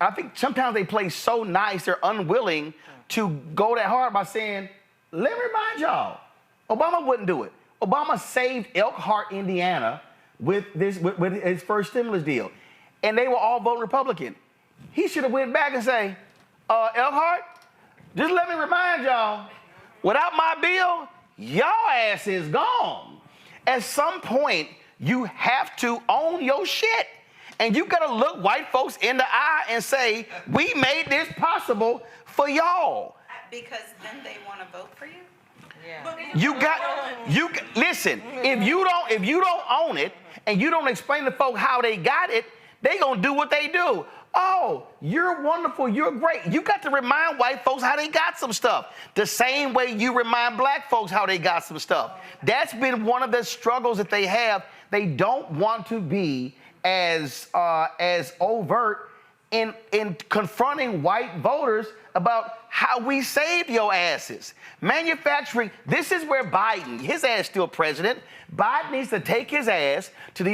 I think sometimes they play so nice, they're unwilling to go that hard by saying, let me remind y'all, Obama wouldn't do it. Obama saved Elkhart, Indiana, with his first stimulus deal, and they were all voting Republican. He should have went back and say, Elkhart, just let me remind y'all, without my bill, y'all ass is gone. At some point, you have to own your shit, and you gotta look white folks in the eye and say, we made this possible for y'all. Because then they want to vote for you? Listen, if you don't own it and you don't explain to folk how they got it, they gonna do what they do. Oh, you're wonderful, you're great. You got to remind white folks how they got some stuff. The same way you remind black folks how they got some stuff. That's been one of the struggles that they have. They don't want to be as overt in confronting white voters about how we saved your asses. Manufacturing, this is where Biden, his ass still president, Biden needs to take his ass to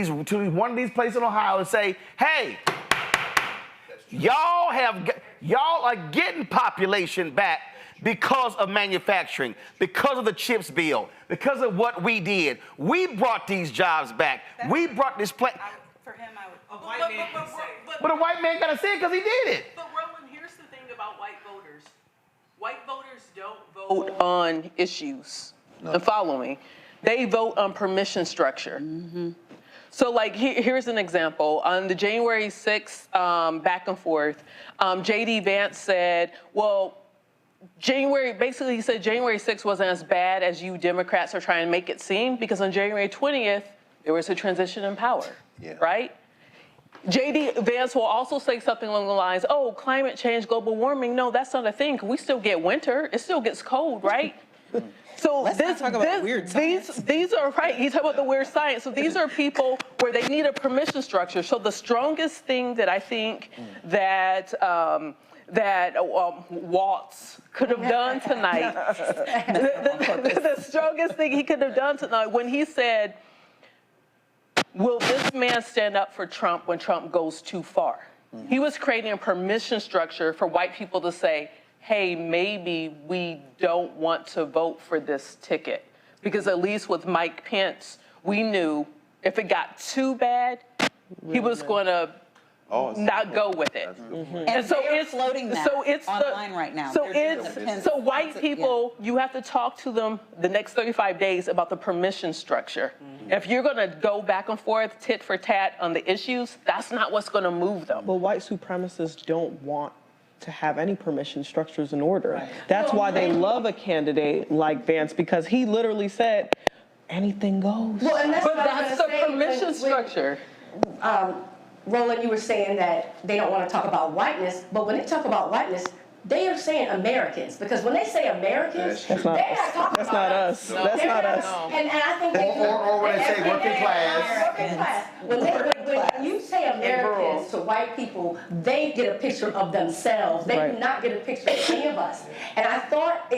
one of these places in Ohio and say, hey, y'all are getting population back because of manufacturing, because of the CHIPS bill, because of what we did. We brought these jobs back. We brought this plant. For him, I would. A white man can say it. But a white man got to say it because he did it. But Roland, here's the thing about white voters. White voters don't vote on issues. No. And follow me. They vote on permission structure. Mm-hmm. So like here's an example. On the January 6th back and forth, J.D. Vance said, well, basically he said January 6th wasn't as bad as you Democrats are trying to make it seem, because on January 20th, there was a transition in power, right? J.D. Vance will also say something along the lines, oh, climate change, global warming. No, that's not a thing. We still get winter. It still gets cold, right? So these are right. You talk about the weird science. So these are people where they need a permission structure. So the strongest thing that I think that Walz could have done tonight, the strongest thing he could have done tonight when he said, will this man stand up for Trump when Trump goes too far? He was creating a permission structure for white people to say, hey, maybe we don't want to vote for this ticket. Because at least with Mike Pence, we knew if it got too bad, he was going to not go with it. And so it's floating that online right now. So white people, you have to talk to them the next 35 days about the permission structure. If you're going to go back and forth, tit for tat on the issues, that's not what's going to move them. But white supremacists don't want to have any permission structures in order. Right. That's why they love a candidate like Vance, because he literally said, anything goes. Well, and that's but that's the permission structure. Roland, you were saying that they don't want to talk about whiteness, but when they talk about whiteness, they are saying Americans, because when they say Americans, they're not talking about us. That's not us. And I think or when they say working class. Working class. When you say Americans to white people, they get a picture of themselves. They do not get a picture of any of us. And I thought,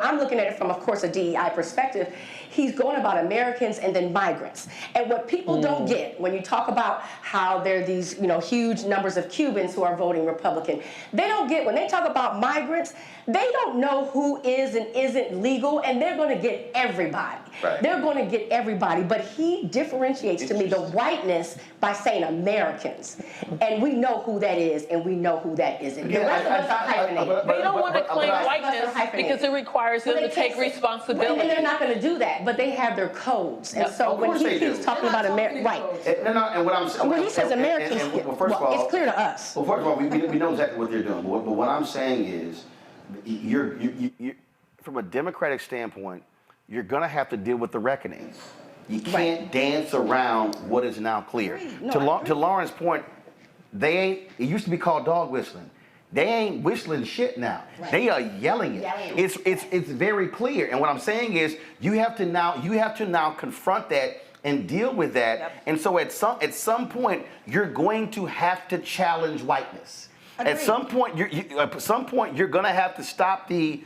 I'm looking at it from, of course, a DEI perspective. He's going about Americans and then migrants. And what people don't get when you talk about how there are these, huge numbers of Cubans who are voting Republican, they don't get, when they talk about migrants, they don't know who is and isn't legal, and they're going to get everybody. Right. They're going to get everybody. But he differentiates to me the whiteness by saying Americans. And we know who that is, and we know who that isn't. The rest of us are hyphenated. They don't want to claim whiteness because it requires them to take responsibility. And they're not going to do that, but they have their codes. And so when he keeps talking about America, And what I'm saying, when he says Americans, first of all, it's clear to us. Well, first of all, we know exactly what they're doing. But what I'm saying is, you're from a Democratic standpoint, you're going to have to deal with the reckoning. You can't dance around what is now clear. To Lauren's point, it used to be called dog whistling. They ain't whistling shit now. Right. They are yelling it. It's very clear. And what I'm saying is, you have to now confront that and deal with that. Yep. And so at some point, you're going to have to challenge whiteness. Agreed. At some point, you're going to have to stop the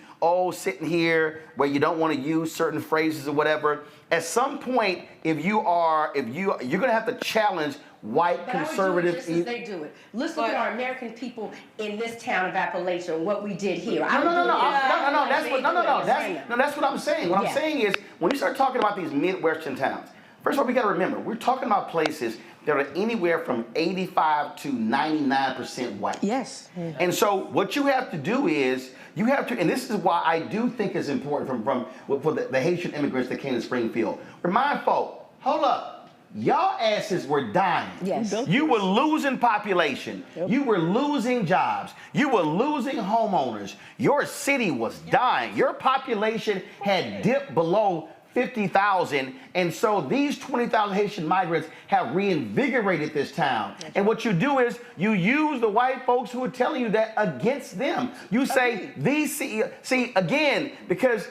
sitting here where you don't want to use certain phrases or whatever. At some point, you're going to have to challenge white conservative. They do it. Let's look at our American people in this town of Appalachia and what we did here. No. That's what I'm saying. What I'm saying is, when you start talking about these Midwestern towns, first of all, we got to remember, we're talking about places that are anywhere from 85 to 99% white. Yes. And so what you have to do is, and this is why I do think it's important for the Haitian immigrants that came to Springfield. Remind folk, hold up, y'all asses were dying. Yes. You were losing population. Yep. You were losing jobs. You were losing homeowners. Your city was dying. Your population had dipped below 50,000, and so these 20,000 Haitian migrants have reinvigorated this town. And what you do is you use the white folks who are telling you that against them. You say because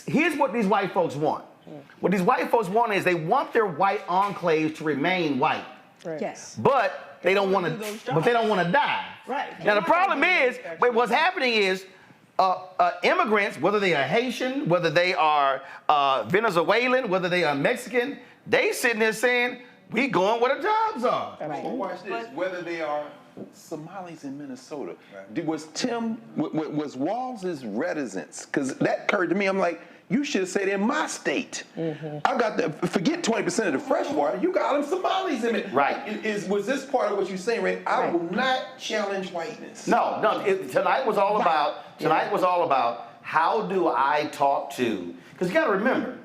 here's what these white folks want. What these white folks want is they want their white enclaves to remain white. Right. Yes. But they don't want to die. Right. Now the problem is, what's happening is, immigrants, whether they are Haitian, whether they are Venezuelan, whether they are Mexican, they sitting there saying, we going where the jobs are. Right. Well, watch this. Whether they are Somalis in Minnesota, was Walz's reticence? Because that occurred to me. I'm like, you should have said in my state. Mm-hmm. I got forget 20% of the fresh water. You got them Somalis in it. Right. Was this part of what you're saying, Ray? I will not challenge whiteness. No. Tonight was all about how do I talk to, because you got to remember,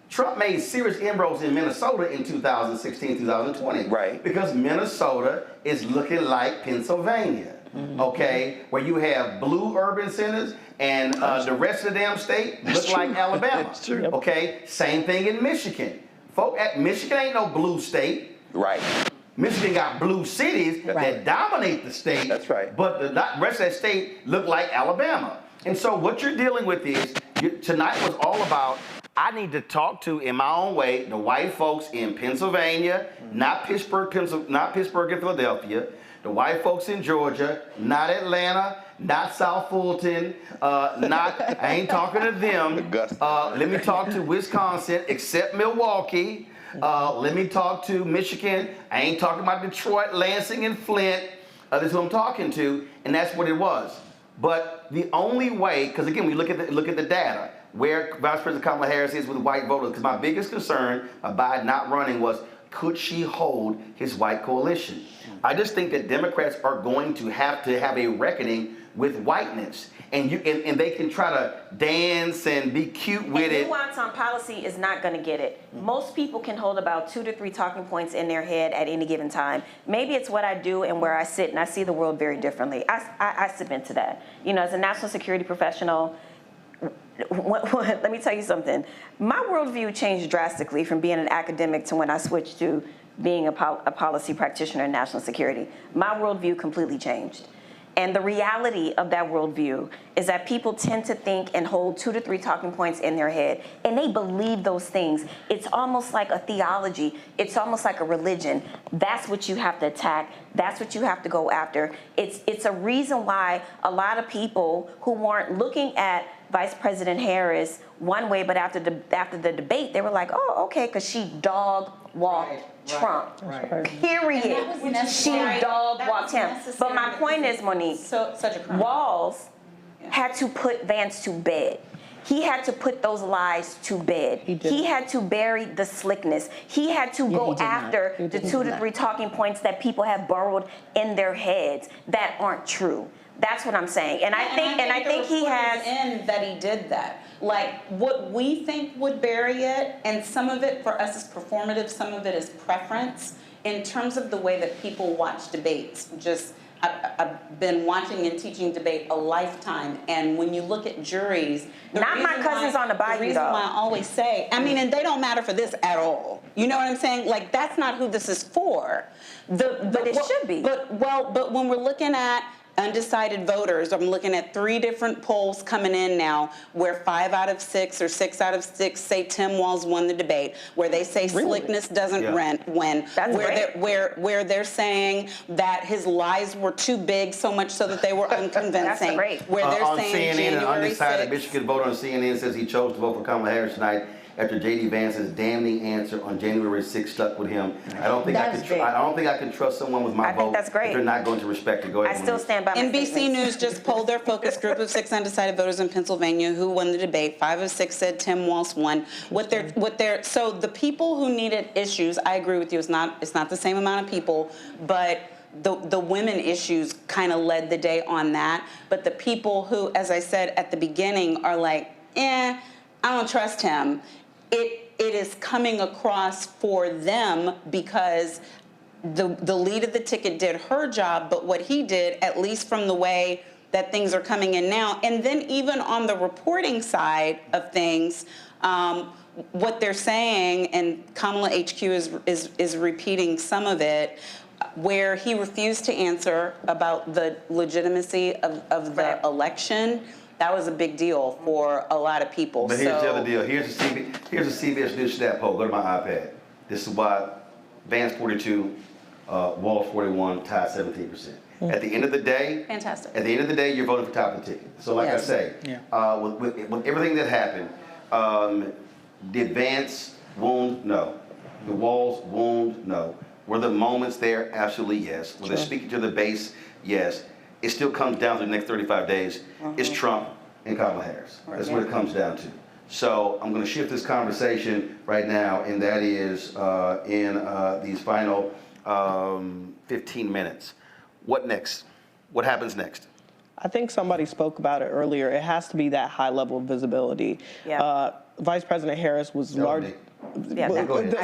Trump made serious inroads in Minnesota in 2016, 2020. Right. Because Minnesota is looking like Pennsylvania. okay, where you have blue urban centers and the rest of the damn state look like Alabama. That's true. Okay, same thing in Michigan. Michigan ain't no blue state. Right. Michigan got blue cities that dominate the state. That's right. But the rest of that state look like Alabama. And so what you're dealing with is, tonight was all about, I need to talk to, in my own way, the white folks in Pennsylvania, not Pittsburgh and Philadelphia, the white folks in Georgia, not Atlanta, not South Fulton, I ain't talking to them. Let me talk to Wisconsin, except Milwaukee. Let me talk to Michigan. I ain't talking about Detroit, Lansing, and Flint. This is who I'm talking to, and that's what it was. But the only way, because again, we look at the data, where Vice President Kamala Harris is with white voters, because my biggest concern about not running was, could she hold his white coalition? I just think that Democrats are going to have a reckoning with whiteness. And they can try to dance and be cute with it. Nuance on policy is not going to get it. Most people can hold about 2 to 3 talking points in their head at any given time. Maybe it's what I do and where I sit, and I see the world very differently. I submit to that. You know, as a national security professional, let me tell you something. My worldview changed drastically from being an academic to when I switched to being a policy practitioner in national security. My worldview completely changed. And the reality of that worldview is that people tend to think and hold 2 to 3 talking points in their head, and they believe those things. It's almost like a theology. It's almost like a religion. That's what you have to attack. That's what you have to go after. It's a reason why a lot of people who weren't looking at Vice President Harris one way, but after the debate, they were like, oh, okay, because she dog-walked Trump. Period. She dog-walked him. But my point is, Monique, Walz had to put Vance to bed. He had to put those lies to bed. He had to bury the slickness. He had to go after the 2 to 3 talking points that people have burrowed in their heads that aren't true. That's what I'm saying. And I think he has. In that he did that. Like, what we think would bury it, and some of it for us is performative, some of it is preference, in terms of the way that people watch debates. I've been watching and teaching debate a lifetime, and when you look at juries, not my cousins on the bayou, the reason why I always say, I mean, and they don't matter for this at all. You know what I'm saying? Like, that's not who this is for. But it should be. But when we're looking at undecided voters, I'm looking at 3 different polls coming in now where 5 out of 6 or 6 out of 6 say Tim Walz won the debate, where they say slickness doesn't win, where they're saying that his lies were too big, so much so that they were unconvincing. Where they're on saying CNN, an January undecided 6th. Michigan voter on CNN says he chose to vote for Kamala Harris tonight after J.D. Vance's damning answer on January 6th stuck with him. I don't think I can trust someone with my vote if they're not going to respect it. Go ahead. I still stand by my NBC News just polled their focus group of 6 undecided voters in Pennsylvania who won the debate. 5 of 6 said Tim Walz won. So the people who needed issues, I agree with you, it's not the same amount of people, but the women issues kind of led the day on that. But the people who, as I said at the beginning, are like, I don't trust him. It is coming across for them because the lead of the ticket did her job, but what he did, at least from the way that things are coming in now, and then even on the reporting side of things, what they're saying, and Kamala HQ is repeating some of it, where he refused to answer about the legitimacy of the election. That was a big deal for a lot of people. But here's the other deal. Here's a CBS News stat poll. Go to my iPad. This is why Vance 42, Walz 41, tied 17%. At the end of the day, fantastic. At the end of the day, you're voting for top of the ticket. So like I say, with everything that happened, did Vance wound? No. The Walz wound? No. Were the moments there? Absolutely yes. Were they speaking to the base? Yes. It still comes down to the next 35 days. It's Trump and Kamala Harris. That's what it comes down to. So I'm going to shift this conversation right now, and that is in these final 15 minutes. What next? What happens next? I think somebody spoke about it earlier. It has to be that high level of visibility. Vice President Harris was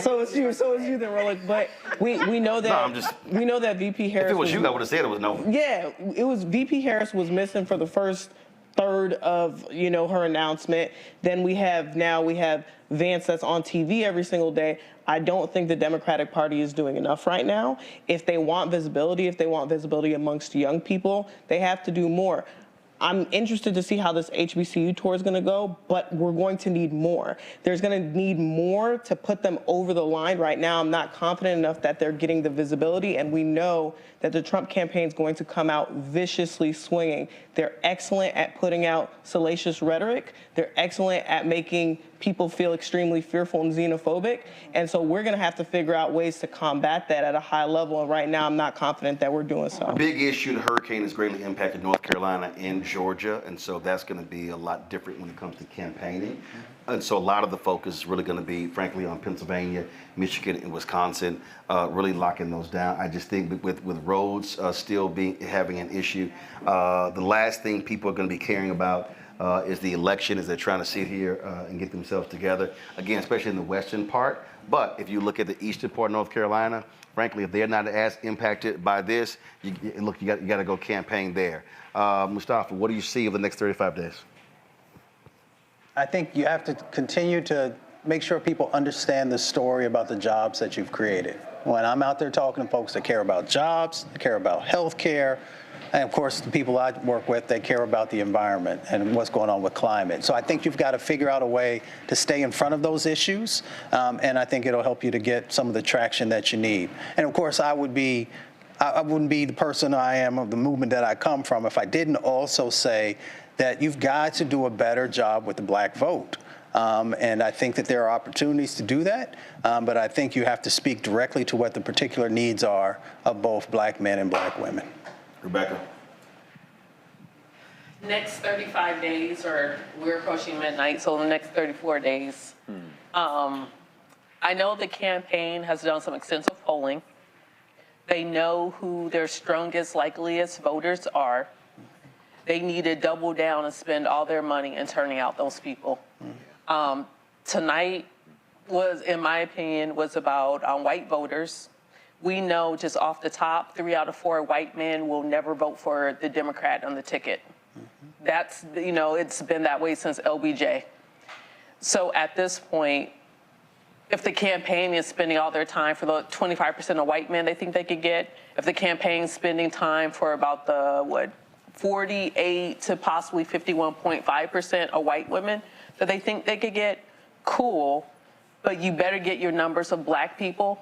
So is you then, Roland. But we know that we know that VP Harris. If it was you, I would have said it was no. Yeah, it was VP Harris was missing for the first third of her announcement. Then we have Vance that's on TV every single day. I don't think the Democratic Party is doing enough right now. If they want visibility amongst young people, they have to do more. I'm interested to see how this HBCU tour is going to go, but we're going to need more. There's going to need more to put them over the line. Right now, I'm not confident enough that they're getting the visibility, and we know that the Trump campaign is going to come out viciously swinging. They're excellent at putting out salacious rhetoric. They're excellent at making people feel extremely fearful and xenophobic. And so we're going to have to figure out ways to combat that at a high level. And right now, I'm not confident that we're doing so. A big issue, the hurricane has greatly impacted North Carolina and Georgia. And so that's going to be a lot different when it comes to campaigning. And so a lot of the focus is really going to be, frankly, on Pennsylvania, Michigan, and Wisconsin, really locking those down. I just think with roads still having an issue, the last thing people are going to be caring about is the election as they're trying to sit here and get themselves together, again, especially in the western part. But if you look at the eastern part of North Carolina, frankly, if they're not as impacted by this, you got to go campaign there. Mustafa, what do you see over the next 35 days? I think you have to continue to make sure people understand the story about the jobs that you've created. When I'm out there talking to folks that care about jobs, that care about health care, and of course, the people I work with, they care about the environment and what's going on with climate. So I think you've got to figure out a way to stay in front of those issues, and I think it'll help you to get some of the traction that you need. And of course, I wouldn't be the person I am of the movement that I come from if I didn't also say that you've got to do a better job with the black vote. And I think that there are opportunities to do that, but I think you have to speak directly to what the particular needs are of both black men and black women. Rebecca. Next 35 days, or we're approaching midnight, so the next 34 days. I know the campaign has done some extensive polling. They know who their strongest, likeliest voters are. They need to double down and spend all their money in turning out those people. Tonight was, in my opinion, was about white voters. We know just off the top, 3 out of 4 white men will never vote for the Democrat on the ticket. That's, it's been that way since LBJ. So at this point, if the campaign is spending all their time for the 25% of white men they think they could get, if the campaign's spending time for about the, 48 to possibly 51.5% of white women that they think they could get, cool, but you better get your numbers of black people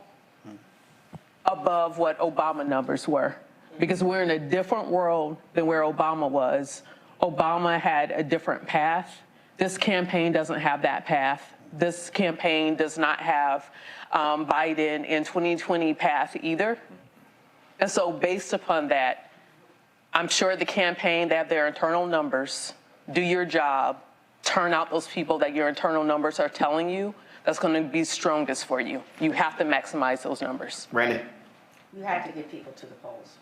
above what Obama numbers were, because we're in a different world than where Obama was. Obama had a different path. This campaign doesn't have that path. This campaign does not have Biden in 2020 path either. And so based upon that, I'm sure the campaign, they have their internal numbers. Do your job. Turn out those people that your internal numbers are telling you that's going to be strongest for you. You have to maximize those numbers. Randy. You have to get people to the polls.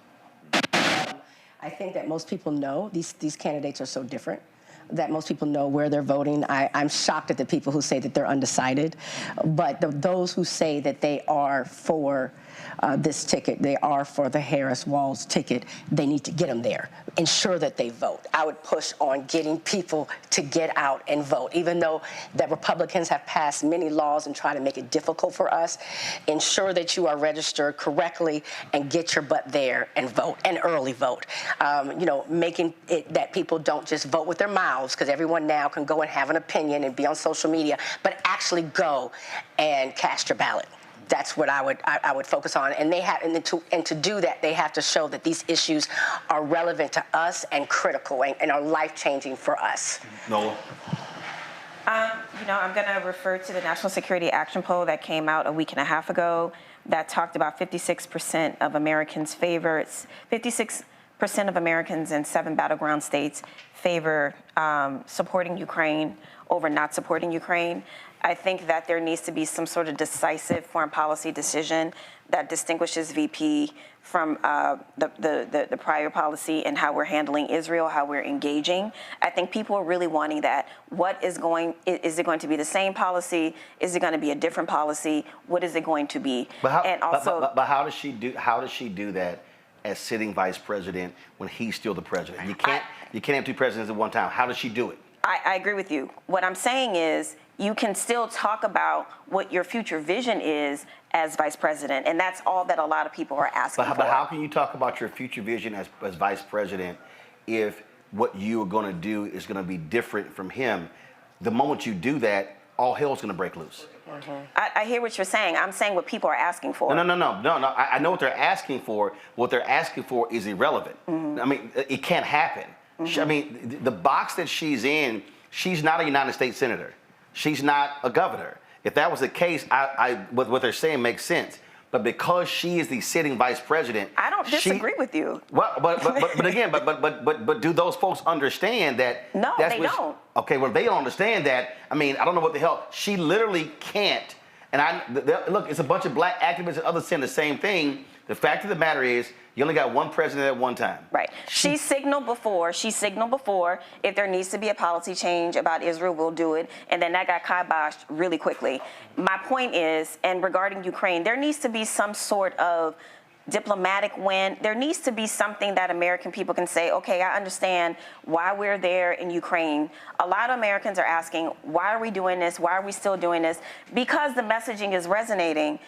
I think that most people know these candidates are so different that most people know where they're voting. I'm shocked at the people who say that they're undecided, but those who say that they are for this ticket, they are for the Harris-Walz ticket, they need to get them there. Ensure that they vote. I would push on getting people to get out and vote. Even though the Republicans have passed many laws and try to make it difficult for us, ensure that you are registered correctly and get your butt there and vote, and early vote. Making it that people don't just vote with their mouths, because everyone now can go and have an opinion and be on social media, but actually go and cast your ballot. That's what I would focus on, and to do that, they have to show that these issues are relevant to us and critical and are life-changing for us. Nola. I'm going to refer to the National Security Action Poll that came out a week and a half ago that talked about 56% of Americans favor, 56% of Americans in 7 battleground states favor supporting Ukraine over not supporting Ukraine. I think that there needs to be some sort of decisive foreign policy decision that distinguishes VP from the prior policy and how we're handling Israel, how we're engaging. I think people are really wanting that. Is it going to be the same policy? Is it going to be a different policy? What is it going to be? But how does she do that as sitting vice president when he's still the president? You can't have two presidents at one time. How does she do it? I agree with you. What I'm saying is you can still talk about what your future vision is as vice president, and that's all that a lot of people are asking for. But how can you talk about your future vision as vice president if what you are going to do is going to be different from him? The moment you do that, all hell's going to break loose. I hear what you're saying. I'm saying what people are asking for. No. I know what they're asking for. What they're asking for is irrelevant. I mean, it can't happen. I mean, the box that she's in, she's not a United States senator. She's not a governor. If that was the case, what they're saying makes sense. But because she is the sitting vice president, I don't disagree with you. Well, but again, but do those folks understand that? No, they don't. Okay, well, they don't understand that. I mean, I don't know what the hell. She literally can't. And look, it's a bunch of black activists and others saying the same thing. The fact of the matter is, you only got one president at one time. Right. She signaled before, if there needs to be a policy change about Israel, we'll do it. And then that got kiboshed really quickly. My point is, and regarding Ukraine, there needs to be some sort of diplomatic win. There needs to be something that American people can say, okay, I understand why we're there in Ukraine. A lot of Americans are asking, why are we doing this? Why are we still doing this? Because the messaging is resonating.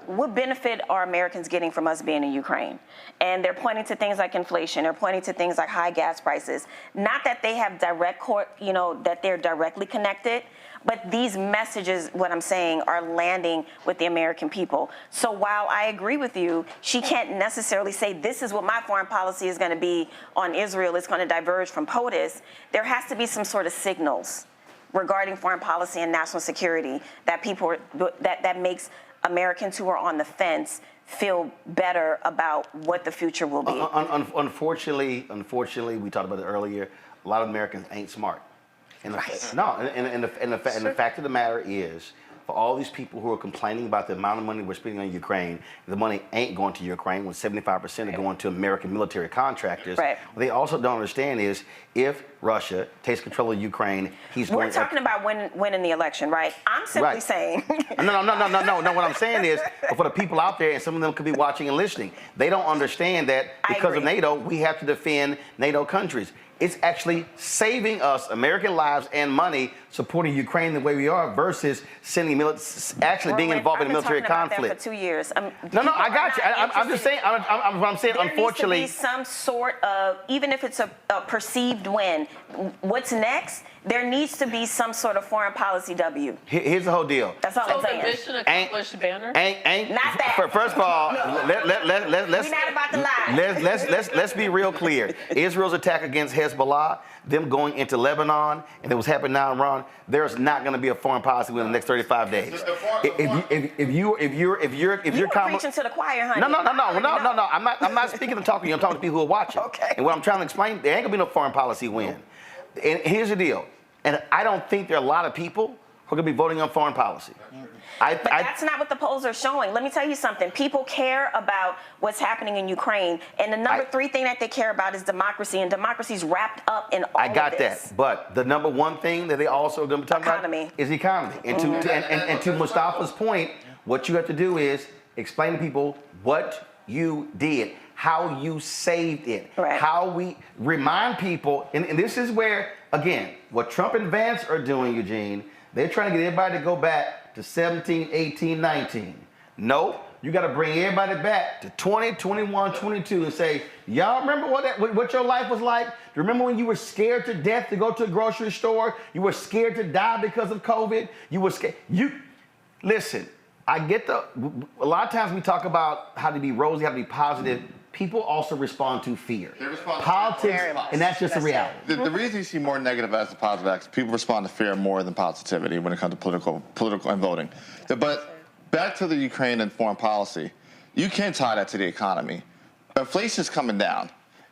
What benefit are Americans getting from us being in Ukraine? And they're pointing to things like inflation. They're pointing to things like high gas prices. Not that they have that they're directly connected, but these messages, what I'm saying, are landing with the American people. So while I agree with you, she can't necessarily say this is what my foreign policy is going to be on Israel. It's going to diverge from POTUS. There has to be some sort of signals regarding foreign policy and national security that makes Americans who are on the fence feel better about what the future will be. Unfortunately, we talked about it earlier. A lot of Americans ain't smart. And the fact of the matter is, for all these people who are complaining about the amount of money we're spending on Ukraine, the money ain't going to Ukraine when 75% are going to American military contractors. Right. What they also don't understand is if Russia takes control of Ukraine, we're talking about winning the election, right? I'm simply saying. No. What I'm saying is, for the people out there, and some of them could be watching and listening, they don't understand that because of NATO, we have to defend NATO countries. It's actually saving us American lives and money supporting Ukraine the way we are versus sending being involved in a military conflict. About that for 2 years. I got you. I'm just saying. I'm saying. Unfortunately, there needs to be some sort of, even if it's a perceived win. What's next? There needs to be some sort of foreign policy W. Here's the whole deal. That's all I'm saying. So the mission accomplished banner? Ain't not that. First of all, we're not about to lie. Let's be real clear. Israel's attack against Hezbollah, them going into Lebanon, and it was happening now in Iran. There's not going to be a foreign policy within the next 35 days. If you're preaching to the choir, honey. No. I'm not speaking and talking to you. I'm talking to people who are watching. Okay. And what I'm trying to explain, there ain't gonna be no foreign policy win. And here's the deal. And I don't think there are a lot of people who are going to be voting on foreign policy. But that's not what the polls are showing. Let me tell you something. People care about what's happening in Ukraine. And the number 3 thing that they care about is democracy. And democracy's wrapped up in all of this. I got that. But the number one thing that they also going to be talking about is the economy. And to Mustafa's point, what you have to do is explain to people what you did, how you saved it, how we remind people. And this is where, again, what Trump and Vance are doing, Eugene, they're trying to get everybody to go back to 17, 18, 19. No, you got to bring everybody back to 20, 21, 22 and say, y'all remember what your life was like? Do you remember when you were scared to death to go to a grocery store? You were scared to die because of COVID? You were scared. Listen, I get a lot of times we talk about how to be rosy, how to be positive. People also respond to fear. They respond politics, and that's just a reality. The reason you see more negative as the positive acts, people respond to fear more than positivity when it comes to political and voting. But back to the Ukraine and foreign policy, you can't tie that to the economy. Inflation's coming down.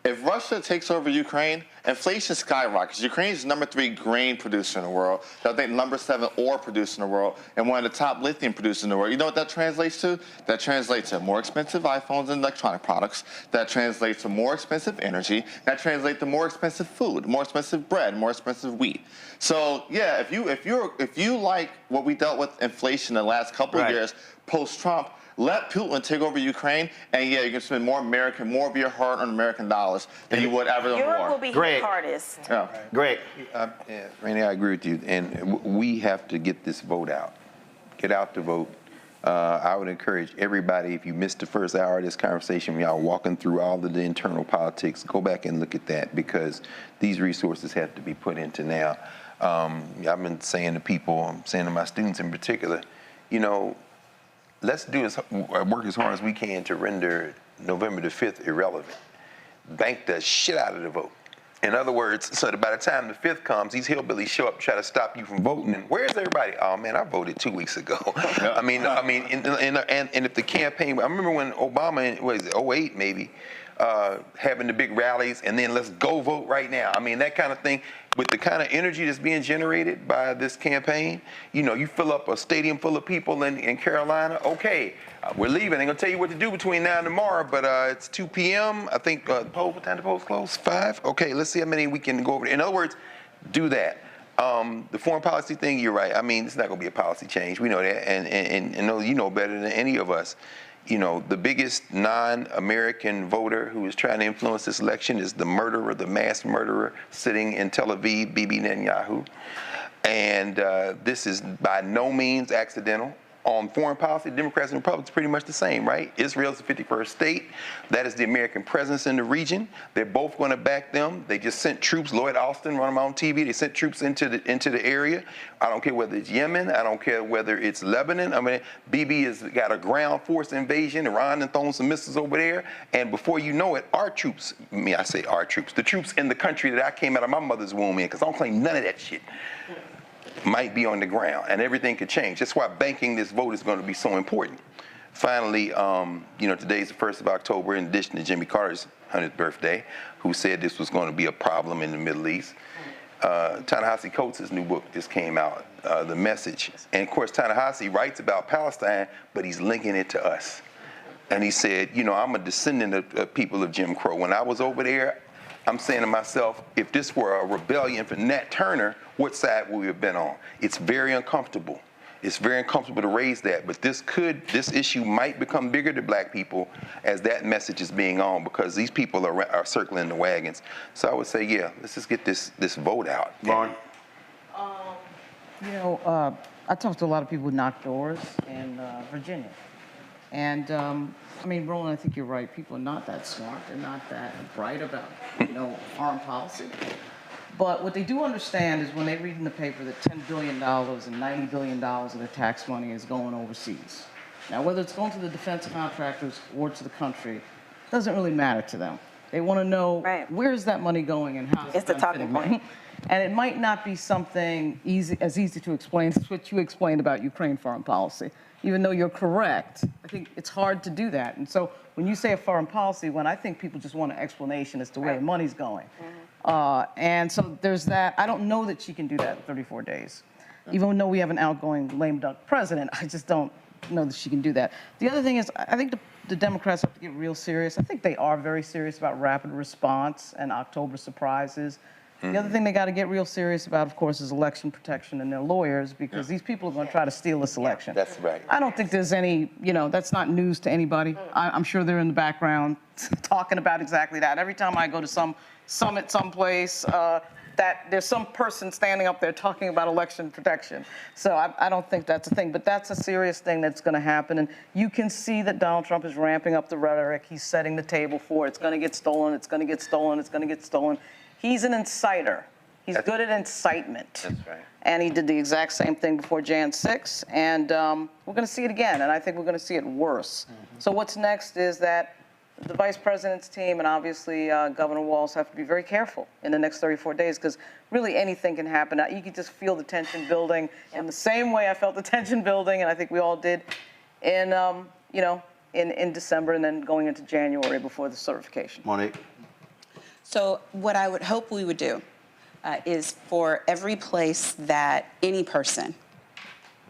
If Russia takes over Ukraine, inflation skyrockets. Ukraine is #3 grain producer in the world. I think #7 ore producer in the world, and one of the top lithium producers in the world. You know what that translates to? That translates to more expensive iPhones and electronic products. That translates to more expensive energy. That translates to more expensive food, more expensive bread, more expensive wheat. So yeah, if you like what we dealt with inflation the last couple of years post-Trump, let Putin take over Ukraine, and yeah, you can spend more of your hard-earned American dollars than you would ever in war. Europe will be hit hardest. Yeah. Greg. Randy, I agree with you, and we have to get this vote out. Get out the vote. I would encourage everybody, if you missed the first hour of this conversation, we are walking through all of the internal politics, go back and look at that, because these resources have to be put into now. I've been saying to people, I'm saying to my students in particular, you know, let's work as hard as we can to render November the 5th irrelevant. Bank the shit out of the vote. In other words, so that by the time the 5th comes, these hillbillies show up and try to stop you from voting. And where's everybody? Oh man, I voted 2 weeks ago. I mean, and if the campaign, I remember when Obama, what is it, 08 maybe, having the big rallies, and then let's go vote right now. I mean, that kind of thing, with the kind of energy that's being generated by this campaign, you know, you fill up a stadium full of people in Carolina, okay, we're leaving. They're going to tell you what to do between now and tomorrow, but it's 2 p.m. I think, what time the polls close? 5? Okay, let's see how many we can go over. In other words, do that. The foreign policy thing, you're right. I mean, it's not going to be a policy change. We know that, and you know better than any of us. You know, the biggest non-American voter who is trying to influence this election is the murderer, the mass murderer sitting in Tel Aviv, Bibi Netanyahu. And this is by no means accidental. On foreign policy, Democrats and Republicans are pretty much the same, right? Israel's the 51st state. That is the American presence in the region. They're both going to back them. They just sent troops. Lloyd Austin run them on TV. They sent troops into the area. I don't care whether it's Yemen. I don't care whether it's Lebanon. I mean, Bibi has got a ground force invasion. Iran and throwing some missiles over there. And before you know it, our troops, I say our troops, the troops in the country that I came out of my mother's womb in, because I don't claim none of that shit, might be on the ground, and everything could change. That's why banking this vote is going to be so important. Finally, you know, today's the 1st of October, in addition to Jimmy Carter's 100th birthday, who said this was going to be a problem in the Middle East. Ta-Nehisi Coates' new book just came out, The Message. And of course, Ta-Nehisi writes about Palestine, but he's linking it to us. And he said, you know, I'm a descendant of people of Jim Crow. When I was over there, I'm saying to myself, if this were a rebellion for Nat Turner, what side would we have been on? It's very uncomfortable. It's very uncomfortable to raise that, but this issue might become bigger to black people as that message is being on, because these people are circling the wagons. So I would say, yeah, let's just get this vote out. Lauren? You know, I talked to a lot of people who knocked doors in Virginia. And, I mean, Roland, I think you're right. People are not that smart. They're not that bright about, you know, foreign policy. But what they do understand is when they read in the paper that $10 billion and $90 billion of their tax money is going overseas. Now, whether it's going to the defense contractors or to the country, doesn't really matter to them. They want to know where's that money going and how it's the talking point. And it might not be something as easy to explain as what you explained about Ukraine foreign policy. Even though you're correct, I think it's hard to do that. And so when you say a foreign policy, when I think people just want an explanation as to where the money's going. And so there's that. I don't know that she can do that in 34 days. Even though we have an outgoing lame duck president, I just don't know that she can do that. The other thing is, I think the Democrats have to get real serious. I think they are very serious about rapid response and October surprises. The other thing they got to get real serious about, of course, is election protection and their lawyers, because these people are going to try to steal this election. That's right. I don't think there's any, you know, that's not news to anybody. I'm sure they're in the background talking about exactly that. Every time I go to some summit someplace, that there's some person standing up there talking about election protection. So I don't think that's a thing, but that's a serious thing that's going to happen. And you can see that Donald Trump is ramping up the rhetoric. He's setting the table for it. It's going to get stolen. It's going to get stolen. It's going to get stolen. He's an inciter. He's good at incitement. That's right. And he did the exact same thing before Jan 6. And we're going to see it again. And I think we're going to see it worse. So what's next is that the vice president's team and obviously Governor Walz have to be very careful in the next 34 days, because really anything can happen. You can just feel the tension building in the same way I felt the tension building, and I think we all did in, you know, in December and then going into January before the certification. Monique? So what I would hope we would do is for every place that any person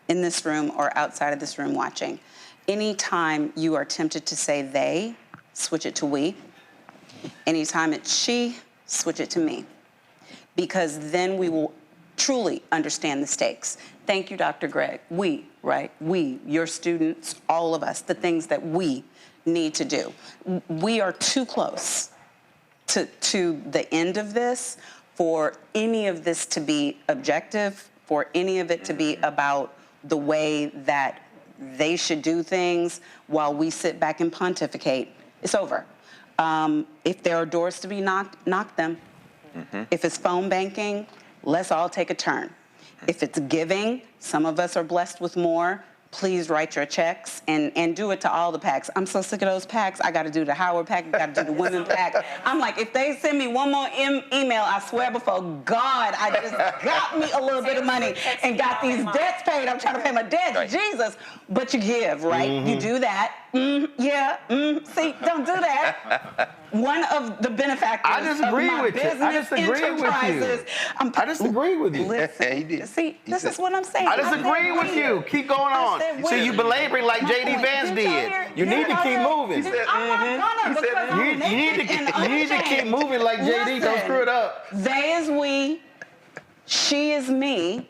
in this room or outside of this room watching, anytime you are tempted to say they, switch it to we. Anytime it's she, switch it to me. Because then we will truly understand the stakes. Thank you, Dr. Gregg. We, right? We, your students, all of us, the things that we need to do. We are too close to the end of this for any of this to be objective, for any of it to be about the way that they should do things while we sit back and pontificate. It's over. If there are doors to be knocked, knock them. If it's phone banking, let's all take a turn. If it's giving, some of us are blessed with more. Please write your checks and do it to all the PACs. I'm so sick of those PACs. I got to do the Howard PAC. I got to do the Women PAC. I'm like, if they send me one more email, I swear before God, I just got me a little bit of money and got these debts paid. I'm trying to pay my debts, right. Jesus. But you give, right? You do that. See, don't do that. One of the benefactors I disagree of my with you. business I disagree with you. enterprises. I disagree with you. Listen, see, this is what I'm saying. I disagree with you. Keep going on. See, you belaboring like J.D. Vance did. You need to keep moving. You need to keep moving like J.D. Don't screw it up. They is we, she is me.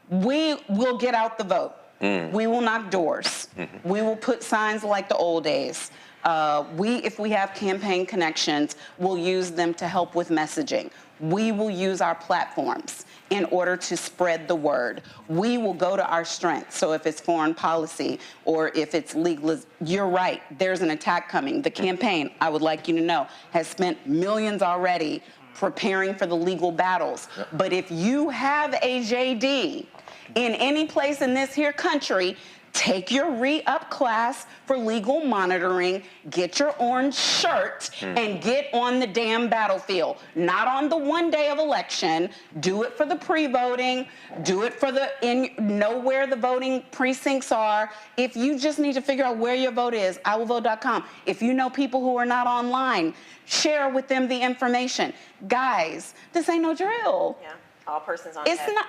We will get out the vote. We will knock doors. We will put signs like the old days. If we have campaign connections, we'll use them to help with messaging. We will use our platforms in order to spread the word. We will go to our strengths. So if it's foreign policy or if it's legal, you're right, there's an attack coming. The campaign, I would like you to know, has spent millions already preparing for the legal battles. But if you have a JD in any place in this here country, take your re-up class for legal monitoring, get your orange shirt, and get on the damn battlefield. Not on the one day of election. Do it for the pre-voting. Do it for know where the voting precincts are. If you just need to figure out where your vote is, iwillvote.com. If you know people who are not online, share with them the information. Guys, this ain't no drill. Yeah. All persons on it's not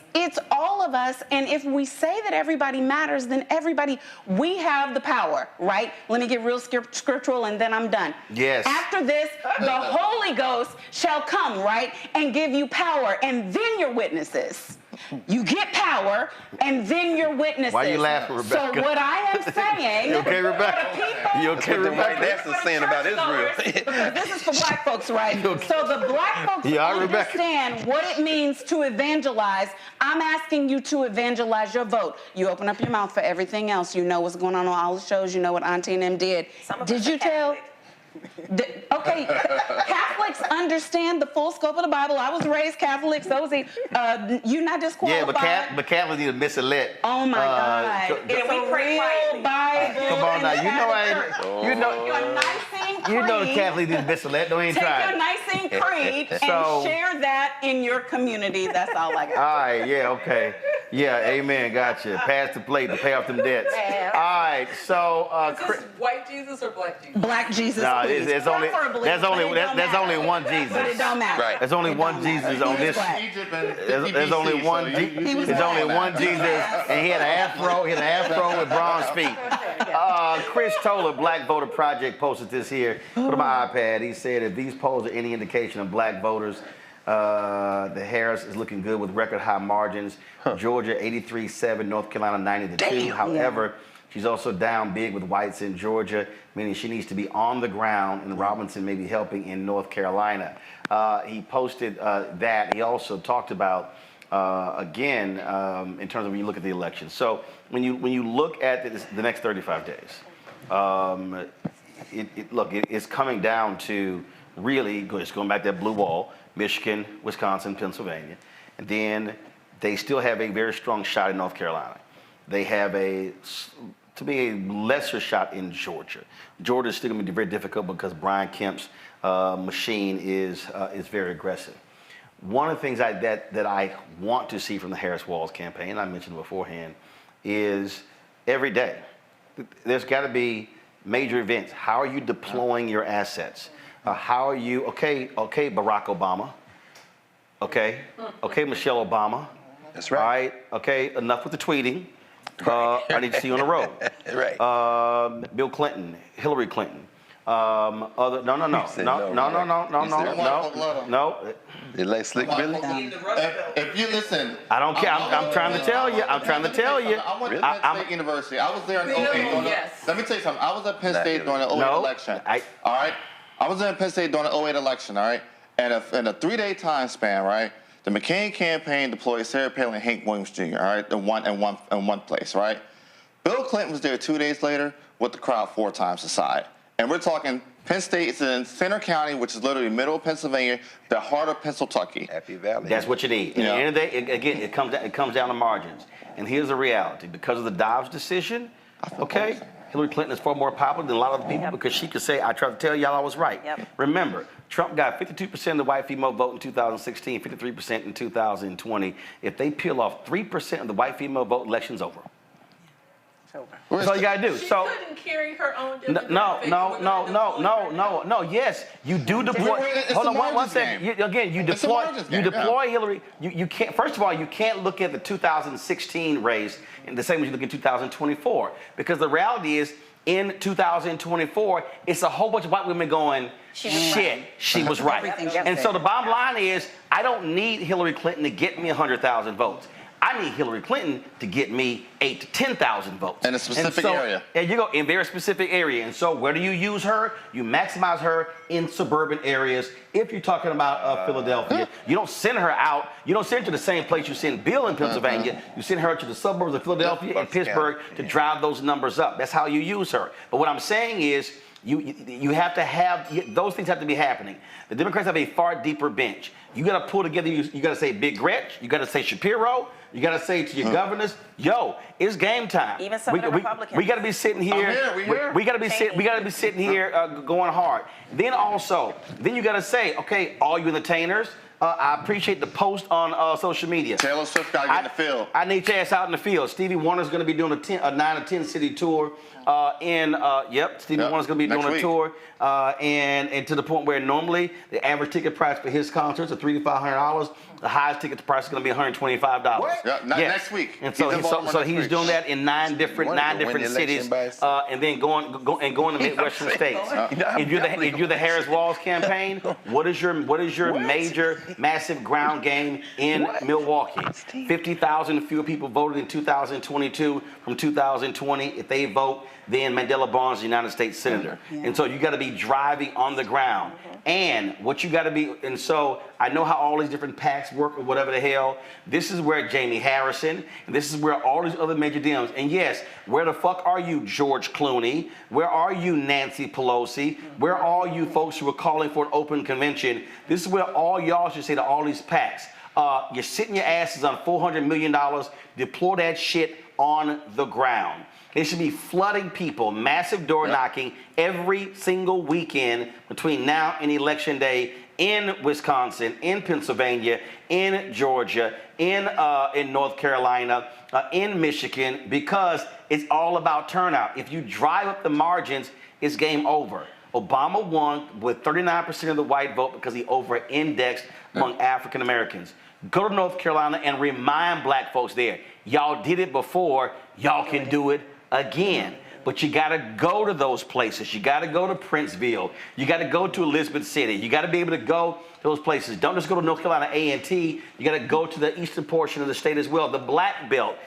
it's all of us, and if we say that everybody matters, then we have the power, right? Let me get real scriptural and then I'm done. Yes. After this, the Holy Ghost shall come, right, and give you power, and then you're witnesses. You get power, and then you're witnesses. Why are you laughing, Rebecca? So what I am saying... You okay, Rebecca? You okay, Rebecca? That's the saying about Israel. Because this is for black folks, right? Okay. So the black folks understand what it means to evangelize. I'm asking you to evangelize your vote. You open up your mouth for everything else. You know what's going on all the shows. You know what Auntie and them did. Did you tell... Okay, Catholics understand the full scope of the Bible. I was raised Catholic, so was he. You're not disqualified. Yeah, but Catholics need to miss a lit. Oh my God! It's a real Bible. Come on now, you know the Catholics need to miss a lit. Don't even try. Take your Nicene Creed and share that in your community. That's all I got. All right, yeah, okay. Yeah, amen, gotcha. Pass the plate to pay off them debts. All right, so... Is this white Jesus or black Jesus? Black Jesus, no, there's only one Jesus. But it don't matter. Right. There's only one Jesus on this. There's only one Jesus, and he had an afro with bronze feet. Chris Toller, Black Voter Project, posted this here. Put on my iPad. He said, if these polls are any indication of black voters, the Harris is looking good with record high margins. Georgia 83-7, North Carolina 90-2. However, she's also down big with whites in Georgia, meaning she needs to be on the ground, and Robinson may be helping in North Carolina. He posted that. He also talked about, again, in terms of when you look at the election. So when you look at the next 35 days, it's coming down to really, it's going back to that blue wall, Michigan, Wisconsin, Pennsylvania. And then they still have a very strong shot in North Carolina. They have a lesser shot in Georgia. Georgia is still going to be very difficult because Brian Kemp's machine is very aggressive. One of the things that I want to see from the Harris-Walz campaign, and I mentioned beforehand, is every day there's got to be major events. How are you deploying your assets? How are you? Okay, Barack Obama. Okay, Michelle Obama. That's right. All right, okay, enough with the tweeting. I need to see you on the road. Right. Bill Clinton, Hillary Clinton. No. They like Slick Billy? If you listen. I don't care. I'm trying to tell you. I'm trying to tell you. I went to Penn State University. I was there in 08. Let me tell you something. I was at Penn State during the 08 election. All right? I was at Penn State during the 08 election, all right? And in a 3-day time span, right? The McCain campaign deployed Sarah Palin and Hank Williams Jr., all right? In one place, right? Bill Clinton was there 2 days later with the crowd 4 times the size. And we're talking Penn State is in Center County, which is literally middle of Pennsylvania, the heart of Pennsylvania. Happy Valley. That's what you need. At the end of the day, again, it comes down to margins. And here's the reality. Because of the Dobbs decision, okay, Hillary Clinton is far more popular than a lot of the people because she could say, I tried to tell y'all I was right. Remember, Trump got 52% of the white female vote in 2016, 53% in 2020. If they peel off 3% of the white female vote, election's over. That's all you gotta do. She so couldn't carry her own. No. Yes, you do deploy. Hold on, one second. You deploy Hillary. You can't. First of all, you can't look at the 2016 race in the same way you look at 2024 because the reality is in 2024 it's a whole bunch of white women going, shit, she was right. And so the bottom line is, I don't need Hillary Clinton to get me 100,000 votes. I need Hillary Clinton to get me 8,000 to 10,000 votes. In a specific area. And you go in a very specific area. And so where do you use her? You maximize her in suburban areas. If you're talking about Philadelphia, you don't send her out. You don't send her to the same place you send Bill in Pennsylvania. You send her to the suburbs of Philadelphia and Pittsburgh to drive those numbers up. That's how you use her. But what I'm saying is, you have to have, those things have to be happening. The Democrats have a far deeper bench. You got to pull together, you got to say Big Gretch, you got to say Shapiro, you got to say to your governors, yo, it's game time. Even some of the Republicans. We got to be sitting here. We got to be sitting here going hard. Then you got to say, okay, all you entertainers, I appreciate the post on social media. Taylor Swift got to get in the field. I need your ass out in the field. Stevie Wonder's going to be doing a 9 or 10 city tour. Stevie Wonder's going to be doing a tour. And to the point where normally the average ticket price for his concerts are $300 to $500. The highest ticket price is going to be $125. Next week. And so he's doing that in nine different cities, and then going to Midwestern states. If you're the Harris Walz campaign, what is your major massive ground game in Milwaukee? 50,000 fewer people voted in 2022 from 2020. If they vote, then Mandela Barnes is the United States Senator. And so you got to be driving on the ground. And what you got to be, and so I know how all these different PACs work or whatever the hell. This is where Jamie Harrison, and this is where all these other major Dems, and yes, where the fuck are you, George Clooney? Where are you, Nancy Pelosi? Where are you folks who are calling for an open convention? This is where all y'all should say to all these PACs. You're sitting your asses on $400 million. Deploy that shit on the ground. They should be flooding people, massive door knocking every single weekend between now and Election Day in Wisconsin, in Pennsylvania, in Georgia, in North Carolina, in Michigan, because it's all about turnout. If you drive up the margins, it's game over. Obama won with 39% of the white vote because he over-indexed among African Americans. Go to North Carolina and remind black folks there, y'all did it before, y'all can do it again. But you got to go to those places. You got to go to Princeville. You got to go to Elizabeth City. You got to be able to go to those places. Don't just go to North Carolina A&T. You got to go to the eastern portion of the state as well, the Black Belt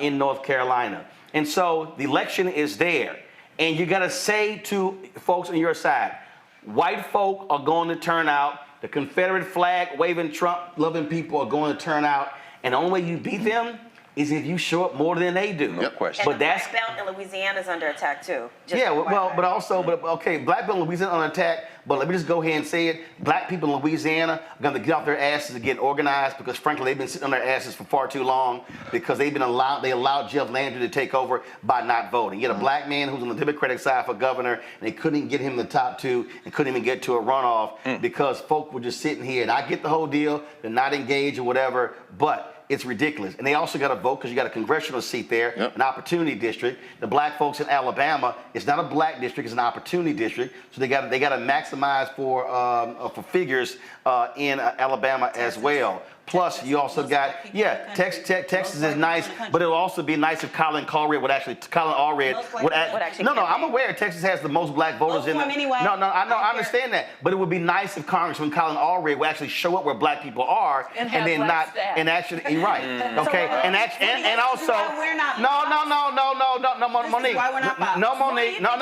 in North Carolina. And so the election is there. And you got to say to folks on your side, white folk are going to turn out. The Confederate flag waving, Trump-loving people are going to turn out. And the only way you beat them is if you show up more than they do. No question. And the Black Belt in Louisiana is under attack too. Black Belt in Louisiana under attack. But let me just go ahead and say it. Black people in Louisiana are going to get off their asses and get organized because, frankly, they've been sitting on their asses for far too long because they allowed Jeff Landry to take over by not voting. You had a black man who's on the Democratic side for governor, and they couldn't even get him in the top two and couldn't even get to a runoff because folk were just sitting here. And I get the whole deal. They're not engaged or whatever, but it's ridiculous. And they also got to vote because you got a congressional seat there, an opportunity district. The black folks in Alabama, it's not a black district, it's an opportunity district. So they got to maximize for figures in Alabama as well. Plus, you also got, Texas is nice, but it'll also be nice if Colin Allred would actually, I'm aware Texas has the most black voters in it. Anyway. No, I understand that. But it would be nice if Congressman Colin Allred would actually show up where black people are and then not, staff. and actually, right, okay, and also, no, Monique. No, Monique, no,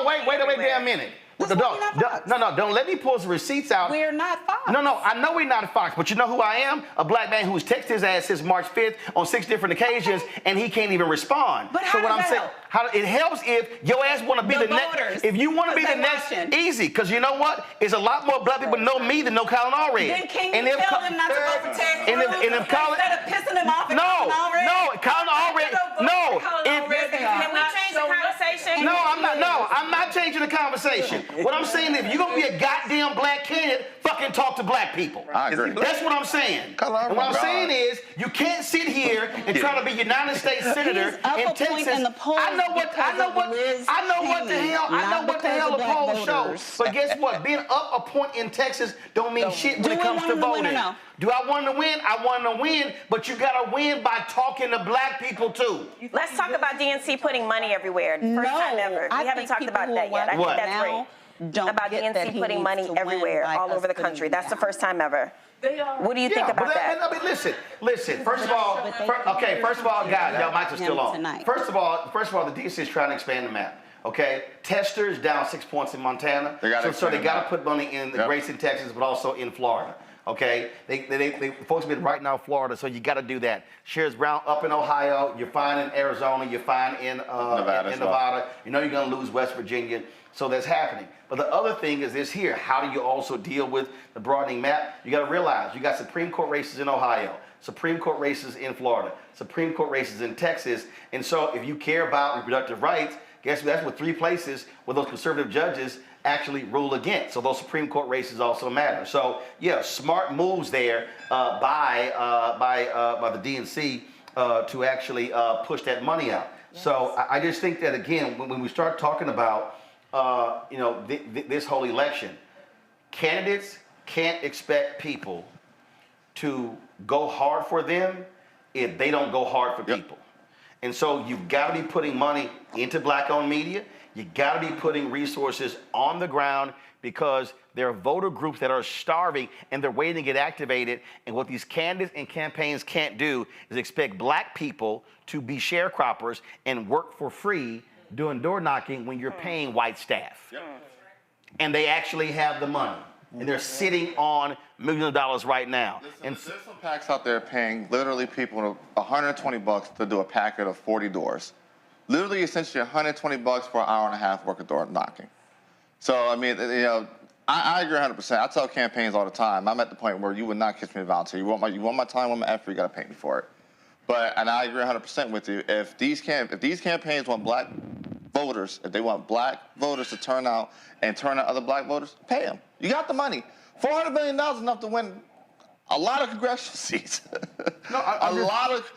wait a damn minute. Don't let me pull some receipts out. We're not Fox. No, I know we're not Fox, but you know who I am? A black man who's texted his ass since March 5th on 6 different occasions, and he can't even respond. But how does that help? It helps if your ass want to be the next. If you want to be the next, easy, because you know what? It's a lot more black people know me than know Colin Allred. Then can you tell them not to vote for Ted Cruz instead of pissing him off at Colin Allred? Colin Allred, no. Can we change the conversation? No, I'm not changing the conversation. What I'm saying is, if you're gonna be a goddamn black candidate, fucking talk to black people. I agree. That's what I'm saying. And what I'm saying is, you can't sit here and try to be United States senator in Texas. I know what the hell the polls show. But guess what? Being up a point in Texas don't mean shit when it comes to voting. Do I want to win? I want to win, but you gotta win by talking to black people too. Let's talk about DNC putting money everywhere. First time ever. We haven't talked about that yet. I think that's great. About DNC putting money everywhere, all over the country. That's the first time ever. What do you think about that? I mean, listen. First of all, guys, y'all mics are still on. First of all, the DC is trying to expand the map. Okay, Testers down 6 points in Montana, so they got to put money in the Grayson, Texas, but also in Florida. Okay, they folks have been right now Florida, so you got to do that. Shares Brown up in Ohio, you're fine in Arizona, you're fine in Nevada. You know you're gonna lose West Virginia, so that's happening. But the other thing is this here: how do you also deal with the broadening map? You got to realize you got Supreme Court races in Ohio, Supreme Court races in Florida, Supreme Court races in Texas, and so if you care about reproductive rights, guess what? That's what 3 places where those conservative judges actually rule against. So those Supreme Court races also matter. So yeah, smart moves there by the DNC to actually push that money out. Yes. So I just think that again, when we start talking about this whole election, candidates can't expect people to go hard for them if they don't go hard for people. And so you've got to be putting money into black-owned media. You got to be putting resources on the ground because there are voter groups that are starving and they're waiting to get activated. And what these candidates and campaigns can't do is expect black people to be sharecroppers and work for free doing door knocking when you're paying white staff. And they actually have the money. And they're sitting on millions of dollars right now. There's some PACs out there paying literally people $120 to do a packet of 40 doors. Literally, essentially $120 for an hour and a half worth of door knocking. So, I mean, I agree 100%. I tell campaigns all the time, I'm at the point where you would not catch me to volunteer. You want my time, want my effort, you got to pay me for it. And I agree 100% with you. If these campaigns want black voters, if they want black voters to turn out and turn out other black voters, pay them. You got the money. $400 million is enough to win a lot of congressional seats. A lot of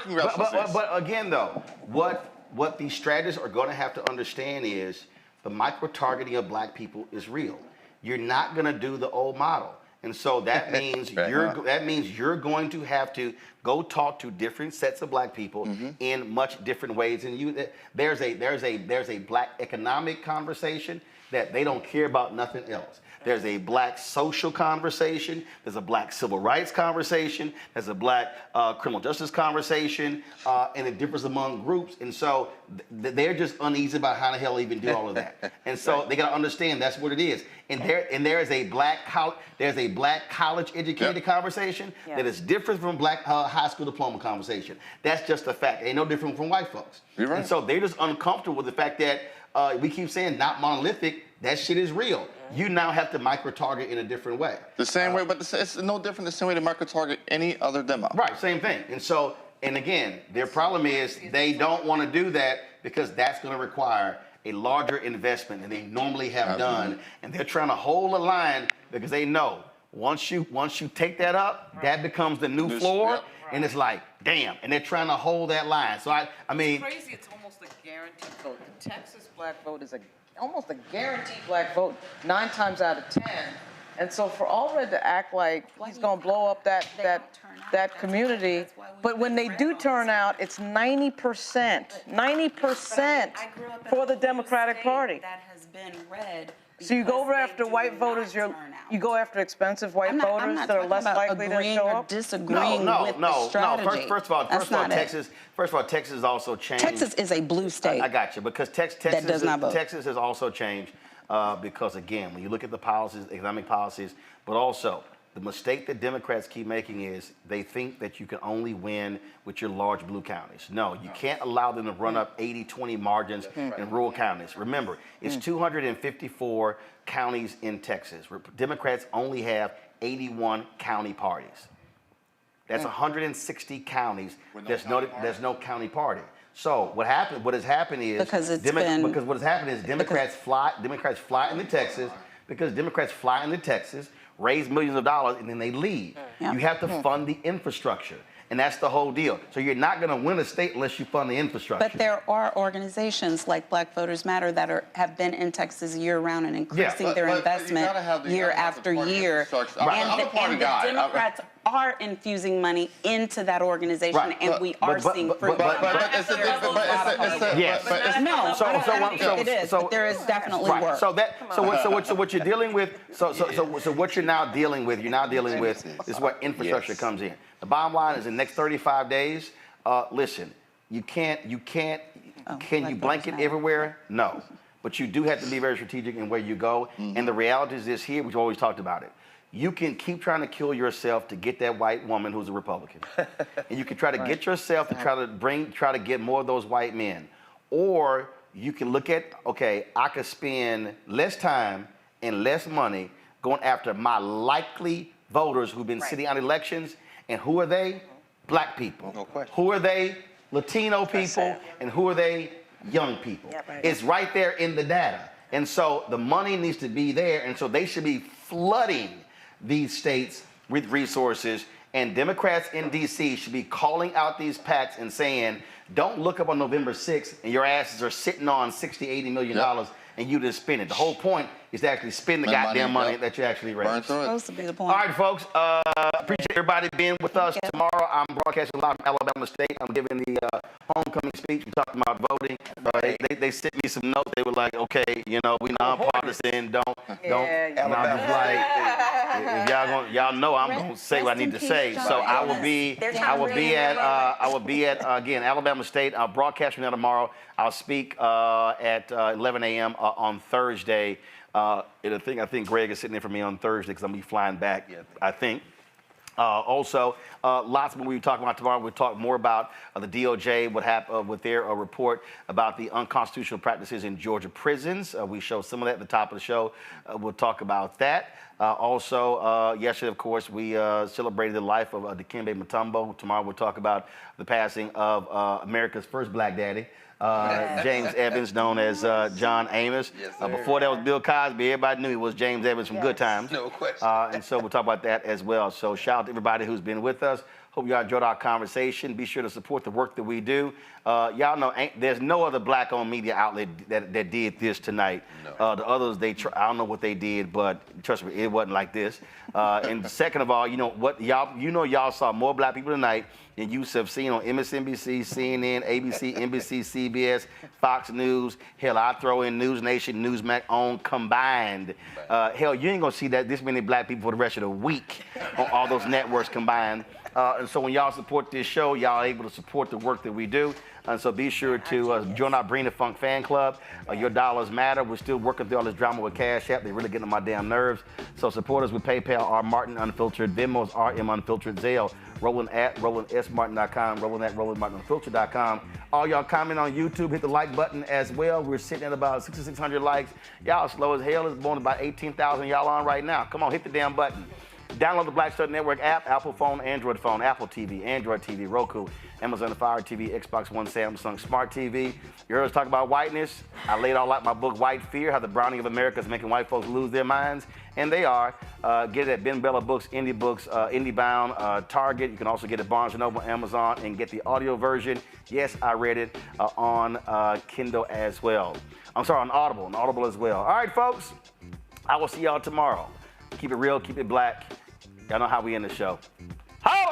congressional seats. But again, though, what these strategists are going to have to understand is the micro-targeting of black people is real. You're not going to do the old model. And so that means you're going to have to go talk to different sets of black people in much different ways. And there's a black economic conversation that they don't care about nothing else. There's a black social conversation. There's a black civil rights conversation. There's a black criminal justice conversation, and it differs among groups. And so they're just uneasy about how the hell they even do all of that. And so they got to understand that's what it is. And there is a black college educated conversation that is different from black high school diploma conversation. That's just a fact. Ain't no different from white folks. You're right. And so they're just uncomfortable with the fact that we keep saying not monolithic. That shit is real. You now have to micro-target in a different way. The same way, but it's no different the same way to micro-target any other demo. Right, same thing. And again, their problem is they don't want to do that because that's going to require a larger investment than they normally have done. And they're trying to hold the line because they know Once you take that up, that becomes the new floor, and it's like, damn, and they're trying to hold that line. So I mean, it's crazy. It's almost a guaranteed vote. The Texas black vote is almost a guaranteed black vote 9 times out of 10. And so for Allred to act like he's going to blow up that community, but when they do turn out, it's 90% for the Democratic Party. That has been red. So you go after white voters, you go after expensive white voters that are less likely to show up? Disagreeing with the strategy. First of all, Texas also changed. Texas is a blue state. I got you, because Texas has also changed because, again, when you look at the policies, economic policies, but also the mistake that Democrats keep making is they think that you can only win with your large blue counties. No, you can't allow them to run up 80-20 margins in rural counties. Remember, it's 254 counties in Texas. Democrats only have 81 county parties. That's 160 counties. There's no county party. So what has happened is Democrats fly into Texas, raise millions of dollars, and then they leave. You have to fund the infrastructure. And that's the whole deal. So you're not going to win a state unless you fund the infrastructure. But there are organizations like Black Voters Matter that have been in Texas year-round and increasing their investment year after year. And the Democrats are infusing money into that organization, and we are seeing fruit. Yes, but there is definitely work. So what you're dealing with, so what you're now dealing with, is what infrastructure comes in. The bottom line is in the next 35 days, listen, can you blanket everywhere? No. But you do have to be very strategic in where you go. And the reality is this here, we've always talked about it. You can keep trying to kill yourself to get that white woman who's a Republican. And you can try to get yourself to try to get more of those white men. Or you can look at, okay, I could spend less time and less money going after my likely voters who've been sitting on elections. And who are they? Black people. No question. Who are they? Latino people. And who are they? Young people. Yeah, right. It's right there in the data. And so the money needs to be there. And so they should be flooding these states with resources. And Democrats in D.C. should be calling out these PACs and saying, don't look up on November 6th and your asses are sitting on $60, $80 million and you just spend it. The whole point is to actually spend the goddamn money that you actually raised. That's supposed to be the point. All right, folks. Appreciate everybody being with us. Tomorrow, I'm broadcasting live from Alabama State. I'm giving the homecoming speech. We're talking about voting. They sent me some notes. They were like, okay, we nonpartisan. Don't. And I'm just like, if y'all know I'm gonna say what I need to say. So I will be at again Alabama State. I'll broadcast from there tomorrow. I'll speak at 11 a.m. On Thursday. I think Greg is sitting in for me on Thursday because I'm gonna be flying back. I think. Also, lots of what we'll be talking about tomorrow. We'll talk more about the DOJ, what happened with their report about the unconstitutional practices in Georgia prisons. We show some of that at the top of the show. We'll talk about that. Also, yesterday, of course, we celebrated the life of Dikembe Mutombo. Tomorrow, we'll talk about the passing of America's first black daddy. James Evans, known as John Amos. Before that was Bill Cosby, everybody knew he was James Evans from Good Times. No question. And so we'll talk about that as well. So shout out to everybody who's been with us. Hope y'all enjoyed our conversation. Be sure to support the work that we do. Y'all know there's no other black-owned media outlet that did this tonight. No. The others, I don't know what they did, but trust me, it wasn't like this. And second of all, y'all saw more black people tonight than you have seen on MSNBC, CNN, ABC, NBC, CBS, Fox News. Hell, I throw in News Nation, Newsmax on combined. Hell, you ain't gonna see this many black people for the rest of the week on all those networks combined. And so when y'all support this show, y'all are able to support the work that we do. And so be sure to join our Bring the Funk fan club. Your dollars matter. We're still working through all this drama with Cash App. They're really getting on my damn nerves. So support us with PayPal, R Martin Unfiltered, Venmo's RM Unfiltered, Zelle, Roland at RolandSMartin.com, Roland at RolandMartinUnfiltered.com. All y'all comment on YouTube, hit the like button as well. We're sitting at about 6,600 likes. Y'all slow as hell. It's born about 18,000 y'all on right now. Come on, hit the damn button. Download the Black Star Network app, Apple phone, Android phone, Apple TV, Android TV, Roku, Amazon Fire TV, Xbox One, Samsung Smart TV. You heard us talk about whiteness. I laid all out my book, White Fear, How the Browning of America is Making White Folks Lose Their Minds. And they are. Get it at Ben Bella Books, Indie Books, IndieBound, Target. You can also get it at Barnes & Noble, Amazon, and get the audio version. Yes, I read it on Kindle as well. I'm sorry, on Audible as well. All right, folks. I will see y'all tomorrow. Keep it real, keep it black. Y'all know how we end the show. Holla!